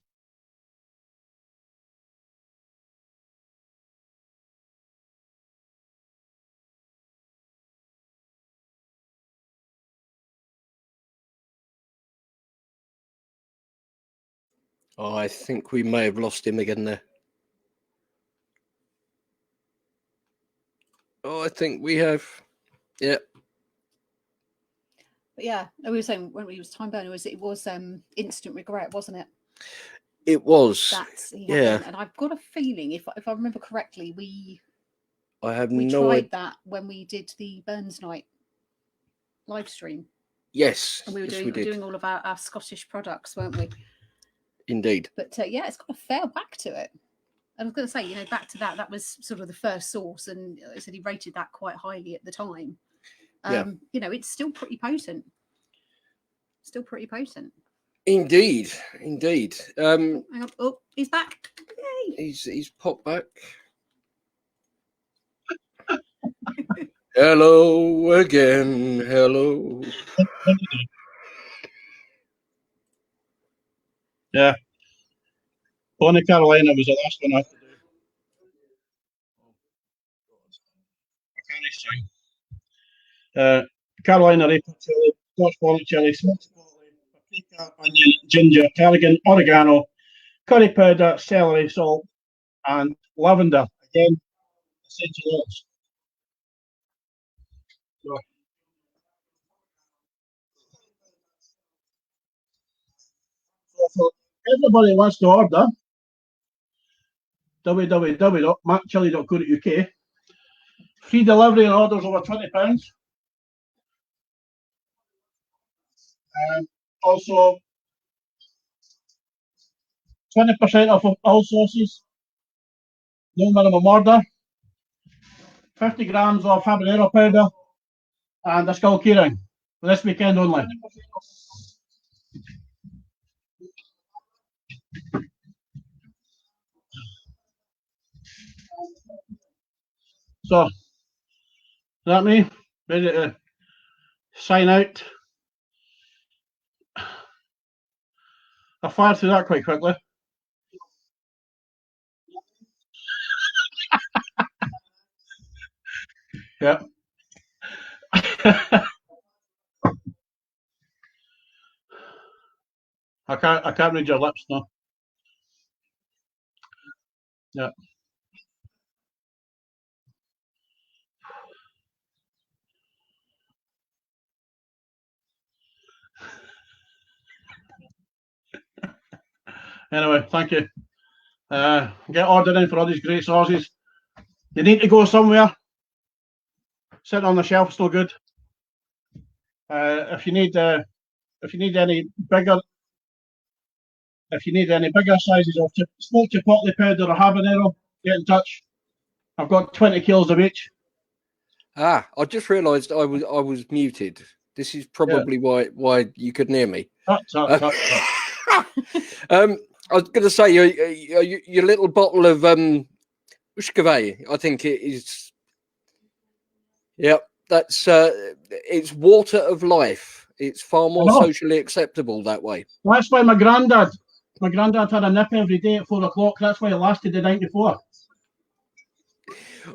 Oh, I think we may have lost him again there. Oh, I think we have. Yeah. But yeah, we were saying when we was Time Burner, it was Instant Regret, wasn't it? It was. That's yeah. And I've got a feeling, if I remember correctly, we I have We no tried idea. that when we did the Burns Night live stream. Yes, And we were yes, doing, we did. doing all of our Scottish products, weren't we? Indeed. But yeah, it's got a fair whack to it. I was going to say, you know, back to that was sort of the first source, and I said he rated that quite highly at the time. Yeah. You know, it's still pretty potent. Still pretty potent. Indeed, indeed. Hang on. Oh, he's back. Yay. He's popped back. Hello again. Hello. Yeah. Bonnie Carolina was the last one I had to do. I can't sing. Carolina Reaper chili, Scotch bonnet chili, smoked chipotle, paprika, onion, ginger, tarragon, oregano, curry powder, celery, salt, and lavender. Again, essential oils. So everybody wants to order www.markchilli.co.uk. Free delivery on orders over £20. Also, 20% off of all sauces. No minimum order. 50 grams of habanero powder and a skull keyring for this weekend only. So, is that me? Ready to sign out? I fired through that quite quickly. Yeah. I can't read your lips now. Yeah. Anyway, thank you. Get ordering for all these great sauces. They need to go somewhere. Sitting on the shelf, still good. If you need any bigger sizes of smoked chipotle powder or habanero, get in touch. I've got 20 kilos of each. Ah, I just realised I was muted. This is probably why you couldn't hear me. I was going to say your little bottle of Ushkave, I think it is. Yep, that's it's water of life. It's far more socially acceptable that way. That's why my granddad had a nip every day at 4 o'clock. That's why it lasted the night before.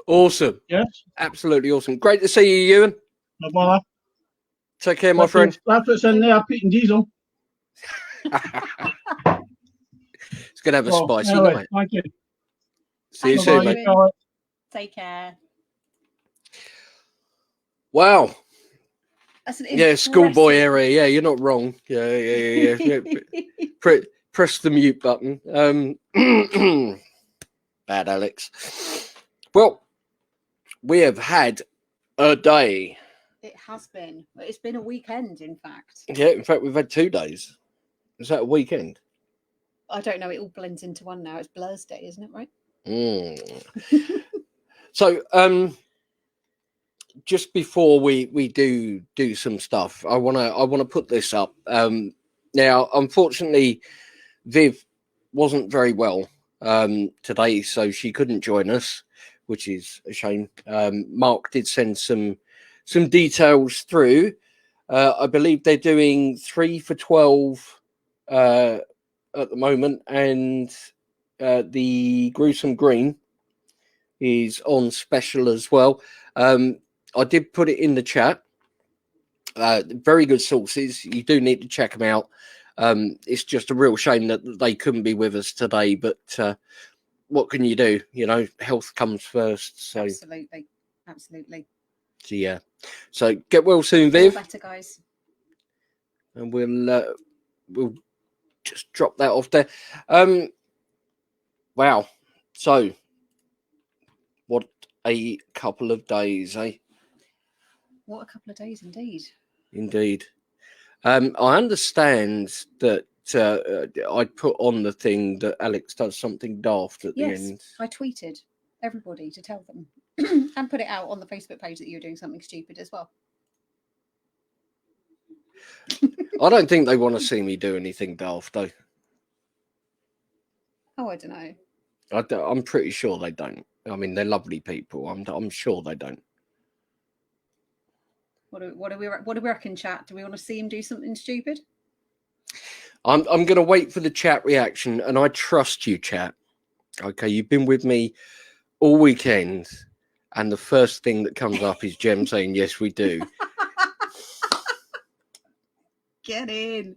Awesome. Yes. Absolutely awesome. Great to see you, Ewan. No bother. Take care, my friend. That's what's in there, Pete and Diesel. It's going to have a spicy anyway, night. Thank you. See you soon, mate. Take care. Wow. Yeah, schoolboy area. Yeah, you're not wrong. Yeah. Press the mute button. Bad Alex. Well, we have had a day. It has been. It's been a weekend, in fact. Yeah, in fact, we've had 2 days. Is that a weekend? I don't know. It all blends into one now. It's Blur's Day, isn't it? Right. So, just before we do some stuff, I wanna put this up. Now, unfortunately, Viv wasn't very well today, so she couldn't join us, which is a shame. Marc did send some details through. I believe they're doing 3 for 12 at the moment, and the Gruesome Green is on special as well. I did put it in the chat. Very good sources. You do need to check them out. It's just a real shame that they couldn't be with us today, but what can you do? You know, health comes first. So Absolutely. So yeah. So get well soon, Feel Viv. better, guys. And we'll just drop that off there. Wow. So what a couple of days, eh? What a couple of days indeed. Indeed. I understand that I put on the thing that Alex does something daft at the end. Yes, I tweeted everybody to tell them and put it out on the Facebook page that you're doing something stupid as well. I don't think they want to see me do anything daft, though. Oh, I don't know. I'm pretty sure they don't. I mean, they're lovely people. I'm sure they don't. What do we reckon, chat? Do we want to see him do something stupid? I'm going to wait for the chat reaction, and I trust you, chat. Okay, you've been with me all weekend, and the first thing that comes up is Jem saying, yes, we do. Get in.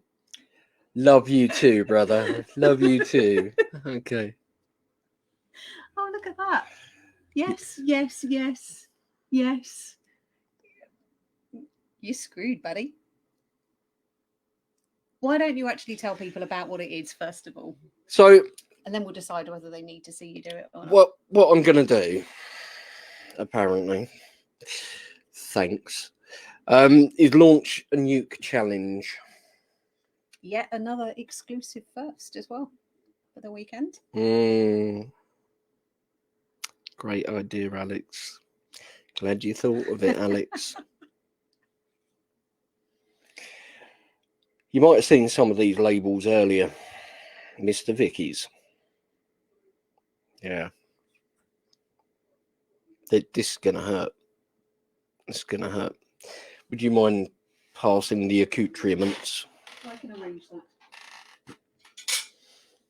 Love you too, brother. Love you too. Okay. Oh, look at that. Yes, yes, yes, yes. You're screwed, buddy. Why don't you actually tell people about what it is, first of all? So, and then we'll decide whether they need to see you do it or not. What I'm going to do, apparently, thanks, is launch a NEUK challenge. Yet another exclusive first as well for the weekend. Great idea, Alex. Glad you thought of it, Alex. You might have seen some of these labels earlier. Mr. Vicky's. Yeah. This is going to hurt. It's going to hurt. Would you mind passing the accoutrements? I can arrange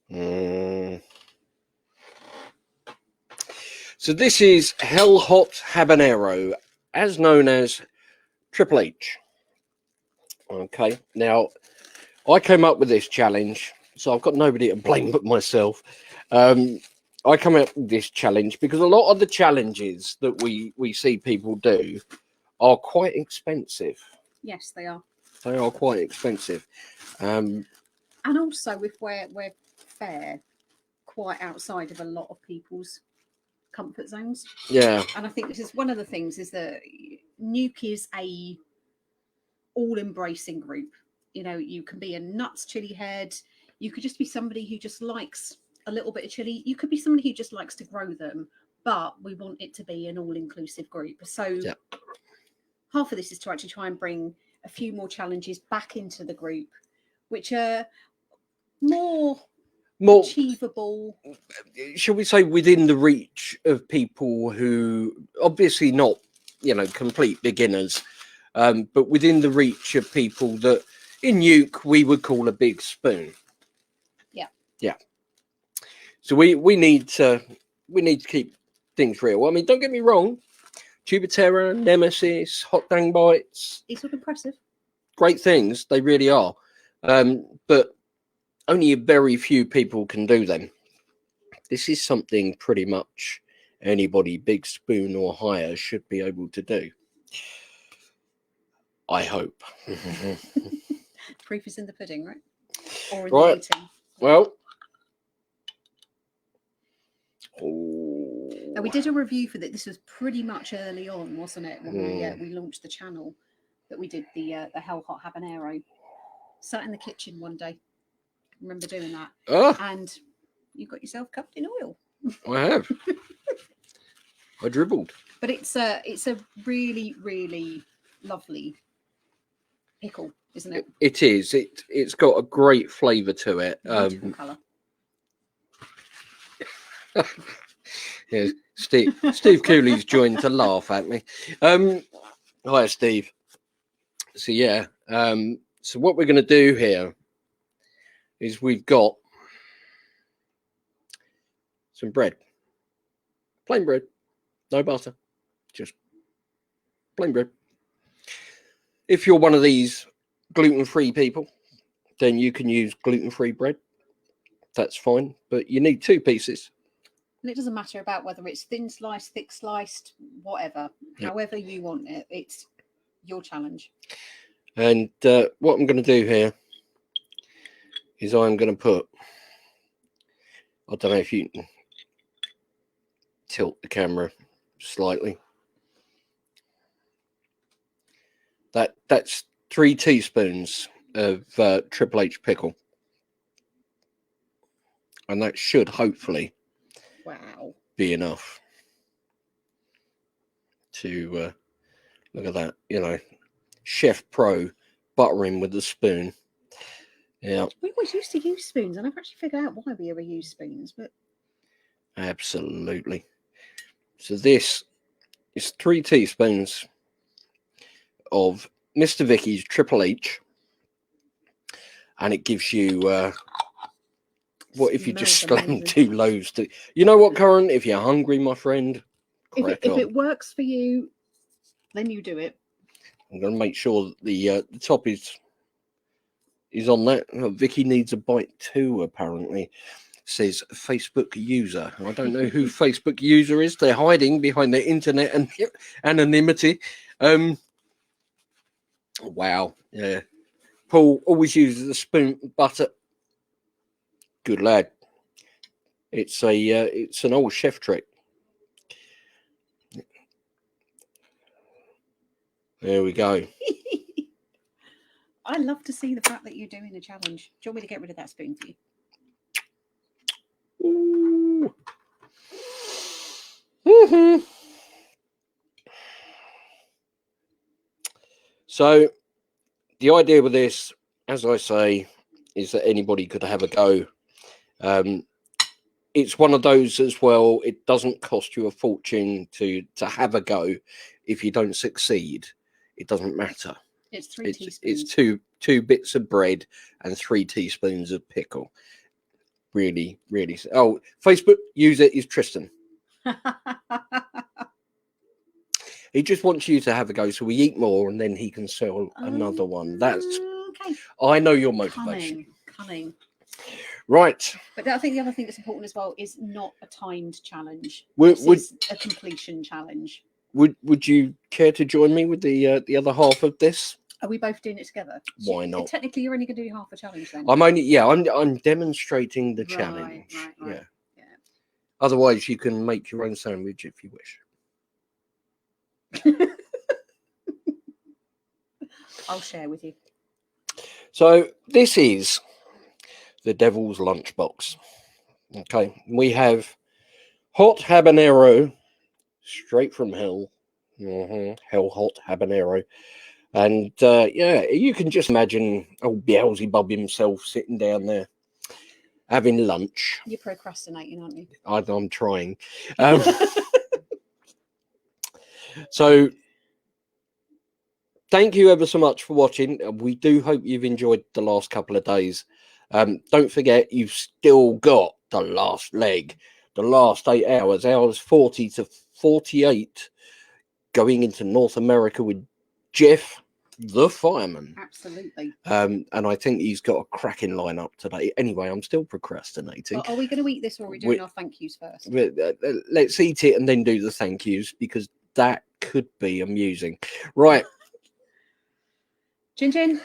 that. So this is Hell Hot Habanero, as known as Triple H. Okay, now I came up with this challenge, so I've got nobody to blame but myself. I come up with this challenge because a lot of the challenges that we see people do are quite expensive. Yes, they are. They are quite expensive. And also, if we're fair, quite outside of a lot of people's comfort zones. Yeah. And I think this is one of the things is that NEUK is a all-embracing group. You know, you can be a nuts chili head. You could just be somebody who just likes a little bit of chili. You could be somebody who just likes to grow them. But we want it to be an all-inclusive group. So half of this is to actually try and bring a few more challenges back into the group, which are more achievable. Shall we say within the reach of people who obviously not, complete beginners, but within the reach of people that in NEUK we would call a big spoon. Yeah. Yeah. So we need to keep things real. I mean, don't get me wrong. Tuba-Terra, Nemesis, Hot Dang Bites. These look impressive. Great things, they really are. But only a very few people can do them. This is something pretty much anybody big spoon or higher should be able to do. I hope. Proof is in the pudding, right? Or in Right. the eating. Well. Now, we did a review for that. This was pretty much early on, wasn't it? When we launched the channel, that we did the Hell Hot Habanero. Sat in the kitchen one day. Remember doing that? And you got yourself covered in oil. I have. I dribbled. But it's a really, really lovely pickle, isn't it? It is. It's got a great flavour to it. Beautiful colour. Yeah, Steve Cooley's joined to laugh at me. Hi, Steve. So yeah. So what we're going to do here is we've got some bread, plain bread, no butter, just plain bread. If you're one of these gluten-free people, then you can use gluten-free bread. That's fine, but you need 2 pieces. And it doesn't matter about whether it's thin sliced, thick sliced, whatever. Yep. However you want it, it's your challenge. And what I'm going to do here is I'm going to put, I don't know if you can tilt the camera slightly. That's 3 teaspoons of Triple H pickle, and that should hopefully be enough to look at that. You know, Chef Pro buttering with the spoon. Yeah, We always used to use spoons. I never actually figured out why we ever use spoons, but absolutely. So this is 3 teaspoons of Mr. Vicky's Triple H, and it gives you what if you just slam 2 loaves to, you know what, Corin, if you're hungry, my friend, if it works for you, then you do it. I'm going to make sure that the top is on that. Vicky needs a bite too, apparently, says Facebook user. I don't know who Facebook user is. They're hiding behind their internet and anonymity. Wow, yeah. Paul always uses a spoon butter. Good lad. It's an old chef trick. There we go. I love to see the fact that you're doing a challenge. Do you want me to get rid of that spoon for you? Ooh. Mm-hmm. So the idea with this, as I say, is that anybody could have a go. It's one of those as well. It doesn't cost you a fortune to have a go. If you don't succeed, it doesn't matter. It's 3 teaspoons. It's two bits of bread and 3 teaspoons of pickle. Really, really. Oh, Facebook user is Tristam. He just wants you to have a go, so we eat more, and then he can sell another one. That's okay. I know your motivation. Cunning. Right. But I think the other thing that's important as well is not a timed challenge. This is a completion challenge. Would you care to join me with the other half of this? Are we both doing it together? Why not? Technically, you're only going to do half a challenge then. I'm demonstrating the challenge. Right. Yeah. Otherwise, you can make your own sandwich if you wish. I'll share with you. So this is the Devil's Lunchbox. Okay, we have hot habanero, straight from hell. Hell hot habanero. And yeah, you can just imagine old Beelzebub himself sitting down there having lunch. You're procrastinating, aren't you? I'm trying. So thank you ever so much for watching. We do hope you've enjoyed the last couple of days. Don't forget, you've still got the last leg, the last 8 hours, hours 40 to 48, going into North America with Jeff, the fireman. Absolutely. And I think he's got a cracking lineup today. Anyway, I'm still procrastinating. Are we going to eat this, or are we doing our thank yous first? Let's eat it and then do the thank yous, because that could be amusing. Right. Chin chin.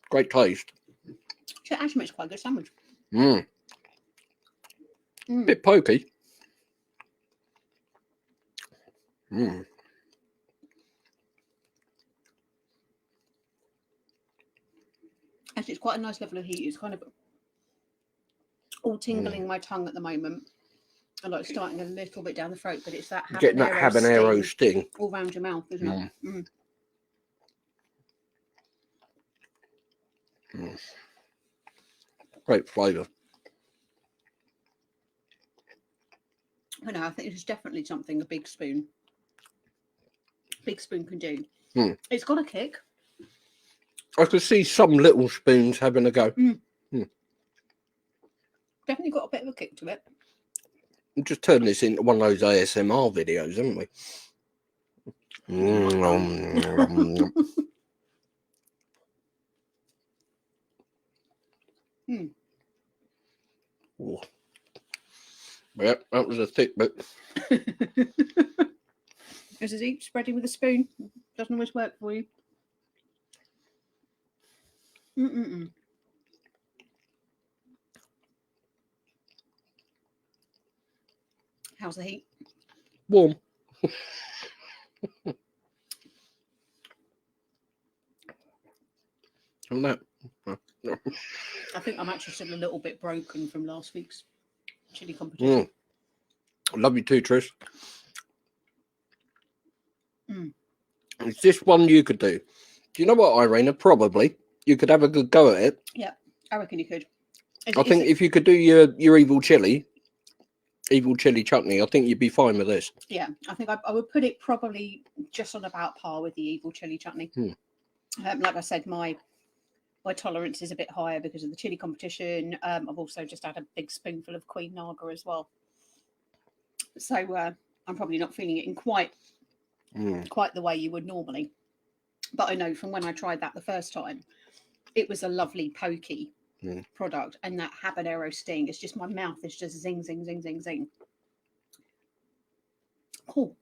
Great taste. It actually makes quite a good sandwich. Bit pokey. Actually, it's quite a nice level of heat. It's kind of all tingling my tongue at the moment. And like starting a little bit down the throat, but it's that habanero, getting that habanero sting all round your mouth, isn't it? Great flavour. I know, I think it's definitely something a big spoon can do. It's got a kick. I could see some little spoons having a go. Definitely got a bit of a kick to it. We'll just turn this into one of those ASMR videos, haven't we? Oh. Yep, that was a thick bit. This is each spreading with a spoon. Doesn't always work for you. Mm-mm-mm. How's the heat? Warm. On that. I think I'm actually still a little bit broken from last week's chili competition. Love you too, Trish. Mm. Is this one you could do? Do you know what, Irena? Probably. You could have a good go at it. Yeah, I reckon you could. I think if you could do your evil chili chutney, I think you'd be fine with this. Yeah, I think I would put it probably just on about par with the evil chili chutney. Like I said, my tolerance is a bit higher because of the chili competition. I've also just had a big spoonful of Queen Naga as well. So I'm probably not feeling it in quite the way you would normally. But I know from when I tried that the first time, it was a lovely pokey product. And that habanero sting, it's just my mouth is just zing, zing, zing, zing, zing. Oh,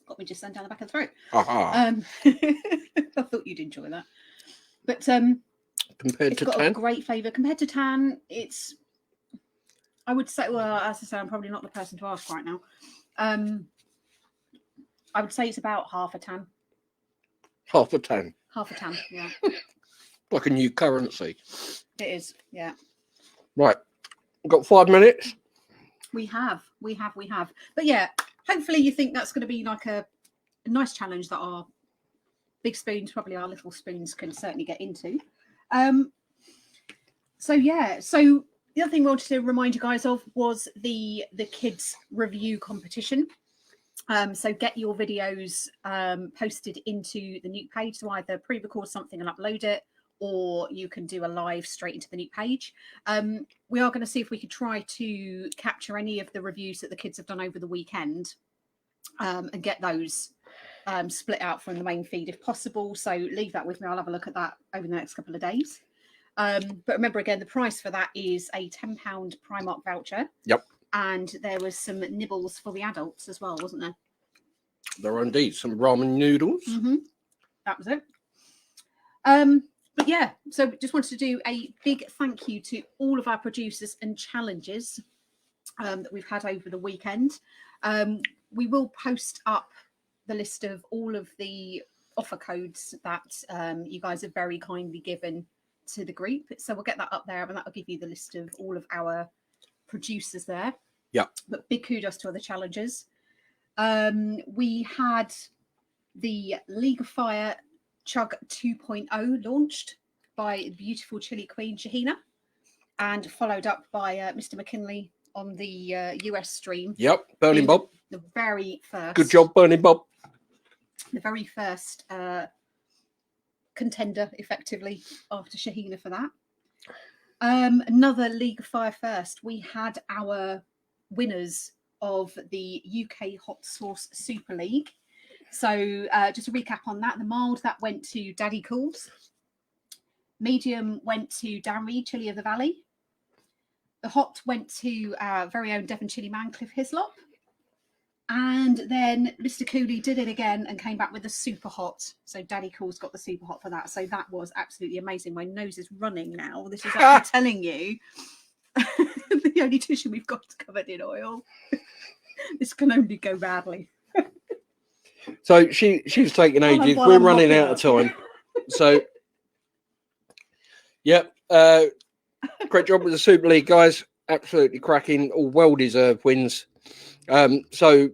got me just sent down the back of the throat. I thought you'd enjoy that. But compared to got tan, a great flavour. Compared to tan, it's, I would say, well, as I say, I'm probably not the person to ask right now. I would say it's about half a tan. Half a tan. Half a tan, yeah. Like a new currency. It is, yeah. Right. We've got 5 minutes. We have. But yeah, hopefully you think that's going to be like a nice challenge that our big spoons, probably our little spoons, can certainly get into. So yeah, so the other thing we wanted to remind you guys of was the kids review competition. So get your videos posted into the NEUK page. So either pre-record something and upload it, or you can do a live straight into the NEUK page. We are going to see if we could try to capture any of the reviews that the kids have done over the weekend and get those split out from the main feed if possible. So leave that with me. I'll have a look at that over the next couple of days. But remember, again, the price for that is a £10 Primark voucher. Yep. And there was some nibbles for the adults as well, wasn't there? There are indeed some ramen noodles. That was it. But yeah, so just wanted to do a big thank you to all of our producers and challenges that we've had over the weekend. We will post up the list of all of the offer codes that you guys have very kindly given to the group. So we'll get that up there, and that will give you the list of all of our producers there. Yeah. But big kudos to other challengers. We had the League of Fire Chug 2.0 launched by the beautiful chili queen Shahina, and followed up by Mr. McKinley on the US stream. Yep, Burning Bob. The very first. Good job, Burning Bob. The very first contender, effectively, after Shahina for that. Another League of Fire first. We had our winners of the UK Hot Sauce Super League. So just a recap on that. The mild, that went to Daddy Cools. Medium went to Darren Reed, Chili of the Valley. The hot went to our very own Devon Chili man, Cliff Hislop. And then Mr. Cooley did it again and came back with the super hot. So Daddy Cools got the super hot for that. So that was absolutely amazing. My nose is running now. This is actually telling you the only tissue we've got is covered in oil. This can only go badly. So she's taking ages. We're running out of time. So, yep. Great job with the Super League, guys. Absolutely cracking. All well-deserved wins. So,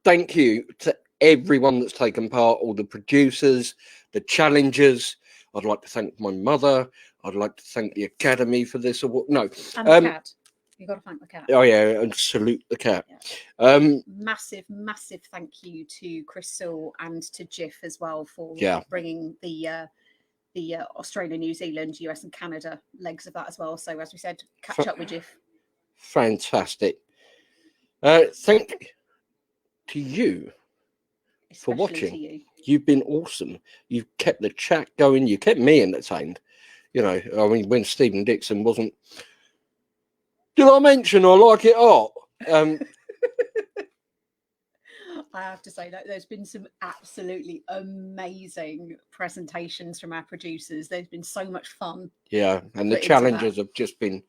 thank you to everyone that's taken part, all the producers, the challengers. I'd like to thank my mother. I'd like to thank the Academy for this award. No. And the cat. You've got to thank the cat. Oh, yeah, and salute the cat. Yeah. Massive thank you to Crystal and to Jiff as well for bringing the Australia, New Zealand, US and Canada legs of that as well. So as we said, catch up with Jiff. Fantastic. Thank to you for watching. To you. You've been awesome. You've kept the chat going. You kept me entertained. You know, I mean, when Stephen Dixon wasn't, did I mention I like it hot? I have to say that there's been some absolutely amazing presentations from our producers. There's been so much fun. Yeah, and the put into challenges that. have just been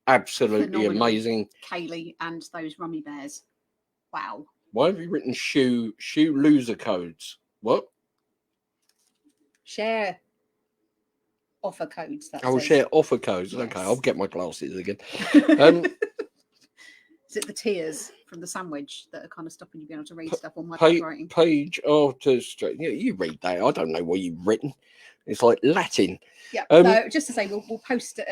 absolutely Phenomenal. amazing. Kaylee and those rummy bears. Wow. Why have you written shoe loser codes? What? Share offer codes. That I will says. share offer codes. Yes. Okay, I'll get my glasses again. Is it the tears from the sandwich that are kind of stopping you being able to read stuff on my Page, writing? page after straight. Yeah, you read that. I don't know what you've written. It's like Latin. Yeah. No, just to say, we'll post the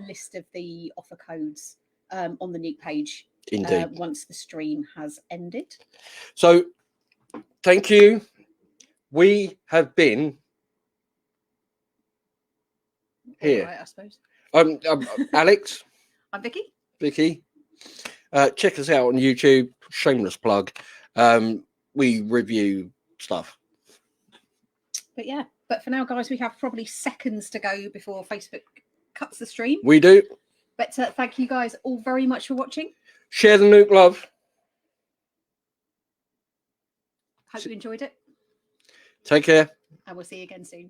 list of the offer codes on the NEUK page. Indeed. Once the stream has ended. So, thank you. We have been here. All right, I suppose. Alex. I'm Vikki. Vikki. Check us out on YouTube. Shameless plug. We review stuff. But yeah, but for now, guys, we have probably seconds to go before Facebook cuts the stream. We do. But thank you guys all very much for watching. Share the NEUK love. Hope you enjoyed it. Take care. And we'll see you again soon.